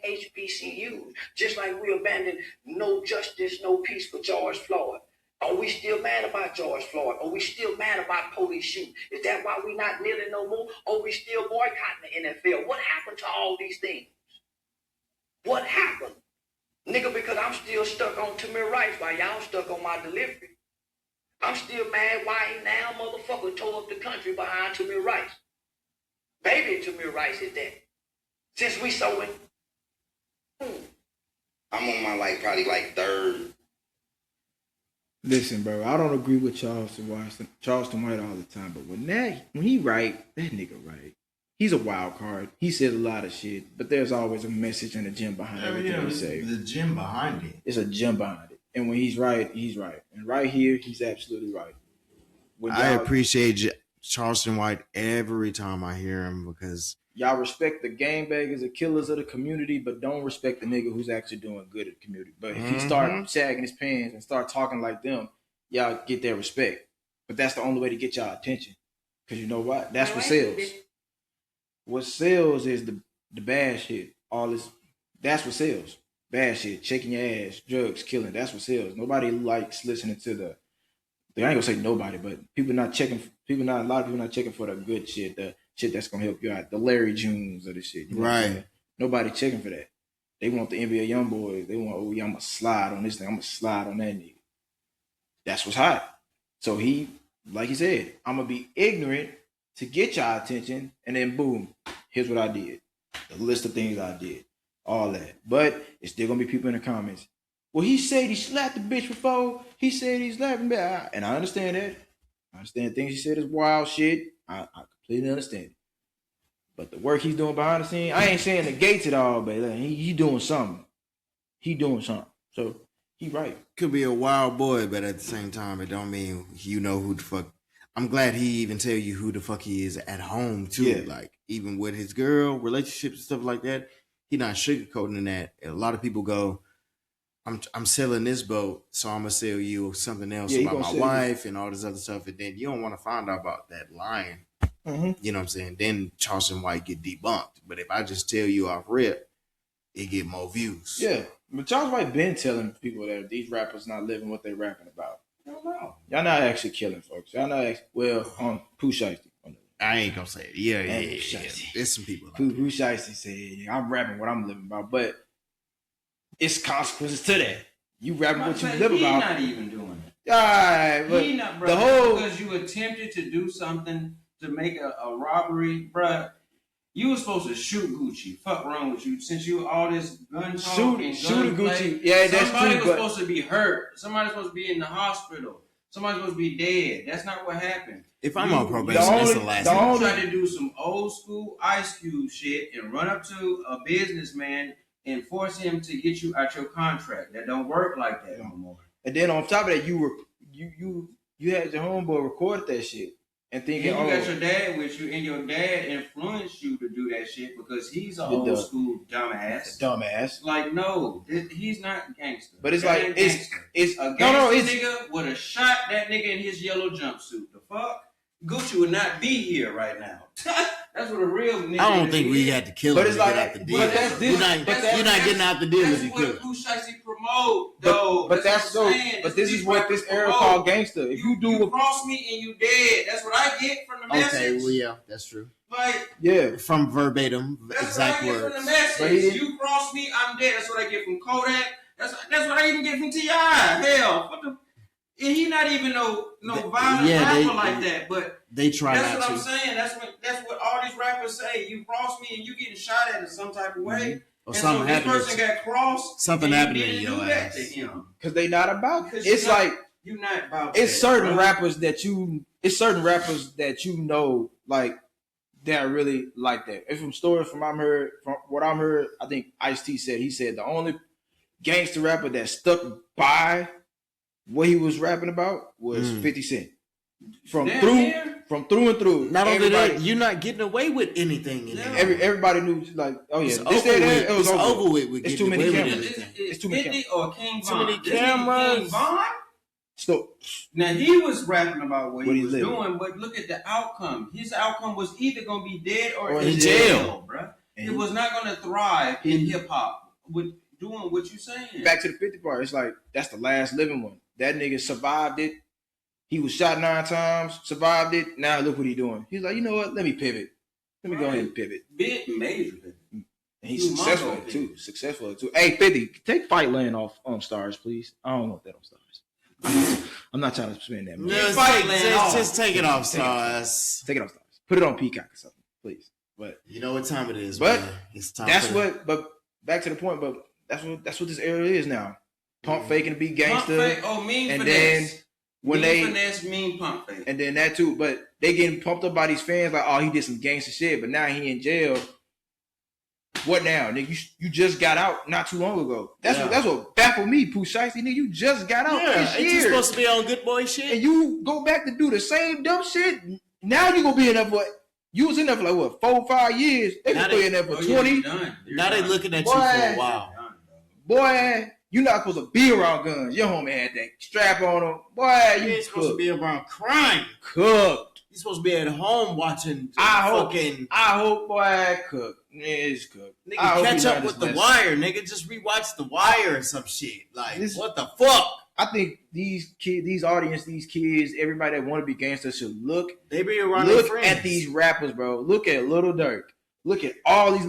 [SPEAKER 5] #HBCUs, just like we abandoned no justice, no peace for George Floyd. Are we still mad about George Floyd? Are we still mad about police shooting? Is that why we not kneeling no more? Are we still boycotting the NFL? What happened to all these things? What happened? Nigga, because I'm still stuck on Tamir Rice while y'all stuck on my delivery. I'm still mad why he now motherfucker tore up the country behind Tamir Rice. Baby Tamir Rice is dead. Since we so in.
[SPEAKER 22] I'm on my probably third.
[SPEAKER 2] Listen, bro, I don't agree with Charleston White all the time, but when he right, that nigga right. He's a wild card. He says a lot of shit, but there's always a message and a gem behind everything he says.
[SPEAKER 1] The gem behind it.
[SPEAKER 2] It's a gem behind it. And when he's right, he's right. And right here, he's absolutely right.
[SPEAKER 1] I appreciate Charleston White every time I hear him because
[SPEAKER 2] y'all respect the gangbangers, the killers of the community, but don't respect the nigga who's actually doing good at the community. But if he start sagging his pants and start talking like them, y'all get their respect. But that's the only way to get y'all attention. Because you know what? That's what sells. What sells is the bad shit. That's what sells. Bad shit, shaking your ass, drugs, killing. That's what sells. Nobody likes listening to I ain't gonna say nobody, but a lot of people not checking for the good shit, the shit that's gonna help you out. The Larry Junes of the shit. You know right. Nobody checking for that. They want the NBA young boys. They want, I'm gonna slide on this thing. I'm gonna slide on that nigga. That's what's hot. So he, like he said, I'm gonna be ignorant to get y'all attention, and then boom, here's what I did. The list of things I did. All that. But it's still gonna be people in the comments. Well, he said he slapped the bitch before. He said he slapped him back. And I understand that. I understand things he said is wild shit. I completely understand it. But the work he's doing behind the scenes, I ain't saying negates it all, but he doing something. He doing something. So he right.
[SPEAKER 1] Could be a wild boy, but at the same time, it don't mean you know who the fuck. I'm glad he even tell you who the fuck he is at home too. Yeah. Like even with his girl, relationships and stuff like that, he not sugarcoating that. A lot of people go, I'm selling this boat, so I'm gonna sell you something else about my wife and all this other stuff, and then you don't want to find out about that lying. Mm-hmm. You know what I'm saying? Then Charleston White get debunked. But if I just tell you off rip, it get more views.
[SPEAKER 2] Yeah, but Charles White been telling people that these rappers not living what they rapping about. No. Y'all not actually killing folks. Y'all not on Pooh Shiesty.
[SPEAKER 1] I ain't gonna say it. Yeah. There's some people.
[SPEAKER 2] Pooh Shiesty said, I'm rapping what I'm living about, but it's consequences to that. You rapping what you live about.
[SPEAKER 20] He's not even doing it.
[SPEAKER 2] All right, but
[SPEAKER 20] he not, bro, because you attempted to do something to make a robbery, bruh. You were supposed to shoot Gucci. Fuck wrong with you? Since you all this gun talk and gun play,
[SPEAKER 2] yeah, that's
[SPEAKER 20] somebody
[SPEAKER 2] true.
[SPEAKER 20] Was supposed to be hurt. Somebody's supposed to be in the hospital. Somebody's supposed to be dead. That's not what happened.
[SPEAKER 1] If I'm on probation, that's the last thing.
[SPEAKER 20] You tried to do some old school Ice Cube shit and run up to a businessman and force him to get you out your contract. That don't work like that no more.
[SPEAKER 2] And then on top of that, you had your homeboy record that shit. And thinking,
[SPEAKER 20] you got your dad with you, and your dad influenced you to do that shit because he's an old school dumbass. Like, no, he's not gangster.
[SPEAKER 2] But it's like it's
[SPEAKER 20] a gangster nigga would have shot that nigga in his yellow jumpsuit. The fuck, Gucci would not be here right now. That's what a real nigga.
[SPEAKER 1] I don't think we had to kill
[SPEAKER 2] But
[SPEAKER 1] him
[SPEAKER 2] it's
[SPEAKER 1] to
[SPEAKER 2] like-
[SPEAKER 1] get out the deal.
[SPEAKER 2] but that's
[SPEAKER 1] You're not getting out the deal if you
[SPEAKER 20] That's
[SPEAKER 1] kill
[SPEAKER 20] what
[SPEAKER 1] him.
[SPEAKER 20] Pooh Shiesty promote, though.
[SPEAKER 2] But that's
[SPEAKER 20] what
[SPEAKER 2] so.
[SPEAKER 20] I'm saying.
[SPEAKER 2] But
[SPEAKER 20] That's
[SPEAKER 2] this is
[SPEAKER 20] what
[SPEAKER 2] what
[SPEAKER 20] these
[SPEAKER 2] this era
[SPEAKER 20] rappers
[SPEAKER 2] called
[SPEAKER 20] promote.
[SPEAKER 2] gangster. If you do
[SPEAKER 20] You
[SPEAKER 2] what,
[SPEAKER 20] cross me and you dead. That's what I get from the message.
[SPEAKER 1] Okay, well, yeah, that's true.
[SPEAKER 20] Like,
[SPEAKER 2] yeah,
[SPEAKER 1] From verbatim,
[SPEAKER 20] that's
[SPEAKER 1] exact
[SPEAKER 20] what I get from
[SPEAKER 1] words.
[SPEAKER 20] the message.
[SPEAKER 2] But he didn't-
[SPEAKER 20] You cross me, I'm dead. That's what I get from Kodak. That's what I even get from T.I. Hell, what the? And he not even no violent rapper like that. But
[SPEAKER 1] They try
[SPEAKER 20] that's
[SPEAKER 1] not
[SPEAKER 20] what
[SPEAKER 1] to.
[SPEAKER 20] I'm saying. That's what all these rappers say. You cross me and you getting shot at in some type of way.
[SPEAKER 1] Or
[SPEAKER 20] And
[SPEAKER 1] something
[SPEAKER 20] so this
[SPEAKER 1] happened.
[SPEAKER 20] person got crossed.
[SPEAKER 1] Something
[SPEAKER 20] and
[SPEAKER 1] happened
[SPEAKER 20] you
[SPEAKER 1] to
[SPEAKER 20] didn't
[SPEAKER 1] your
[SPEAKER 20] do that
[SPEAKER 1] ass.
[SPEAKER 20] to him.
[SPEAKER 2] because they not about.
[SPEAKER 20] Because
[SPEAKER 2] It's
[SPEAKER 20] you're not-
[SPEAKER 2] like
[SPEAKER 20] you're not about.
[SPEAKER 2] it's
[SPEAKER 20] that,
[SPEAKER 2] certain
[SPEAKER 20] bro.
[SPEAKER 2] rappers that you. It's certain rappers that you know like that really like that. It's from stories from what I'm heard. I think Ice-T said the only gangster rapper that stuck by what he was rapping about was 50 Cent. From
[SPEAKER 20] Damn
[SPEAKER 2] through
[SPEAKER 20] near.
[SPEAKER 2] and through.
[SPEAKER 1] Not only
[SPEAKER 2] everybody,
[SPEAKER 1] that, you're not getting away with anything in there.
[SPEAKER 2] everybody knew like, oh yeah,
[SPEAKER 1] It's
[SPEAKER 2] this
[SPEAKER 1] over
[SPEAKER 2] that,
[SPEAKER 1] with.
[SPEAKER 2] it was
[SPEAKER 1] It's
[SPEAKER 2] over
[SPEAKER 1] over with. We're
[SPEAKER 2] It's
[SPEAKER 1] getting
[SPEAKER 2] too many
[SPEAKER 1] away with
[SPEAKER 2] cameras.
[SPEAKER 1] everything.
[SPEAKER 2] It's too many
[SPEAKER 20] 50 or King
[SPEAKER 1] Too
[SPEAKER 20] Von.
[SPEAKER 1] many
[SPEAKER 20] This nigga
[SPEAKER 1] cameras.
[SPEAKER 20] King Von?
[SPEAKER 2] So
[SPEAKER 20] Now he was rapping about what
[SPEAKER 2] What
[SPEAKER 20] he
[SPEAKER 2] he
[SPEAKER 20] was
[SPEAKER 2] living.
[SPEAKER 20] doing, but look at the outcome. His outcome was either gonna be dead or
[SPEAKER 2] Or
[SPEAKER 20] in
[SPEAKER 2] in
[SPEAKER 20] jail, bruh.
[SPEAKER 2] And
[SPEAKER 20] It was not gonna thrive in hip hop with doing what you saying.
[SPEAKER 2] back to the 50 part, it's like that's the last living one. That nigga survived it. He was shot 9 times, survived it. Now look what he doing. He's like, you know what? Let me pivot. Let me go ahead and pivot.
[SPEAKER 20] Big major.
[SPEAKER 2] And he's
[SPEAKER 20] You
[SPEAKER 2] successful
[SPEAKER 20] Mongo
[SPEAKER 2] at it too. Successful at it too. Hey, 50, take Fight Land off Stars, please. I don't want that on Stars. I'm not trying to spend that money.
[SPEAKER 1] Just,
[SPEAKER 20] Fight Land off.
[SPEAKER 1] just take it off,
[SPEAKER 2] Take it off.
[SPEAKER 1] Stars.
[SPEAKER 2] Take it on Stars. Put it on Peacock or something, please. But
[SPEAKER 1] You know what time it is,
[SPEAKER 2] But
[SPEAKER 1] man. It's time
[SPEAKER 2] that's
[SPEAKER 1] for
[SPEAKER 2] what. But back to the point. But that's what this era is now. Pump faking to be
[SPEAKER 20] Pump
[SPEAKER 2] gangster,
[SPEAKER 20] fake, mean
[SPEAKER 2] and
[SPEAKER 20] finesse.
[SPEAKER 2] then when
[SPEAKER 20] mean
[SPEAKER 2] they
[SPEAKER 20] finesse, mean pump fake.
[SPEAKER 2] and then that too. But they getting pumped up by these fans like, oh, he did some gangster shit, but now he in jail. What now, nigga? You just got out not too long ago. That's what baffled me, Pooh Shiesty, nigga. You just got out
[SPEAKER 1] Yeah,
[SPEAKER 2] this
[SPEAKER 1] ain't you
[SPEAKER 2] year,
[SPEAKER 1] supposed to be on good boy shit?
[SPEAKER 2] and you go back to do the same dumb shit. Now you gonna be in there for you was in there for like what 4 or 5 years. They
[SPEAKER 1] Now
[SPEAKER 2] gonna put you in there for 20.
[SPEAKER 1] Now they looking at you
[SPEAKER 2] Boy.
[SPEAKER 1] for a while.
[SPEAKER 2] Boy, you're not supposed to be around guns. Your homie had that strap on him. Boy,
[SPEAKER 1] You
[SPEAKER 2] you
[SPEAKER 1] ain't supposed to
[SPEAKER 2] cooked.
[SPEAKER 1] be around crime.
[SPEAKER 2] Cooked.
[SPEAKER 1] You're supposed to be at home watching
[SPEAKER 2] I hope.
[SPEAKER 1] fucking
[SPEAKER 2] I hope, boy, cook. It's cooked.
[SPEAKER 1] nigga
[SPEAKER 2] I hope
[SPEAKER 1] catch
[SPEAKER 2] he
[SPEAKER 1] up
[SPEAKER 2] learned
[SPEAKER 1] with
[SPEAKER 2] his
[SPEAKER 1] The
[SPEAKER 2] lesson.
[SPEAKER 1] Wire, nigga. Just rewatch The Wire or some shit. Like,
[SPEAKER 2] This-
[SPEAKER 1] what the fuck?
[SPEAKER 2] I think these kids, these audience, these kids, everybody that want to be gangsters should look
[SPEAKER 1] They be around their
[SPEAKER 2] look
[SPEAKER 1] friends.
[SPEAKER 2] at these rappers, bro. Look at Lil Durk. Look at all these.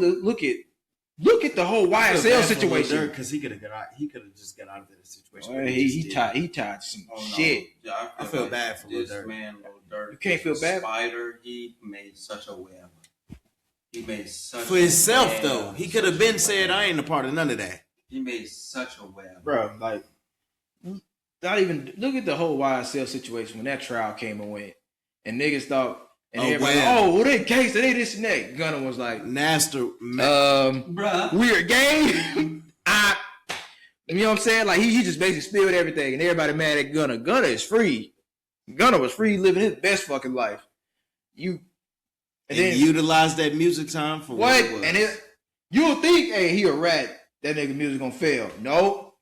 [SPEAKER 2] Look at the whole YSL situation.
[SPEAKER 1] Because he could have got out. He could have just got out of that situation.
[SPEAKER 2] Boy,
[SPEAKER 1] but
[SPEAKER 2] he
[SPEAKER 1] just did.
[SPEAKER 2] he tied to some
[SPEAKER 20] Oh, no.
[SPEAKER 2] shit.
[SPEAKER 20] Yeah,
[SPEAKER 1] I feel bad for Lil
[SPEAKER 20] this
[SPEAKER 1] Durk.
[SPEAKER 20] man, Lil Durk.
[SPEAKER 2] You can't feel bad?
[SPEAKER 20] Spider, he made such a web. He made such
[SPEAKER 1] For
[SPEAKER 20] a
[SPEAKER 1] himself,
[SPEAKER 20] web.
[SPEAKER 1] though, he could have been said, "I ain't a part of none of that."
[SPEAKER 20] He made such a web.
[SPEAKER 2] Bro, like, not even look at the whole YSL situation when that trial came and went, and niggas thought, and
[SPEAKER 1] Oh,
[SPEAKER 2] everybody,
[SPEAKER 1] wow.
[SPEAKER 2] oh, well, they gangster, they this and that. Gunna was like,
[SPEAKER 1] Nasty,
[SPEAKER 20] Bruh.
[SPEAKER 2] weird game. You know what I'm saying? Like he just basically spilled everything, and everybody mad at Gunna. Gunna is free. Gunna was free, living his best fucking life. And
[SPEAKER 1] and
[SPEAKER 2] then
[SPEAKER 1] utilize that music time for
[SPEAKER 2] what?
[SPEAKER 1] what it was.
[SPEAKER 2] And you'll think, hey, he a rat. That nigga music gonna fail. Nope.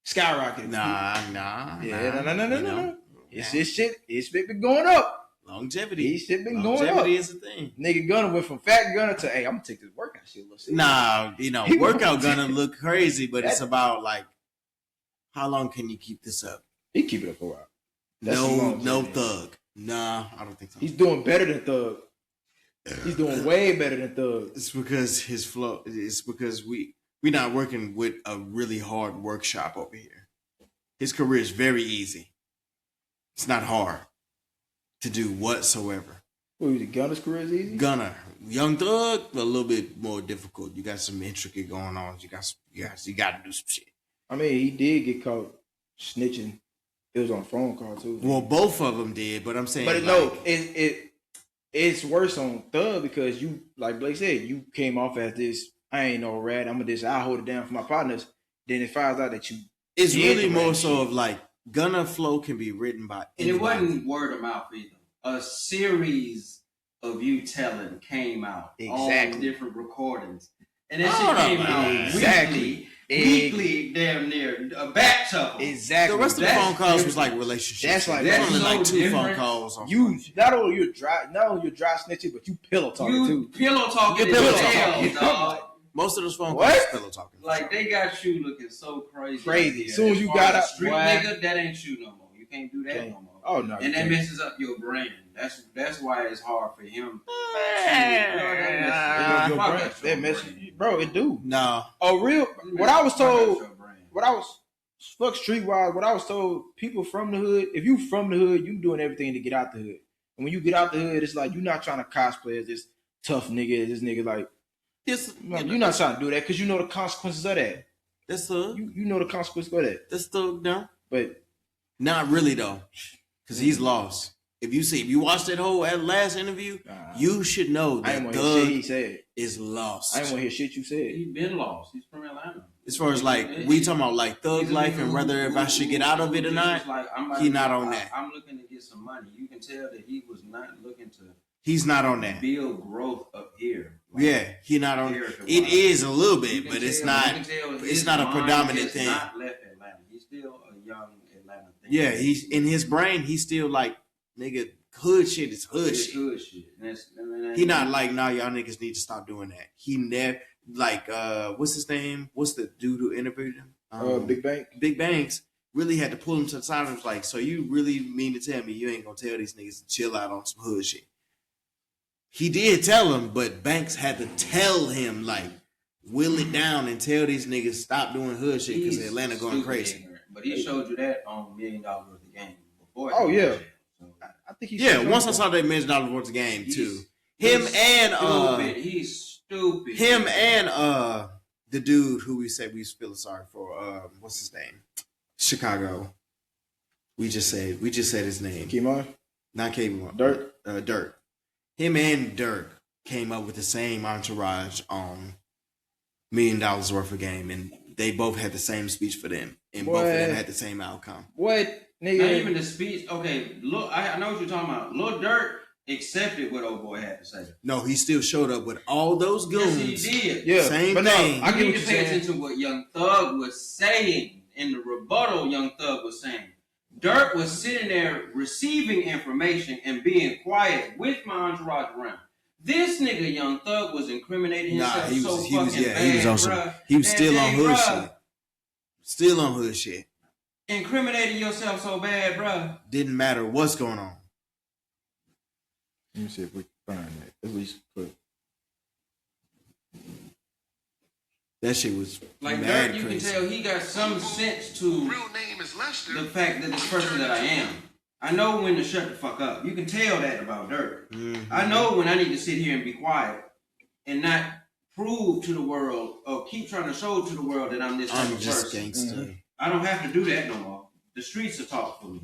[SPEAKER 2] Skyrocketed.
[SPEAKER 1] Nah.
[SPEAKER 2] Yeah, no.
[SPEAKER 1] You know?
[SPEAKER 2] It's been going up.
[SPEAKER 1] Longevity.
[SPEAKER 2] His shit been going up.
[SPEAKER 1] Longevity is a thing.
[SPEAKER 2] Nigga Gunna went from fat Gunna to, hey, I'm gonna take this workout shit a little serious.
[SPEAKER 1] Nah,
[SPEAKER 2] He
[SPEAKER 1] workout
[SPEAKER 2] won't.
[SPEAKER 1] gonna look crazy, but it's
[SPEAKER 2] That-
[SPEAKER 1] about like, how long can you keep this up?
[SPEAKER 2] He keep it up for a while. That's the
[SPEAKER 1] No
[SPEAKER 2] longevity.
[SPEAKER 1] Thug. Nah, I don't think so.
[SPEAKER 2] He's doing better than Thug. He's doing way better than Thug.
[SPEAKER 1] It's because his flow. It's because we're not working with a really hard workshop over here. His career is very easy. It's not hard to do whatsoever.
[SPEAKER 2] What was it? Gunna's career is easy?
[SPEAKER 1] Gunna, Young Thug, a little bit more difficult. You got some intricate going on. You got to do some shit.
[SPEAKER 2] I mean, he did get caught snitching. It was on a phone call too.
[SPEAKER 1] Well, both of them did, but I'm saying,
[SPEAKER 2] But
[SPEAKER 1] like,
[SPEAKER 2] no, it's worse on Thug because you, like Blake said, you came off as this. I ain't no rat. I hold it down for my partners. Then it finds out that you.
[SPEAKER 1] it's
[SPEAKER 2] did
[SPEAKER 1] really
[SPEAKER 2] the
[SPEAKER 1] more
[SPEAKER 2] rat
[SPEAKER 1] so
[SPEAKER 2] shit.
[SPEAKER 1] of like Gunna flow can be written by
[SPEAKER 20] And it
[SPEAKER 1] anybody.
[SPEAKER 20] wasn't word of mouth either. A series of you telling came out. All
[SPEAKER 2] Exactly.
[SPEAKER 20] different recordings. And that shit came out weekly, damn near a back chuckle.
[SPEAKER 2] Exactly.
[SPEAKER 1] The rest of the phone calls was like relationships.
[SPEAKER 2] That's like
[SPEAKER 1] There's only
[SPEAKER 2] so
[SPEAKER 1] like 2 phone
[SPEAKER 2] different.
[SPEAKER 1] calls. On
[SPEAKER 2] You not only you're dry snitching, but you pillow talking too.
[SPEAKER 20] Pillow talking.
[SPEAKER 1] You pillow
[SPEAKER 20] as hell,
[SPEAKER 1] talking.
[SPEAKER 20] dog.
[SPEAKER 1] Most of those phone
[SPEAKER 2] What?
[SPEAKER 1] calls is pillow talking.
[SPEAKER 20] Like they got you looking so crazy.
[SPEAKER 2] Crazy.
[SPEAKER 20] Yeah,
[SPEAKER 2] As soon as you
[SPEAKER 20] far
[SPEAKER 2] got
[SPEAKER 20] as
[SPEAKER 2] out,
[SPEAKER 20] street
[SPEAKER 2] boy.
[SPEAKER 20] nigga, that ain't you no more. You can't do that no more.
[SPEAKER 2] Oh no.
[SPEAKER 20] And that messes up your brain. That's why it's hard for him.
[SPEAKER 2] That mess, bro. It do.
[SPEAKER 1] No.
[SPEAKER 2] Oh, real. What I was told. What I was fuck streetwise. What I was told. People from the hood. If you from the hood, you doing everything to get out the hood. And when you get out the hood, it's like you're not trying to cosplay as this tough nigga. This nigga like. You're not trying to do that because you know the consequences of that.
[SPEAKER 1] That's thug.
[SPEAKER 2] You know the consequences of that.
[SPEAKER 1] That's thug now.
[SPEAKER 2] But
[SPEAKER 1] not really though, because he's lost. If you watch that whole last interview, you should know
[SPEAKER 2] I ain't
[SPEAKER 1] that
[SPEAKER 2] want to hear shit
[SPEAKER 1] Thug
[SPEAKER 2] he said.
[SPEAKER 1] is lost.
[SPEAKER 2] I ain't want to hear shit you said.
[SPEAKER 20] He's been lost. He's from Atlanta.
[SPEAKER 1] As far as like we talking about like thug
[SPEAKER 20] He's a
[SPEAKER 1] life
[SPEAKER 20] nigga
[SPEAKER 1] and whether if I should get out of it or not,
[SPEAKER 20] Like,
[SPEAKER 1] he not on that.
[SPEAKER 20] I'm looking to get some money. You can tell that he was not looking to.
[SPEAKER 1] He's not on that.
[SPEAKER 20] Build growth up here. Like,
[SPEAKER 1] Yeah, he not on. It is a little bit, but it's not. It's not a predominant thing.
[SPEAKER 20] Not left Atlanta. He's still a young Atlanta thing.
[SPEAKER 1] Yeah, he's in his brain. He's still like nigga. Hood shit is hood
[SPEAKER 20] It's
[SPEAKER 1] shit.
[SPEAKER 20] hood shit.
[SPEAKER 1] He not like nah, y'all niggas need to stop doing that. He never like what's his name? What's the dude who interviewed him?
[SPEAKER 2] Big Bang.
[SPEAKER 1] Big Banks really had to pull him to the side and was like, so you really mean to tell me you ain't gonna tell these niggas to chill out on some hood shit? He did tell him, but Banks had to tell him like will it down and tell these niggas stop doing hood shit because
[SPEAKER 20] He's
[SPEAKER 1] Atlanta going
[SPEAKER 20] stupid
[SPEAKER 1] crazy.
[SPEAKER 20] ignorant. But he showed you that on $1 Million Worth of Game before.
[SPEAKER 2] Oh
[SPEAKER 20] he
[SPEAKER 2] yeah.
[SPEAKER 20] was there.
[SPEAKER 2] I think he.
[SPEAKER 1] Yeah, once I saw that $1 million worth of game too. Him and
[SPEAKER 20] stupid. He's stupid.
[SPEAKER 1] him and the dude who we said we was feeling sorry for. What's his name? Chicago. We just said his name.
[SPEAKER 2] Kemon?
[SPEAKER 1] Not Kemon.
[SPEAKER 2] Dirk.
[SPEAKER 1] Dirk. Him and Dirk came up with the same entourage on $1 million worth of game, and they both had the same speech for them, and both of them had the same outcome.
[SPEAKER 2] What nigga?
[SPEAKER 20] Not even the speech. Okay, look, I know what you're talking about. Lil Durk accepted what old boy had to say.
[SPEAKER 1] No, he still showed up with all those goons.
[SPEAKER 20] Yes, he did.
[SPEAKER 2] Yeah,
[SPEAKER 1] same
[SPEAKER 2] but
[SPEAKER 1] thing.
[SPEAKER 2] No, I get
[SPEAKER 20] You
[SPEAKER 2] what
[SPEAKER 20] need
[SPEAKER 2] you're
[SPEAKER 20] to pay
[SPEAKER 2] saying.
[SPEAKER 20] attention to what Young Thug was saying in the rebuttal. Young Thug was saying, Dirk was sitting there receiving information and being quiet with my entourage around. This nigga Young Thug was incriminating himself
[SPEAKER 1] He
[SPEAKER 20] so
[SPEAKER 1] was
[SPEAKER 20] fucking bad,
[SPEAKER 1] on some,
[SPEAKER 20] bruh.
[SPEAKER 1] he was
[SPEAKER 20] That
[SPEAKER 1] still on
[SPEAKER 20] day,
[SPEAKER 1] hood
[SPEAKER 20] bruh,
[SPEAKER 1] shit. Still on hood shit.
[SPEAKER 20] Incriminating yourself so bad, bruh.
[SPEAKER 1] Didn't matter what's going on.
[SPEAKER 2] Let me see if we can find that. At least put.
[SPEAKER 1] That shit was
[SPEAKER 20] Like
[SPEAKER 1] mad
[SPEAKER 20] Dirk, you
[SPEAKER 1] crazy.
[SPEAKER 20] can tell he got some sense to the fact that this person that I am. I know when to shut the fuck up. You can tell that about Dirk. I know when I need to sit here and be quiet and not prove to the world or keep trying to show to the world that I'm this type
[SPEAKER 1] I'm
[SPEAKER 20] of
[SPEAKER 1] just
[SPEAKER 20] person.
[SPEAKER 1] gangster.
[SPEAKER 20] I don't have to do that no more. The streets will talk for me.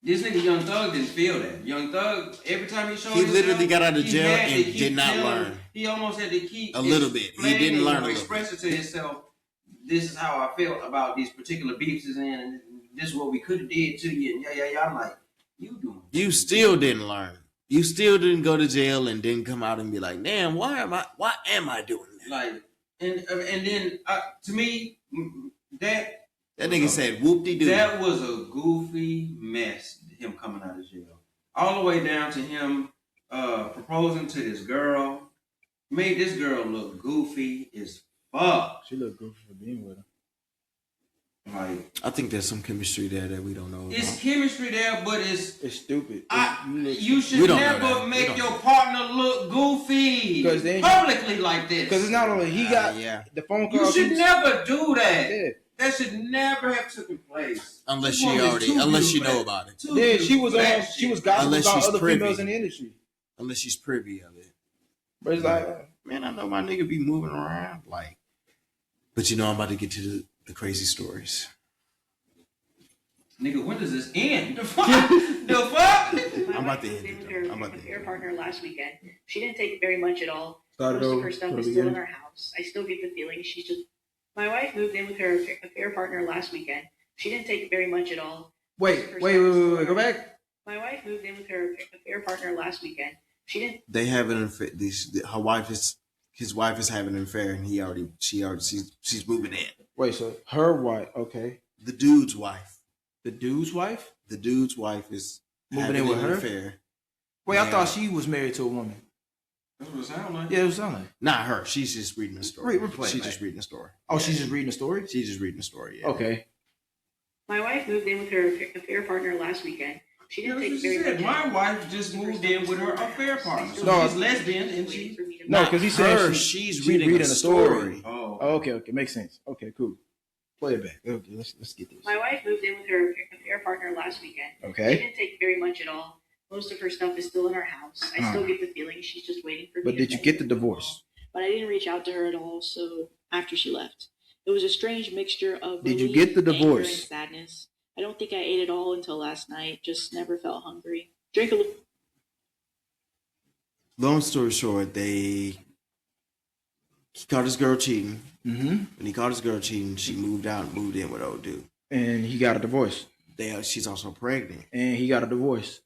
[SPEAKER 20] This nigga Young Thug didn't feel that. Young Thug, every time he showed
[SPEAKER 1] He
[SPEAKER 20] himself,
[SPEAKER 1] literally got out of
[SPEAKER 20] he
[SPEAKER 1] jail
[SPEAKER 20] had to
[SPEAKER 1] and
[SPEAKER 20] keep
[SPEAKER 1] did not
[SPEAKER 20] telling-
[SPEAKER 1] learn.
[SPEAKER 20] He almost had to keep
[SPEAKER 1] A little bit. He didn't
[SPEAKER 20] explaining
[SPEAKER 1] learn a
[SPEAKER 20] or
[SPEAKER 1] little
[SPEAKER 20] express it to himself. This is how I felt about these particular beefs and this is what we could have did to you. And yeah. I'm like, you doing?
[SPEAKER 1] You still didn't learn. You still didn't go to jail and didn't come out and be like, damn, why am I doing that?
[SPEAKER 20] Like, and then to me, that
[SPEAKER 1] nigga said whoop-de-doo.
[SPEAKER 20] That was a goofy mess, him coming out of jail. All the way down to him proposing to this girl. Made this girl look goofy as fuck.
[SPEAKER 2] She looked goofy for being with him.
[SPEAKER 20] Like,
[SPEAKER 1] I think there's some chemistry there that we don't know about.
[SPEAKER 20] it's chemistry there, but it's
[SPEAKER 2] stupid.
[SPEAKER 20] You
[SPEAKER 1] We
[SPEAKER 20] should
[SPEAKER 1] don't know
[SPEAKER 20] never
[SPEAKER 1] that. We
[SPEAKER 20] make
[SPEAKER 1] don't
[SPEAKER 20] your partner look goofy publicly like this.
[SPEAKER 2] Because it's not only he got the phone call.
[SPEAKER 20] You should never do that.
[SPEAKER 2] Yeah.
[SPEAKER 20] That should never have taken place.
[SPEAKER 1] Unless
[SPEAKER 20] This
[SPEAKER 1] she
[SPEAKER 20] woman is
[SPEAKER 1] already,
[SPEAKER 20] too
[SPEAKER 1] unless you
[SPEAKER 20] beautiful
[SPEAKER 1] know
[SPEAKER 20] for
[SPEAKER 1] about it.
[SPEAKER 20] Too
[SPEAKER 2] Yeah, she
[SPEAKER 20] beautiful
[SPEAKER 2] was
[SPEAKER 20] for that
[SPEAKER 2] she was
[SPEAKER 20] shit.
[SPEAKER 2] gossiping
[SPEAKER 1] Unless
[SPEAKER 2] about
[SPEAKER 1] she's
[SPEAKER 2] other
[SPEAKER 1] privy.
[SPEAKER 2] females in the industry.
[SPEAKER 1] Unless she's privy of it.
[SPEAKER 2] But it's like,
[SPEAKER 1] man, I know my nigga be moving around. Like, but you know, I'm about to get to the crazy stories.
[SPEAKER 20] Nigga, when does this end? The fuck? The fuck?
[SPEAKER 1] I'm about to end
[SPEAKER 10] with
[SPEAKER 1] it.
[SPEAKER 10] her,
[SPEAKER 1] I'm about to
[SPEAKER 10] with her partner last weekend. She didn't take very much at all.
[SPEAKER 2] Started
[SPEAKER 10] Most of
[SPEAKER 2] over
[SPEAKER 10] her stuff
[SPEAKER 2] from
[SPEAKER 10] is
[SPEAKER 2] the
[SPEAKER 10] still in
[SPEAKER 2] beginning.
[SPEAKER 10] her house. I still get the feeling she's just. My wife moved in with her affair partner last weekend. She didn't take very much at all.
[SPEAKER 2] wait, go back.
[SPEAKER 10] My wife moved in with her affair partner last weekend. She didn't.
[SPEAKER 1] They have an affair. Her wife his wife is having an affair, and she's moving in.
[SPEAKER 2] Wait, so her wife? Okay,
[SPEAKER 1] The dude's wife.
[SPEAKER 2] the dude's wife
[SPEAKER 1] The dude's wife is
[SPEAKER 2] moving
[SPEAKER 1] having
[SPEAKER 2] in with
[SPEAKER 1] an
[SPEAKER 2] her.
[SPEAKER 1] affair.
[SPEAKER 2] Wait, I
[SPEAKER 1] Yeah.
[SPEAKER 2] thought she was married to a woman.
[SPEAKER 20] That's what it sounds like.
[SPEAKER 2] Yeah, it was something.
[SPEAKER 1] Not her. She's just reading the story.
[SPEAKER 2] Replay,
[SPEAKER 1] She's
[SPEAKER 2] man.
[SPEAKER 1] just reading the story.
[SPEAKER 2] Oh, she's just reading the story.
[SPEAKER 1] She's just reading the story. Yeah.
[SPEAKER 2] Okay.
[SPEAKER 10] My wife moved in with her affair partner last weekend. She didn't take very much.
[SPEAKER 20] My wife just moved in with her affair partner. So
[SPEAKER 2] No.
[SPEAKER 20] she's lesbian and she.
[SPEAKER 2] No, because he said
[SPEAKER 1] her, she's reading a story.
[SPEAKER 20] Oh.
[SPEAKER 2] Okay, makes sense. Okay, cool. Play it back. Okay, let's get this.
[SPEAKER 10] My wife moved in with her affair partner last weekend.
[SPEAKER 2] Okay.
[SPEAKER 10] She didn't take very much at all. Most of her stuff is still in our house. I still get the feeling she's just waiting for me.
[SPEAKER 2] But
[SPEAKER 10] to
[SPEAKER 2] did you
[SPEAKER 10] pay
[SPEAKER 2] get the
[SPEAKER 10] her.
[SPEAKER 2] divorce?
[SPEAKER 10] But I didn't reach out to her at all. So after she left, it was a strange mixture of.
[SPEAKER 2] Did you
[SPEAKER 10] relief,
[SPEAKER 2] get the
[SPEAKER 10] anger,
[SPEAKER 2] divorce?
[SPEAKER 10] and sadness. I don't think I ate it all until last night. Just never felt hungry. Drink a little.
[SPEAKER 1] Long story short, he caught his girl cheating.
[SPEAKER 2] Mm-hmm.
[SPEAKER 1] When he caught his girl cheating, she moved out and moved in with old dude.
[SPEAKER 2] And he got a divorce.
[SPEAKER 1] She's also pregnant.
[SPEAKER 2] And he got a divorce.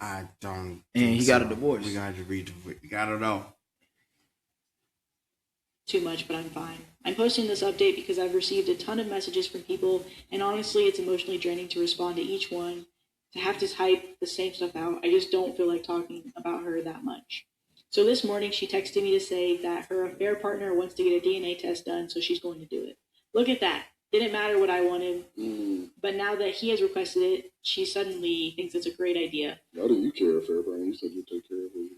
[SPEAKER 1] I don't.
[SPEAKER 2] And
[SPEAKER 1] think
[SPEAKER 2] he got
[SPEAKER 1] so.
[SPEAKER 2] a divorce.
[SPEAKER 1] We got to read. We got to know.
[SPEAKER 10] Too much, but I'm fine. I'm posting this update because I've received a ton of messages from people, and honestly, it's emotionally draining to respond to each one. To have to type the same stuff out, I just don't feel like talking about her that much. So this morning, she texted me to say that her affair partner wants to get a DNA test done, so she's going to do it. Look at that. Didn't matter what I wanted, but now that he has requested it, she suddenly thinks it's a great idea.
[SPEAKER 18] How do you care, Fairburn? You said you'd take care of it.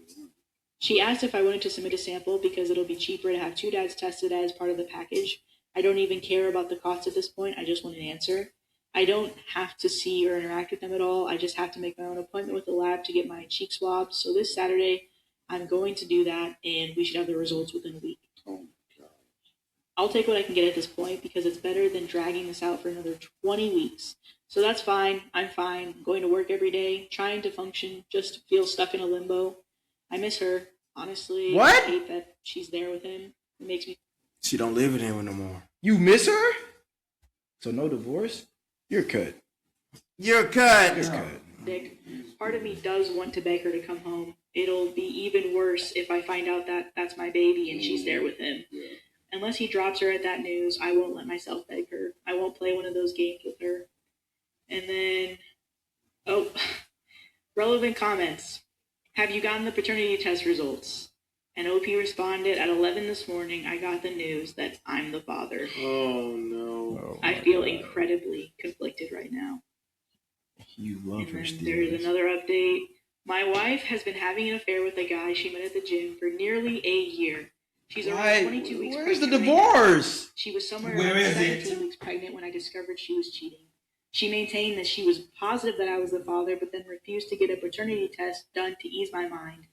[SPEAKER 10] She asked if I wanted to submit a sample because it'll be cheaper to have two dads tested as part of the package. I don't even care about the cost at this point. I just want an answer. I don't have to see or interact with them at all. I just have to make my own appointment with the lab to get my cheek swabbed. So this Saturday, I'm going to do that, and we should have the results within a week. I'll take what I can get at this point because it's better than dragging this out for another 20 weeks. So that's fine. I'm fine. I'm going to work every day, trying to function, just feel stuck in a limbo. I miss her, honestly.
[SPEAKER 2] What?
[SPEAKER 10] I hate that she's there with him. It makes me.
[SPEAKER 1] She don't live with him no more.
[SPEAKER 2] You miss her? So no divorce? You're cut.
[SPEAKER 1] You're cut.
[SPEAKER 2] You're cut.
[SPEAKER 10] Sick. Part of me does want to beg her to come home. It'll be even worse if I find out that that's my baby and she's there with him. Unless he drops her at that news, I won't let myself beg her. I won't play one of those games with her. And then, relevant comments. Have you gotten the paternity test results? And OP responded, at 11 this morning, I got the news that I'm the father.
[SPEAKER 1] Oh, no.
[SPEAKER 10] I feel incredibly conflicted right now.
[SPEAKER 2] You love her
[SPEAKER 10] And
[SPEAKER 2] still.
[SPEAKER 10] there's another update. My wife has been having an affair with a guy she met at the gym for nearly a year. She's around
[SPEAKER 2] Why?
[SPEAKER 10] 22 weeks
[SPEAKER 2] Where's the
[SPEAKER 10] pregnant right now.
[SPEAKER 2] divorce?
[SPEAKER 10] She was somewhere
[SPEAKER 2] Where
[SPEAKER 10] around
[SPEAKER 2] is it?
[SPEAKER 10] 17 weeks pregnant when I discovered she was cheating. She maintained that she was positive that I was the father, but then refused to get a paternity test done to ease my mind.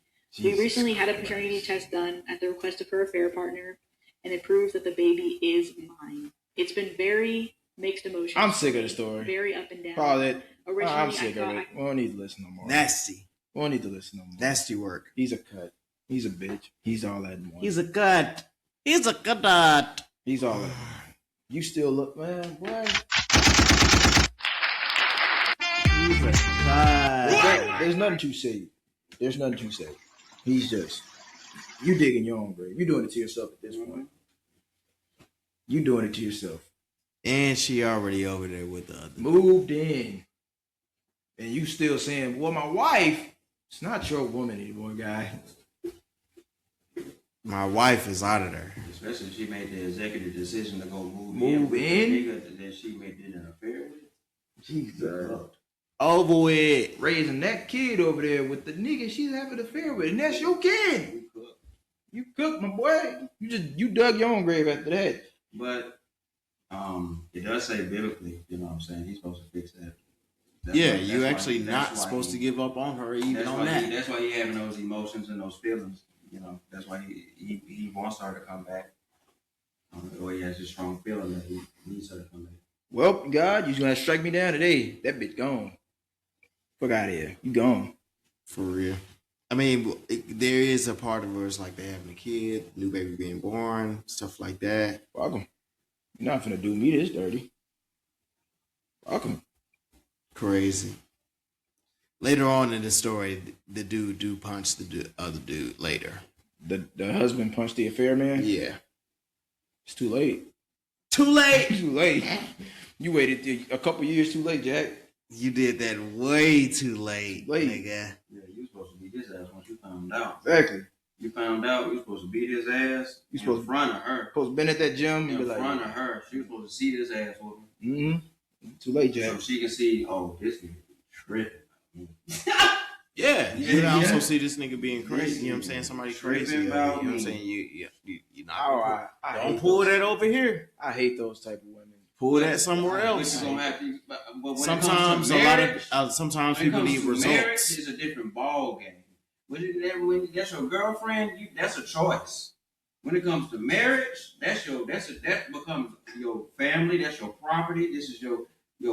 [SPEAKER 10] We recently had a paternity test done at the request of her affair partner, and it proves that the baby is mine. It's been very mixed emotions.
[SPEAKER 2] I'm sick of the story.
[SPEAKER 10] Very up and down.
[SPEAKER 2] Probably.
[SPEAKER 10] Originally,
[SPEAKER 2] I'm
[SPEAKER 10] I
[SPEAKER 2] sick of
[SPEAKER 10] thought
[SPEAKER 2] it. We don't need to listen no more.
[SPEAKER 1] Nasty.
[SPEAKER 2] We don't need to listen no more.
[SPEAKER 1] Nasty work.
[SPEAKER 2] He's a cut. He's a bitch. He's all that in one.
[SPEAKER 1] He's a cut. He's a cut.
[SPEAKER 2] He's all that. You still look, man, boy.
[SPEAKER 1] He's a cut.
[SPEAKER 2] There's nothing to say. There's nothing to say. He's just, you digging your own grave. You're doing it to yourself at this point. You doing it to yourself.
[SPEAKER 1] And she already over there with the other.
[SPEAKER 2] Moved in. And you still saying, well, my wife, it's not your woman anymore, guy.
[SPEAKER 1] My wife is out of there.
[SPEAKER 20] Especially if she made the executive decision to go move
[SPEAKER 2] Move
[SPEAKER 20] with
[SPEAKER 2] in?
[SPEAKER 20] the nigga that she made an affair with.
[SPEAKER 2] Jesus.
[SPEAKER 1] Over with.
[SPEAKER 2] Raising that kid over there with the nigga she's having an affair with, and that's your kid. You cooked, my boy. You dug your own grave after that.
[SPEAKER 20] But it does say biblically, you know what I'm saying? He's supposed to fix that.
[SPEAKER 1] You actually not supposed to give up on her even on that.
[SPEAKER 20] That's why he having those emotions and those feelings. You know, that's why he wants her to come back. Or he has a strong feeling that he needs her to come back.
[SPEAKER 2] Well, God, you're gonna strike me down today. That bitch gone. Fuck out of here. You gone.
[SPEAKER 1] For real. I mean, there is a part of her, it's like they having a kid, new baby being born, stuff like that.
[SPEAKER 2] Welcome. You're not finna do me this dirty. Welcome.
[SPEAKER 1] Crazy. Later on in the story, the dude do punch the other dude later.
[SPEAKER 2] The husband punched the affair man?
[SPEAKER 1] Yeah.
[SPEAKER 2] It's too late.
[SPEAKER 1] Too late.
[SPEAKER 2] Too late. You waited a couple years too late, Jack.
[SPEAKER 1] You did that way too late, nigga.
[SPEAKER 20] Yeah, you were supposed to beat his ass once you found out.
[SPEAKER 2] Exactly.
[SPEAKER 20] You found out you were supposed to beat his ass.
[SPEAKER 2] You supposed
[SPEAKER 20] in front of her.
[SPEAKER 2] Supposed to been at that gym
[SPEAKER 20] In
[SPEAKER 2] and be like,
[SPEAKER 20] front of her. She was supposed to see this ass whooping.
[SPEAKER 2] Mm-hmm. Too late, Jack.
[SPEAKER 20] So she can see, oh, this nigga tripping.
[SPEAKER 1] Yeah, you can also see this nigga being crazy. You know what I'm saying? Somebody crazy. You know what I'm saying? You not. Don't pull that over here.
[SPEAKER 2] I hate those type of women.
[SPEAKER 1] Pull that somewhere else. Sometimes sometimes people need results.
[SPEAKER 20] Marriage is a different ball game. When that's your girlfriend, that's a choice. When it comes to marriage, that becomes your family. That's your property. This is your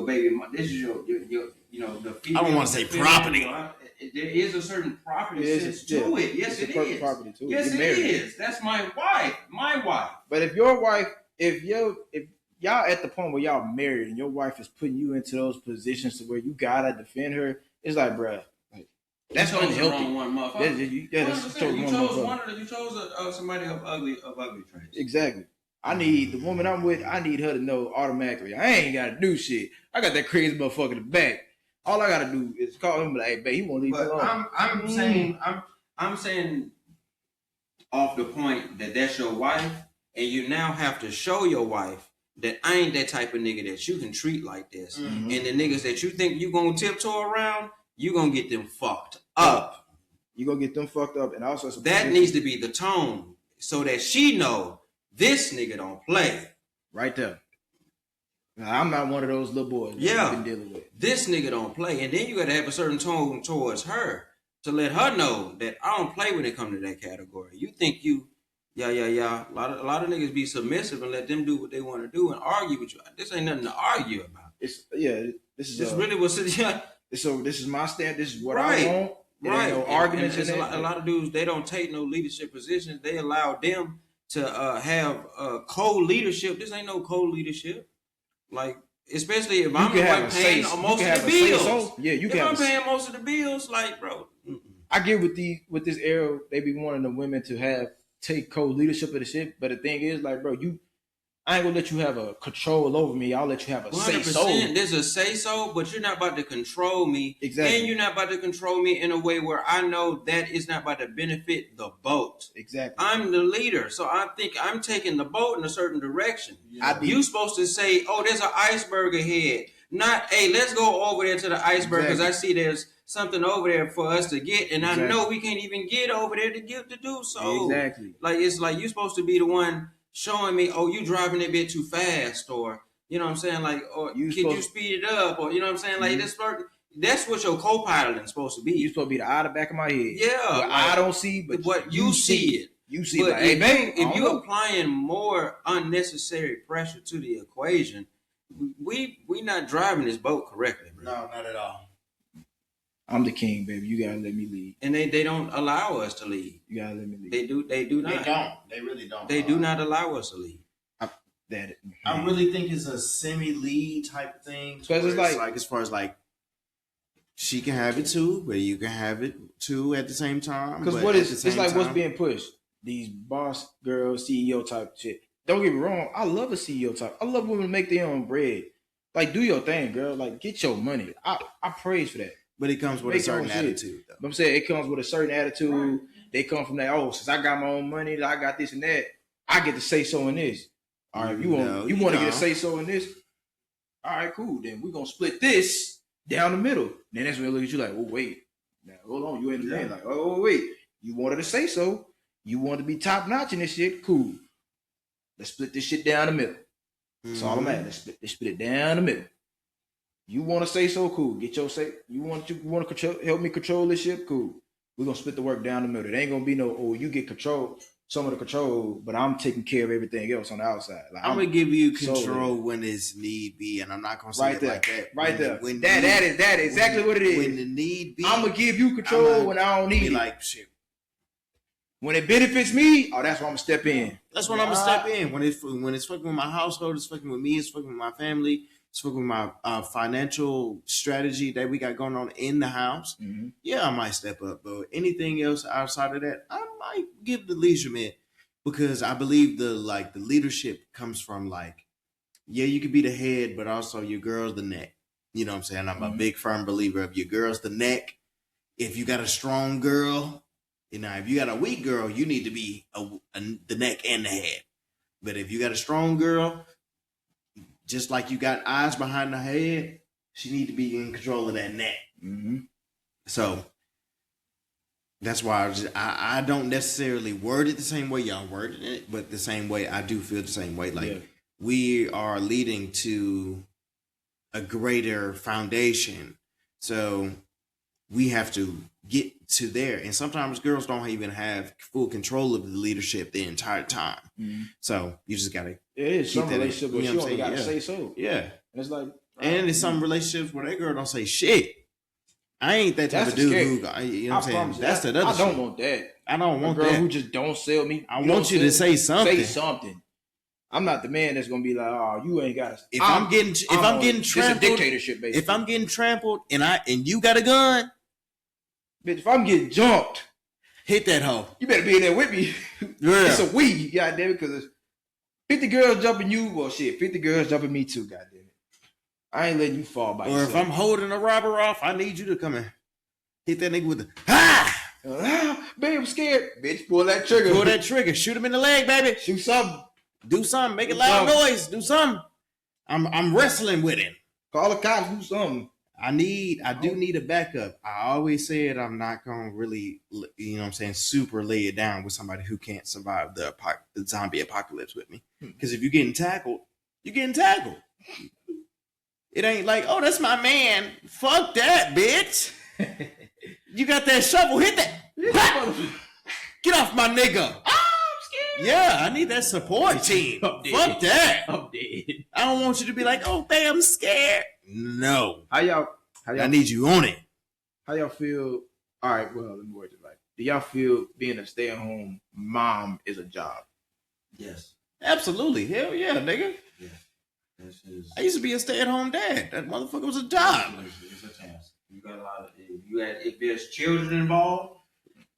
[SPEAKER 20] baby. This is your the female.
[SPEAKER 1] I don't want to say property.
[SPEAKER 20] There is a certain property sense to it. Yes, it is.
[SPEAKER 2] Property too.
[SPEAKER 20] Yes, it is. That's my wife. My wife.
[SPEAKER 2] But if your wife, if y'all at the point where y'all married and your wife is putting you into those positions to where you gotta defend her, it's like, bruh, like that's
[SPEAKER 20] you chose
[SPEAKER 2] unhealthy.
[SPEAKER 20] The wrong one, motherfucker. You chose somebody of ugly traits.
[SPEAKER 2] Exactly. I need the woman I'm with. I need her to know automatically. I ain't gotta do shit. I got that crazy motherfucker in the back. All I gotta do is call him and be like, hey, babe, he won't leave me alone.
[SPEAKER 20] I'm saying off the point that that's your wife, and you now have to show your wife that I ain't that type of nigga that you can treat like this.
[SPEAKER 2] Mm-hmm.
[SPEAKER 20] And the niggas that you think you gonna tiptoe around, you gonna get them fucked up.
[SPEAKER 2] You gonna get them fucked up, and also
[SPEAKER 20] that needs to be the tone so that she know this nigga don't play.
[SPEAKER 2] Right there. Now, I'm not one of those little boys that you've been dealing with.
[SPEAKER 20] This nigga don't play. And then you gotta have a certain tone towards her to let her know that I don't play when it comes to that category. You think you, yeah. A lot of niggas be submissive and let them do what they want to do and argue with you. This ain't nothing to argue about.
[SPEAKER 2] This is
[SPEAKER 20] really what's
[SPEAKER 2] So this is my stand. This is what
[SPEAKER 20] right.
[SPEAKER 2] I want.
[SPEAKER 20] Right.
[SPEAKER 2] No arguments.
[SPEAKER 20] And a lot of dudes, they don't take no leadership positions. They allow them to have co-leadership. This ain't no co-leadership. Like, especially if I'm the one paying most of the bills.
[SPEAKER 2] Yeah, you
[SPEAKER 20] if
[SPEAKER 2] can.
[SPEAKER 20] I'm paying most of the bills, like, bro.
[SPEAKER 2] I get with this era, they be wanting the women to take co-leadership of the shit. But the thing is, like, bro, I ain't gonna let you have a control over me. I'll let you have a say so.
[SPEAKER 20] There's a say so, but you're not about to control me.
[SPEAKER 2] Exactly.
[SPEAKER 20] And you're not about to control me in a way where I know that is not about to benefit the boat.
[SPEAKER 2] Exactly.
[SPEAKER 20] I'm the leader, so I think I'm taking the boat in a certain direction.
[SPEAKER 2] Yeah.
[SPEAKER 20] You supposed to say, oh, there's an iceberg ahead. Not, hey, let's go over there to the iceberg because I see there's something over there for us to get, and I know we can't even get over there to do so.
[SPEAKER 2] Exactly.
[SPEAKER 20] Like, it's like you're supposed to be the one showing me, oh, you driving a bit too fast, or you know what I'm saying, like, or can you speed it up, or you know what I'm saying, like that's what your co-piloting is supposed to be.
[SPEAKER 2] You're supposed to be the eye of the back of my head.
[SPEAKER 20] Yeah,
[SPEAKER 2] like, I don't see, but
[SPEAKER 20] what you see it.
[SPEAKER 2] You see,
[SPEAKER 20] but
[SPEAKER 2] like, hey, babe,
[SPEAKER 20] if you're applying more unnecessary pressure to the equation, we not driving this boat correctly, bro.
[SPEAKER 1] No, not at all.
[SPEAKER 2] I'm the king, baby. You gotta let me lead.
[SPEAKER 20] And they don't allow us to lead.
[SPEAKER 2] You gotta let me lead.
[SPEAKER 20] They do not.
[SPEAKER 1] They don't. They really don't.
[SPEAKER 20] They do not allow us to lead.
[SPEAKER 1] I really think it's a semi-lead type of thing.
[SPEAKER 2] Because it's like
[SPEAKER 1] as far as like she can have it too, but you can have it too at the same time.
[SPEAKER 2] Because it's like what's being pushed. These boss girl CEO type shit. Don't get me wrong. I love a CEO type. I love women to make their own bread. Like, do your thing, girl. Like, get your money. I praise for that.
[SPEAKER 1] But it comes with a certain attitude, though.
[SPEAKER 2] But I'm saying it comes with a certain attitude. Right. They come from that, oh, since I got my own money, I got this and that, I get to say so in this. All right, you want to get a say so in this? All right, cool. Then we're going to split this down the middle. Then that's when they look at you like, oh, wait. Now, hold on. You ain't the man. Like, oh, wait. You wanted to say so. You want to be top notch in this shit? Cool. Let's split this shit down the middle. That's all I'm at. Let's split it down the middle. You want to say so? Cool. Get your say. You want to help me control this shit? Cool. We're going to split the work down the middle. It ain't going to be no, oh, you get some of the control, but I'm taking care of everything else on the outside. Like,
[SPEAKER 1] I'm going to give you control when it's need be, and I'm not going to say it like that.
[SPEAKER 2] Right there. That is exactly what it is.
[SPEAKER 1] When the need be.
[SPEAKER 2] I'm going to give you control when I don't need it.
[SPEAKER 1] Like, shit.
[SPEAKER 2] When it benefits me, that's when I'm going to step in.
[SPEAKER 1] That's when I'm going to step in. When it's fucking with my household, it's fucking with me, it's fucking with my family, it's fucking with my financial strategy that we got going on in the house. Mm-hmm. Yeah, I might step up, but anything else outside of that, I might give the leadership because I believe the leadership comes from yeah, you could be the head, but also your girl's the neck. You know what I'm saying? I'm a big firm believer of your girl's the neck. If you got a strong girl, if you got a weak girl, you need to be the neck and the head. But if you got a strong girl, just like you got eyes behind the head, she need to be in control of that neck.
[SPEAKER 2] Mm-hmm.
[SPEAKER 1] So that's why I don't necessarily word it the same way y'all worded it, but the same way I do feel the same way. We are leading to a greater foundation. So we have to get to there. And sometimes girls don't even have full control of the leadership the entire time.
[SPEAKER 2] Mm-hmm.
[SPEAKER 1] So you just got to
[SPEAKER 2] It is some relationships where she only got to say so.
[SPEAKER 1] Yeah.
[SPEAKER 2] And it's like,
[SPEAKER 1] and it's some relationships where that girl don't say shit. I ain't that type of dude who, you know what I'm saying? That's the other
[SPEAKER 2] I don't
[SPEAKER 1] shit.
[SPEAKER 2] want that.
[SPEAKER 1] I don't want
[SPEAKER 2] a girl
[SPEAKER 1] that.
[SPEAKER 2] who just don't sell me.
[SPEAKER 1] I want you to say something.
[SPEAKER 2] Say something. I'm not the man that's gonna be like, oh, you ain't got to.
[SPEAKER 1] If I'm getting trampled,
[SPEAKER 2] it's a dictatorship, basically.
[SPEAKER 1] If I'm getting trampled and you got a gun,
[SPEAKER 2] bitch, if I'm getting jumped,
[SPEAKER 1] hit that hoe.
[SPEAKER 2] You better be in there with me.
[SPEAKER 1] Yeah.
[SPEAKER 2] It's a we, goddamn it, because 50 girls jumping you, well, shit, 50 girls jumping me too, goddamn it. I ain't letting you fall by yourself.
[SPEAKER 1] Or if I'm holding a robber off, I need you to come and hit that nigga with the
[SPEAKER 2] babe, I'm scared. Bitch, pull that trigger.
[SPEAKER 1] Pull that trigger. Shoot him in the leg, baby.
[SPEAKER 2] Shoot something.
[SPEAKER 1] Do something. Make a loud noise. Do something. I'm wrestling with him.
[SPEAKER 2] Call the cops. Do something.
[SPEAKER 1] I do need a backup. I always said I'm not gonna really, you know what I'm saying, super lay it down with somebody who can't survive the zombie apocalypse with me. Because if you're getting tackled, you're getting tackled. It ain't like, oh, that's my man. Fuck that, bitch. You got that shovel. Hit that. Get off my nigga. Yeah, I need that support team. Fuck that.
[SPEAKER 2] I'm dead.
[SPEAKER 1] I don't want you to be like, oh, babe, I'm scared. No.
[SPEAKER 2] How y'all
[SPEAKER 1] I need you on it.
[SPEAKER 2] How y'all feel? All right, well, let me word it like, do y'all feel being a stay-at-home mom is a job?
[SPEAKER 20] Yes.
[SPEAKER 1] Absolutely. Hell yeah, nigga.
[SPEAKER 20] Yeah.
[SPEAKER 1] I used to be a stay-at-home dad. That motherfucker was a job.
[SPEAKER 20] It's a task. You got a lot of if there's children involved,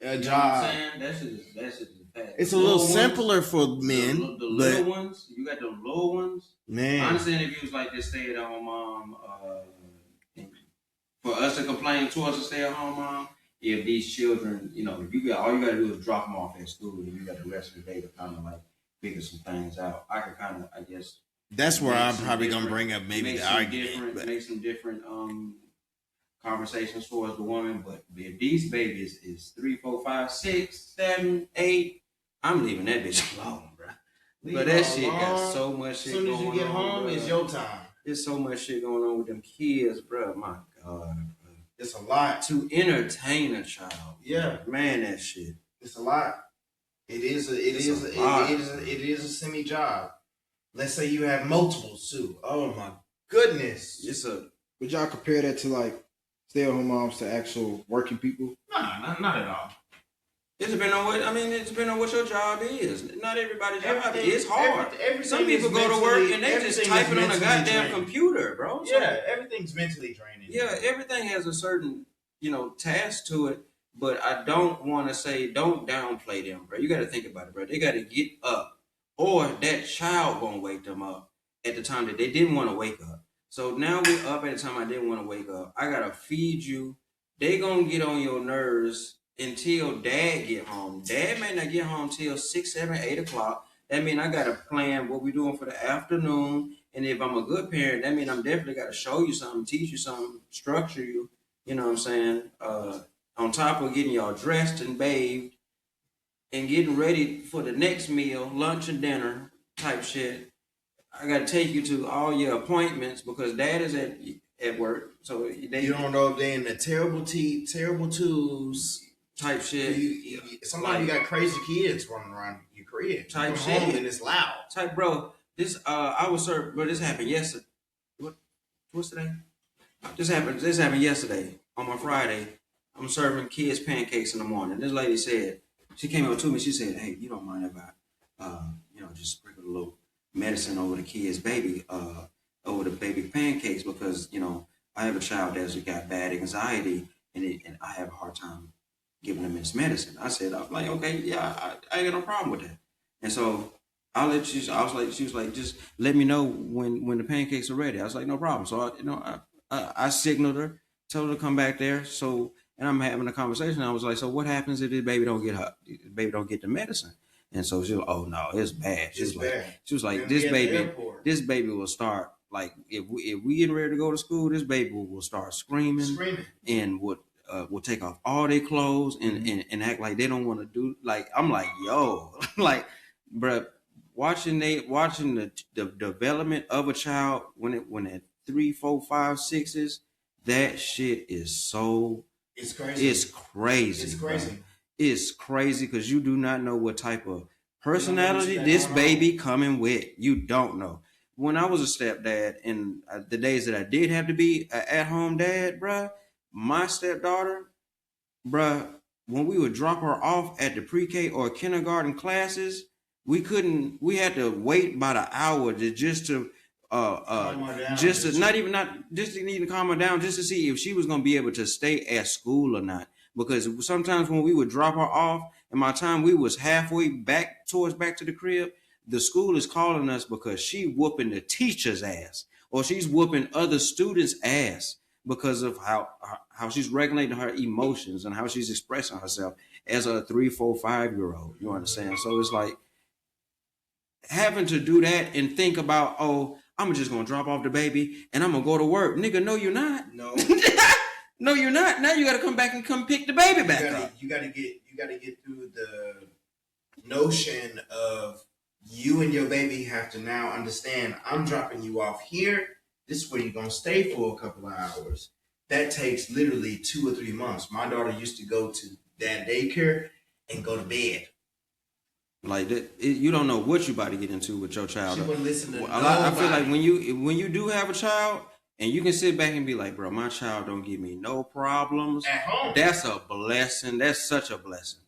[SPEAKER 1] a
[SPEAKER 20] you
[SPEAKER 1] job.
[SPEAKER 20] Know what I'm saying? That's just fast.
[SPEAKER 1] It's a little simpler for men.
[SPEAKER 20] The little ones, you got the little ones.
[SPEAKER 1] Man.
[SPEAKER 20] I understand if you was like this stay-at-home mom, for us to complain to us to stay-at-home mom, if these children, if you got all you got to do is drop them off at school, and you got the rest of the day to kind of like figure some things out. I can kind of, I guess.
[SPEAKER 1] That's where I'm probably gonna bring up maybe the argument.
[SPEAKER 20] Make some different conversations towards the woman, but if these babies is 3, 4, 5, 6, 7, 8, I'm leaving that bitch alone, bro. But that shit got so much shit going on.
[SPEAKER 1] As soon as you get home, it's your time.
[SPEAKER 20] There's so much shit going on with them kids, bro. My God, bro.
[SPEAKER 1] It's a lot
[SPEAKER 20] to entertain a child.
[SPEAKER 1] Yeah,
[SPEAKER 20] man, that shit.
[SPEAKER 1] It's a lot. It is a semi job. Let's say you have multiples too. Oh my goodness.
[SPEAKER 2] Would y'all compare that to like stay-at-home moms to actual working people?
[SPEAKER 1] Nah, not at all.
[SPEAKER 20] It depends on what your job is. Not everybody's job is hard. Some people go to work and they just typing on a goddamn computer, bro.
[SPEAKER 1] Yeah, everything's mentally draining.
[SPEAKER 20] Yeah, everything has a certain, task to it. But I don't want to say don't downplay them, bro. You got to think about it, bro. They got to get up, or that child won't wake them up at the time that they didn't want to wake up. So now we're up at the time I didn't want to wake up. I gotta feed you. They gonna get on your nerves until dad get home. Dad may not get home till 6, 7, 8 o'clock. That means I gotta plan what we're doing for the afternoon. And if I'm a good parent, that means I'm definitely gotta show you something, teach you something, structure you. You know what I'm saying? On top of getting y'all dressed and bathed and getting ready for the next meal, lunch and dinner type shit. I gotta take you to all your appointments because dad is at work. So
[SPEAKER 1] you don't know if they're in the terrible twos
[SPEAKER 20] type shit.
[SPEAKER 1] Sometimes you got crazy kids running around your crib
[SPEAKER 20] type
[SPEAKER 1] shit,
[SPEAKER 20] home
[SPEAKER 1] and it's loud.
[SPEAKER 20] Type, bro. This I was served, bro. This happened yesterday. What's today? This happened yesterday on my Friday. I'm serving kids pancakes in the morning. This lady said, she came up to me. She said, "Hey, you don't mind if I, just sprinkle a little medicine over the kids' over the baby pancakes because I have a child that's got bad anxiety and I have a hard time, giving them this medicine. I said, I'm like, okay, yeah, I ain't got no problem with that. And so I'll let you. She was like, just let me know when the pancakes are ready. I was like, no problem. So I signaled her, told her to come back there. So, and I'm having a conversation. I was like, so what happens if this baby don't get the medicine? And so she was, oh no, it's bad. She was like, this baby will start, like, if we getting ready to go to school, this baby will start screaming. And will take off all their clothes and act like they don't want to do, like, I'm like, yo, like, bruh, watching the development of a child when at 3, 4, 5, 6s, that shit is so,
[SPEAKER 7] it's crazy.
[SPEAKER 20] It's crazy. It's crazy because you do not know what type of personality this baby coming with. You don't know. When I was a stepdad, and the days that I did have to be an at-home dad, bruh, my stepdaughter, bruh, when we would drop her off at the pre-K or kindergarten classes, we had to wait about an hour just to calm her down, just to see if she was going to be able to stay at school or not. Because sometimes when we would drop her off, and by the time we was halfway back to the crib, the school is calling us because she whooping the teacher's ass, or she's whooping other students' ass because of how she's regulating her emotions and how she's expressing herself as a 3, 4, 5-year-old. You understand? So it's like having to do that and think about, oh, I'm just gonna drop off the baby and I'm gonna go to work. Nigga, no, you're not.
[SPEAKER 7] No.
[SPEAKER 20] No, you're not. Now you gotta come back and come pick the baby back up.
[SPEAKER 7] You gotta get through the notion of you and your baby have to now understand, I'm dropping you off here. This is where you're gonna stay for a couple of hours. That takes literally 2 or 3 months. My daughter used to go to that daycare and go to bed.
[SPEAKER 20] Like that, you don't know what you about to get into with your child.
[SPEAKER 7] She wouldn't listen to
[SPEAKER 20] I feel like when you do have a child and you can sit back and be like, bro, my child don't give me no problems.
[SPEAKER 7] At home.
[SPEAKER 20] That's a blessing. That's such a blessing.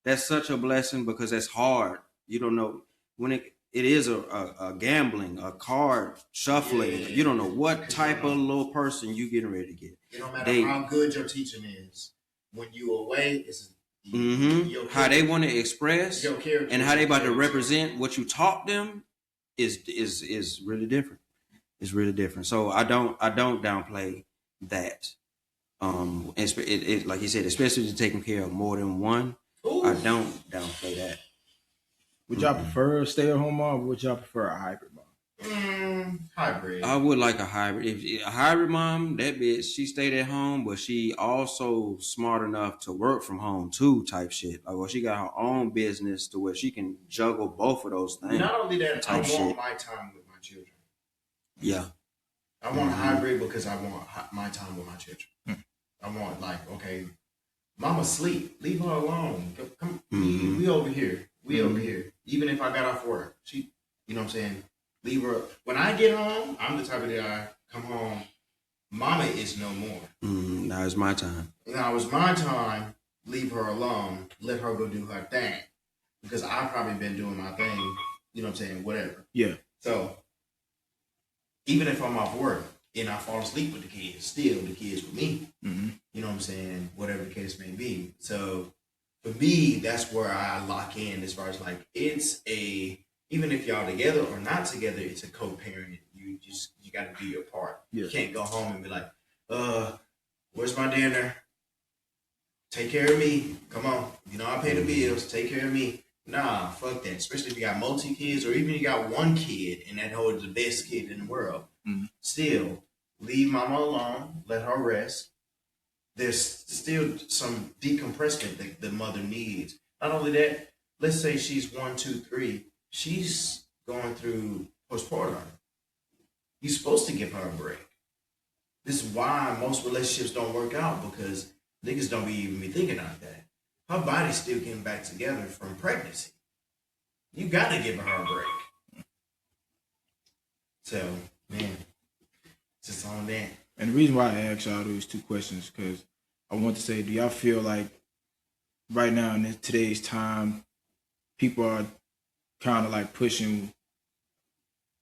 [SPEAKER 20] That's such a blessing because it's hard. You don't know when it is a gambling, a card shuffling. Yeah. You don't know what type of little person you getting ready to get.
[SPEAKER 7] It don't matter how good your teaching is. When you away, it's
[SPEAKER 20] how they want to express and how they about to represent what you taught them is really different. It's really different. So I don't downplay that. Like you said, especially taking care of more than one. Ooh. I don't downplay that.
[SPEAKER 2] Would y'all prefer a stay-at-home mom, or would y'all prefer a hybrid mom?
[SPEAKER 7] Hybrid.
[SPEAKER 20] I would like a hybrid. If a hybrid mom, that bitch, she stayed at home, but she also smart enough to work from home too, type shit. Like, well, she got her own business to where she can juggle both of those things.
[SPEAKER 7] Not only that, I want my time with my children.
[SPEAKER 20] Yeah.
[SPEAKER 7] I want a hybrid because I want my time with my children. I want, like, okay, mama sleep, leave her alone. Come, we over here. We over here. Even if I got off work, she, you know what I'm saying? Leave her. When I get home, I'm the type of guy, come home, mama is no more.
[SPEAKER 20] Now it's my time.
[SPEAKER 7] Now it's my time, leave her alone, let her go do her thing. Because I've probably been doing my thing, you know what I'm saying, whatever.
[SPEAKER 2] Yeah.
[SPEAKER 7] So, even if I'm off work and I fall asleep with the kids, still the kids with me.
[SPEAKER 2] Mm-hmm.
[SPEAKER 7] You know what I'm saying? Whatever the case may be. So, for me, that's where I lock in as far as like, it's a, even if y'all together or not together, it's a co-parent. You got to do your part.
[SPEAKER 2] Yeah.
[SPEAKER 7] You can't go home and be like, where's my dinner? Take care of me. Come on. You know, I pay the bills. Take care of me. Nah, fuck that. Especially if you got multi-kids or even you got one kid and that holds the best kid in the world.
[SPEAKER 2] Mm-hmm.
[SPEAKER 7] Still, leave mama alone. Let her rest. There's still some decompressment that the mother needs. Not only that, let's say she's 1, 2, 3. She's going through postpartum. You're supposed to give her a break. This is why most relationships don't work out, because niggas don't even be thinking like that. Her body's still getting back together from pregnancy. You got to give her a break. So, man, just on that.
[SPEAKER 2] And the reason why I asked y'all those 2 questions, because I want to say, do y'all feel like right now in today's time, people are kind of like pushing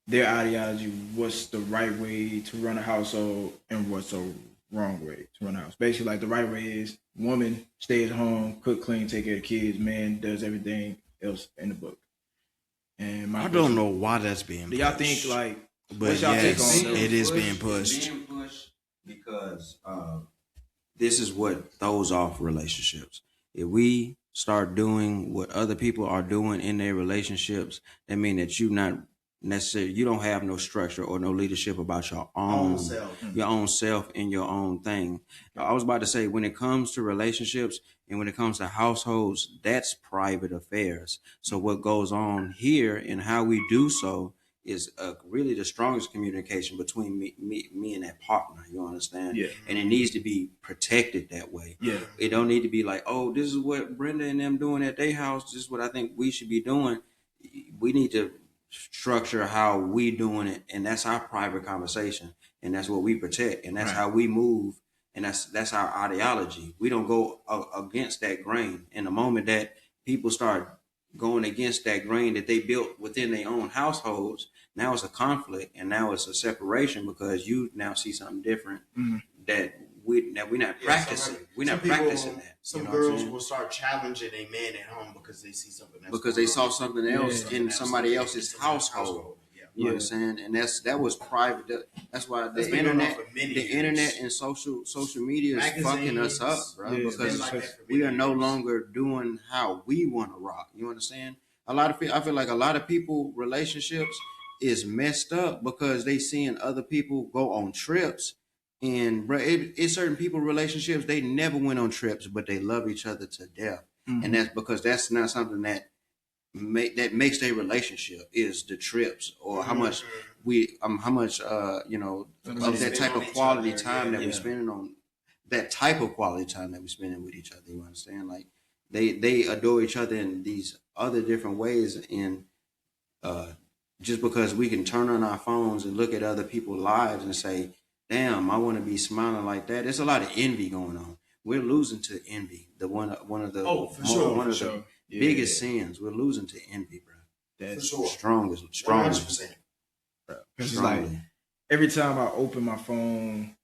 [SPEAKER 2] their ideology, what's the right way to run a household and what's a wrong way to run a house. Basically, like the right way is woman stays at home, cook, clean, take care of the kids. Man does everything else in the book. And
[SPEAKER 1] I don't know why that's being.
[SPEAKER 2] Do y'all think like?
[SPEAKER 1] But
[SPEAKER 2] what's y'all take
[SPEAKER 1] yes,
[SPEAKER 2] on
[SPEAKER 1] it is being
[SPEAKER 20] It's
[SPEAKER 1] pushed.
[SPEAKER 20] being pushed because this is what throws off relationships. If we start doing what other people are doing in their relationships, that mean that you not necessarily, you don't have no structure or no leadership about your own
[SPEAKER 7] self.
[SPEAKER 20] your own self and your own thing. I was about to say, when it comes to relationships and when it comes to households, that's private affairs. So what goes on here and how we do so is really the strongest communication between me and that partner. You understand?
[SPEAKER 2] Yeah.
[SPEAKER 20] And it needs to be protected that way.
[SPEAKER 2] Yeah.
[SPEAKER 20] It don't need to be like, oh, this is what Brenda and them doing at their house. This is what I think we should be doing. We need to structure how we doing it, and that's our private conversation, and that's what we protect, and that's how we move, and that's our ideology. We don't go against that grain. In the moment that people start going against that grain that they built within their own households, now it's a conflict and now it's a separation because you now see something different that we're not practicing. We're not practicing that.
[SPEAKER 1] Some
[SPEAKER 20] You know what I'm
[SPEAKER 1] girls
[SPEAKER 20] saying?
[SPEAKER 1] will start challenging a man at home because they see something else.
[SPEAKER 20] Because they saw something else in somebody else's household. You
[SPEAKER 1] Yeah.
[SPEAKER 20] understand? And that was private. That's why
[SPEAKER 1] That's been going on for many
[SPEAKER 20] the
[SPEAKER 1] years.
[SPEAKER 20] internet and social media is fucking us up, bro.
[SPEAKER 1] Yeah, it's been
[SPEAKER 20] because
[SPEAKER 1] like that for
[SPEAKER 20] we
[SPEAKER 1] many
[SPEAKER 20] are no
[SPEAKER 1] years.
[SPEAKER 20] longer doing how we want to rock. You understand? I feel like a lot of people relationships is messed up because they seeing other people go on trips. And bro, it's certain people relationships, they never went on trips, but they love each other to death. And that's because that's not something that makes their relationship is the trips or how much you know, of that type of quality time that we're spending on that type of quality time that we're spending with each other. You understand? Like they adore each other in these other different ways, and just because we can turn on our phones and look at other people's lives and say, damn, I want to be smiling like that. There's a lot of envy going on. We're losing to envy. One of the biggest sins. We're losing to envy, bro.
[SPEAKER 2] That's
[SPEAKER 20] strongest.
[SPEAKER 1] 100%.
[SPEAKER 2] Because it's like every time I open my phone,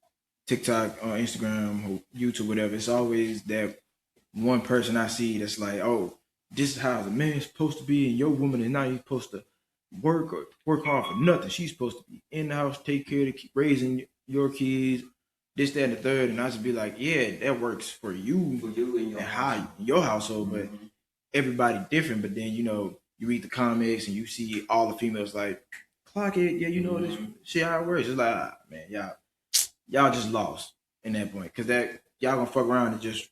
[SPEAKER 2] TikTok, Instagram, or YouTube, whatever, it's always that one person I see that's like, oh, this is how the man's supposed to be, and your woman is not even supposed to work hard for nothing. She's supposed to be in the house, take care of raising your kids, this, that, and the third. And I just be like, yeah, that works for you
[SPEAKER 20] and
[SPEAKER 2] your household, but everybody different. But then, you know, you read the comics and you see all the females like, clock it, yeah, you know this shit how it works. It's like, man, y'all just lost in that point, because that y'all gonna fuck around and just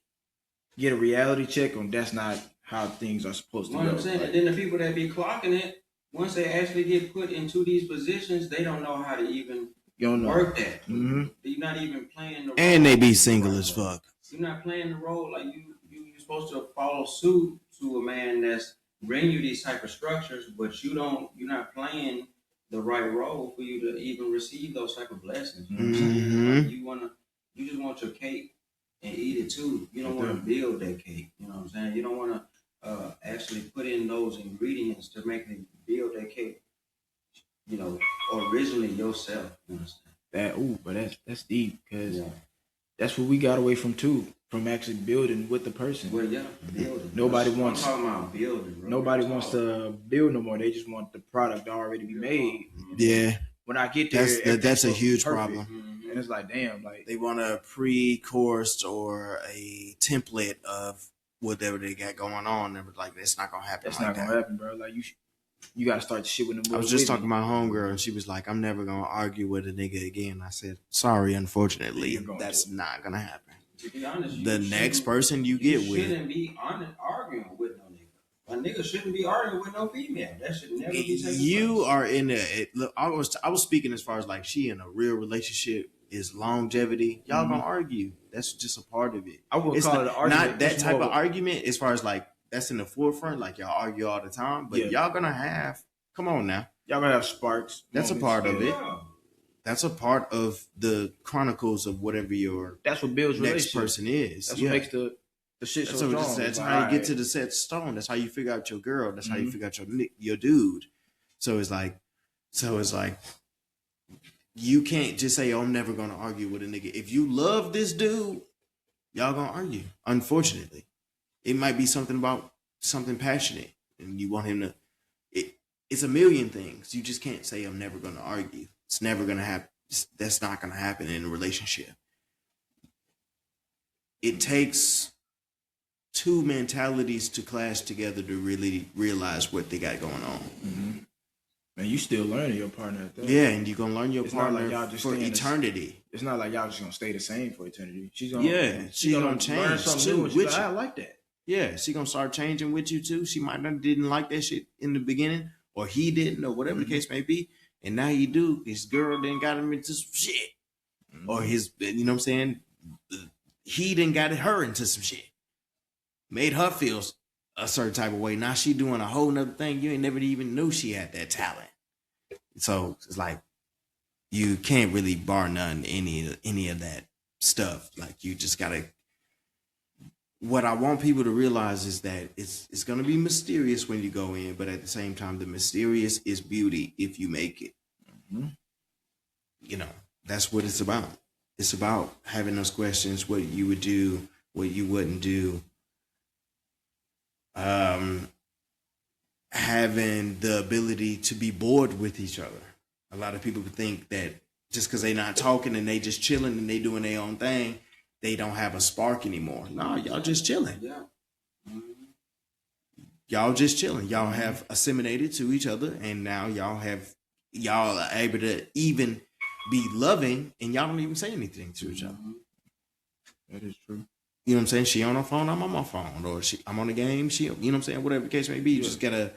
[SPEAKER 2] get a reality check on that's not how things are supposed to
[SPEAKER 20] You know
[SPEAKER 2] go.
[SPEAKER 20] what I'm saying?
[SPEAKER 2] Like,
[SPEAKER 20] And then the people that be clocking it, once they actually get put into these positions, they don't know how to even work that. You're not even playing the role.
[SPEAKER 1] And they be single as fuck.
[SPEAKER 20] You're not playing the role like you're supposed to follow suit to a man that's bringing you these type of structures, but you're not playing the right role for you to even receive those type of blessings. You know what I'm saying? Like you just want your cake and eat it too. You don't want to build that cake. You know what I'm saying? You don't want to actually put in those ingredients to make it build that cake. You know, originally yourself. You understand?
[SPEAKER 2] But that's deep, because that's what we got away from too, from actually building with the person.
[SPEAKER 20] Well, yeah, building.
[SPEAKER 2] Nobody
[SPEAKER 20] I'm
[SPEAKER 2] wants.
[SPEAKER 20] talking about building. Bro.
[SPEAKER 2] Nobody wants to build no more. They just want the product to already be made.
[SPEAKER 1] Yeah.
[SPEAKER 2] When I get there,
[SPEAKER 1] That's a
[SPEAKER 2] everything's
[SPEAKER 1] huge
[SPEAKER 2] perfect.
[SPEAKER 1] problem.
[SPEAKER 2] And it's like, damn, like
[SPEAKER 1] They want a pre-course or a template of whatever they got going on. And like, it's not gonna happen.
[SPEAKER 2] that's
[SPEAKER 1] like
[SPEAKER 2] not
[SPEAKER 1] that.
[SPEAKER 2] gonna happen, bro. Like you got to start the shit with them.
[SPEAKER 1] I was just talking to my homegirl, and she was like, "I'm never gonna argue with a nigga again." I said, "Sorry, unfortunately, that's not gonna happen."
[SPEAKER 20] To be honest,
[SPEAKER 1] The next person you get with,
[SPEAKER 20] shouldn't be arguing with no nigga. A nigga shouldn't be arguing with no female. That should never be taken place.
[SPEAKER 1] you are in look, I was speaking as far as like she in a real relationship is longevity. Y'all gonna argue. That's just a part of it.
[SPEAKER 2] I wouldn't
[SPEAKER 1] It's
[SPEAKER 2] call
[SPEAKER 1] not,
[SPEAKER 2] it an argument.
[SPEAKER 1] Not that
[SPEAKER 2] It's
[SPEAKER 1] type
[SPEAKER 2] more
[SPEAKER 1] of
[SPEAKER 2] of a-
[SPEAKER 1] argument as far as like that's in the forefront. Like y'all argue all the time, but y'all gonna have. Come on now,
[SPEAKER 2] y'all gonna have sparks.
[SPEAKER 1] That's a
[SPEAKER 2] moments,
[SPEAKER 1] part of it.
[SPEAKER 2] yeah.
[SPEAKER 1] That's a part of the chronicles of whatever your
[SPEAKER 2] That's what builds
[SPEAKER 1] next
[SPEAKER 2] relationships.
[SPEAKER 1] person is.
[SPEAKER 2] That's what makes the shit
[SPEAKER 1] That's,
[SPEAKER 2] so
[SPEAKER 1] what-
[SPEAKER 2] strong.
[SPEAKER 1] that's
[SPEAKER 2] It's
[SPEAKER 1] how
[SPEAKER 2] like,
[SPEAKER 1] you get to the set stone. That's how you figure out your girl. That's how you
[SPEAKER 2] Mhm.
[SPEAKER 1] figure out your dude. So it's like you can't just say, "Oh, I'm never gonna argue with a nigga." If you love this dude, y'all gonna argue. Unfortunately, it might be something about something passionate, and you want him to. It's a million things. You just can't say, "I'm never gonna argue." It's never gonna happen. That's not gonna happen in a relationship. It takes two mentalities to clash together to really realize what they got going on.
[SPEAKER 2] Mm-hmm. Man, you still learning your partner at that.
[SPEAKER 1] Yeah, and you're gonna learn your
[SPEAKER 2] It's
[SPEAKER 1] partner
[SPEAKER 2] not like y'all just
[SPEAKER 1] for
[SPEAKER 2] staying
[SPEAKER 1] eternity.
[SPEAKER 2] It's not like y'all just gonna stay the same for eternity. She's gonna
[SPEAKER 1] She's gonna
[SPEAKER 2] learn
[SPEAKER 1] change
[SPEAKER 2] something
[SPEAKER 1] too
[SPEAKER 2] new. And she's
[SPEAKER 1] with
[SPEAKER 2] like,
[SPEAKER 1] you.
[SPEAKER 2] I like that.
[SPEAKER 1] Yeah, she gonna start changing with you too. She might not didn't like that shit in the beginning, or he didn't, or whatever the case may be. And now you do. His girl then got him into some shit, or his, you know what I'm saying? He didn't got her into some shit, made her feel a certain type of way. Now she doing a whole nother thing. You ain't never even knew she had that talent. So it's like you can't really bar none any of that stuff. Like you just gotta. What I want people to realize is that it's gonna be mysterious when you go in, but at the same time, the mysterious is beauty if you make it.
[SPEAKER 2] Mm-hmm.
[SPEAKER 1] You know, that's what it's about. It's about having those questions: what you would do, what you wouldn't do. Having the ability to be bored with each other. A lot of people think that just because they're not talking and they just chilling and they doing their own thing, they don't have a spark anymore. No, y'all just chilling.
[SPEAKER 20] Yeah.
[SPEAKER 1] Y'all just chilling. Y'all have assimilated to each other, and now y'all are able to even be loving, and y'all don't even say anything to each other.
[SPEAKER 2] That is true.
[SPEAKER 1] You know what I'm saying? She on her phone, I'm on my phone, or I'm on the game. She, you know what I'm saying? Whatever the case may be, you just gotta.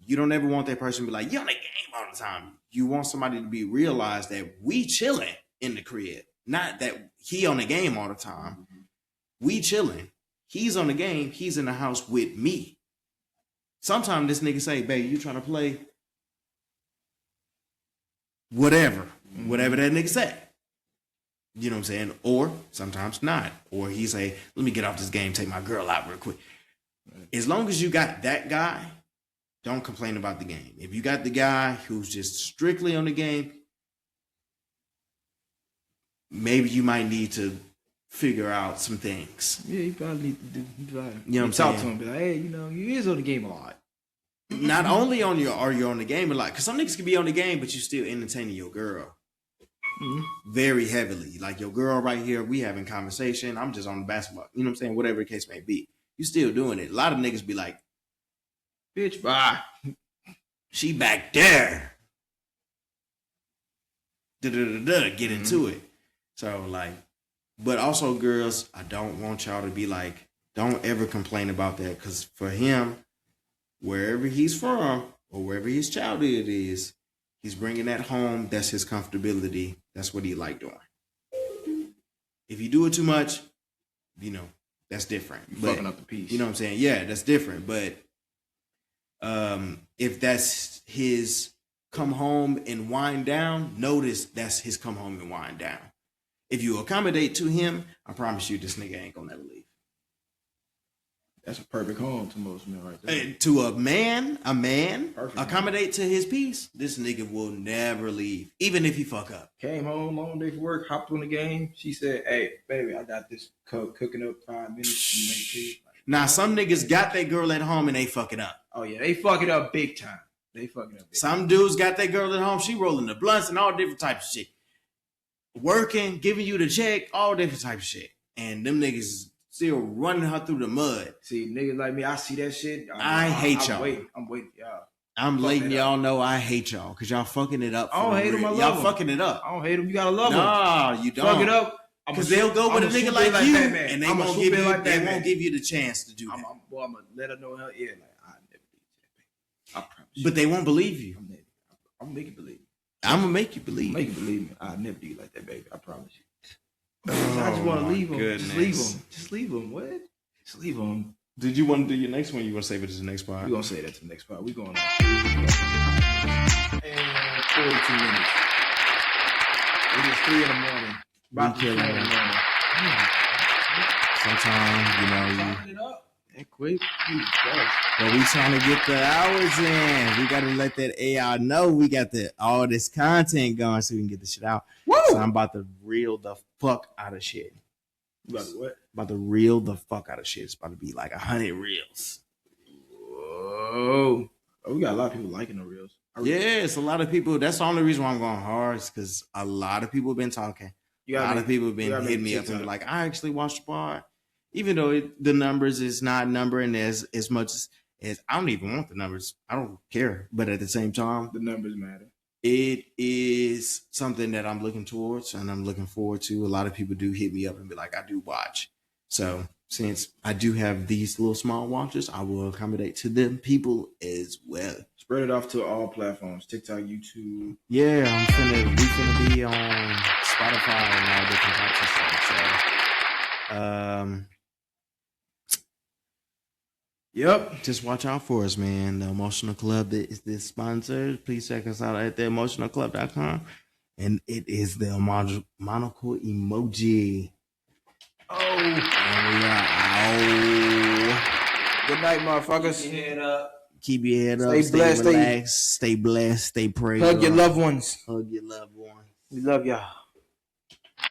[SPEAKER 1] You don't ever want that person to be like, you on the game all the time. You want somebody to be realized that we chilling in the crib, not that he on the game all the time. We chilling. He's on the game. He's in the house with me. Sometimes this nigga say, babe, you trying to play? Whatever that nigga say. You know what I'm saying? Or sometimes not. Or he say, let me get off this game, take my girl out real quick. As long as you got that guy, don't complain about the game. If you got the guy who's just strictly on the game, maybe you might need to figure out some things.
[SPEAKER 2] Yeah, you probably need to do.
[SPEAKER 1] You know what I'm
[SPEAKER 2] talk
[SPEAKER 1] saying?
[SPEAKER 2] to him, be like, hey, you know, you is on the game a lot.
[SPEAKER 1] Not only are you on the game a lot, because some niggas can be on the game, but you still entertaining your girl very heavily. Like your girl right here, we having conversation. I'm just on the basketball. You know what I'm saying? Whatever the case may be, you still doing it. A lot of niggas be like,
[SPEAKER 2] bitch, bye.
[SPEAKER 1] She back there. Get into it. So like, but also girls, I don't want y'all to be like, don't ever complain about that, because for him, wherever he's from or wherever his childhood is, he's bringing that home. That's his comfortability. That's what he like doing. If you do it too much, you know, that's different.
[SPEAKER 2] You fucking up the piece.
[SPEAKER 1] You know what I'm saying? Yeah, that's different. But if that's his come home and wind down, notice that's his come home and wind down. If you accommodate to him, I promise you this nigga ain't gonna never leave.
[SPEAKER 2] That's a perfect home to most men right there.
[SPEAKER 1] And to a man,
[SPEAKER 2] Perfect
[SPEAKER 1] accommodate to his peace, this nigga will never leave, even if he fuck up.
[SPEAKER 2] Came home, long day for work, hopped on the game. She said, hey, baby, I got this cooking up 5 minutes. You make tea.
[SPEAKER 1] Now, some niggas got their girl at home and they fuck it up.
[SPEAKER 2] Oh, yeah, they fuck it up big time.
[SPEAKER 1] Some dudes got their girl at home, she rolling the blunts and all different types of shit. Working, giving you the check, all different types of shit. And them niggas still running her through the mud.
[SPEAKER 2] See, niggas like me, I see that shit.
[SPEAKER 1] I hate y'all.
[SPEAKER 2] I'm waiting for y'all.
[SPEAKER 1] I'm letting y'all know I hate y'all because y'all fucking it up.
[SPEAKER 2] I don't hate them. I love
[SPEAKER 1] y'all
[SPEAKER 2] them.
[SPEAKER 1] fucking it up.
[SPEAKER 2] I don't hate them. You gotta love them.
[SPEAKER 1] Nah, you don't.
[SPEAKER 2] Fuck it up.
[SPEAKER 1] Because they'll go with a nigga like you, and they won't give you. They won't give you the chance to do that.
[SPEAKER 2] I'm gonna let her know her ear. Like I never did that. I promise.
[SPEAKER 1] But they won't believe you.
[SPEAKER 2] I'm gonna make you believe.
[SPEAKER 1] I'm gonna make you believe.
[SPEAKER 2] Make you believe me. I never do you like that, baby. I promise you. I just want to leave them. Just leave them. Just leave them. What? Just leave them.
[SPEAKER 1] Did you want to do your next one? You want to save it to the next part?
[SPEAKER 2] We're gonna say that to the next part. We're going on. And 42 minutes. It is 3 in the morning. About 3 in the morning.
[SPEAKER 1] Sometimes, you know,
[SPEAKER 2] That quick.
[SPEAKER 1] But we trying to get the hours in. We gotta let that AI know we got all this content going so we can get the shit out.
[SPEAKER 2] Woo!
[SPEAKER 1] So I'm about to reel the fuck out of shit.
[SPEAKER 2] You about to what?
[SPEAKER 1] About to reel the fuck out of shit. It's about to be like 100 reels.
[SPEAKER 2] Whoa. Oh, we got a lot of people liking the reels.
[SPEAKER 1] Yeah, it's a lot of people. That's the only reason why I'm going hard is because a lot of people have been talking. A lot of people have been hitting me up and be like, I actually watched the pod. Even though the numbers is not numbering as much as I don't even want the numbers. I don't care. But at the same time,
[SPEAKER 2] the numbers matter.
[SPEAKER 1] It is something that I'm looking towards and I'm looking forward to. A lot of people do hit me up and be like, I do watch. So since I do have these little small watches, I will accommodate to them people as well.
[SPEAKER 2] Spread it off to all platforms, TikTok, YouTube.
[SPEAKER 1] Yeah, we finna be on Spotify and all different types of stuff. So, yep, just watch out for us, man. The Emotional Club is the sponsor. Please check us out at theemotionalclub.com. And it is the monocle emoji. Oh, and we are out.
[SPEAKER 2] Good night, motherfuckers.
[SPEAKER 20] Keep your head up.
[SPEAKER 1] Keep your head up.
[SPEAKER 2] Stay blessed.
[SPEAKER 1] Relaxed. Stay blessed. Stay prayed.
[SPEAKER 2] Hug your loved ones.
[SPEAKER 1] Hug your loved ones.
[SPEAKER 2] We love y'all.